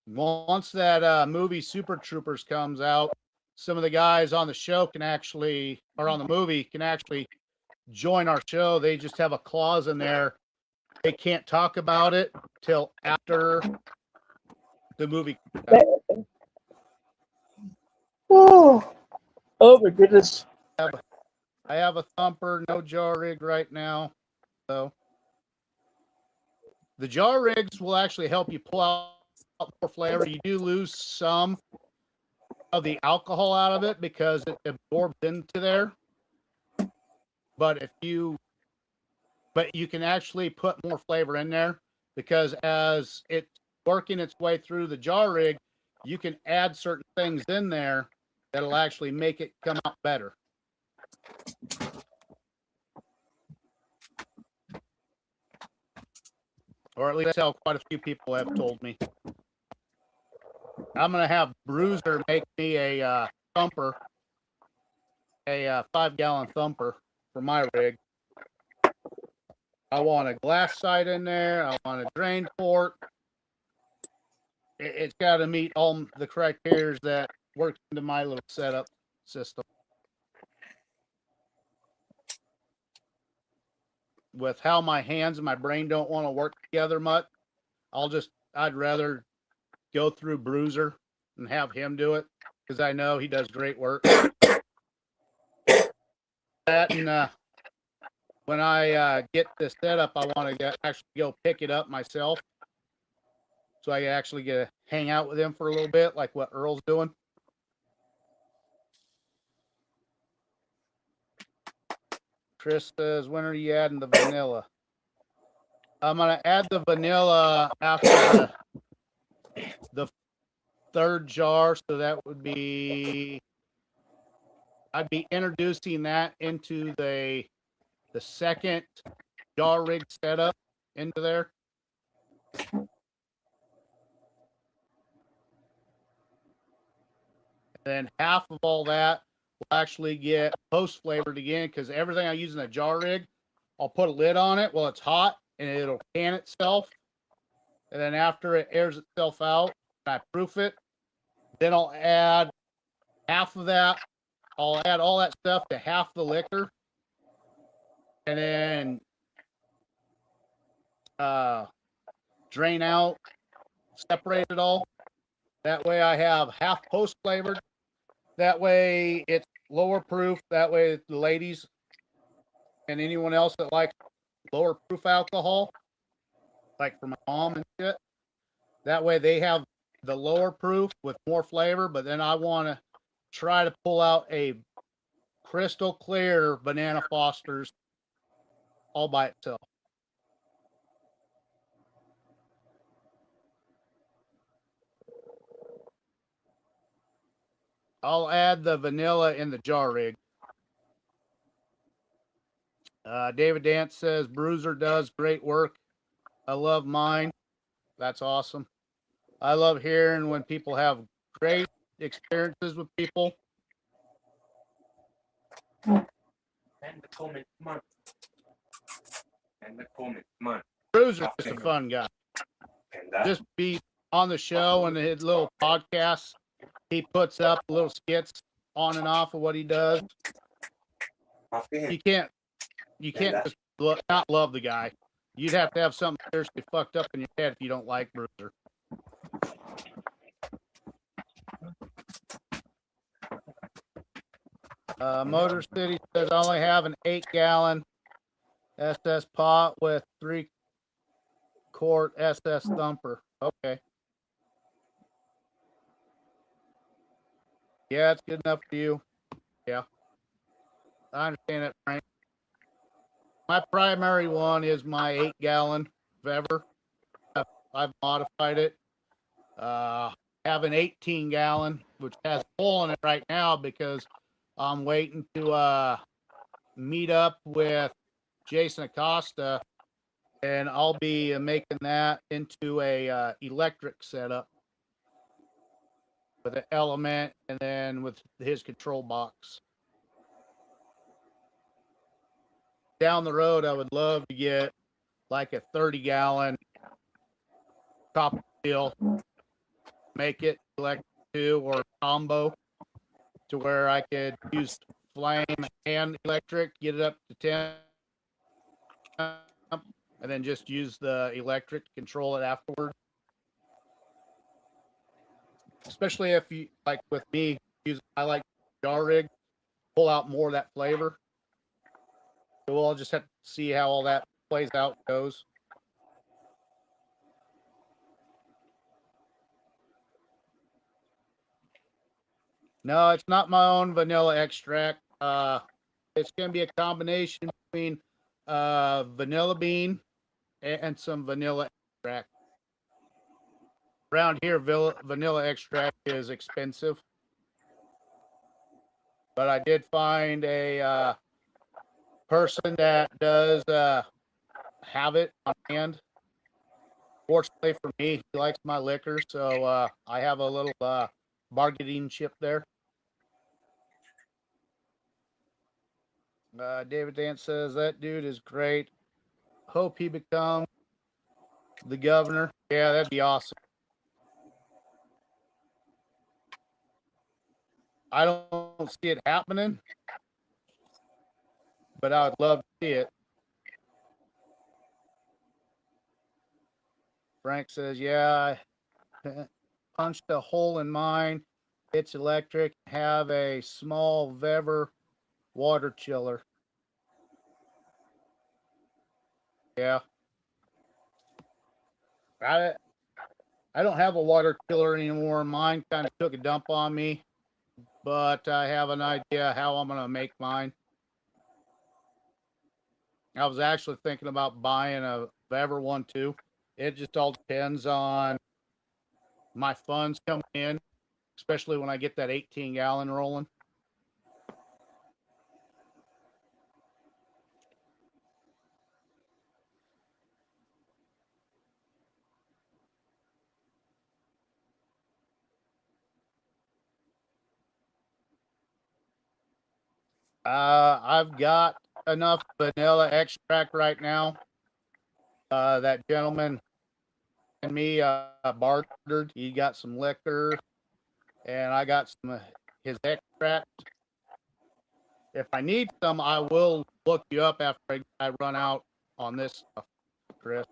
Once that movie Super Troopers comes out, some of the guys on the show on the movie can actually join our show. They just have a clause in there. They can't talk about it till after the movie comes out. Oh my goodness. I have a thumper, no jar rig right now. So the jar rigs will actually help you pull out more flavor. You do lose some of the alcohol out of it because it absorbs into there. But you can actually put more flavor in there because as it's working its way through the jar rig, you can add certain things in there that'll actually make it come out better. Or at least that's how quite a few people have told me. I'm going to have Bruiser make me a thumper, a 5-gallon thumper for my rig. I want a glass side in there. I want a drain port. It's got to meet all the criteria that work into my little setup system. With how my hands and my brain don't want to work together much, I'd rather go through Bruiser and have him do it because I know he does great work. That and when I get this setup, I want to actually go pick it up myself, so I actually get to hang out with him for a little bit, like what Earl's doing. Chris says, when are you adding the vanilla? I'm going to add the vanilla after the third jar. So that would be, I'd be introducing that into the second jar rig setup into there. Then half of all that will actually get post flavored again, because everything I use in a jar rig, I'll put a lid on it while it's hot and it'll can itself. And then after it airs itself out, I proof it. Then I'll add half of that. I'll add all that stuff to half the liquor. And then drain out, separate it all. That way I have half post flavored. That way it's lower proof. That way the ladies and anyone else that likes lower proof alcohol, like for my mom and shit, that way they have the lower proof with more flavor. But then I want to try to pull out a crystal clear Banana Foster's all by itself. I'll add the vanilla in the jar rig. David Dance says Bruiser does great work. I love mine. That's awesome. I love hearing when people have great experiences with people. And the comment month. And the comment month. Bruiser's just a fun guy. Just be on the show and his little podcasts. He puts up little skits on and off of what he does. You can't just not love the guy. You'd have to have something seriously fucked up in your head if you don't like Bruiser. Motor City says I only have an 8-gallon SS pot with 3-quart SS thumper. Okay. Yeah, it's good enough for you. Yeah. I understand that, Frank. My primary one is my 8-gallon Vever. I've modified it. Have an 18-gallon, which has a hole in it right now because I'm waiting to meet up with Jason Acosta, and I'll be making that into a electric setup with an element and then with his control box. Down the road, I would love to get like a 30-gallon copper steel, make it electric too, or combo to where I could use flame and electric, get it up to 10, and then just use the electric to control it afterward. Especially if you, like with me, I like jar rig, pull out more of that flavor. So we'll just have to see how all that plays out, goes. No, it's not my own vanilla extract. It's going to be a combination between vanilla bean and some vanilla extract. Around here, vanilla extract is expensive. But I did find a person that does have it on hand. Fortunately for me, he likes my liquor, so I have a little bargaining chip there. David Dance says that dude is great. hope he becomes the governor. Yeah, that'd be awesome. I don't see it happening, but I would love to see it. Frank says, yeah, I punched a hole in mine. It's electric. Have a small Vever water chiller. Yeah. I don't have a water chiller anymore. Mine kind of took a dump on me, but I have an idea how I'm going to make mine. I was actually thinking about buying a Vever one too. It just all depends on my funds coming in, especially when I get that 18-gallon rolling. I've got enough vanilla extract right now. That gentleman and me bartered. He got some liquor, and I got some of his extract. If I need some, I will look you up after I run out on this stuff, Chris.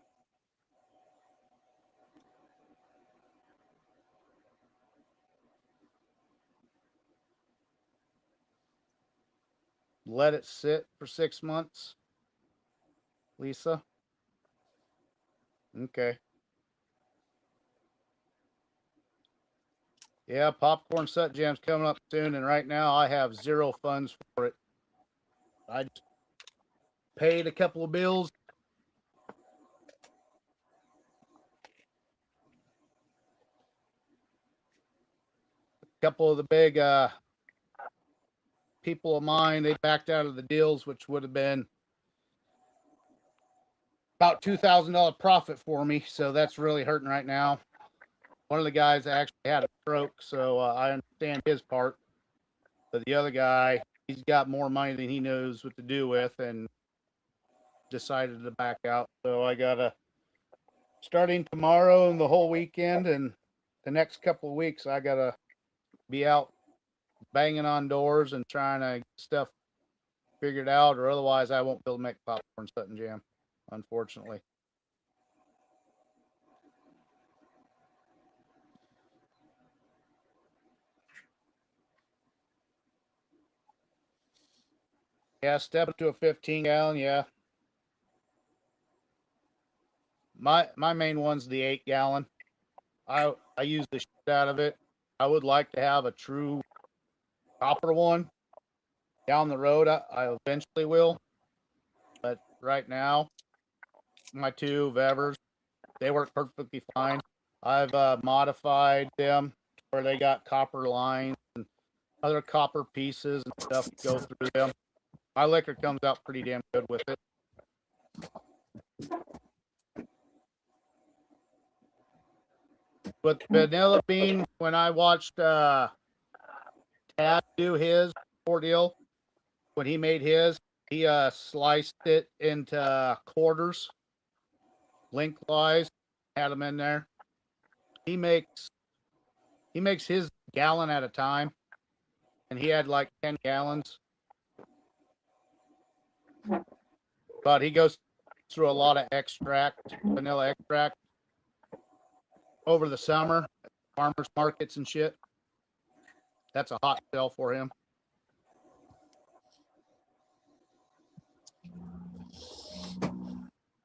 Let it sit for 6 months, Lisa. Okay. Yeah, popcorn set jam's coming up soon, and right now I have zero funds for it. I just paid a couple of bills. A couple of the big people of mine, they backed out of the deals, which would have been about $2,000 profit for me. So that's really hurting right now. One of the guys actually had a stroke, so I understand his part. But the other guy, he's got more money than he knows what to do with, and decided to back out. So I gotta, starting tomorrow and the whole weekend and the next couple of weeks, I gotta be out banging on doors and trying to get stuff figured out, or otherwise I won't be able to make popcorn Sutton jam, unfortunately. Yeah, step up to a 15-gallon. Yeah, my main one's the 8-gallon. I use the shit out of it. I would like to have a true copper one down the road. I eventually will, but right now my two Vevers, they work perfectly fine. I've modified them where they got copper lines and other copper pieces and stuff to go through them. My liquor comes out pretty damn good with it. With vanilla bean, when I watched Tad do his ordeal, when he made his, he sliced it into quarters, lengthwise, had them in there. He makes his gallon at a time, and he had like 10 gallons. But he goes through a lot of extract, vanilla extract, over the summer, farmers markets and shit. That's a hot sell for him.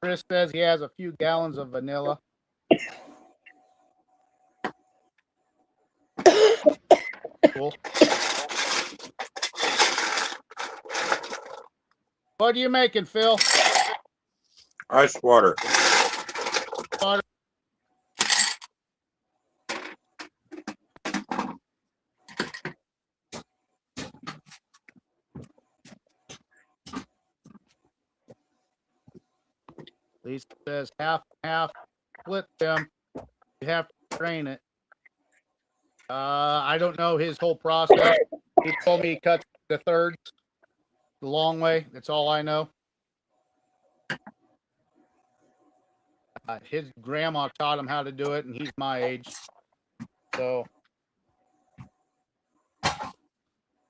Chris says he has a few gallons of vanilla. Cool. What are you making, Phil? Ice water. Water. Lisa says half and half, split them. You have to strain it. I don't know his whole process. He told me he cuts the thirds the long way. That's all I know. His grandma taught him how to do it, and he's my age. So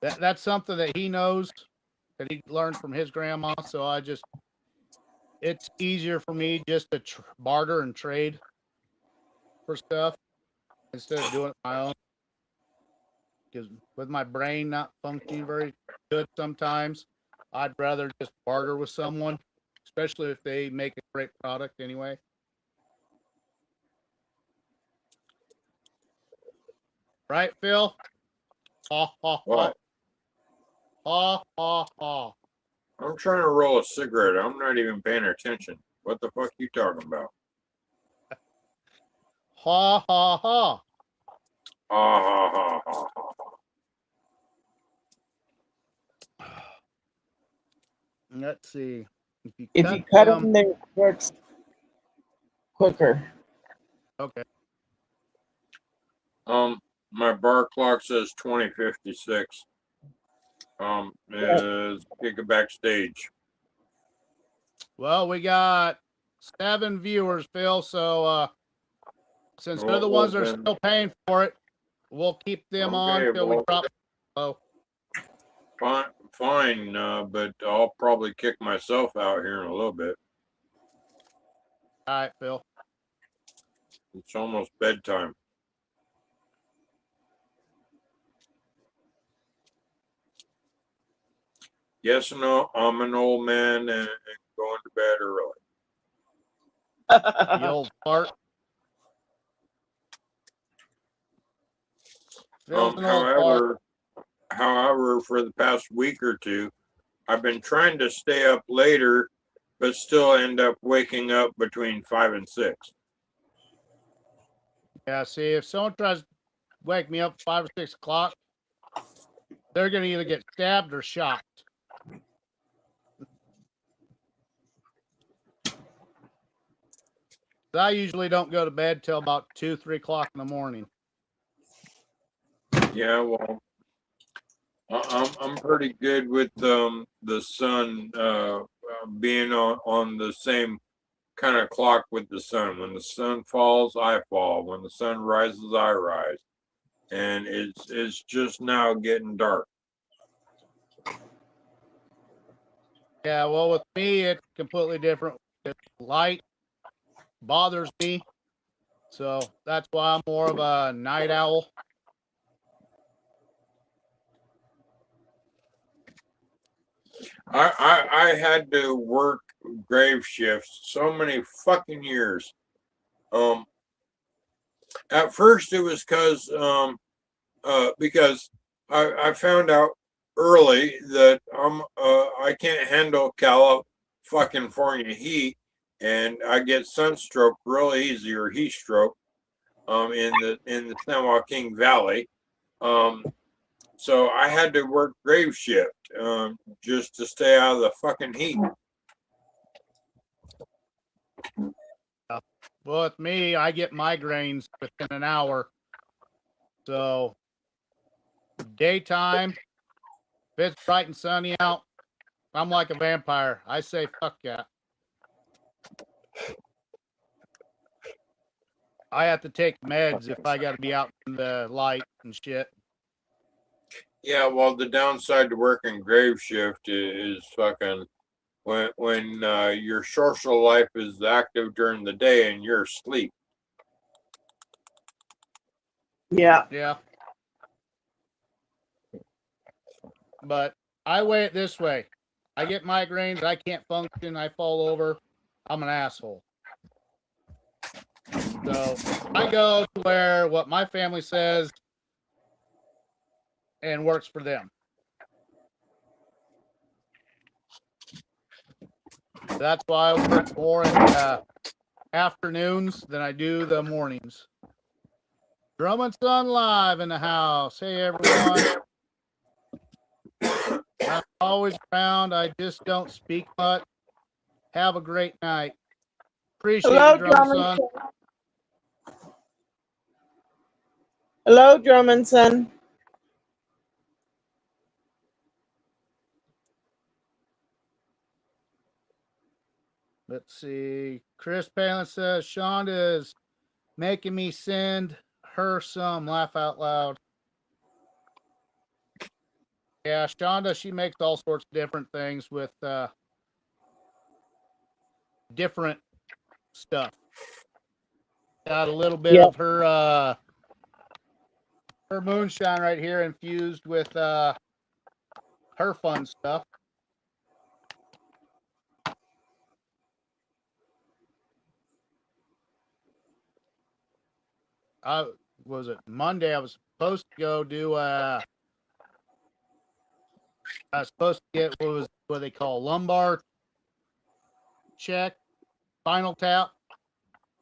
that's something that he knows that he learned from his grandma. So it's easier for me just to barter and trade for stuff instead of doing it my own. Because with my brain not functioning very good sometimes, I'd rather just barter with someone, especially if they make a great product anyway. Right, Phil? Ha, ha, ha. What? Ha, ha, ha. I'm trying to roll a cigarette. I'm not even paying attention. What the fuck you talking about? Ha, ha, ha. Ha ha ha ha ha. Let's see. If you cut them, it works quicker. Okay. My bar clock says 2056. Is kick it backstage. Well, we got 7 viewers, Phil. So since they're the ones that are still paying for it, we'll keep them on till we drop. Oh, fine. But I'll probably kick myself out here in a little bit. All right, Phil. It's almost bedtime. Yes, no, I'm an old man and going to bed early. The old fart. However, for the past week or two, I've been trying to stay up later, but still end up waking up between 5 and 6. Yeah, see, if someone tries to wake me up 5 or 6 o'clock, they're going to either get stabbed or shot. I usually don't go to bed till about 2, 3 o'clock in the morning. Yeah, well, I'm pretty good with the sun being on the same kind of clock with the sun. When the sun falls, I fall. When the sun rises, I rise. And it's just now getting dark. Yeah, well, with me, it's completely different. It's light bothers me, so that's why I'm more of a night owl. I had to work grave shifts so many fucking years. At first it was because I found out early that I can't handle California heat, and I get sunstroke real easy, or heat stroke in the San Joaquin Valley. So I had to work grave shift just to stay out of the fucking heat. Well, with me, I get migraines within an hour. So daytime, if it's bright and sunny out, I'm like a vampire. I say fuck yeah. I have to take meds if I got to be out in the light and shit. Yeah, well, the downside to working grave shift is fucking when your social life is active during the day and you're asleep. Yeah. Yeah. But I weigh it this way. I get migraines, I can't function, I fall over, I'm an asshole. So I go to where what my family says and works for them. That's why I work more in afternoons than I do the mornings. Drum and Son live in the house. Hey, everyone. I'm always around. I just don't speak much. Have a great night. Appreciate Hello, you, Drum and Son. Hello, Drum and Son. Let's see. Chris Palin says Shonda is making me send her some. Laugh out loud. Yeah, Shonda, she makes all sorts of different things with different stuff. Got a little bit Yep. of her moonshine right here infused with her fun stuff. Was it Monday? I was supposed to go do I was supposed to get what they call lumbar check, spinal tap,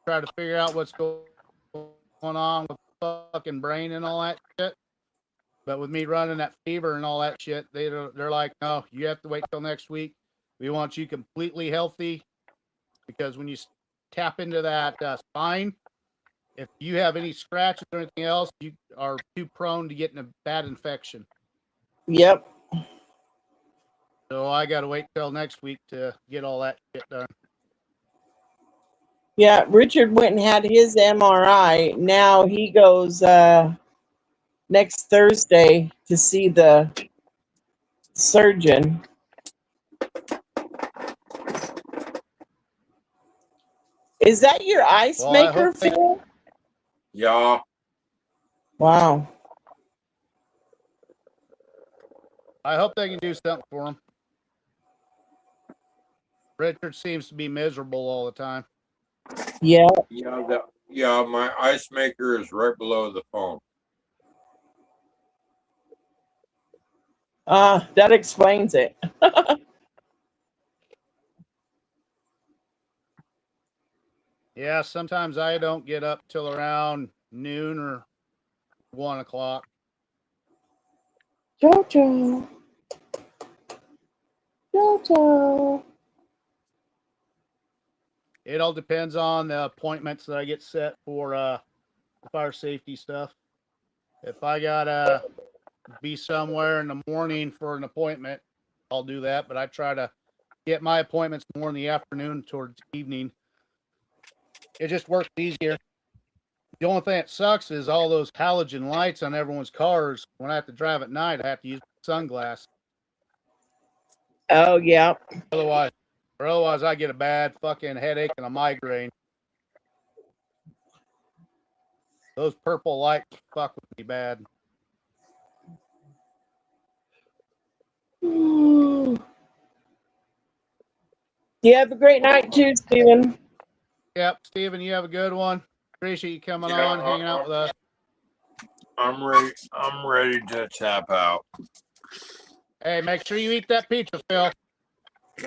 try to figure out what's going on with the fucking brain and all that shit. But with me running that fever and all that shit, they're like, no, you have to wait till next week. We want you completely healthy because when you tap into that spine, if you have any scratches or anything else, you are too prone to getting a bad infection. Yep. So I got to wait till next week to get all that shit done. Yeah, Richard went and had his MRI. Now he goes next Thursday to see the surgeon. Is that your ice Well, I maker, hope they, Phil? Yeah. Wow. I hope they can do something for him. Richard seems to be miserable all the time. Yeah. Yeah, my ice maker is right below the phone. That explains it. Yeah, sometimes I don't get up till around noon or 1 o'clock. Jojo. Jojo. It all depends on the appointments that I get set for the fire safety stuff. If I gotta be somewhere in the morning for an appointment, I'll do that. But I try to get my appointments more in the afternoon towards evening. It just works easier. The only thing that sucks is all those halogen lights on everyone's cars. When I have to drive at night, I have to use sunglasses. Oh, yeah. Otherwise, I get a bad fucking headache and a migraine. Those purple lights fuck with me bad. You have a great night too, Steven. Yep, Steven, you have a good one. Appreciate you coming on, hanging out with us. I'm ready to tap out. Hey, make sure you eat that pizza, Phil.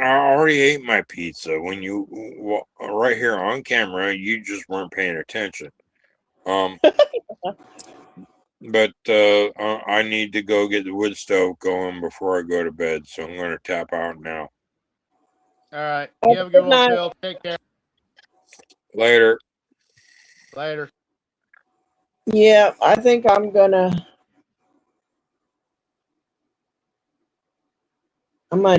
I already ate my pizza. When you right here on camera, you just weren't paying attention. But I need to go get the wood stove going before I go to bed, so I'm going to tap out now. All right, you have a good one, Phil. Take care. Later. Later. Yeah, I think I'm gonna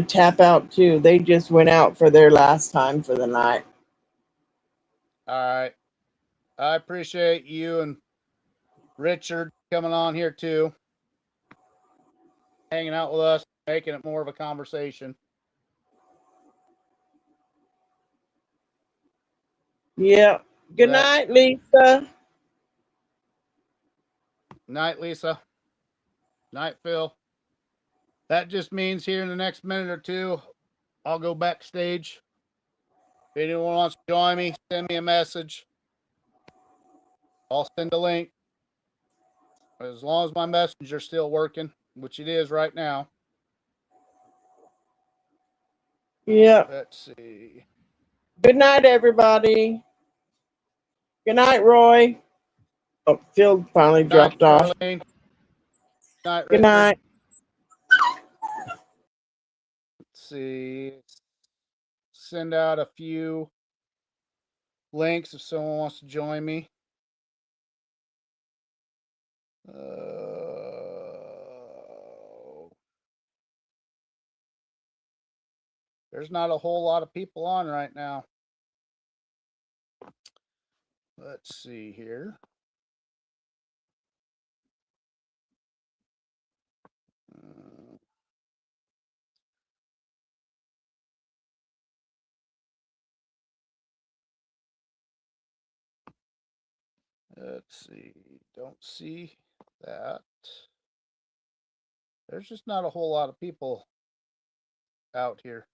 tap out too. They just went out for their last time for the night. All right. I appreciate you and Richard coming on here too, hanging out with us, making it more of a conversation. Yeah. Good night, Lisa. Night, Lisa. Night, Phil. That just means here in the next minute or two, I'll go backstage. If anyone wants to join me, send me a message. I'll send a link. As long as my messenger's still working, which it is right now. Yeah. Let's see. Good night, everybody. Good night, Roy. Oh, Phil finally dropped off. Darlene. Night, Good night. Let's see. Send out a few links if someone wants to join me. There's not a whole lot of people on right now. Let's see here. Let's see. Don't see that. There's just not a whole lot of people out here.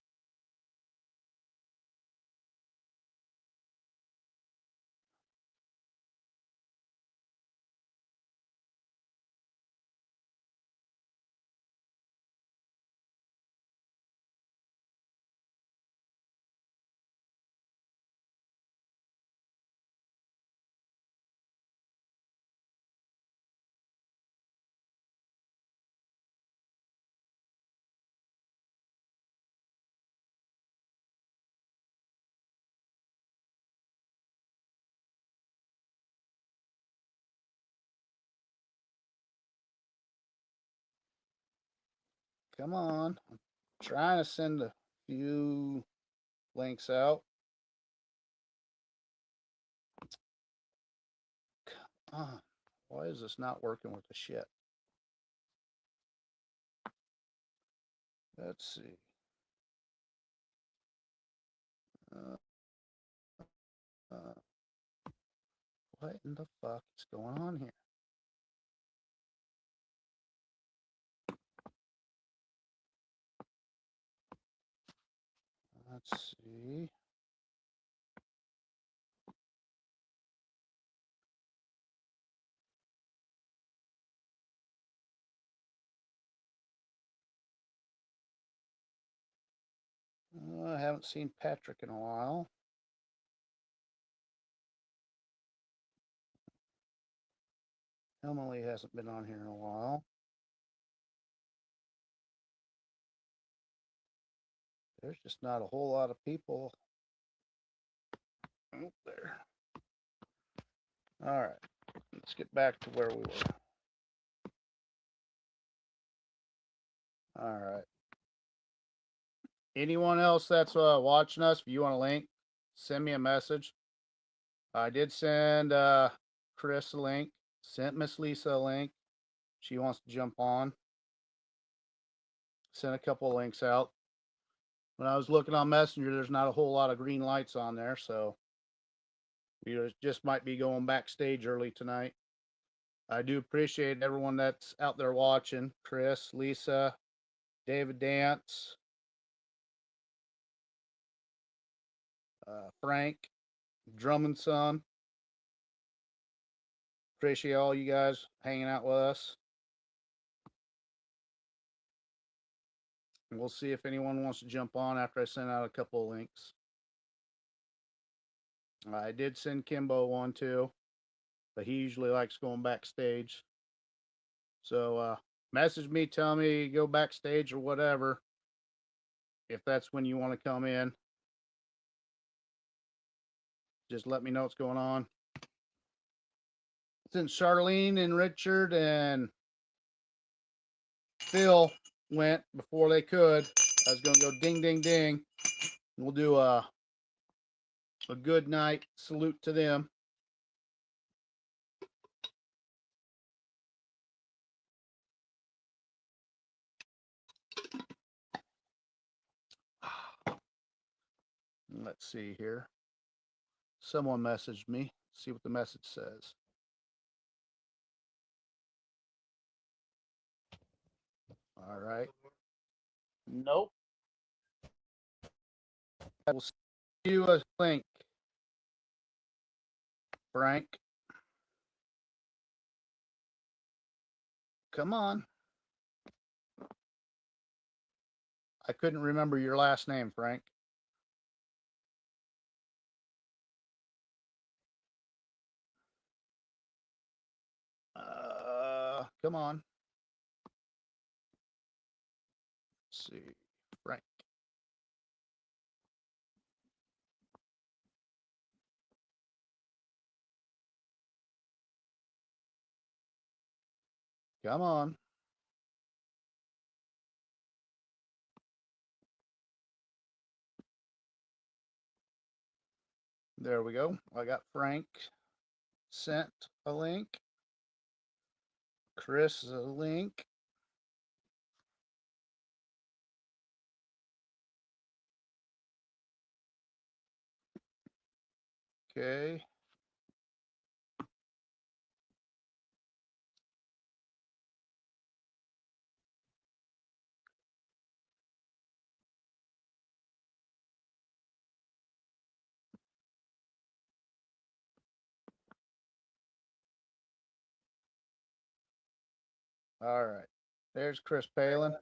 Come on. I'm trying to send a few links out. Come on. Why is this not working with the shit? Let's see. Uh, what in the fuck is going on here? Let's see. I haven't seen Patrick in a while. Emily hasn't been on here in a while. There's just not a whole lot of people out there. All right, let's get back to where we were. All right. Anyone else that's watching us, if you want a link, send me a message. I did send Chris a link, sent Miss Lisa a link. She wants to jump on. Sent a couple of links out. When I was looking on Messenger, there's not a whole lot of green lights on there, so we just might be going backstage early tonight. I do appreciate everyone that's out there watching. Chris, Lisa, David Dance, Frank, Drummond Son. Appreciate all you guys hanging out with us. And we'll see if anyone wants to jump on after I send out a couple of links. I did send Kimbo one too, but he usually likes going backstage. So message me, tell me go backstage or whatever, if that's when you want to come in. Just let me know what's going on. Since Charlene and Richard and Phil went before they could, I was going to go ding, ding, ding. We'll do a good night salute to them. Let's see here. Someone messaged me. See what the message says. All right. Nope. I will send you a link, Frank. Come on. I couldn't remember your last name, Frank. Come on. Let's see. Frank. Come on. There we go. I got Frank sent a link. Chris a link. Okay. All right. There's Chris Palin.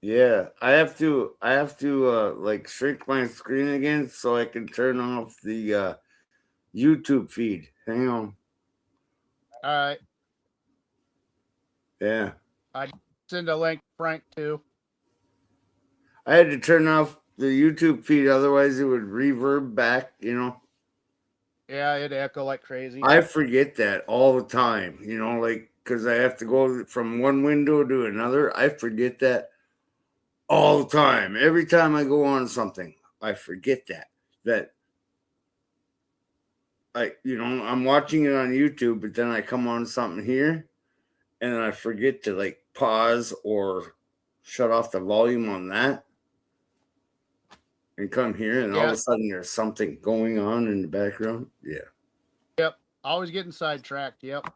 Yeah, I have to like shrink my screen again so I can turn off the YouTube feed. Hang on. All right. Yeah. I send a link, Frank, too. I had to turn off the YouTube feed, otherwise it would reverb back, you know. Yeah, it'd echo like crazy. I forget that all the time, you know, like because I have to go from one window to another. I forget that all the time. Every time I go on something, I forget that I'm watching it on YouTube, but then I come on something here and I forget to like pause or shut off the volume on that and come here, and all of a sudden there's something going on in the background. Yeah. Yep. Always getting sidetracked. Yep.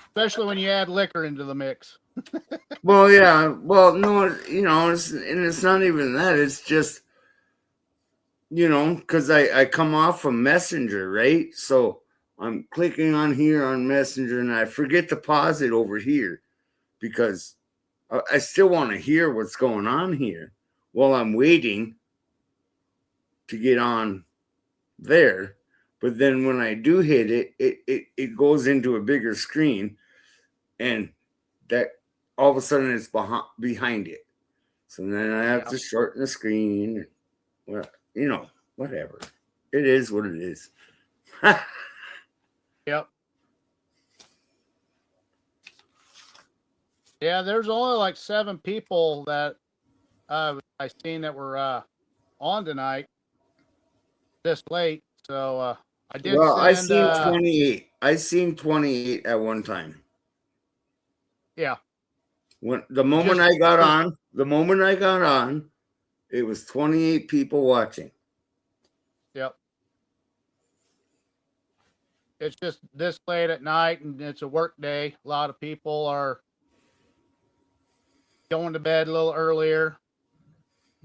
Especially when you add liquor into the mix. Well, yeah. Well, no, you know, it's not even that. It's just, you know, because I come off from Messenger, right? So I'm clicking on here on Messenger and I forget to pause it over here because I still want to hear what's going on here while I'm waiting to get on there. But then when I do hit it, it goes into a bigger screen, and that all of a sudden it's behind it. So then I have to shorten the screen. Well, you know, whatever. It is what it is. Yep. Yeah, there's only like 7 people that I seen that were on tonight this late. So I did Well, I send seen 28. I seen 28 at one time. Yeah. When the moment I got on, it was 28 people watching. Yep. It's just this late at night and it's a work day. A lot of people are going to bed a little earlier.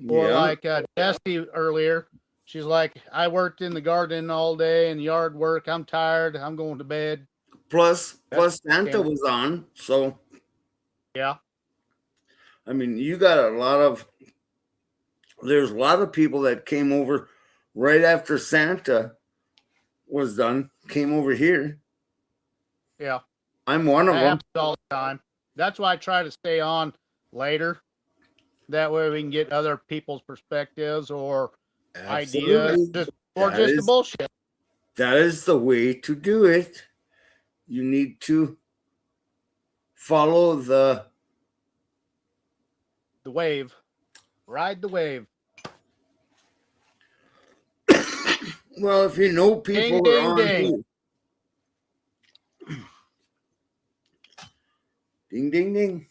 Or like Dusty earlier. She's like, I worked in the garden all day and yard work. I'm tired. I'm going to bed. Plus Santa was on, so yeah. I mean, you got there's a lot of people that came over right after Santa was done, came over here. Yeah. I'm one of them. Happens all the time. That's why I try to stay on later. That way we can get other people's perspectives or ideas, just the bullshit. That is the way to do it. You need to follow the wave. Ride the wave. Well, if you know people ding, are on ding. Ding, ding, ding.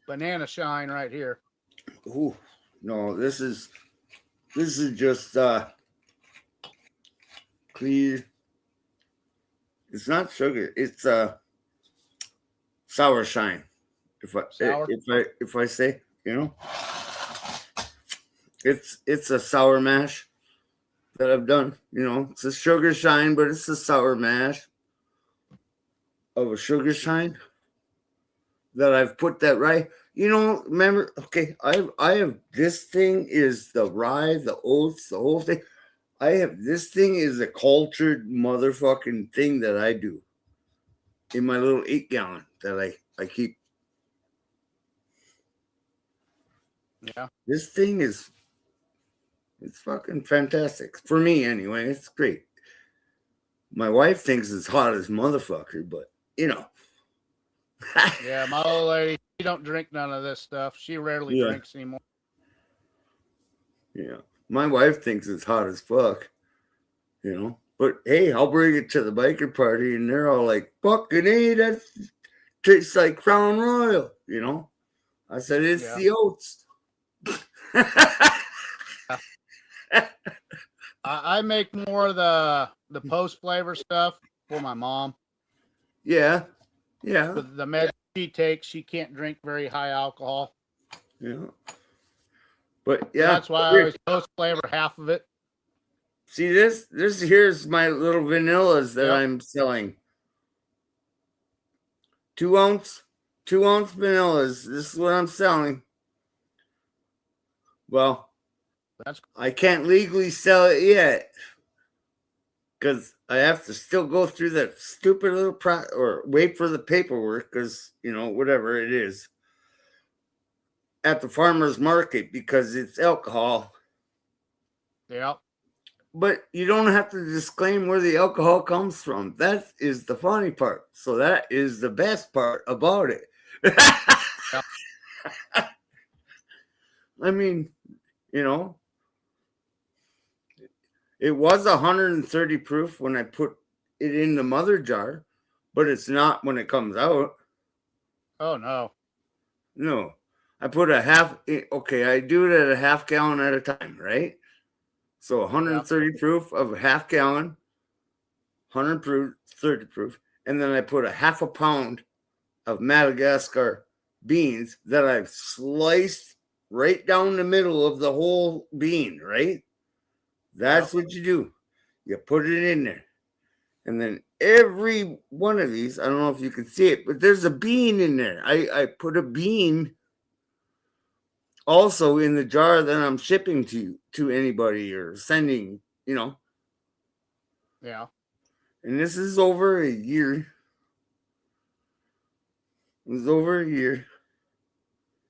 Banana shine right here. Ooh, no, this is just clear. It's not sugar. It's sour shine. If I say, you know, it's a sour mash that I've done. You know, it's a sugar shine, but it's a sour mash of a sugar shine that I've put that right. You know, remember? Okay, I have this thing is the rye, the oats, the whole thing. I have this thing is a cultured motherfucking thing that I do in my little 8-gallon that I keep. Yeah. This thing it's fucking fantastic. For me anyway, it's great. My wife thinks it's hot as motherfucker, but you know. Yeah, my old lady, she don't drink none of this stuff. She rarely Yeah. drinks anymore. Yeah. My wife thinks it's hot as fuck, you know. But hey, I'll bring it to the biker party, and they're all like, "Fucking hey, that tastes like Crown Royal," you know. I said it's Yeah. the oats. I make more of the post flavor stuff for my mom. Yeah, yeah, With the med she takes, she can't drink very high alcohol. yeah. But So yeah, that's why I always post flavor half of it. see this here's my little vanillas that Yep. I'm selling. 2 ounce vanillas. This is what I'm selling. Well, That's I can't legally sell it yet because I have to still go through that stupid little or wait for the paperwork because, you know, whatever it is at the farmer's market because it's alcohol. yeah. But you don't have to disclaim where the alcohol comes from. That is the funny part. So that is the best part about it. I mean, you know, it was 130 proof when I put it in the mother jar, but it's not when it comes out. Oh no. No, I put a half. Okay, I do it at a half gallon at a time, right? So 130 proof of a half gallon, 100 proof, 30 proof, and then I put a half a pound of Madagascar beans that I've sliced right down the middle of the whole bean, right? That's what you do. You put it in there. And then every one of these, I don't know if you can see it, but there's a bean in there. I put a bean also in the jar that I'm shipping to anybody or sending, you know. Yeah. And this is over a year. It was over a year.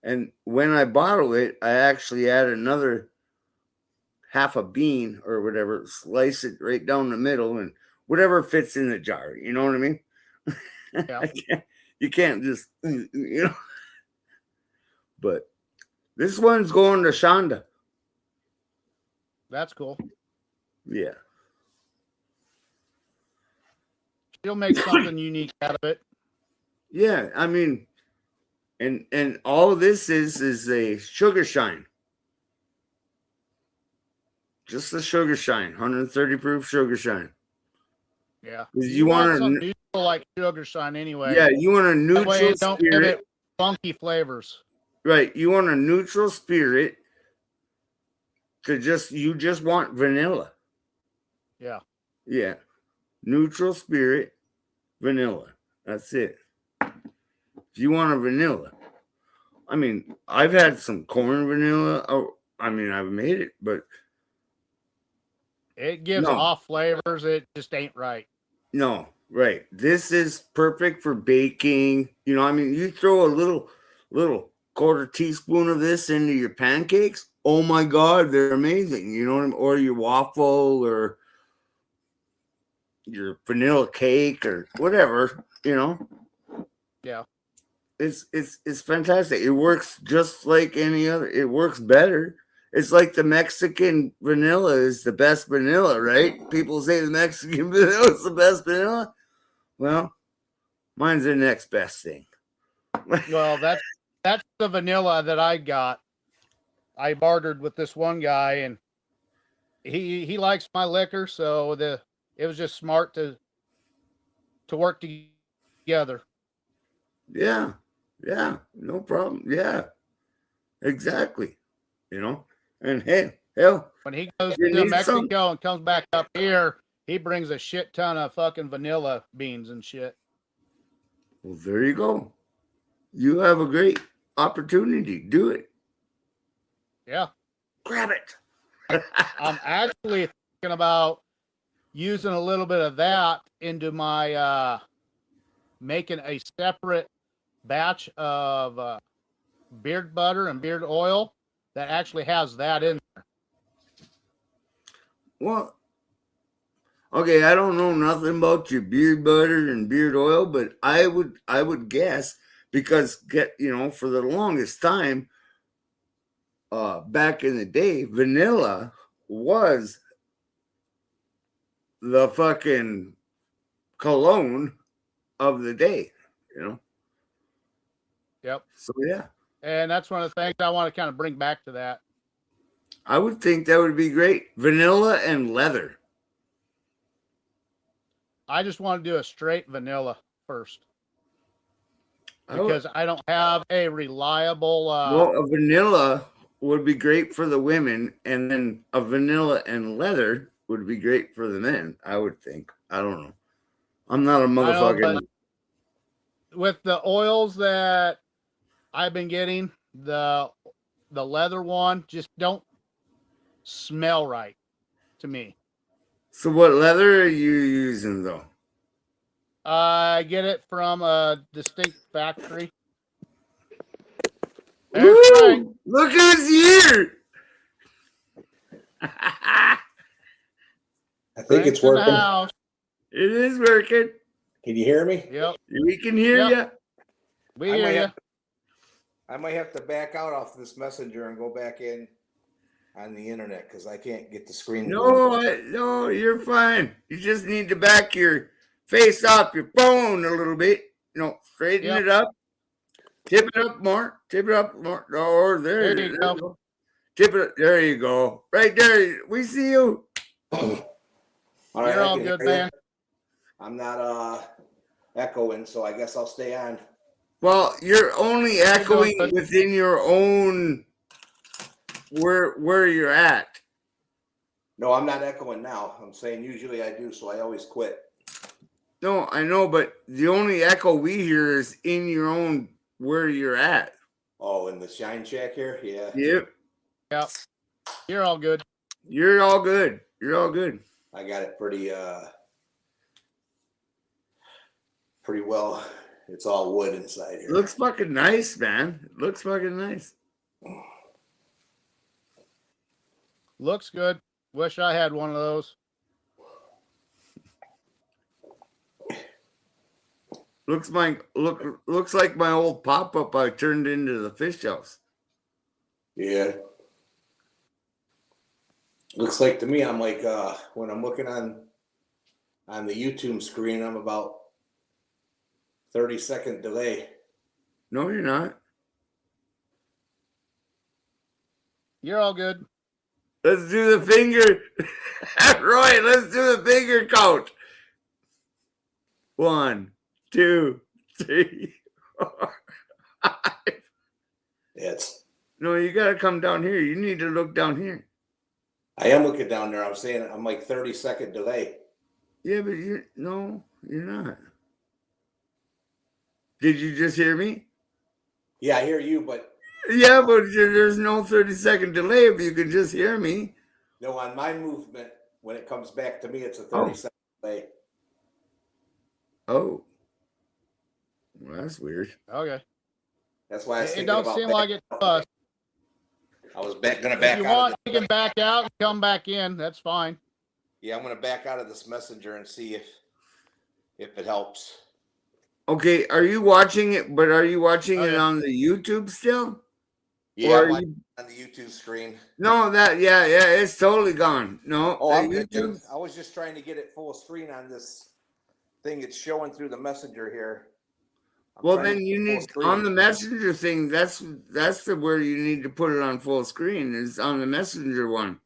And when I bottle it, I actually add another half a bean or whatever, slice it right down the middle and whatever fits in the jar. You know what I mean? Yeah. You can't just, you know. But this one's going to Shonda. That's cool. Yeah. She'll make something unique out of it. Yeah, I mean, and all this is a sugar shine. Just a sugar shine, 130 proof sugar shine. Yeah. You want some neutral like sugar shine anyway. Yeah, you want a neutral that way it don't give spirit. it funky flavors. Right, you want a neutral spirit to you just want vanilla. Yeah. Yeah. Neutral spirit, vanilla. That's it. If you want a vanilla. I mean, I've had some corn vanilla. Oh, I mean, I've made it, but it gives no. off flavors. It just ain't right. No, right. This is perfect for baking. You know, I mean, you throw a little quarter teaspoon of this into your pancakes. Oh my God, they're amazing. You know what I mean? Or your waffle or your vanilla cake or whatever, you know. Yeah. It's fantastic. It works just like any other. It works better. It's like the Mexican vanilla is the best vanilla, right? People say the Mexican vanilla is the best vanilla. Well, mine's the next best thing. Well, that's the vanilla that I got. I bartered with this one guy, and he likes my liquor, so it was just smart to work together. Yeah, no problem. Yeah, exactly. You know, and hell, when he goes you to need Mexico some? and comes back up here, he brings a shit ton of fucking vanilla beans and shit. Well, there you go. You have a great opportunity. Do it. Yeah. Grab it. I'm actually thinking about using a little bit of that into my making a separate batch of beard butter and beard oil that actually has that in there. Well, okay, I don't know nothing about your beard butter and beard oil, but I would guess because for the longest time, back in the day, vanilla was the fucking cologne of the day, Yep. So yeah, And that's one of the things I want to kind of bring back to that. I would think that would be great. Vanilla and leather. I just want to do a straight vanilla first because I don't have a reliable. Well, a vanilla would be great for the women, and then a vanilla and leather would be great for the men. I would think. I don't know. I'm not a motherfucking. With the oils that I've been getting, the leather one just don't smell right to me. So what leather are you using though? I get it from a distinct factory. There's Frank. Look who's here. I think Frank's it's working. in the house. It is working. Can you hear me? Yep. We can hear you. We hear you. I might have to back out off this messenger and go back in on the internet because I can't get the screen. No, you're fine. You just need to back your face off your phone a little bit. Straighten it up. Tip it up more. Tip it up more. Oh, there you go. Tip it. There you go. Right there. We see you. All right, you're all good, man. I'm not echoing, so I guess I'll stay on. Well, you're only echoing within your own where you're at. No, I'm not echoing now. I'm saying usually I do, so I always quit. No, I know, but the only echo we hear is in your own where you're at. Oh, in the Shine Shack here? Yeah. Yep. You're all good. You're all good. You're all good. I got it pretty well. It's all wood inside here. Looks fucking nice, man. Looks fucking nice. Looks good. Wish I had one of those. Looks like my old pop-up I turned into the fish house. Yeah. Looks like to me, I'm like when I'm looking on the YouTube screen, I'm about 30-second delay. No, you're not. You're all good. Let's do the finger. Roy, let's do the finger count. 1, 2, 3, 4, 5. No, you got to come down here. You need to look down here. I am looking down there. I'm saying I'm like 30-second delay. Yeah, but you're not. Did you just hear me? Yeah, I hear you, but yeah, but there's no 30-second delay if you can just hear me. No, on my movement, when it comes back to me, it's a 30-second delay. Oh. Well, that's weird. Okay. That's why I was it thinking don't about seem like it to us. I was gonna back out. If you want, you can back out and come back in. That's fine. Yeah, I'm gonna back out of this messenger and see if it helps. Okay, are you watching it? But are you watching it on the YouTube still? Yeah, on the YouTube screen. No, it's totally gone. No. Oh, I'm good, dude. I was just trying to get it full screen on this thing. It's showing through the messenger here. Well, then you need on the messenger thing. That's where you need to put it on full screen. Is on the messenger one.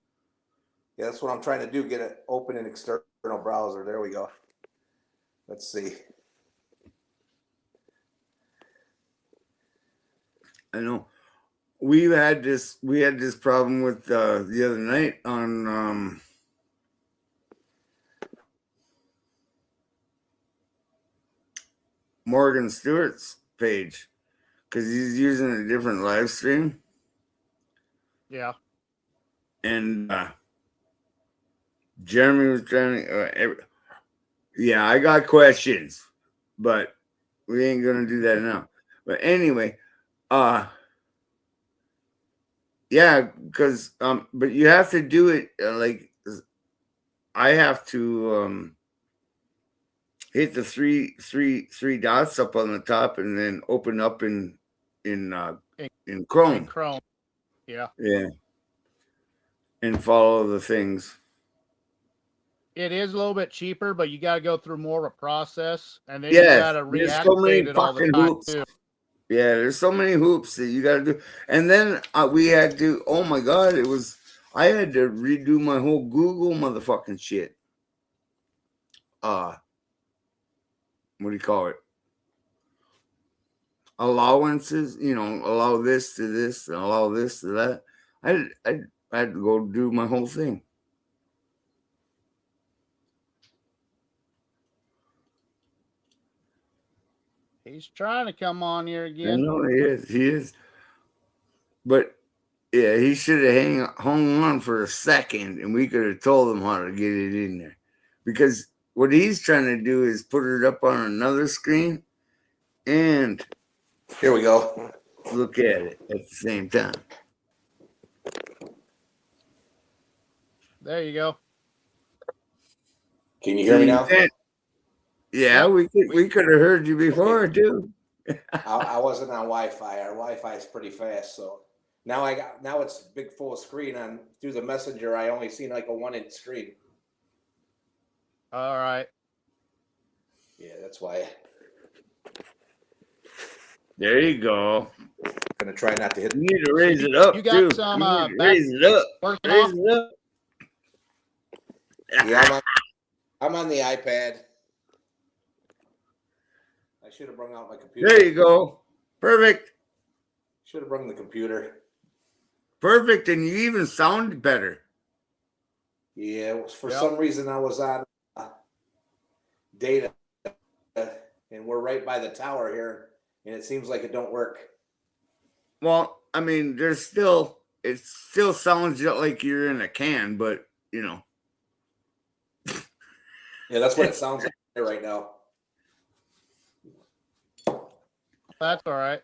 Yeah, that's what I'm trying to do. Get it open in external browser. There we go. Let's see. I know. We had this problem with the other night on Morgan Stewart's page because he's using a different live stream. Yeah. And Jeremy was trying to. Yeah, I got questions, but we ain't gonna do that now. But anyway, yeah, because but you have to do it like I have to. hit the three dots up on the top, and then open up in Chrome. In Chrome. Yeah. Yeah. And follow the things. It is a little bit cheaper, but you got to go through more of a process, and then you Yes, got to there's so many reactivate it all the fucking time hoops. too. Yeah, there's so many hoops that you got to do. And then we had to, oh my God, I had to redo my whole Google motherfucking shit. What do you call it? Allowances, allow this to this and allow this to that. I had to go do my whole thing. He's trying to come on here I again. know he is. But yeah, he should have hung on for a second, and we could have told him how to get it in there. Because what he's trying to do is put it up on another screen and here we go. Look at it at the same time. There you go. Can you hear me now? Yeah, we could have heard you before too. I wasn't on Wi-Fi. Our Wi-Fi is pretty fast, so now it's big full screen on through the messenger. I only seen like a 1-inch screen. All right. Yeah, that's why. There you go. I'm gonna try not to hit. You need to raise it up. You got too. some raise it up. Raise it up. Yeah, I'm on the iPad. I should have brought out my computer. There you go. Perfect. Should have brought the computer. Perfect, and you even sound better. Yeah, for some reason I was on data, and we're right by the tower here, and it seems like it don't work. Well, I mean, it still sounds just like you're in a can, but Yeah, that's what it sounds like right now. That's all right.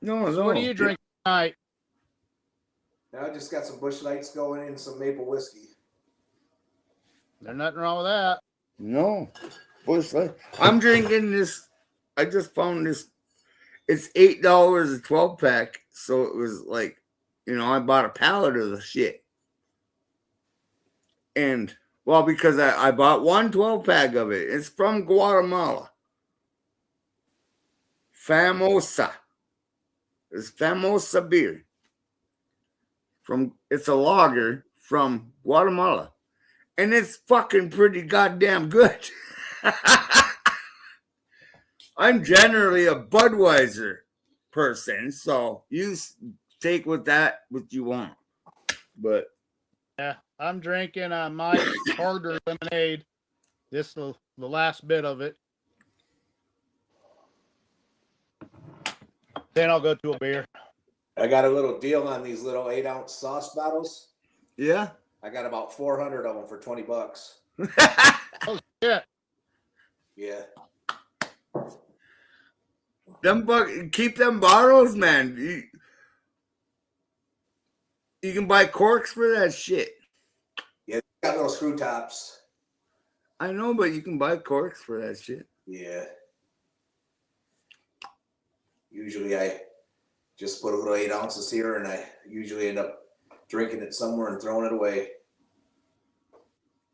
No. So what are you drinking tonight? Now I just got some Busch Lights going in, some maple whiskey. There's nothing wrong with that. No. Busch Light. I'm drinking this. I just found this. It's $8 a 12-pack. So it was like, I bought a pallet of the shit. And, well, because I bought one 12-pack of it. It's from Guatemala. Famosa. It's Famosa beer. It's a lager from Guatemala. And it's fucking pretty goddamn good. I'm generally a Budweiser person, so you take with that what you want. But yeah, I'm drinking my harder lemonade. This is the last bit of it. Then I'll go to a beer. I got a little deal on these little 8-ounce sauce bottles. Yeah. I got about 400 of them for $20. Oh shit! Yeah. Keep them bottles, man. You can buy corks for that shit. Yeah, they got little screw tops. I know, but you can buy corks for that shit. Yeah. Usually I just put a little 8 ounces here, and I usually end up drinking it somewhere and throwing it away.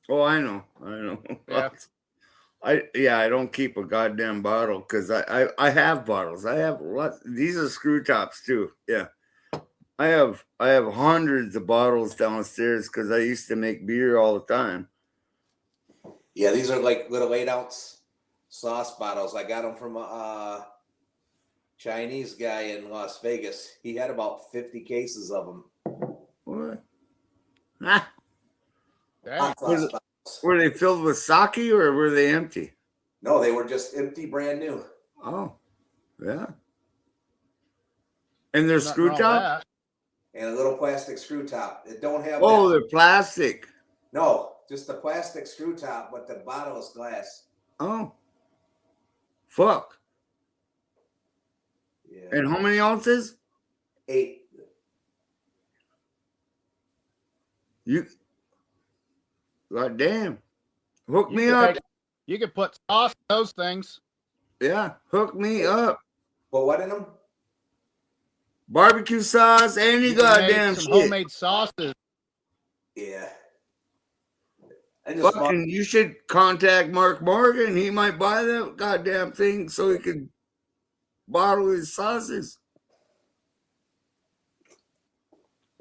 Oh, I know. Yeah. I don't keep a goddamn bottle because I have bottles. I have lots. These are screw tops too. Yeah. I have hundreds of bottles downstairs because I used to make beer all the time. Yeah, these are like little 8-ounce sauce bottles. I got them from a Chinese guy in Las Vegas. He had about 50 cases of them. What? Ah. Hot sauce bottles. Were they filled with sake or were they empty? No, they were just empty, brand new. Oh, yeah. And they're screw top? And a little plastic screw top. It don't have. Oh, they're plastic. No, just the plastic screw top, but the bottle is glass. Oh, fuck. Yeah. And how many ounces? 8. God damn. Hook me up. You can put sauce in those things. Yeah, hook me up. Put what in them? Barbecue sauce, any You can goddamn make some shit. homemade sauces. Yeah. I just bought, Fucking, you should contact Mark Morgan. He might buy that goddamn thing so he could bottle his sauces.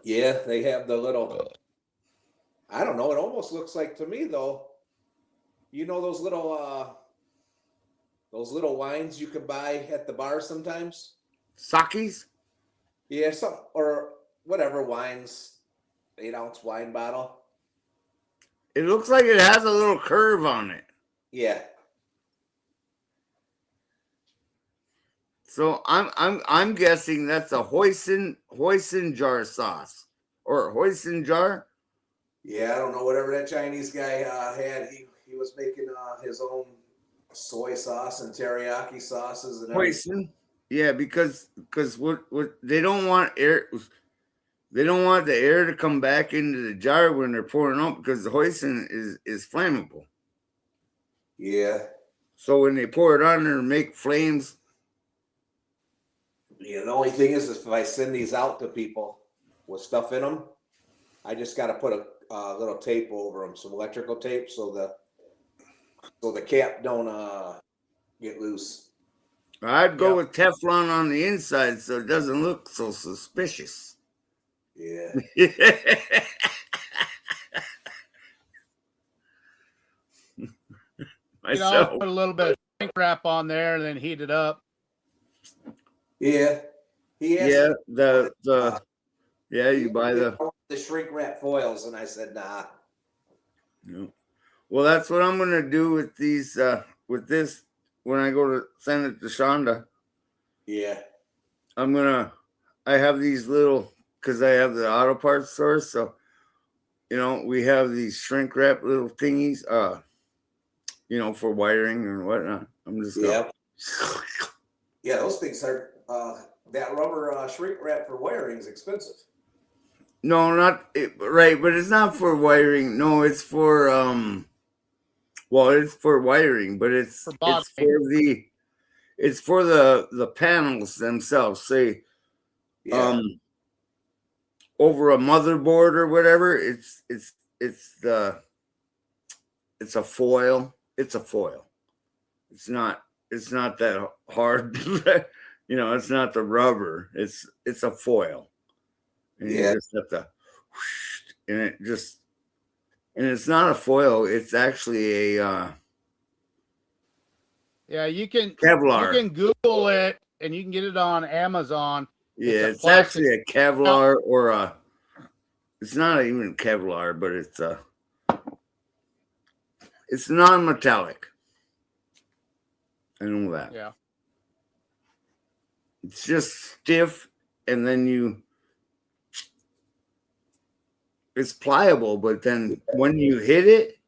yeah, they have the little, I don't know, it almost looks like to me though, you know those little wines you can buy at the bar sometimes? Sakis? Yeah, some or whatever wines, 8-ounce wine bottle. It looks like it has a little curve on it. Yeah. So I'm guessing that's a hoisin jar sauce or hoisin jar. Yeah, I don't know, whatever that Chinese guy had, he was making his own soy sauce and teriyaki sauces and everything. Hoisin. Yeah, because what they don't want air. They don't want the air to come back into the jar when they're pouring out because the hoisin is flammable. Yeah. So when they pour it on there and make flames. Yeah, the only thing is if I send these out to people with stuff in them, I just got to put a little tape over them, some electrical tape, so the cap don't get loose. I'd go with Teflon on the inside so it doesn't look so suspicious. Yeah. Myself. Put a little bit of shrink wrap on there and then heat it up. Yeah. He asked Yeah, you buy the shrink wrap foils, and I said nah. No. Well, that's what I'm gonna do with these with this when I go to send it to Shonda. Yeah. I have these little because I have the auto parts store, so we have these shrink wrap little thingies, for wiring and whatnot. I'm just yeah. Yeah, those things are that rubber shrink wrap for wiring is expensive. No, right, but it's not for wiring. No, it's for it's for wiring, but it's for the panels themselves. Say, over a motherboard or whatever, it's a foil. It's a foil. It's not that hard. It's not the rubber. It's a foil. And you just have to, and it's not a foil. It's actually a you can Kevlar. You can Google it and you can get it on Amazon. Yeah, it's actually a Kevlar or it's not even Kevlar, but it's non-metallic. I know that. Yeah. It's just stiff, and then it's pliable, but then when you hit it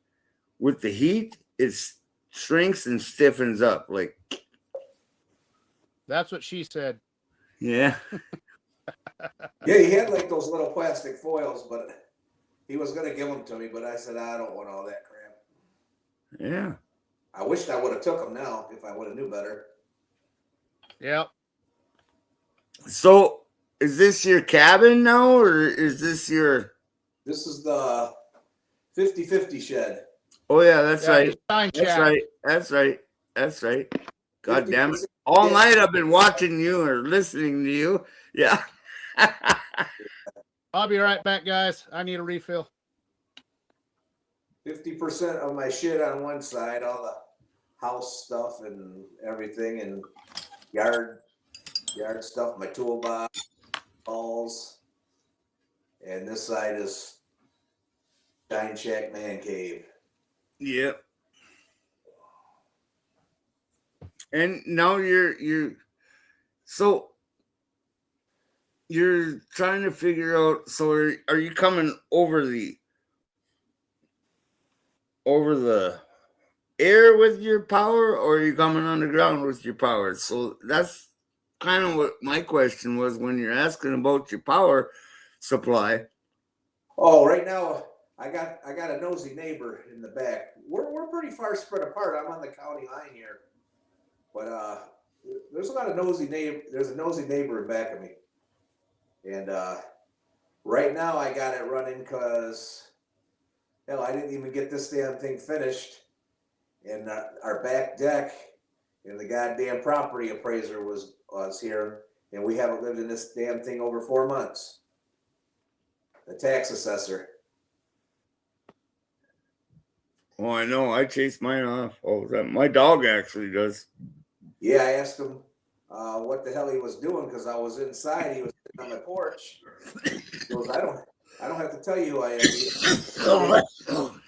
with the heat, it shrinks and stiffens up. Like, that's what she said. Yeah. Yeah, he had like those little plastic foils, but he was going to give them to me, but I said, I don't want all that crap. Yeah. I wished I would have took them now if I would have knew better. Yep. So is this your cabin now, or is this your... This is the 50-50 shed. Oh, yeah, that's right. That's right. God damn it. All night I've been watching you or listening to you. Yeah. I'll be right back, guys. I need a refill. 50% of my shit on one side, all the house stuff and everything, and yard stuff, my toolbox, balls. And this side is Shine Shack Man Cave. Yep. And now you're trying to figure out, so are you coming over the air with your power, or are you coming on the ground with your power? So that's kind of what my question was when you're asking about your power supply. Oh, right now I got a nosy neighbor in the back. We're pretty far spread apart. I'm on the county line here, but there's a lot of nosy neighbor. There's a nosy neighbor in back of me, and right now I got it running because hell, I didn't even get this damn thing finished, and our back deck and the goddamn property appraiser was here, and we haven't lived in this damn thing over 4 months. The tax assessor. Oh, I know. I chase mine off all the time. My dog actually does. Yeah, I asked him what the hell he was doing because I was inside. He was sitting on the porch. He goes, I don't have to tell you who I am.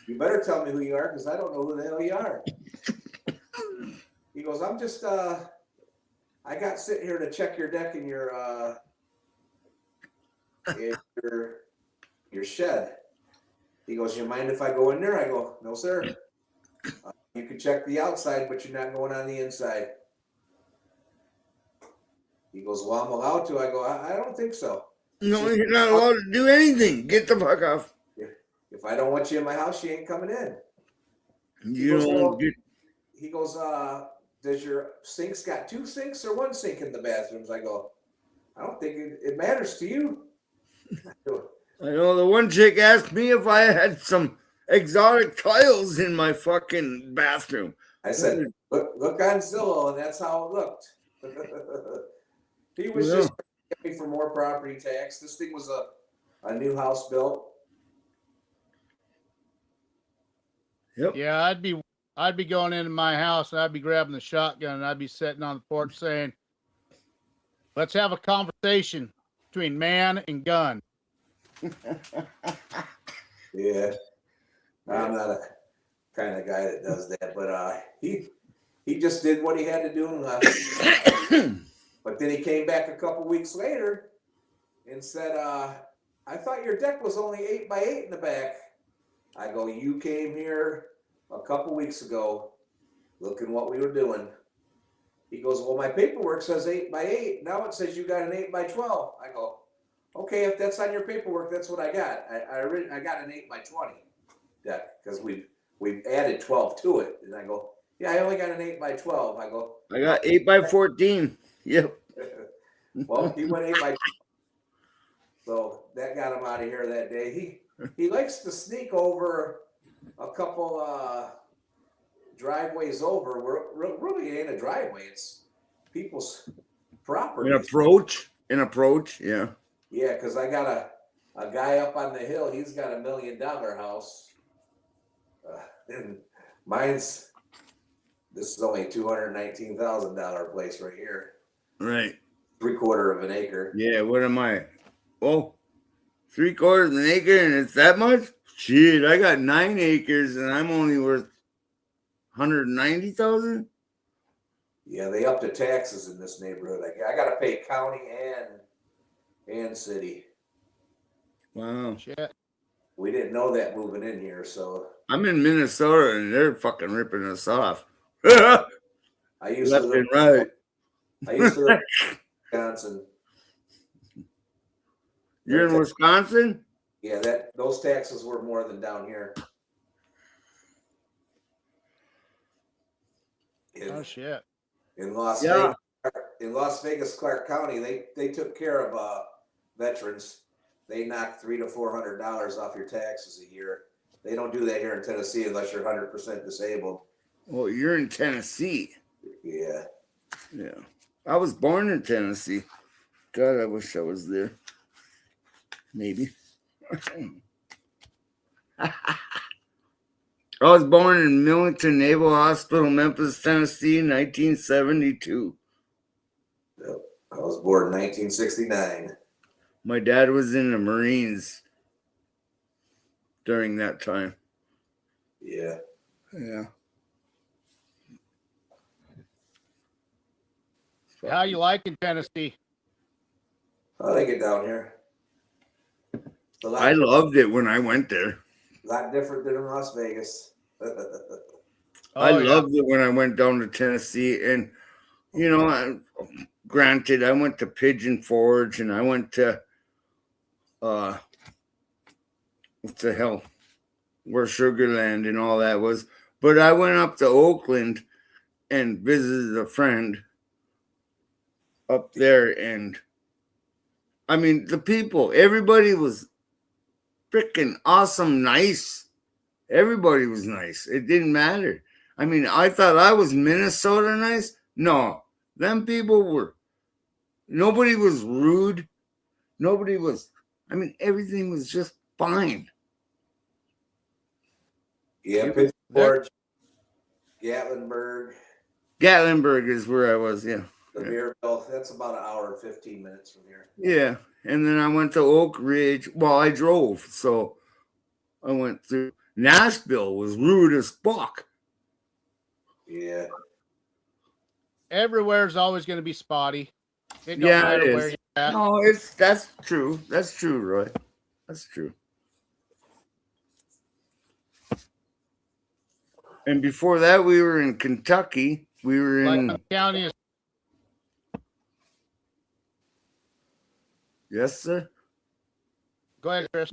You better tell me who you are because I don't know who the hell you are. He goes, I'm just I got sitting here to check your deck in your shed. He goes, you mind if I go in there? I go, no, sir. You can check the outside, but you're not going on the inside. He goes, well, I'm allowed to. I go, I don't think so. No, you're not allowed to do anything. Get the fuck off. If I don't want you in my house, you ain't coming in. You don't get. He goes, does your sinks got 2 sinks or 1 sink in the bathrooms? I go, I don't think it matters to you. I know the one chick asked me if I had some exotic tiles in my fucking bathroom. I said, look on Zillow, and that's how it looked. He was just asking for more property tax. This thing was a new house built. Yep. Yeah, I'd be going into my house and I'd be grabbing the shotgun and I'd be sitting on the porch saying, let's have a conversation between man and gun. Yeah. I'm not a kind of guy that does that, but he just did what he had to do and left. But then he came back a couple weeks later and said, I thought your deck was only 8 by 8 in the back. I go, you came here a couple weeks ago looking what we were doing. He goes, well, my paperwork says 8 by 8. Now it says you got an 8 by 12. I go, okay, if that's on your paperwork, that's what I got. I got an 8 by 20 deck because we've added 12 to it. And I go, yeah, I only got an 8 by 12. I go, I got 8 by 14. Yep. Well, he went 8 by 12. So that got him out of here that day. He likes to sneak over a couple driveways over. Really ain't a driveway. It's people's property. An approach, yeah. Yeah, because I got a guy up on the hill. He's got $1 million house. And this is only $219,000 place right here. Right. 3/4 of an acre. Yeah, what am I? Oh, 3/4 of an acre and it's that much? Shit, I got 9 acres and I'm only worth 190,000. Yeah, they upped the taxes in this neighborhood. I got to pay county and city. Wow. Shit. We didn't know that moving in here, so I'm in Minnesota and they're fucking ripping us off. I used Left to live and right. I used to live in Wisconsin. You're in Wisconsin? Yeah, those taxes were more than down here. Oh shit. In Las Vegas, Clark County, they took care of veterans. They knocked $300 to $400 off your taxes a year. They don't do that here in Tennessee unless you're 100% disabled. Well, you're in Tennessee. Yeah. Yeah. I was born in Tennessee. God, I wish I was there. Maybe. I was born in Millington Naval Hospital, Memphis, Tennessee, 1972. Yep. I was born in 1969. My dad was in the Marines during that time. Yeah. Yeah. How you liking Tennessee? I like it down here. I loved it when I went there. A lot different than in Las Vegas. I loved it when I went down to Tennessee. And, you know, granted, I went to Pigeon Forge and I went to, what the hell? where Sugarland and all that was. But I went up to Oakland and visited a friend up there, and I mean, the people, everybody was freaking awesome, nice. Everybody was nice. It didn't matter. I mean, I thought I was Minnesota nice. No, them people were, nobody was rude. Nobody was, I mean, everything was just fine. Yeah, Pittsburgh, Gatlinburg. Gatlinburg is where I was, yeah. Sevierville, that's about an hour and 15 minutes from here. Yeah. And then I went to Oak Ridge. Well, I drove, so I went through. Nashville was rude as fuck. Yeah. Everywhere's always going to be spotty. It don't Yeah, matter it where is. you're at. No, that's true. That's true, Roy. That's true. And before that, we were in Kentucky. We were in Like county is yes, sir. Go ahead, Chris.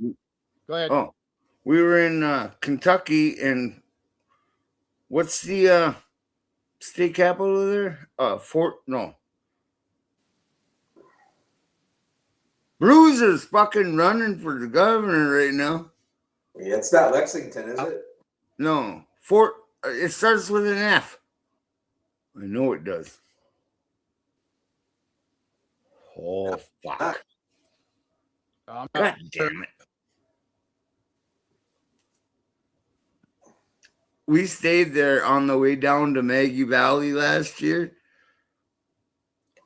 Go ahead. Oh, we were in Kentucky, and what's the state capital there? Bruiser's fucking running for the governor right now. Yeah, it's not Lexington, is it? No, it starts with an F. I know it does. Oh, fuck. God damn it. We stayed there on the way down to Maggie Valley last year.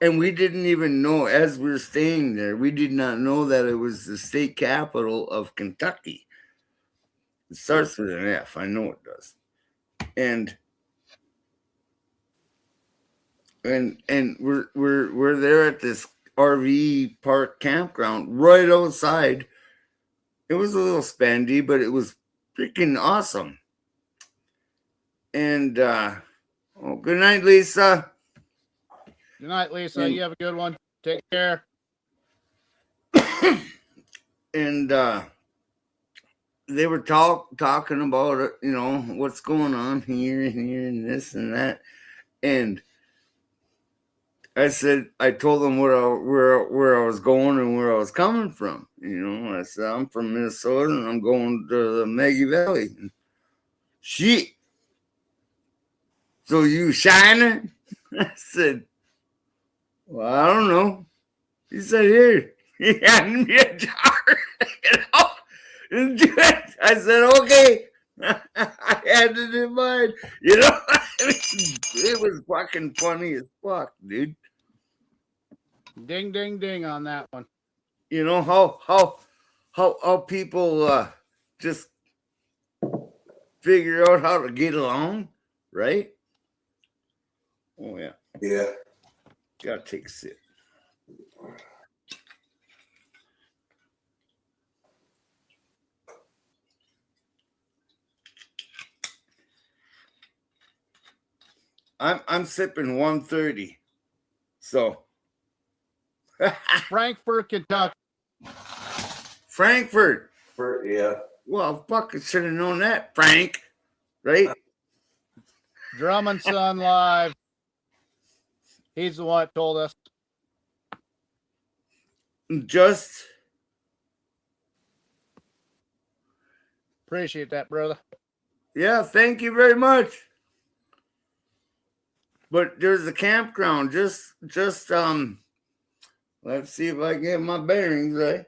And we didn't even know, as we were staying there, we did not know that it was the state capital of Kentucky. It starts with an F. I know it does. And we're there at this RV park campground right outside. It was a little spendy, but it was freaking awesome. And good night, Lisa. Good night, Lisa. You have a good one. Take care. And they were talking about it, you know, what's going on here and this and that. And I told them where I was going and where I was coming from. You know, I said, I'm from Minnesota and I'm going to the Maggie Valley. Shit. So you Shiner? I said, well, I don't know. He said, here. He handed me a jar. You know? I said, okay. I handed him mine. You know, it was fucking funny as fuck, dude. Ding, ding, ding on that one. You know how people just figure out how to get along, right? Oh yeah. Yeah. Gotta take a sip. I'm sipping 130. So Frankfort, Kentucky. Frankfurt. Yeah. Well, fucking should have known that, Frank. Right? Drummond Son Live. He's the one that told us. Just appreciate that, brother. Yeah, thank you very much. But there's a campground just let's see if I get my bearings right.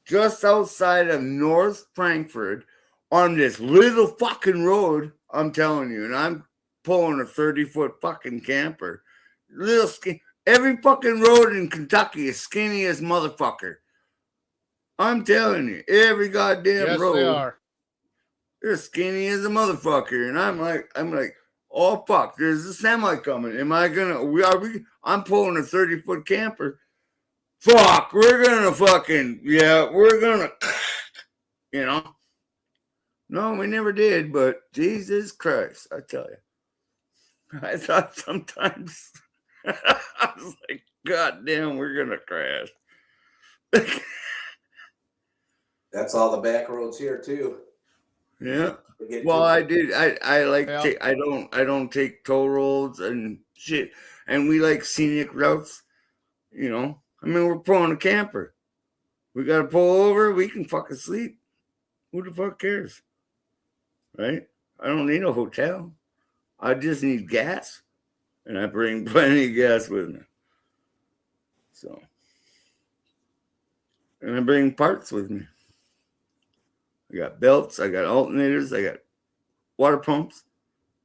Just outside of North Frankfurt on this little fucking road, I'm telling you, and I'm pulling a 30-foot fucking camper. Little skinny. Every fucking road in Kentucky is skinny as motherfucker. I'm telling you, every goddamn road. Yes, they are. They're skinny as a motherfucker. And I'm like, oh fuck, there's a semi coming. Am I gonna I'm pulling a 30-foot camper. Fuck, we're gonna you know. No, we never did, but Jesus Christ, I tell you. I thought sometimes I was like, God damn, we're gonna crash. That's all the back roads here too. Yeah. We get Well, to- I did. I like. Yeah. I don't take toll roads and shit. And we like scenic routes. You know. I mean, we're pulling a camper. We got to pull over. We can fucking sleep. Who the fuck cares? Right? I don't need a hotel. I just need gas, and I bring plenty of gas with me. So, and I bring parts with me. I got belts. I got alternators. I got water pumps.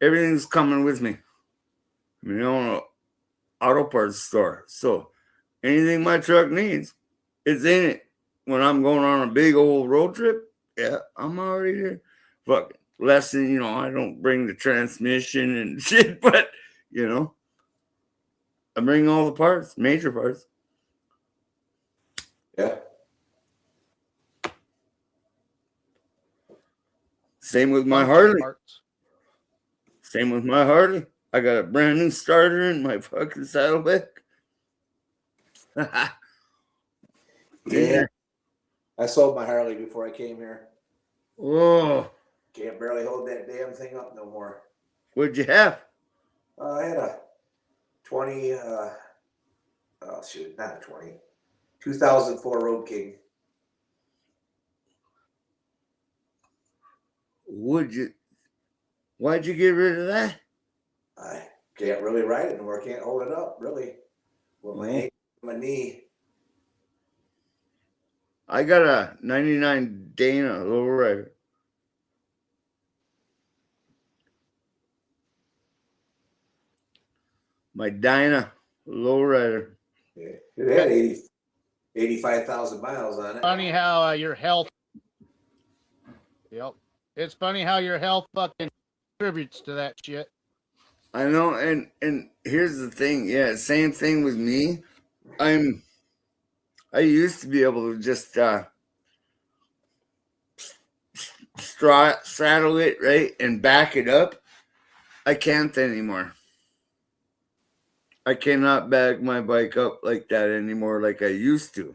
Everything's coming with me. I mean, I own an auto parts store. So anything my truck needs, it's in it. When I'm going on a big old road trip, yeah, I'm already there. Fuck, less than, I don't bring the transmission and shit, but, I bring all the parts, major parts. Yeah. Same with my Bunch of Harley. parts. Same with my Harley. I got a brand new starter in my fucking saddlebag. Yeah. I sold my Harley before I came here. Oh, Can't barely hold that damn thing up no more. what'd you have? I had a 20, oh shoot, not a 20, 2004 Road King. Why'd you get rid of that? I can't really ride it anymore. Can't hold it up, really. With my ankle, my knee. I got a 99 Dana lowrider. My Dyna lowrider. Yeah. It had 85,000 miles on it. Funny how your health. Yep. It's funny how your health fucking contributes to that shit. I know, and here's the thing. Yeah, same thing with me. I used to be able to just straddle it, right, and back it up. I can't anymore. I cannot back my bike up like that anymore, like I used to.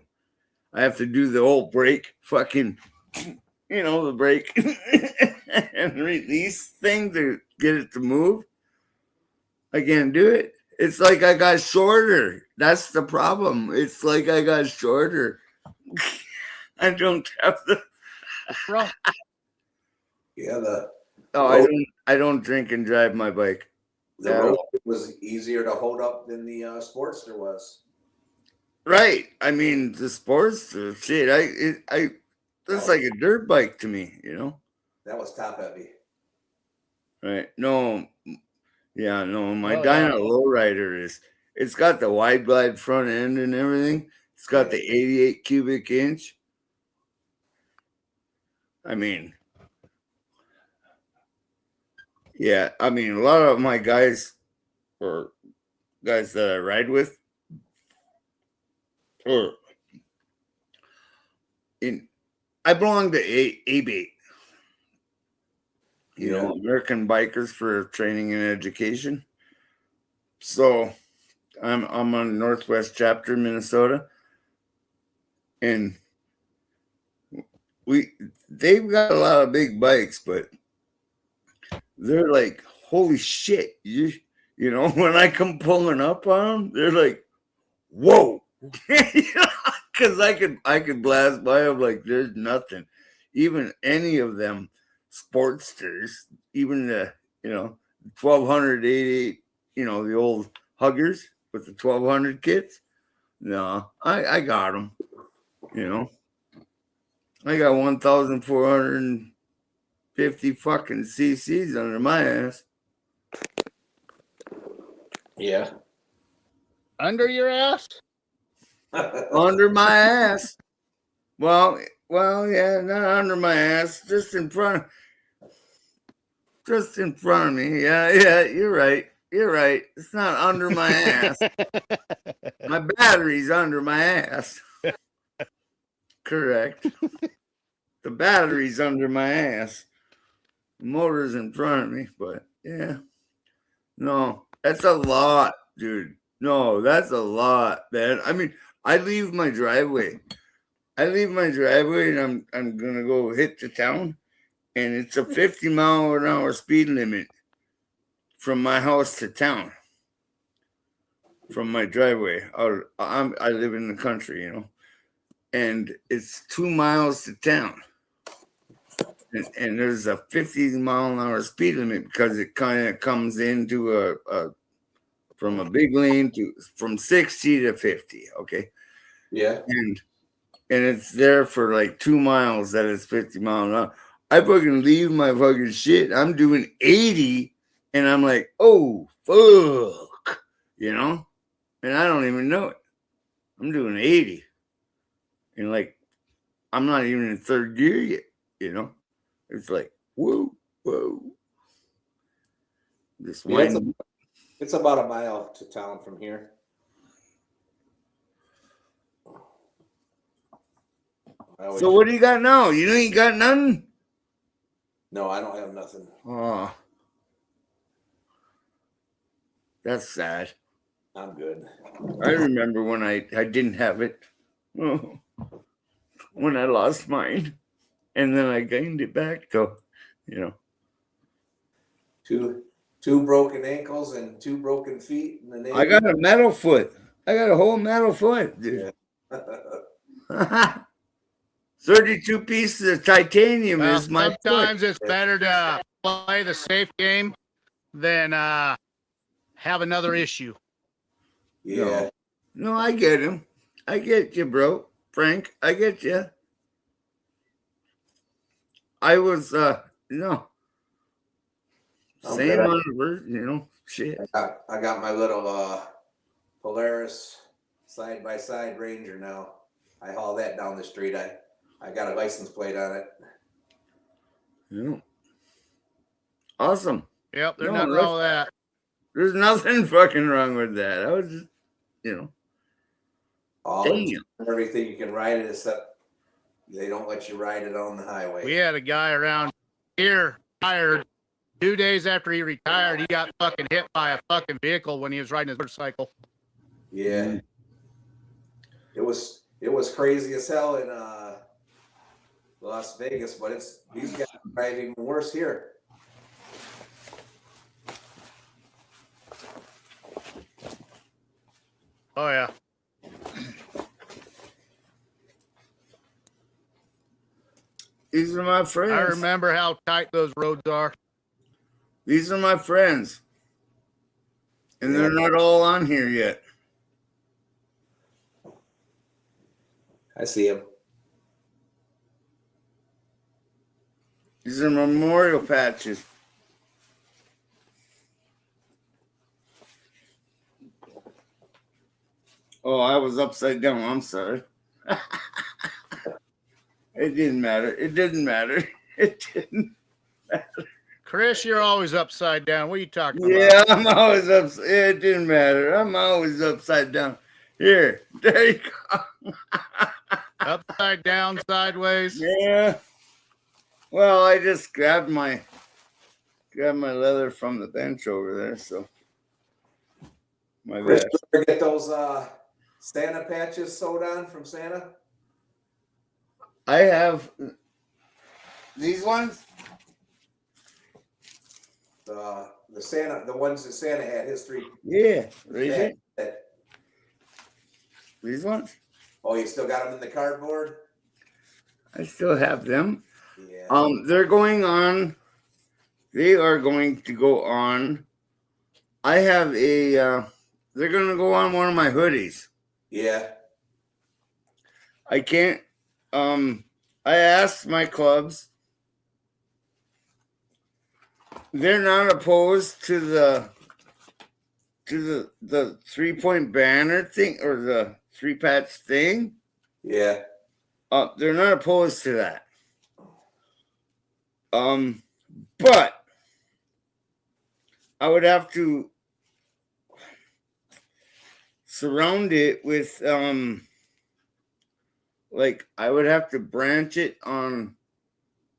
I have to do the old brake, fucking, the brake, and release thing to get it to move. I can't do it. It's like I got shorter. That's the problem. It's like I got shorter. I don't have the. Yeah, I don't drink and drive my bike. the road was easier to hold up than the Sportster was. Right. I mean, the Sportster, shit. That's like a dirt bike to me. That was top heavy. Right. No. Yeah. No. My Dyna lowrider it's got the wide glide front end and everything. It's got the 88 cubic inch. I mean. Yeah, I mean, a lot of my guys, or guys that I ride with, I belong to ABATE, American Bikers for Training and Education. So I'm on Northwest Chapter, Minnesota, and they've got a lot of big bikes, but they're like, holy shit, when I come pulling up on them, they're like, whoa, because I could blast by them like there's nothing. Even any of them Sportsters, even the 1288, the old Huggers with the 1200 kits. No, I got them. I got 1,450 fucking cc's under my ass. Yeah. Under your ass? Under my ass. Well, yeah, not under my ass, just in front of me. Yeah, you're right. It's not under my ass. My battery's under my ass. Correct. The battery's under my ass. The motor's in front of me, but yeah. No, that's a lot, dude. No, that's a lot, man. I mean, I leave my driveway I leave my driveway and I'm gonna go hit the town, and it's a 50-mile-an-hour speed limit from my house to town. From my driveway, I live in the country, you know, and it's 2 miles to town, and there's a 50-mile-an-hour speed limit because it kind of comes into a from a big lane to from 60 to 50. Okay, Yeah. and it's there for like 2 miles that is 50 miles an hour. I fucking leave my fucking shit. I'm doing 80, and I'm like, oh fuck, you know, and I don't even know it. I'm doing 80, and like I'm not even in third gear yet, you know. It's like whoa. This Yeah, wine. it's about a mile to town from here. So what do you got now? You ain't got nothing? No, I don't have nothing. Oh, that's sad. I'm good. I remember when I didn't have it. Oh, when I lost mine, and then I gained it back. So, you know, Two broken ankles and 2 broken feet in the Navy. I got a metal foot. I got a whole metal foot, dude. Yeah. 32 pieces of titanium Well, is my sometimes foot. it's better to play the safe game than have another issue. Yeah. No, I get him. I get you, bro. Frank, I get you. I was, no. Same on, you know, shit. I got my little Polaris side-by-side Ranger now. I haul that down the street. I got a license plate on it. Yeah. Awesome. Yep, there's nothing wrong with that. There's nothing fucking wrong with that. I was just, you know. Everything you can ride it, except they don't let you ride it on the highway. We had a guy around here hired 2 days after he retired. He got fucking hit by a fucking vehicle when he was riding his motorcycle. Yeah. It was crazy as hell in Las Vegas, but these guys drive even worse here. Oh yeah. These are my friends. I remember how tight those roads are. These are my friends. And they're not all on here yet. I see them. These are memorial patches. Oh, I was upside down. I'm sorry. It didn't matter. It didn't matter. It didn't matter. Chris, you're always upside down. What are you talking about? Yeah, I'm always upside. It didn't matter. I'm always upside down. Here, there you go. Upside down, sideways. Yeah. Well, I just grabbed my leather from the bench over there. So my Chris, bad. you ever get those Santa patches sewed on from Santa? I have these ones. The Santa, the ones that Santa had, his 3. Yeah, right here. These ones. Oh, you still got them in the cardboard? I still have them. Yeah. They're going on. They are going to go on. I have a. They're going to go on one of my hoodies. Yeah. I can't. I asked my clubs. They're not opposed to the 3-point banner thing or the 3-patch thing. Yeah. They're not opposed to that. But I would have to surround it with like I would have to branch it on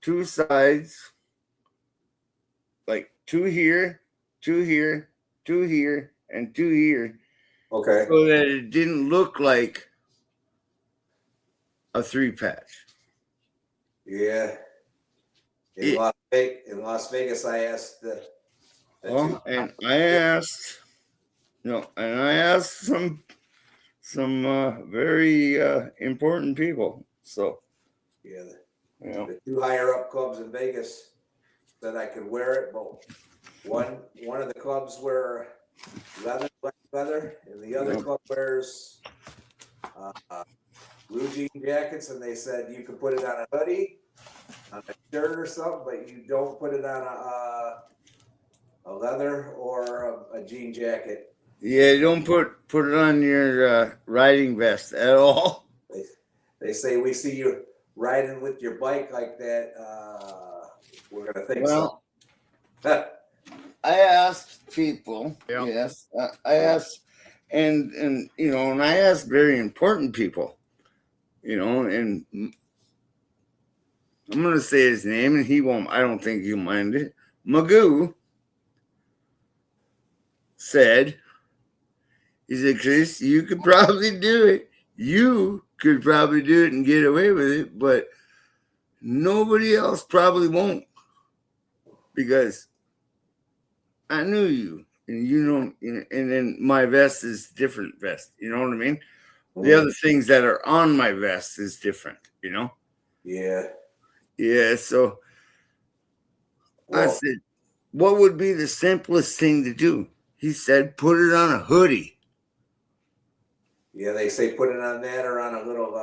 2 sides, like 2 here, 2 here, 2 here, and 2 here. Okay. So that it didn't look like a 3-patch. Yeah. In Las Vegas, I asked the Well, two. and I asked, and I asked some very important people. So, Yeah, you know, the two higher up clubs in Vegas said I could wear it, but one of the clubs wear black leather, and the other Yeah. club wears blue jean jackets, and they said you can put it on a hoodie, on a shirt or something, but you don't put it on a leather or a jean jacket. Yeah, don't put it on your riding vest at all. They say we see you riding with your bike like that. We're gonna think Well, so. I asked people. Yep. Yes, I asked, and you know, and I asked very important people. You know, and I'm gonna say his name, and he won't. I don't think he'll mind it. Magoo said, he said, Chris, you could probably do it. You could probably do it and get away with it, but nobody else probably won't, because I knew you, and you know, and then my vest is different vest. You know what I mean? The other things that are on my vest is different. You know? Yeah. Yeah. So I Well, said, what would be the simplest thing to do? He said, put it on a hoodie. yeah, they say put it on that or on a little